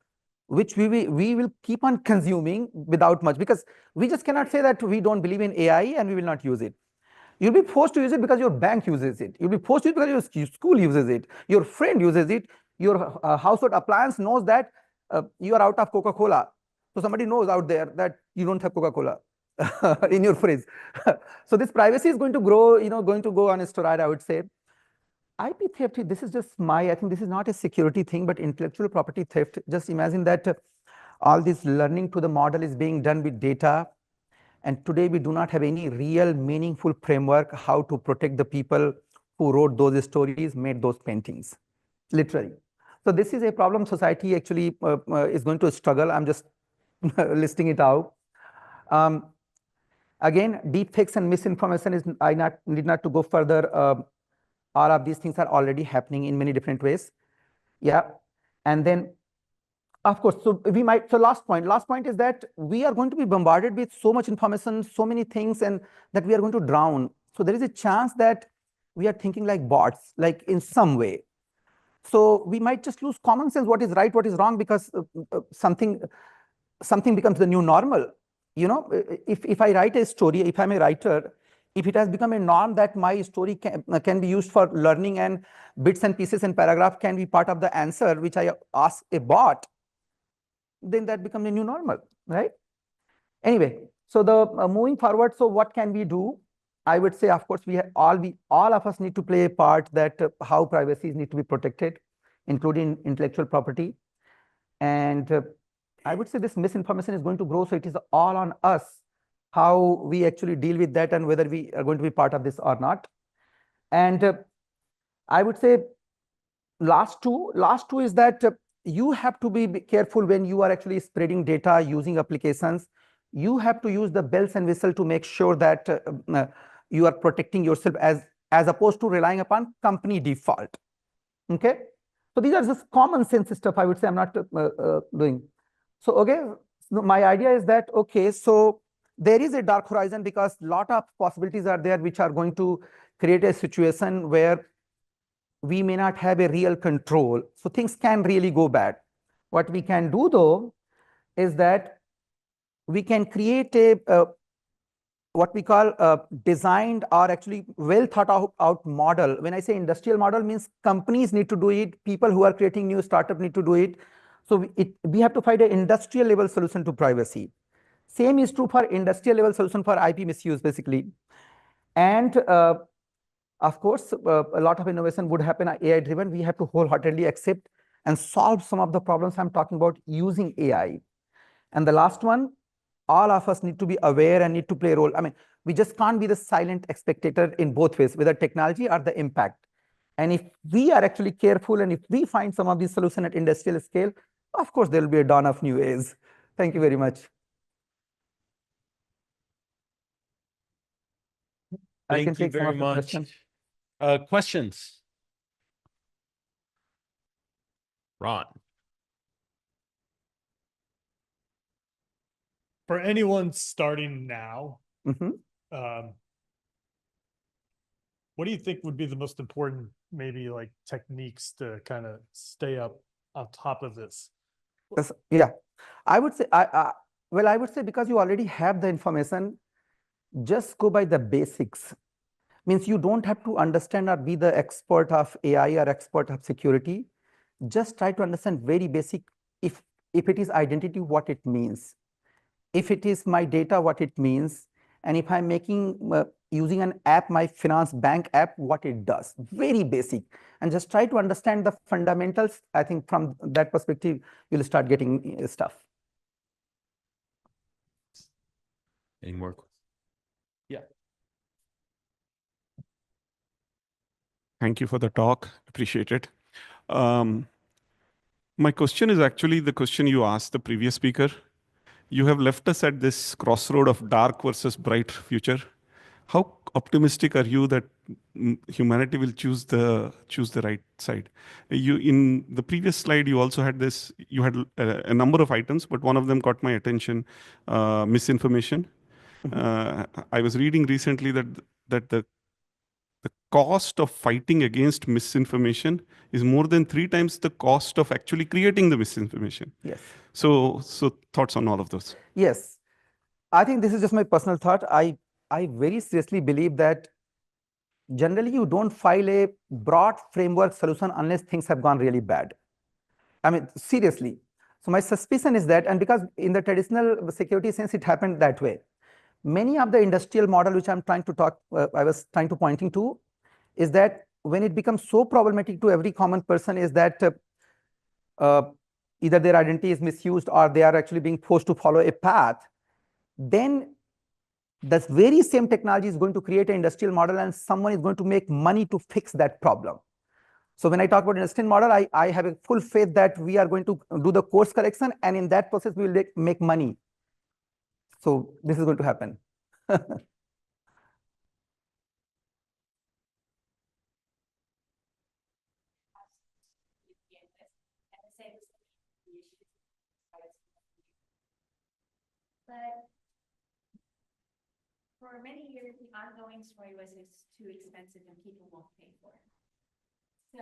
which we will keep on consuming without much, because we just cannot say that we don't believe in AI and we will not use it. You'll be forced to use it because your bank uses it. You'll be forced to use it because your school uses it. Your friend uses it. Your household appliance knows that you are out of Coca-Cola. So somebody knows out there that you don't have Coca-Cola in your fridge. So this privacy is going to grow, going to go on a steroid, I would say. IP theft, this is just I think this is not a security thing, but intellectual property theft. Just imagine that all this learning to the model is being done with data. And today we do not have any real meaningful framework how to protect the people who wrote those stories, made those paintings, literally. So this is a problem society actually is going to struggle. I'm just listing it out. Again, deepfakes and misinformation is, need not to go further. All of these things are already happening in many different ways. Yeah. And then Of course. So we might, so last point is that we are going to be bombarded with so much information, so many things, and that we are going to drown. So there is a chance that we are thinking like bots, like in some way. So we might just lose common sense, what is right, what is wrong, because something becomes the new normal. You know, if I write a story, if I'm a writer, if it has become a norm that my story can be used for learning and bits and pieces and paragraph can be part of the answer which I ask a bot, then that becomes a new normal, right? Anyway, so the moving forward, so what can we do? I would say, of course, all of us need to play a part that how privacy need to be protected, including intellectual property. And I would say this misinformation is going to grow, so it is all on us how we actually deal with that and whether we are going to be part of this or not. And I would say last two is that you have to be careful when you are actually spreading data using applications. You have to use the bells and whistle to make sure that you are protecting yourself as opposed to relying upon company default. Okay, so these are just common sense stuff. I would say I'm not doing. So okay, so my idea is that okay, so there is a dark horizon because a lot of possibilities are there which are going to create a situation where we may not have a real control. So things can really go bad. What we can do though is that we can create a what we call a designed or actually well thought out model. When I say industrial model, means companies need to do it, people who are creating new startup need to do it. So we have to find an industrial level solution to privacy. Same is true for industrial level solution for IP misuse basically. And of course, a lot of innovation would happen AI driven. We have to wholeheartedly accept and solve some of the problems I'm talking about using AI. And the last one, all of us need to be aware and need to play a role. I mean, we just can't be the silent spectator in both ways, whether technology or the impact. And if we are actually careful and if we find some of these solutions at industrial scale, of course, there will be a dawn of new age. Thank you very much. I can Thank you take some very of the much. questions. Questions? Ron. For anyone starting now, Mhm. What do you think would be the most important, maybe like techniques to kind of stay up on top of this? Yeah, I would say, well, I would say because you already have the information, just go by the basics. Means you don't have to understand or be the expert of AI or expert of security. Just try to understand very basic. If it is identity, what it means. If it is my data, what it means. And if I'm making using an app, my finance bank app, what it does. Very basic. And just try to understand the fundamentals. I think from that perspective, you'll start getting stuff. Any more questions? Yeah. Thank you for the talk. Appreciate it. My question is actually the question you asked the previous speaker. You have left us at this crossroad of dark versus bright future. How optimistic are you that humanity will choose the right side? You in the previous slide, you also had this. You had a number of items, but one of them caught my attention: misinformation. I was reading recently that the cost of fighting against misinformation is more than 3 times the cost of actually creating the misinformation. Yes. So thoughts on all of those? Yes. I think this is just my personal thought. I very seriously believe that generally you don't file a broad framework solution unless things have gone really bad. I mean, seriously. So my suspicion is that, and because in the traditional security sense, it happened that way. Many of the industrial model, which I'm trying to talk, I was trying to pointing to, is that when it becomes so problematic to every common person is that either their identity is misused or they are actually being forced to follow a path, then this very same technology is going to create an industrial model and someone is going to make money to fix that problem. So when I talk about industrial model, I have a full faith that we are going to do the course correction, and in that process, we will make money. So this is going to happen. But for many years, the ongoing story was it's too expensive and people won't pay for it. So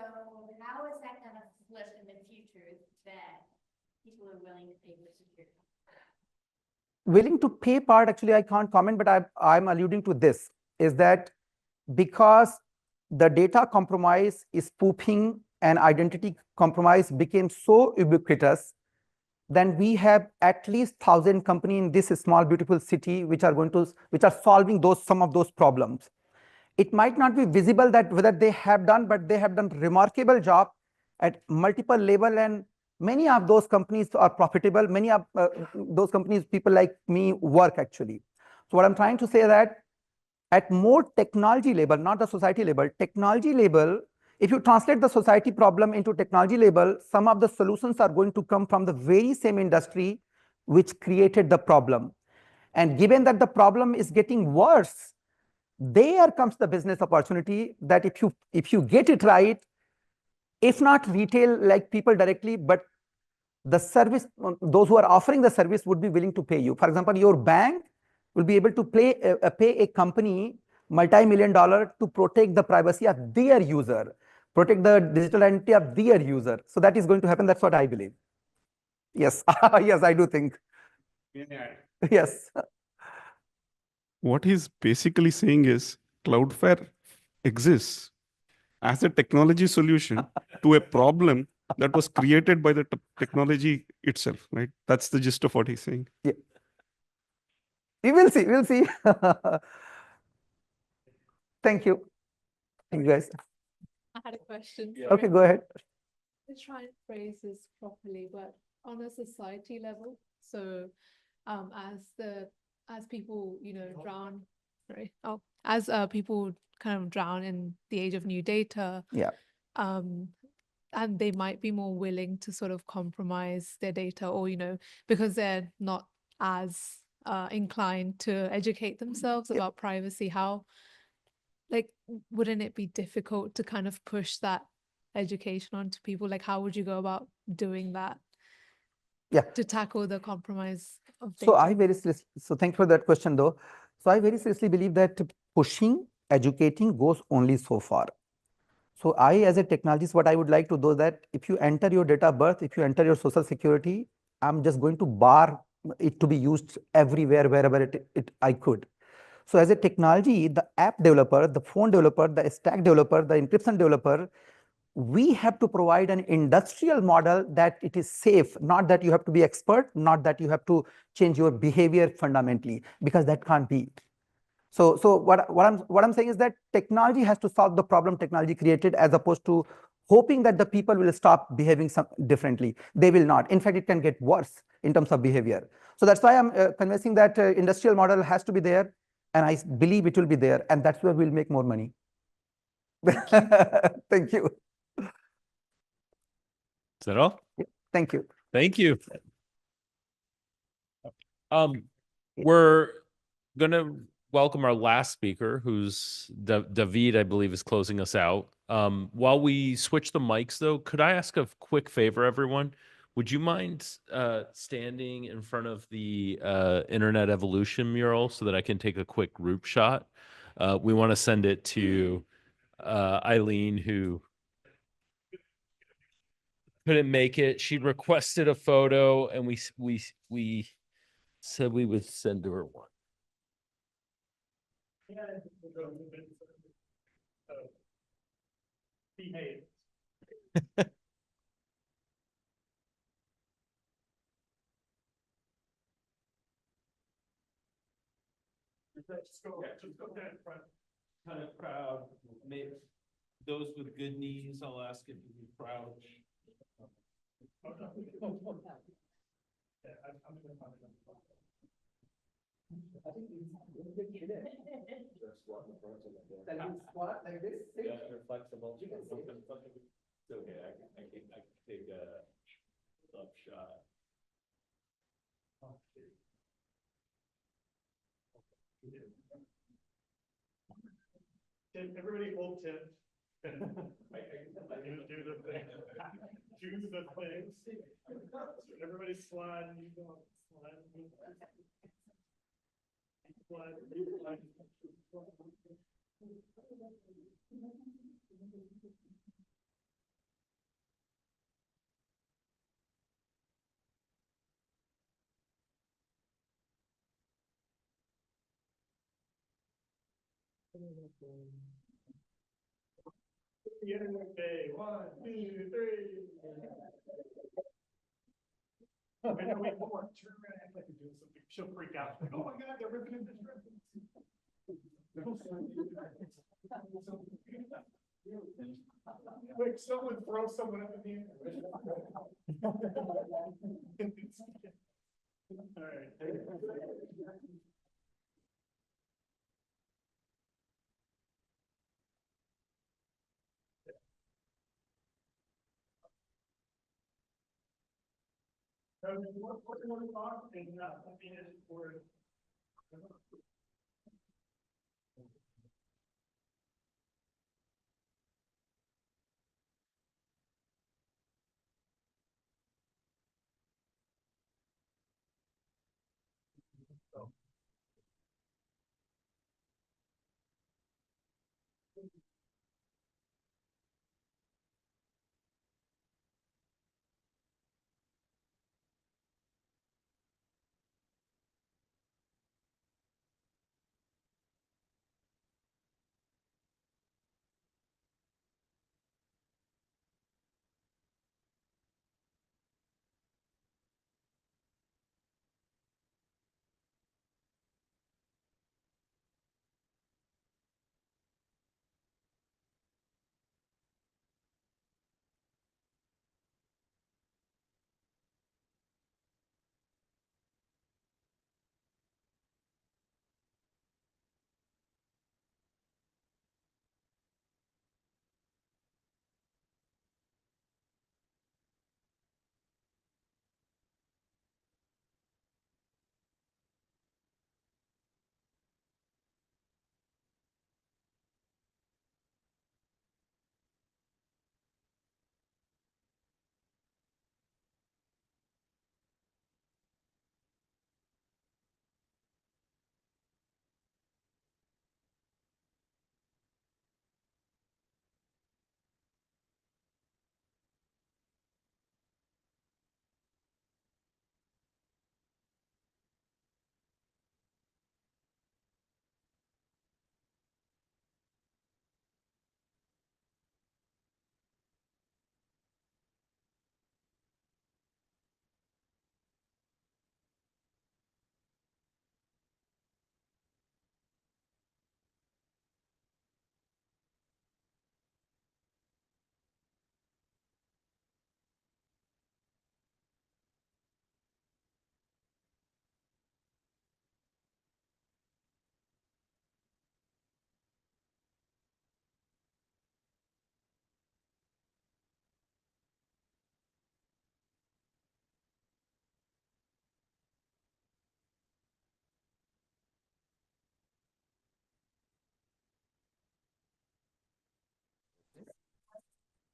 how is that going to flip in the future that people are willing to pay for security? Willing to pay part, actually, I can't comment, but I'm alluding to this, is that because the data compromise is spoofing and identity compromise became so ubiquitous, then we have at least 1,000 companies in this small, beautiful city which are solving some of those problems. It might not be visible that whether they have done, but they have done remarkable job at multiple level, and many of those companies are profitable. Many of those companies, people like me work actually. So what I'm trying to say that at more technology level, not the society level, technology level, if you translate the society problem into technology level, some of the solutions are going to come from the very same industry which created the problem. And given that the problem is getting worse, there comes the business opportunity that if you get it right, if not retail like people directly, but the service, those who are offering the service would be willing to pay you. For example, your bank will be able to pay a company multi-million-dollar to protect the privacy of their user, protect the digital identity of their user. So that is going to happen. That's what I believe. Yes, yes, I do think. Yes. What he's basically saying is Cloudflare exists as a technology solution to a problem that was created by the technology itself, right? That's the gist of what he's saying. Yeah. We will see. We'll see. Thank you. Thank you, guys. I had a question. Okay, go ahead. Let's try and phrase this properly, but on a society level. So, as people, drown, right? Oh, as people kind of drown in the age of new data. Yeah. And they might be more willing to sort of compromise their data, or because they're not as inclined to educate themselves about privacy. How, like, wouldn't it be difficult to kind of push that education onto people? Like, how would you go about doing that? Yeah. To tackle the compromise of So data? so thanks for that question though. So I very seriously believe that pushing, educating goes only so far. So I, as a technologist, what I would like to do that if you enter your date of birth, if you enter your social security, I'm just going to bar it to be used everywhere, wherever I could. So as a technology, the app developer, the phone developer, the stack developer, the encryption developer, we have to provide an industrial model that it is safe, not that you have to be expert, not that you have to change your behavior fundamentally, because that can't be. So what I'm saying is that technology has to solve the problem technology created, as opposed to hoping that the people will stop behaving differently. They will not. In fact, it can get worse in terms of behavior. So that's why I'm convincing that industrial model has to be there, and I believe it will be there, and that's where we'll make more money. Thank you. Is that all? Thank you. Thank you. We're gonna welcome our last speaker, who's David, I believe, is closing us out. While we switch the mics, though, could I ask a quick favor, everyone? Would you mind standing in front of the Internet Evolution mural so that I can take a quick group shot? We want to send it to Eileen, who couldn't make it. She requested a photo, and we said we would send her one. Behave. Just go down in front. Kind of proud. Maybe those with good knees, I'll ask if you can crouch. Oh, no. Yeah, I'm gonna find it. I think squat like this. Yeah, you're flexible. You can see it. It's okay. I can take a up shot. Everybody hold 10. Do the thing. Do the things. Everybody slide. You go. Slide. Slide. The internet day. 1, 2, 3. And then we more. Turn around, act like you're doing something. She'll freak out. Like, oh my God, they're ripping in this reference. Quick, someone throw someone up in the air. All right. What do you want to talk and not be it for?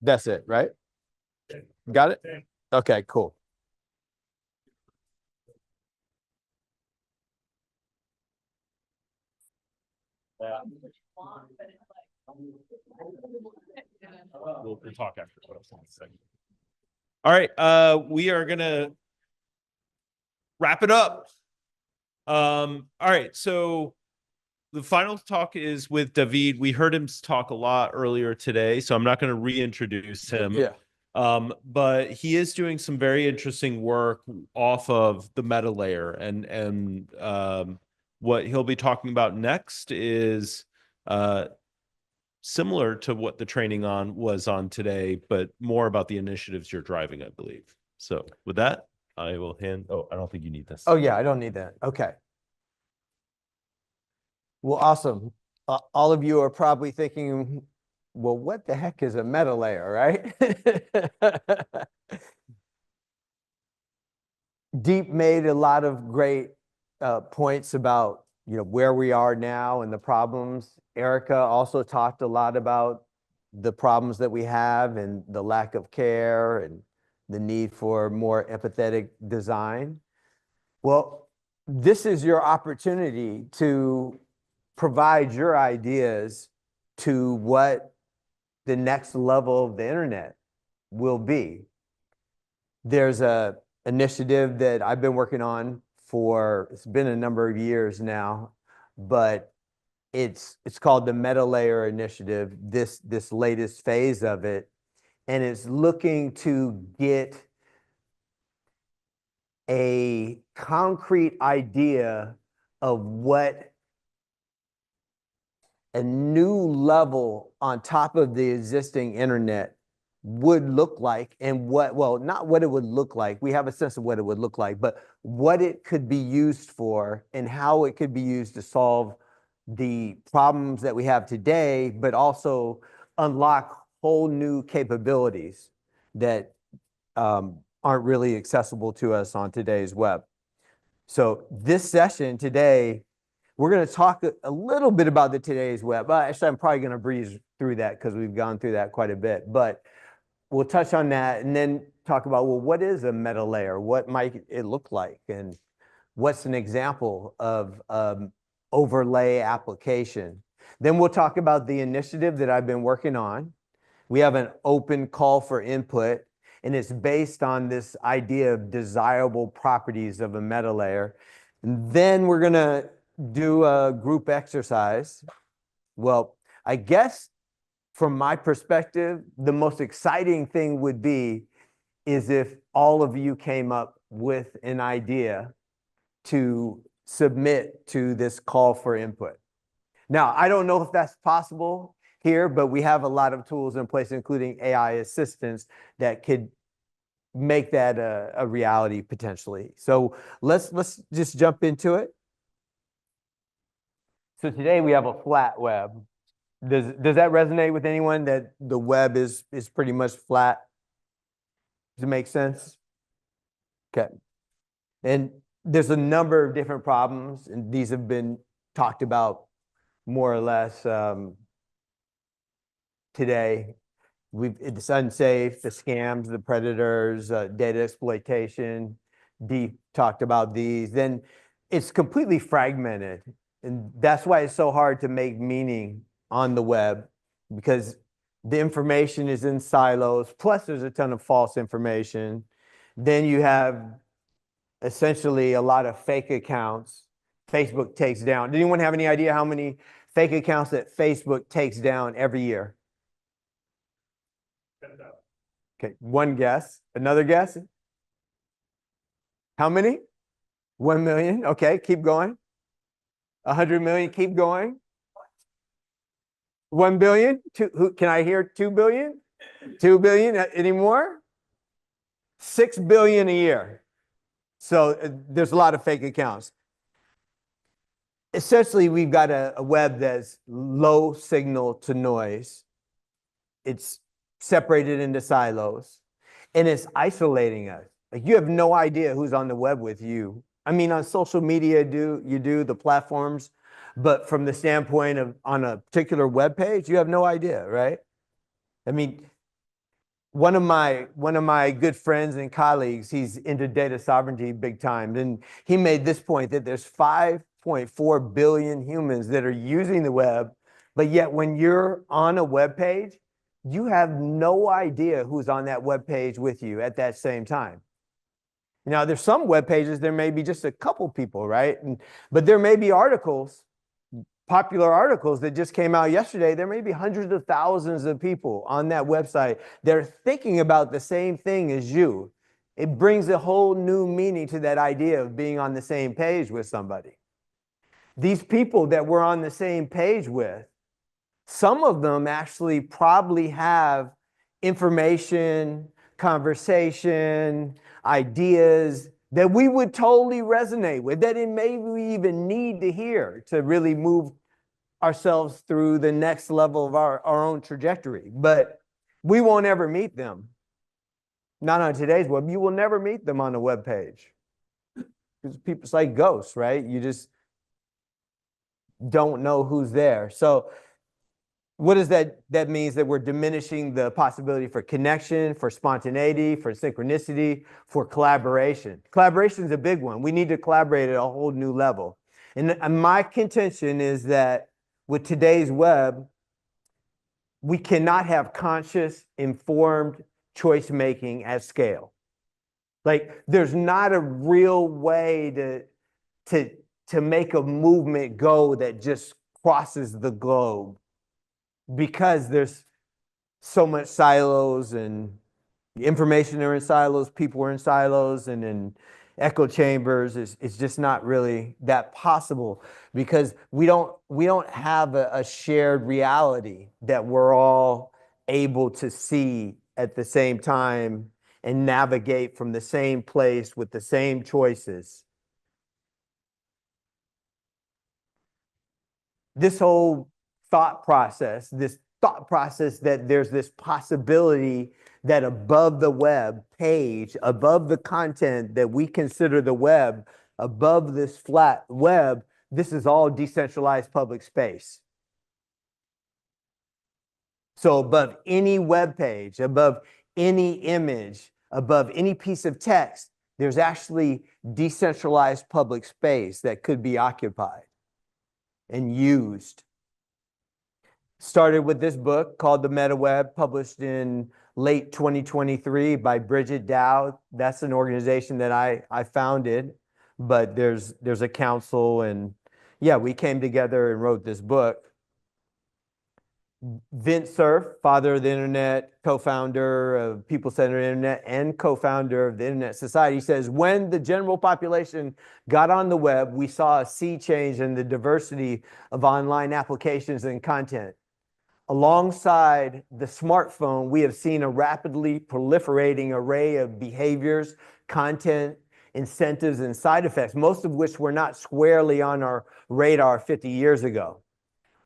That's it, right? Got it? Okay, cool. We'll talk after. All right, we are gonna wrap it up. All right, so the final talk is with David. We heard him talk a lot earlier today, so I'm not going to reintroduce him. Yeah. But he is doing some very interesting work off of the meta layer, and what he'll be talking about next is similar to what the training was on today, but more about the initiatives you're driving, I believe. So with that, I will hand. Oh, I don't think you need this. Oh yeah, I don't need that. Okay. Well, awesome. All of you are probably thinking, well, what the heck is a meta layer, right? Deep made a lot of great points about, where we are now and the problems. Erica also talked a lot about the problems that we have and the lack of care and the need for more empathetic design. Well, this is your opportunity to provide your ideas to what the next level of the internet will be. There's a initiative that I've been working on for, it's been a number of years now, but it's called the Meta Layer Initiative, this latest phase of it, and it's looking to get a concrete idea of what a new level on top of the existing internet would look like, and what, well, not what it would look like. We have a sense of what it would look like, but what it could be used for and how it could be used to solve the problems that we have today, but also unlock whole new capabilities that aren't really accessible to us on today's web. So this session today, we're going to talk a little bit about the today's web. Actually, I'm probably going to breeze through that because we've gone through that quite a bit, but we'll touch on that and then talk about, well, what is a meta layer? What might it look like? And what's an example of overlay application? Then we'll talk about the initiative that I've been working on. We have an open call for input, and it's based on this idea of desirable properties of a meta layer. And then we're going to do a group exercise. Well, I guess from my perspective, the most exciting thing would be is if all of you came up with an idea to submit to this call for input. Now, I don't know if that's possible here, but we have a lot of tools in place, including AI assistants, that could make that a reality potentially. So let's just jump into it. So today we have a flat web. Does that resonate with anyone, that the web is pretty much flat? Does it make sense? Okay. And there's a number of different problems, and these have been talked about more or less today. It's unsafe, the scams, the predators, data exploitation. Deep talked about these. Then it's completely fragmented, and that's why it's so hard to make meaning on the web, because the information is in silos, plus there's a ton of false information. Then you have essentially a lot of fake accounts Facebook takes down. Does anyone have any idea how many fake accounts that Facebook takes down every year? Okay, one guess. Another guess? How many? 1 million. Okay, keep going. 100 million, keep going. 1 billion? Can I hear 2 billion? 2 billion? Any more? 6 billion a year. So there's a lot of fake accounts. Essentially, we've got a web that's low signal to noise. It's separated into silos, and it's isolating us. Like, you have no idea who's on the web with you. I mean, on social media, you do the platforms, but from the standpoint of on a particular web page, you have no idea, right? I mean, one of my good friends and colleagues, he's into data sovereignty big time, and he made this point that there's 5.4 billion humans that are using the web, but yet when you're on a web page, you have no idea who's on that web page with you at that same time. Now, there's some web pages, there may be just a couple people, right? But there may be articles, popular articles that just came out yesterday. There may be hundreds of thousands of people on that website that are thinking about the same thing as you. It brings a whole new meaning to that idea of being on the same page with somebody. These people that we're on the same page with, some of them actually probably have information, conversation, ideas that we would totally resonate with, that it maybe we even need to hear to really move ourselves through the next level of our own trajectory. But we won't ever meet them. Not on today's web. You will never meet them on a web page. Because people, it's like ghosts, right? You just don't know who's there. So What does that means that we're diminishing the possibility for connection, for spontaneity, for synchronicity, for collaboration. Collaboration is a big one. We need to collaborate at a whole new level. And my contention is that with today's web, we cannot have conscious, informed choice making at scale. Like there's not a real way to make a movement go that just crosses the globe, because there's so much silos, and information are in silos, people are in silos, and in echo chambers. It's just not really that possible, because we don't have a shared reality that we're all able to see at the same time and navigate from the same place with the same choices. This whole thought process that there's this possibility that above the web page, above the content that we consider the web, above this flat web, this is all decentralized public space. So above any web page, above any image, above any piece of text, there's actually decentralized public space that could be occupied and used. Started with this book called The Meta Web, published in late 2023 by Bridget Dow. That's an organization that I founded, but there's a council, and yeah, we came together and wrote this book. Vint Cerf, father of the internet, co-founder of People-Centered Internet, and co-founder of the Internet Society, says, when the general population got on the web, we saw a sea change in the diversity of online applications and content. Alongside the smartphone, we have seen a rapidly proliferating array of behaviors, content, incentives, and side effects, most of which were not squarely on our radar 50 years ago.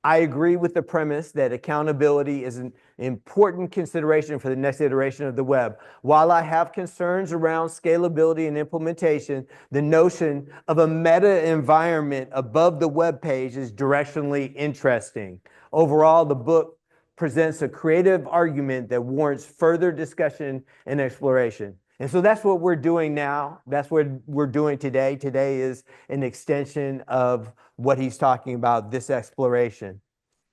I agree with the premise that accountability is an important consideration for the next iteration of the web. While I have concerns around scalability and implementation, the notion of a meta environment above the web page is directionally interesting. Overall, the book presents a creative argument that warrants further discussion and exploration. And so that's what we're doing now. That's what we're doing today. Today is an extension of what he's talking about, this exploration.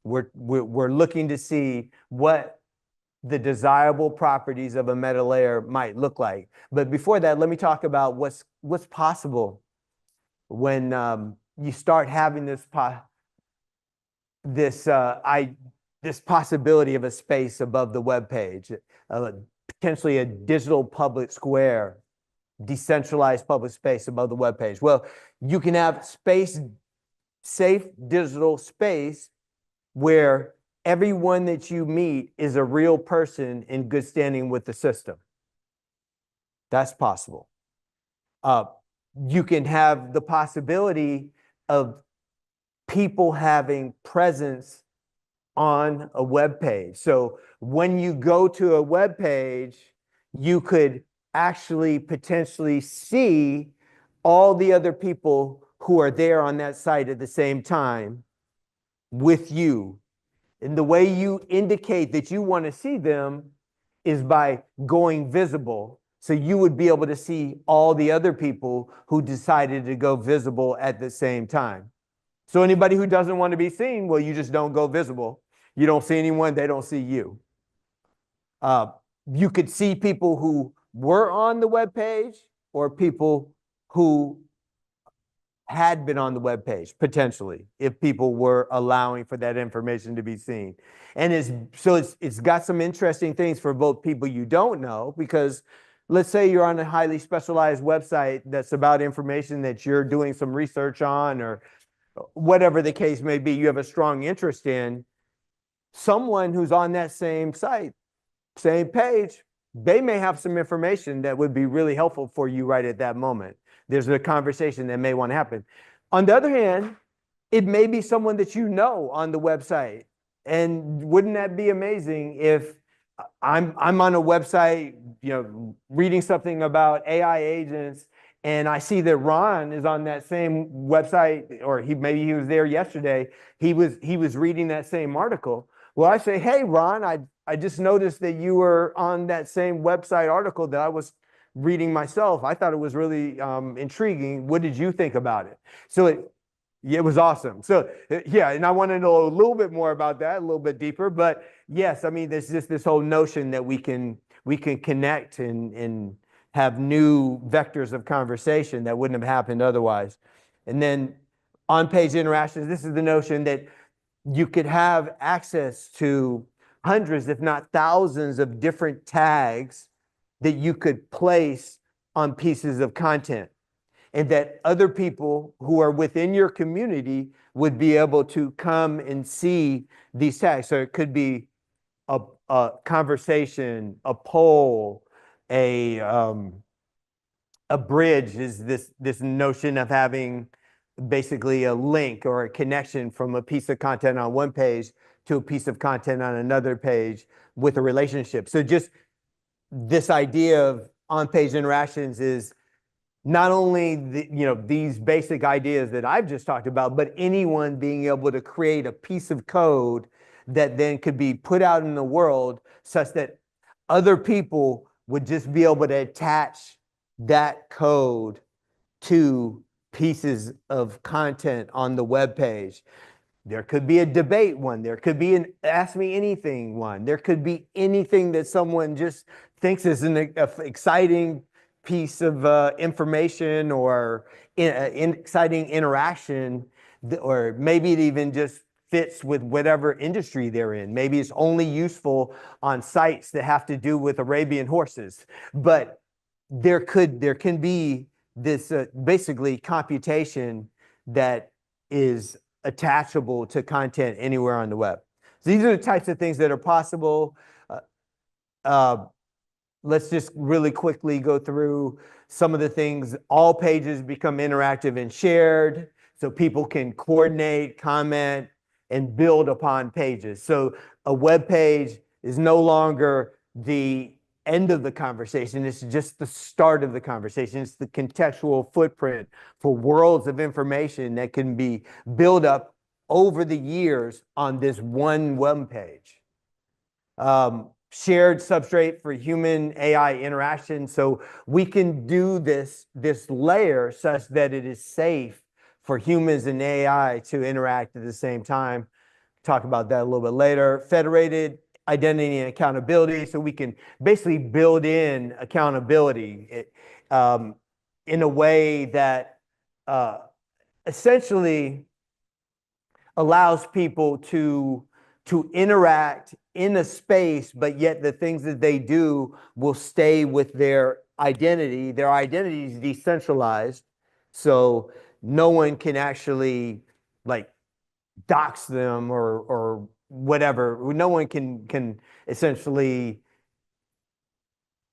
We're looking to see what the desirable properties of a meta layer might look like. But before that, let me talk about what's possible when you start having this possibility of a space above the web page, potentially a digital public square, decentralized public space above the web page. Well, you can have safe digital space where everyone that you meet is a real person in good standing with the system. That's possible. You can have the possibility of people having presence on a web page. So when you go to a web page, you could actually potentially see all the other people who are there on that site at the same time with you. And the way you indicate that you want to see them is by going visible. So you would be able to see all the other people who decided to go visible at the same time. So anybody who doesn't want to be seen, well, you just don't go visible. You don't see anyone, they don't see you. You could see people who were on the web page or people who had been on the web page, potentially, if people were allowing for that information to be seen. And it's got some interesting things for both people you don't know, because let's say you're on a highly specialized website that's about information that you're doing some research on, or whatever the case may be, you have a strong interest in. Someone who's on that same site, same page, they may have some information that would be really helpful for you right at that moment. There's a conversation that may want to happen. On the other hand, it may be someone that you know on the website. And wouldn't that be amazing if I'm on a website, reading something about AI agents, and I see that Ron is on that same website, or maybe he was there yesterday. He was reading that same article. Well, I say, hey, Ron, I just noticed that you were on that same website article that I was reading myself. I thought it was really intriguing. What did you think about it? So yeah, it was awesome. So yeah, and I want to know a little bit more about that, a little bit deeper. But yes, I mean, there's just this whole notion that we can connect and have new vectors of conversation that wouldn't have happened otherwise. And then on-page interactions, this is the notion that you could have access to hundreds, if not thousands, of different tags that you could place on pieces of content, and that other people who are within your community would be able to come and see these tags. So it could be a conversation, a poll, a bridge is this notion of having basically a link or a connection from a piece of content on one page to a piece of content on another page with a relationship. So just this idea of on-page interactions is not only these basic ideas that I've just talked about, but anyone being able to create a piece of code that then could be put out in the world such that other people would just be able to attach that code to pieces of content on the web page. There could be a debate one. There could be an ask me anything one. There could be anything that someone just thinks is an exciting piece of information or exciting interaction, or maybe it even just fits with whatever industry they're in. Maybe it's only useful on sites that have to do with Arabian horses, but there can be this basically computation that is attachable to content anywhere on the web. So these are the types of things that are possible. Let's just really quickly go through some of the things. All pages become interactive and shared, so people can coordinate, comment, and build upon pages. So a web page is no longer the end of the conversation. It's just the start of the conversation. It's the contextual footprint for worlds of information that can be built up over the years on this one web page. Shared substrate for human AI interaction. So we can do this layer such that it is safe for humans and AI to interact at the same time. Talk about that a little bit later. Federated identity and accountability. So we can basically build in accountability in a way that essentially allows people to interact in a space, but yet the things that they do will stay with their identity. Their identity is decentralized, so no one can actually like dox them or whatever. No one can essentially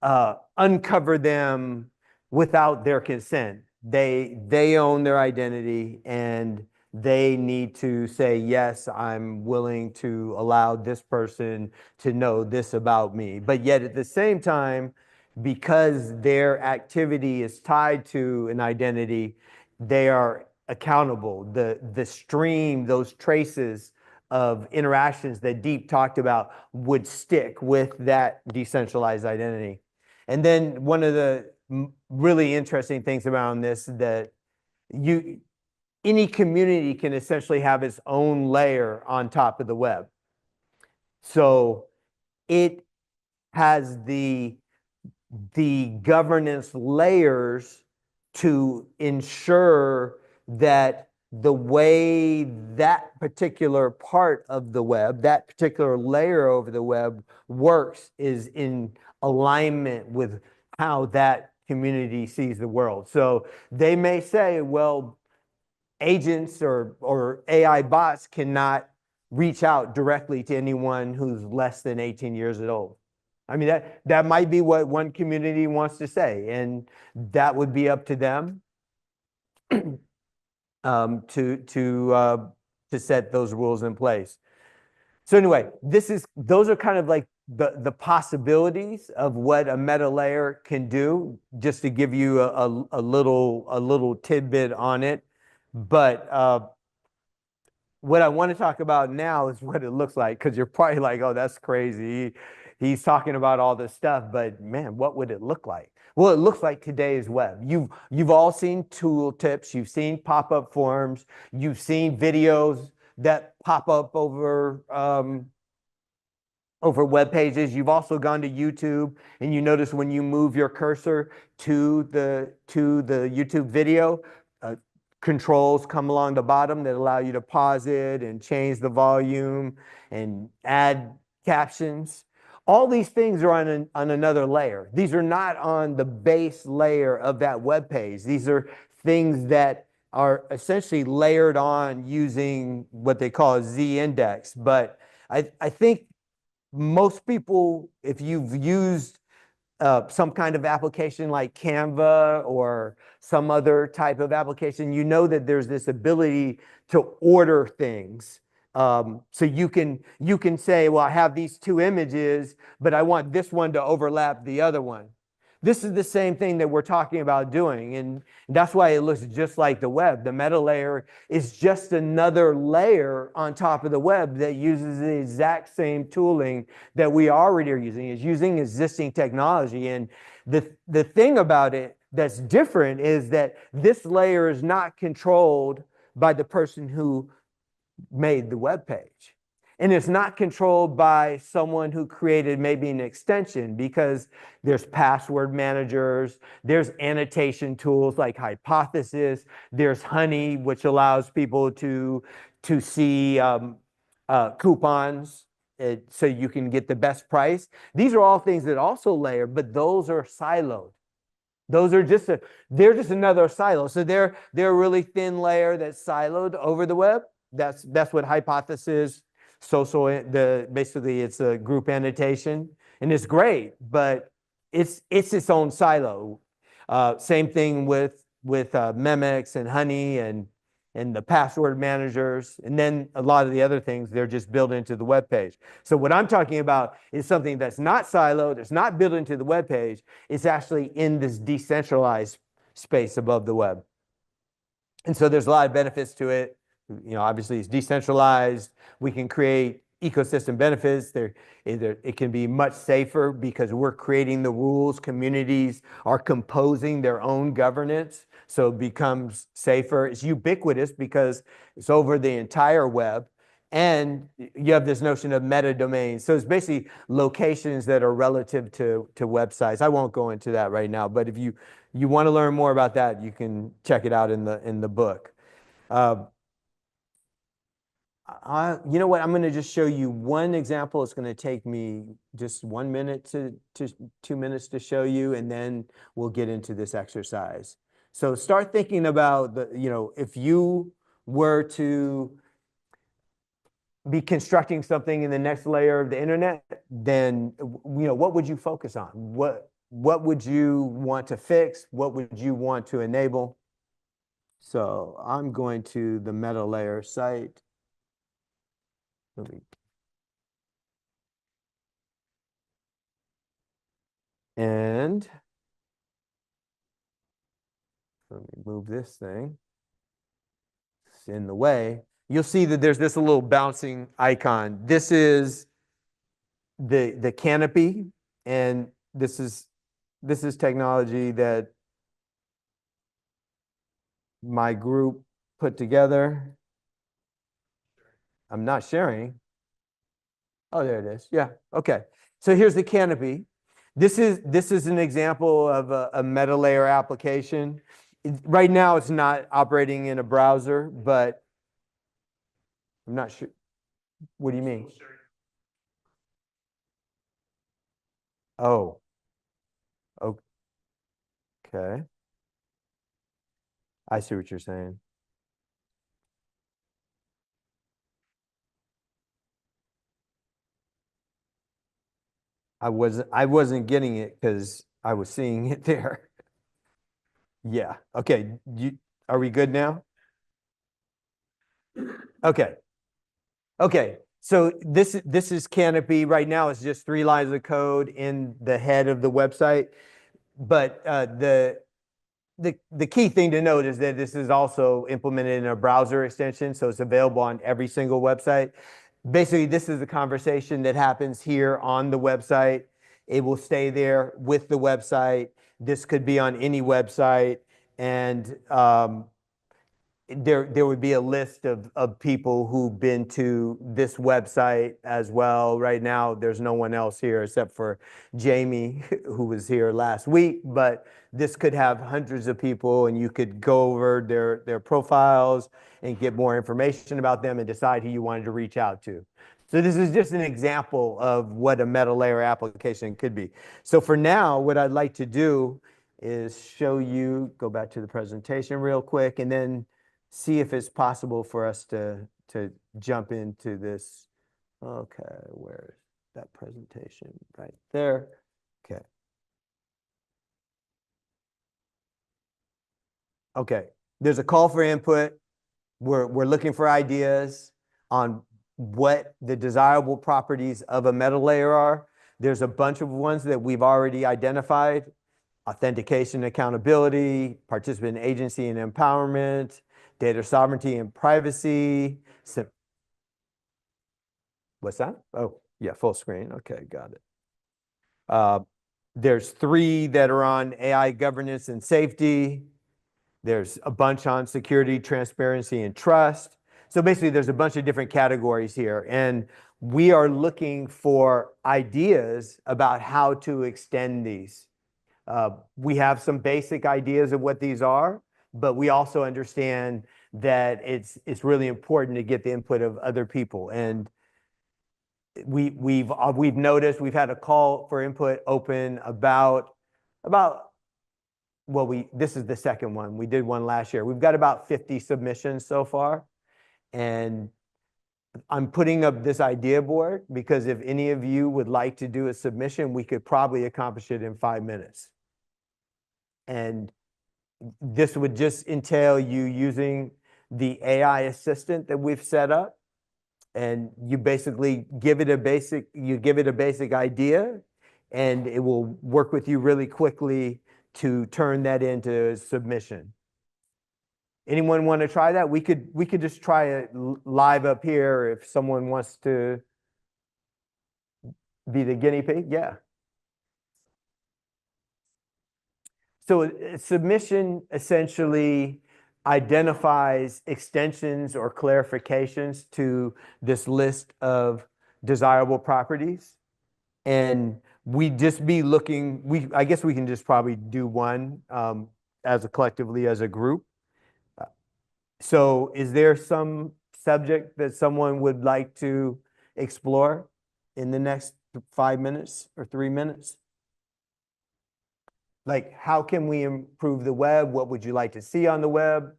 uncover them without their consent. They own their identity, and they need to say, yes, I'm willing to allow this person to know this about me. But yet at the same time, because their activity is tied to an identity, they are accountable. The stream, those traces of interactions that Deep talked about would stick with that decentralized identity. And then one of the really interesting things around this that any community can essentially have its own layer on top of the web. So it has the governance layers to ensure that the way that particular part of the web, that particular layer over the web works is in alignment with how that community sees the world. So they may say, well, agents or AI bots cannot reach out directly to anyone who's less than 18 years old. I mean, that might be what one community wants to say, and that would be up to them to set those rules in place. So anyway, those are kind of like the possibilities of what a meta layer can do, just to give you a little tidbit on it. But what I want to talk about now is what it looks like, because you're probably like, oh, that's crazy. He's talking about all this stuff, but man, what would it look like? Well, it looks like today's web. You've all seen tool tips, you've seen pop-up forms, you've seen videos that pop up over web pages. You've also gone to YouTube, and you notice when you move your cursor to the YouTube video, controls come along the bottom that allow you to pause it and change the volume and add captions. All these things are on another layer. These are not on the base layer of that web page. These are things that are essentially layered on using what they call a z-index. But I think most people, if you've used some kind of application like Canva or some other type of application, you know that there's this ability to order things. So you can say, well, I have these two images, but I want this one to overlap the other one. This is the same thing that we're talking about doing, and that's why it looks just like the web. The meta layer is just another layer on top of the web that uses the exact same tooling that we already are using. It's using existing technology, and the thing about it that's different is that this layer is not controlled by the person who made the web page. And it's not controlled by someone who created maybe an extension, because there's password managers, there's annotation tools like Hypothesis, there's Honey, which allows people to see coupons so you can get the best price. These are all things that also layer, but those are siloed. Those are they're just another silo. So they're a really thin layer that's siloed over the web. That's what Hypothesis. Basically it's a group annotation, and it's great, but it's its own silo. Same thing with Memex and Honey and the password managers, and then a lot of the other things, they're just built into the web page. So what I'm talking about is something that's not siloed, it's not built into the web page, it's actually in this decentralized space above the web. And so there's a lot of benefits to it. Obviously it's decentralized. We can create ecosystem benefits. It can be much safer because we're creating the rules. Communities are composing their own governance, so it becomes safer. It's ubiquitous because it's over the entire web. And you have this notion of meta domains. So it's basically locations that are relative to websites. I won't go into that right now, but if you want to learn more about that, you can check it out in the book. You know what? I'm going to just show you one example. It's going to take me just 1 minute to 2 minutes to show you, and then we'll get into this exercise. So start thinking about if you were to be constructing something in the next layer of the internet, then what would you focus on? What would you want to fix? What would you want to enable? So I'm going to the meta layer site. And let me move this thing. It's in the way. You'll see that there's this little bouncing icon. This is the canopy, and this is technology that my group put together. I'm not sharing. Oh, there it is. Yeah. Okay. So here's the canopy. This is an example of a meta layer application. Right now, it's not operating in a browser, but I'm not sure. What do you mean? Oh. Okay. I see what you're saying. I wasn't getting it because I was seeing it there. Yeah. Okay. Are we good now? Okay. Okay. So this is Canopy. Right now it's just 3 lines of code in the head of the website. But the key thing to note is that this is also implemented in a browser extension, so it's available on every single website. Basically, this is the conversation that happens here on the website. It will stay there with the website. This could be on any website, and there would be a list of people who've been to this website as well. Right now, there's no one else here except for Jamie, who was here last week, but this could have hundreds of people, and you could go over their profiles and get more information about them and decide who you wanted to reach out to. So this is just an example of what a meta layer application could be. So for now, what I'd like to do is show you, go back to the presentation real quick, and then see if it's possible for us to jump into this. Okay, where's that presentation? Right there. Okay. Okay, there's a call for input. We're looking for ideas on what the desirable properties of a meta layer are. There's a bunch of ones that we've already identified: authentication, accountability, participant agency and empowerment, data sovereignty and privacy. What's that? Oh, yeah, full screen. Okay, got it. There's 3 that are on AI governance and safety. There's a bunch on security, transparency, and trust. So basically, there's a bunch of different categories here, and we are looking for ideas about how to extend these. We have some basic ideas of what these are, but we also understand that it's really important to get the input of other people. And we've noticed we've had a call for input open about well, this is the second one. We did one last year. We've got about 50 submissions so far, and I'm putting up this idea board because if any of you would like to do a submission, we could probably accomplish it in 5 minutes. And this would just entail you using the AI assistant that we've set up, and you basically give it a basic idea, and it will work with you really quickly to turn that into a submission. Anyone want to try that? We could just try it live up here if someone wants to be the guinea pig. Yeah. So a submission essentially identifies extensions or clarifications to this list of desirable properties. And we just be looking, I guess we can just probably do one collectively as a group. So is there some subject that someone would like to explore in the next 5 minutes or 3 minutes? Like, how can we improve the web? What would you like to see on the web?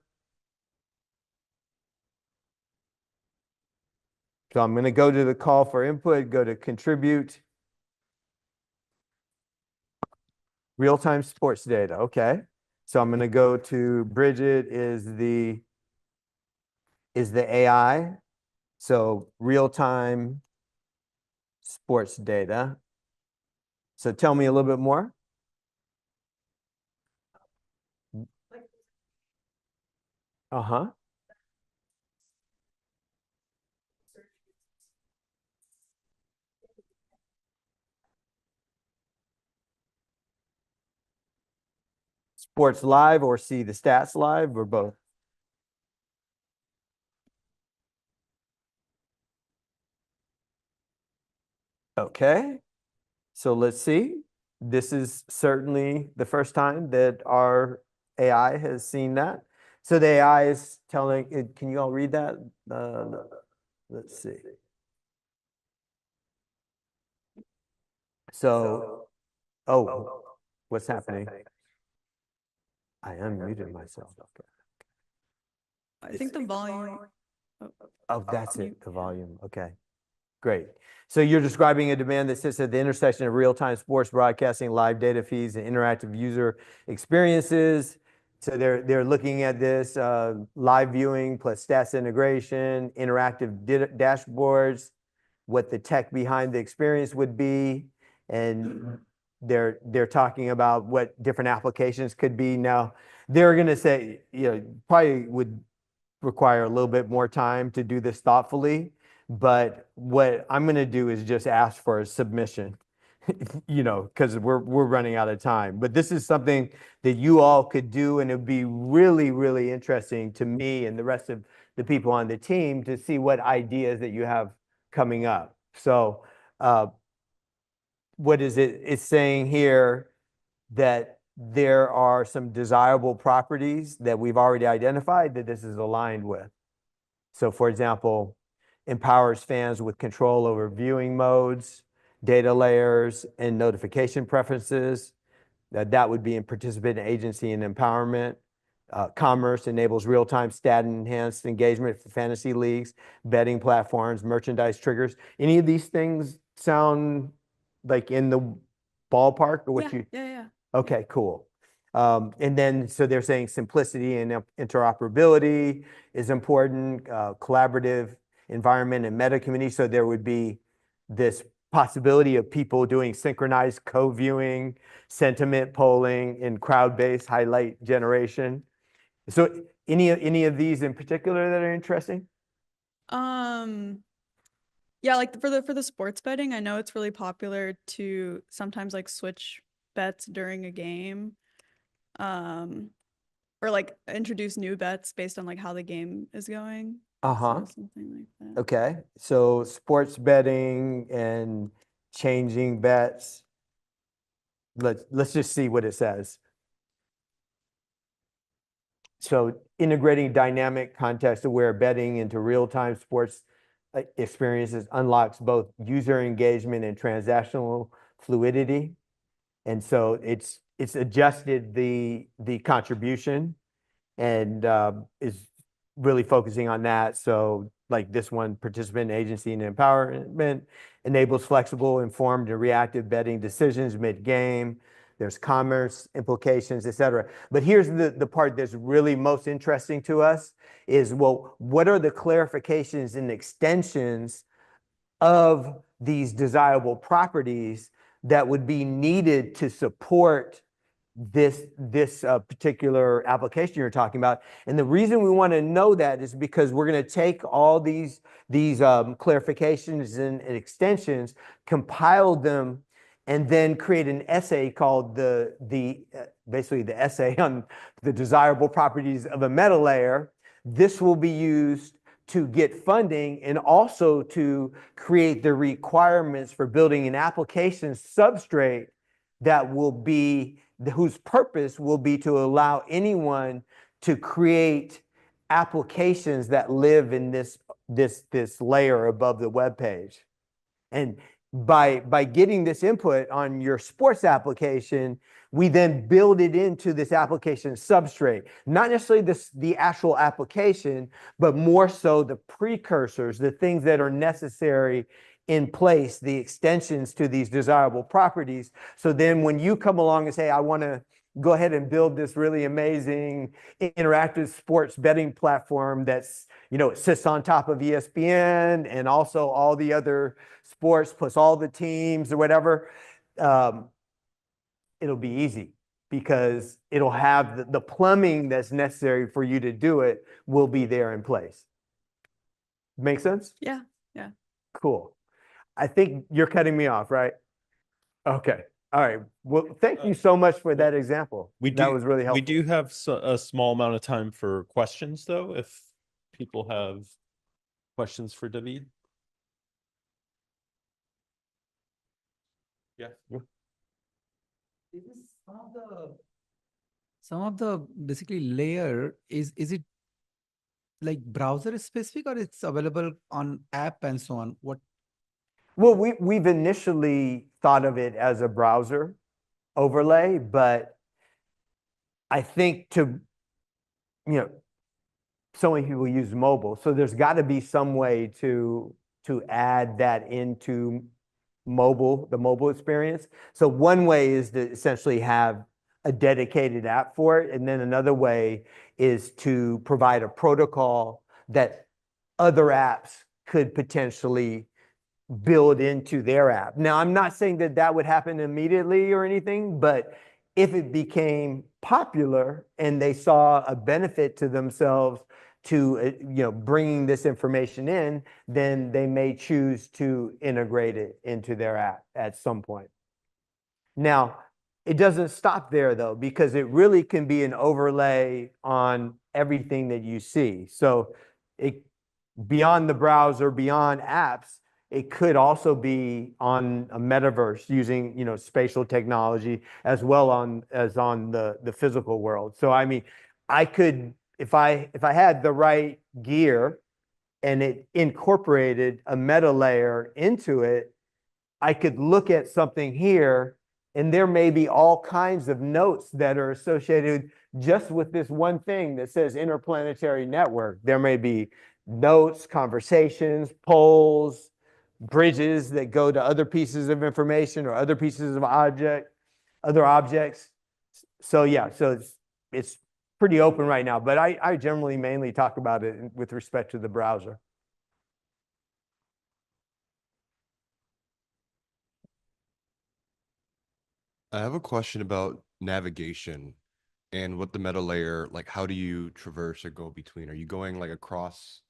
So I'm going to go to the call for input, go to contribute. Real-time sports data, okay. So I'm going to go to Bridget is the AI. So real-time sports data. So tell me a little bit more. Uh-huh. Sports live or see the stats live or both? Okay. So let's see. This is certainly the first time that our AI has seen that. So the AI is telling it, can you all read that? Let's see. So, oh, what's happening? I unmuted myself. Okay. I think the volume. Oh, that's it, the volume. Okay, great. So you're describing a demand that sits at the intersection of real-time sports broadcasting, live data feeds, and interactive user experiences. So they're looking at this live viewing plus stats integration, interactive dashboards, what the tech behind the experience would be, and they're talking about what different applications could be. Now, they're going to say, probably would require a little bit more time to do this thoughtfully. But what I'm going to do is just ask for a submission, because we're running out of time. But this is something that you all could do, and it'd be really, really interesting to me and the rest of the people on the team to see what ideas that you have coming up. So what is it? It's saying here that there are some desirable properties that we've already identified that this is aligned with. So for example, empowers fans with control over viewing modes, data layers, and notification preferences. That would be in participant agency and empowerment. Commerce enables real-time stat enhanced engagement for fantasy leagues, betting platforms, merchandise triggers. Any of these things sound like in the ballpark or what Yeah. Okay, cool. And then, so they're saying simplicity and interoperability is important, collaborative environment and meta community. So there would be this possibility of people doing synchronized co-viewing, sentiment polling, and crowd-based highlight generation. So any of these in particular that are interesting? Yeah, like for the sports betting, I know it's really popular to sometimes like switch bets during a game. Or like introduce new bets based on like how the game is going. Uh-huh. So something like that. Okay, so sports betting and changing bets. Let's just see what it says. So integrating dynamic context-aware betting into real-time sports experiences unlocks both user engagement and transactional fluidity. And so it's adjusted the contribution and is really focusing on that. So like this one, participant agency and empowerment enables flexible, informed, and reactive betting decisions mid-game. There's commerce implications, et cetera. But here's the part that's really most interesting to us is, well, what are the clarifications and extensions of these desirable properties that would be needed to support this particular application you're talking about? And the reason we want to know that is because we're going to take all these clarifications and extensions, compile them, and then create an essay called basically the essay on the desirable properties of a meta layer. This will be used to get funding and also to create the requirements for building an application substrate that will be, whose purpose will be to allow anyone to create applications that live in this layer above the web page. And by getting this input on your sports application, we then build it into this application substrate. Not necessarily the actual application, but more so the precursors, the things that are necessary in place, the extensions to these desirable properties. So then when you come along and say, I want to go ahead and build this really amazing interactive sports betting platform that's, it sits on top of ESPN and also all the other sports plus all the teams or whatever, it'll be easy because it'll have the plumbing that's necessary for you to do it will be there in place. Make sense? Yeah. Cool. I think you're cutting me off, right? Okay. All right. Well, thank you so much for that example. That was really helpful. We do have a small amount of time for questions, though, if people have questions for David. Yeah. Is this some of the basically layer, is it like browser specific or it's available on app and so on? What? Well, we've initially thought of it as a browser overlay, but I think so many people use mobile, so there's got to be some way to add that into the mobile experience. So one way is to essentially have a dedicated app for it, and then another way is to provide a protocol that other apps could potentially build into their app. Now, I'm not saying that that would happen immediately or anything, but if it became popular and they saw a benefit to themselves to bringing this information in, then they may choose to integrate it into their app at some point. Now, it doesn't stop there though, because it really can be an overlay on everything that you see. So it beyond the browser, beyond apps, it could also be on a metaverse using spatial technology as well as on the physical world. So I mean, I could, if I had the right gear and it incorporated a meta layer into it, I could look at something here and there may be all kinds of notes that are associated just with this one thing that says interplanetary network. There may be notes, conversations, polls, bridges that go to other pieces of information or other pieces of other objects. So yeah, so it's pretty open right now, but I generally mainly talk about it with respect to the browser. I have a question about navigation and what the meta layer, like how do you traverse or go between? Are you going like across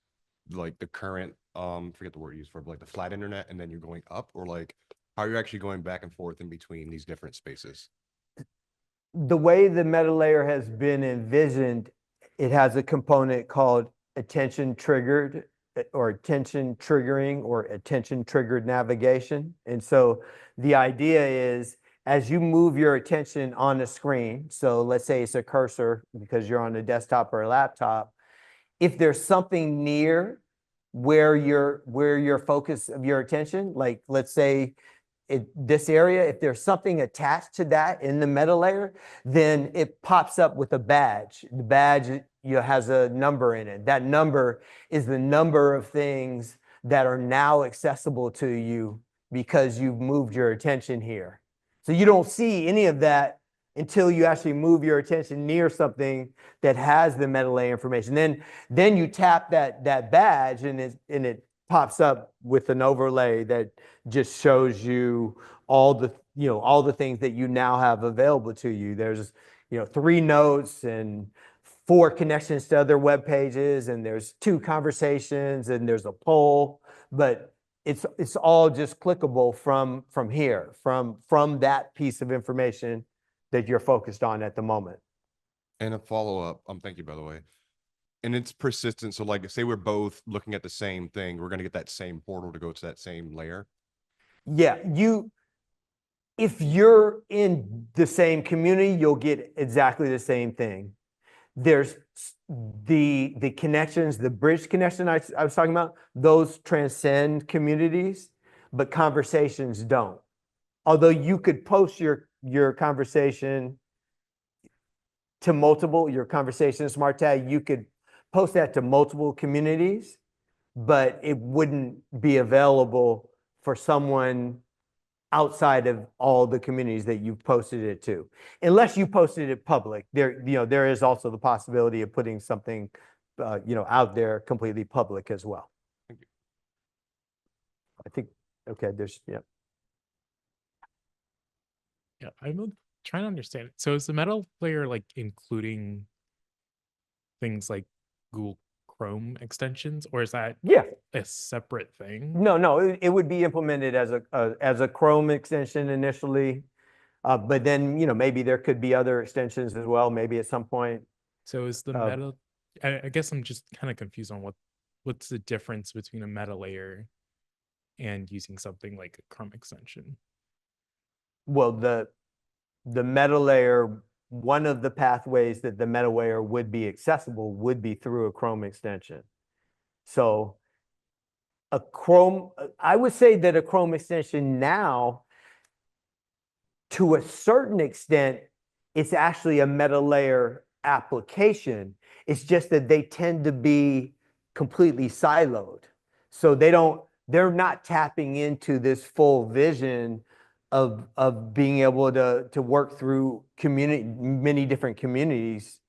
like the current, forget the word used for, but like the flat internet, and then you're going up, or like how are you actually going back and forth in between these different spaces? The way the meta layer has been envisioned, it has a component called attention triggered or attention triggering or attention triggered navigation. And so the idea is as you move your attention on a screen, so let's say it's a cursor because you're on a desktop or a laptop, if there's something near where your focus of your attention, like let's say this area, if there's something attached to that in the meta layer, then it pops up with a badge. The badge has a number in it. That number is the number of things that are now accessible to you because you've moved your attention here. So you don't see any of that until you actually move your attention near something that has the meta layer information. Then you tap that badge and it pops up with an overlay that just shows you all the things that you now have available to you. There's 3 notes and 4 connections to other web pages, and there's 2 conversations, and there's a poll, but it's all just clickable from here, from that piece of information that you're focused on at the moment. And a follow-up, thank you, by the way. And it's persistent. So like, say we're both looking at the same thing, we're going to get that same portal to go to that same layer. Yeah, if you're in the same community, you'll get exactly the same thing. There's the connections, the bridge connection I was talking about, those transcend communities, but conversations don't. Although you could post your conversation to your conversation smart tag, you could post that to multiple communities, but it wouldn't be available for someone outside of all the communities that you've posted it to, unless you posted it public. There is also the possibility of putting something, out there completely public as well. Thank you. I think, okay, Yeah, I'm trying to understand it. So is the meta layer like including things like Google Chrome extensions, or is that a separate thing? No, it would be implemented as a Chrome extension initially, but then maybe there could be other extensions as well, maybe at some point. So is the meta? I guess I'm just kind of confused on what's the difference between a meta layer and using something like a Chrome extension. Well, the meta layer, one of the pathways that the meta layer would be accessible would be through a Chrome extension. So I would say that a Chrome extension now, to a certain extent, it's actually a meta layer application. It's just that they tend to be completely siloed. So they're not tapping into this full vision of being able to work through many different communities,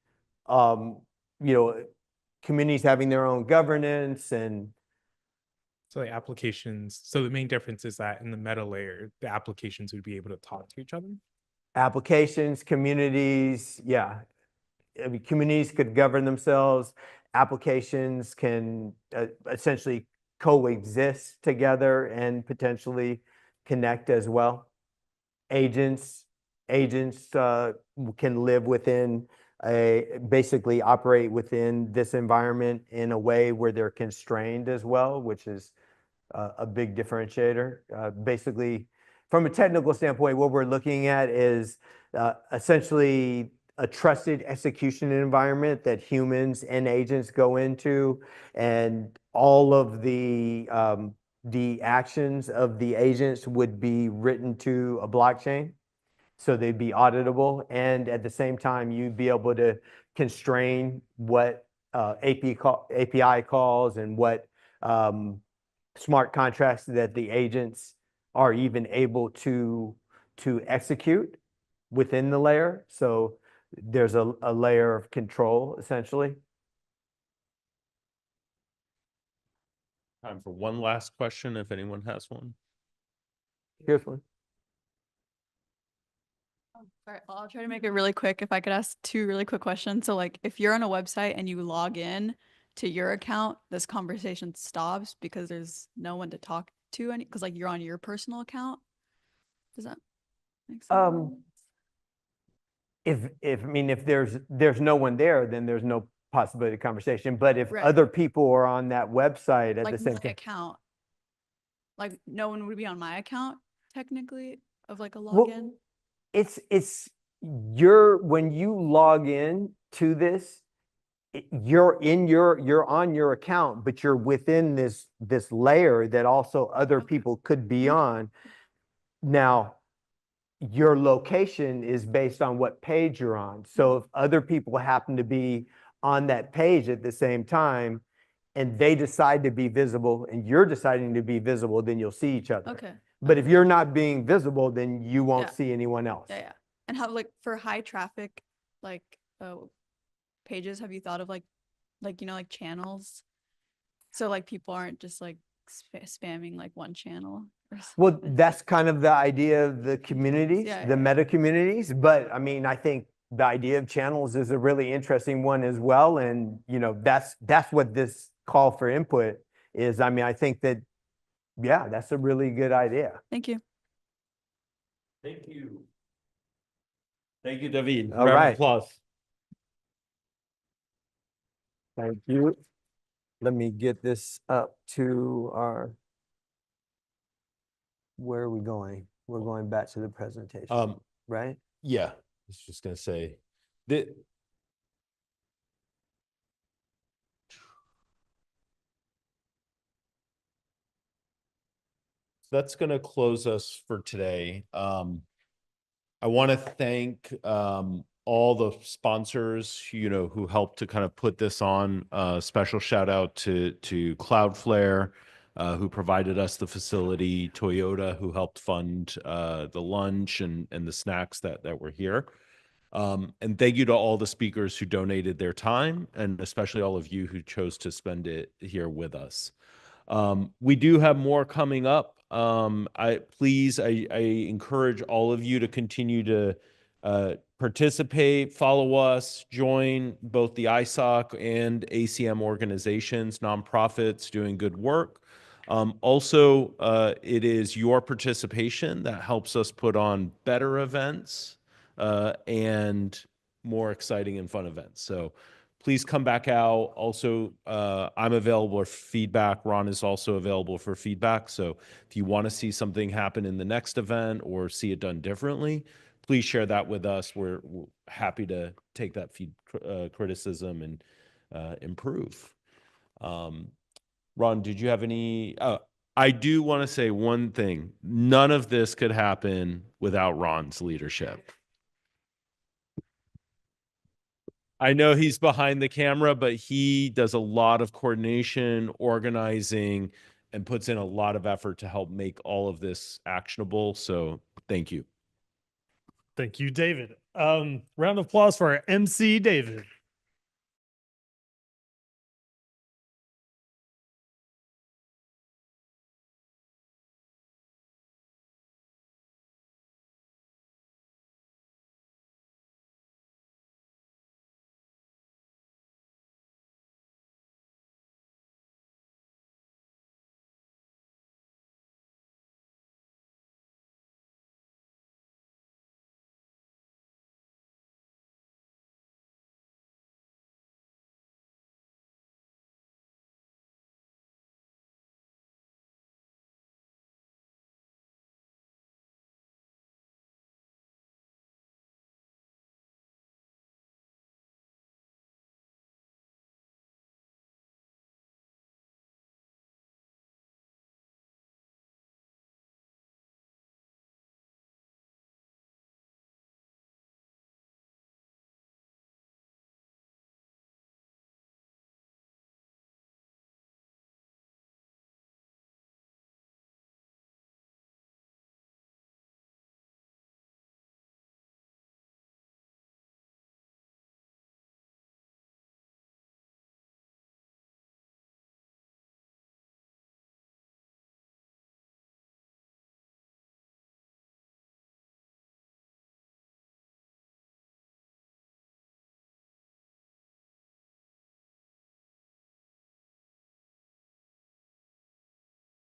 communities having their own governance. And So the applications, so the main difference is that in the meta layer, the applications would be able to talk to each other. Applications, communities, yeah. I mean, communities could govern themselves. Applications can essentially coexist together and potentially connect as well. Agents can live within basically operate within this environment in a way where they're constrained as well, which is a big differentiator. Basically, from a technical standpoint, what we're looking at is essentially a trusted execution environment that humans and agents go into, and all of the actions of the agents would be written to a blockchain. So they'd be auditable, and at the same time, you'd be able to constrain what API calls and what smart contracts that the agents are even able to execute within the layer. So there's a layer of control, essentially. Time for one last question, if anyone has one. Here's one. All right, well, I'll try to make it really quick. If I could ask two really quick questions. So like if you're on a website and you log in to your account, this conversation stops because there's no one to talk to because like you're on your personal account. Does that make sense? If there's no one there, then there's no possibility of conversation. But if Right. other people are on that website at Like the same my time, account, like no one would be on my account technically of like a Well, login. when you log in to this, you're on your account, but you're within this layer that also other people could be on. Now, your location is based on what page you're on. So if other people happen to be on that page at the same time and they decide to be visible and you're deciding to be visible, then you'll see each other. Okay. But if you're not being visible, then you won't Yeah. see anyone else. Yeah, yeah. And how like for high traffic like pages, have you thought of like like channels? So like people aren't just like spamming like one channel. Well, that's kind of the idea of the communities, Yeah, the yeah, meta communities. But I mean, I think the idea of channels is a really interesting one as well. And, that's what this call for input is. I mean, I think that, yeah, that's a really good idea. Thank you. Thank you. Thank you, David. All Round of right. applause. Thank you. Let me get this up to where are we going? We're going back to the presentation, right? Yeah, I was just gonna say that. That's gonna close us for today. I want to thank all the sponsors, who helped to kind of put this on. Special shout out to Cloudflare, who provided us the facility, Toyota, who helped fund the lunch and the snacks that were here. And thank you to all the speakers who donated their time, and especially all of you who chose to spend it here with us. We do have more coming up. I encourage all of you to continue to participate, follow us, join both the ISOC and ACM organizations, nonprofits doing good work. Also, it is your participation that helps us put on better events and more exciting and fun events. So please come back out. Also, I'm available for feedback. Ron is also available for feedback. So if you want to see something happen in the next event or see it done differently, please share that with us. We're happy to take that criticism and improve. Ron, did you have any? I do want to say one thing. None of this could happen without Ron's leadership. I know he's behind the camera, but he does a lot of coordination, organizing, and puts in a lot of effort to help make all of this actionable. So thank you. Thank you, David. Round of applause for our MC, David.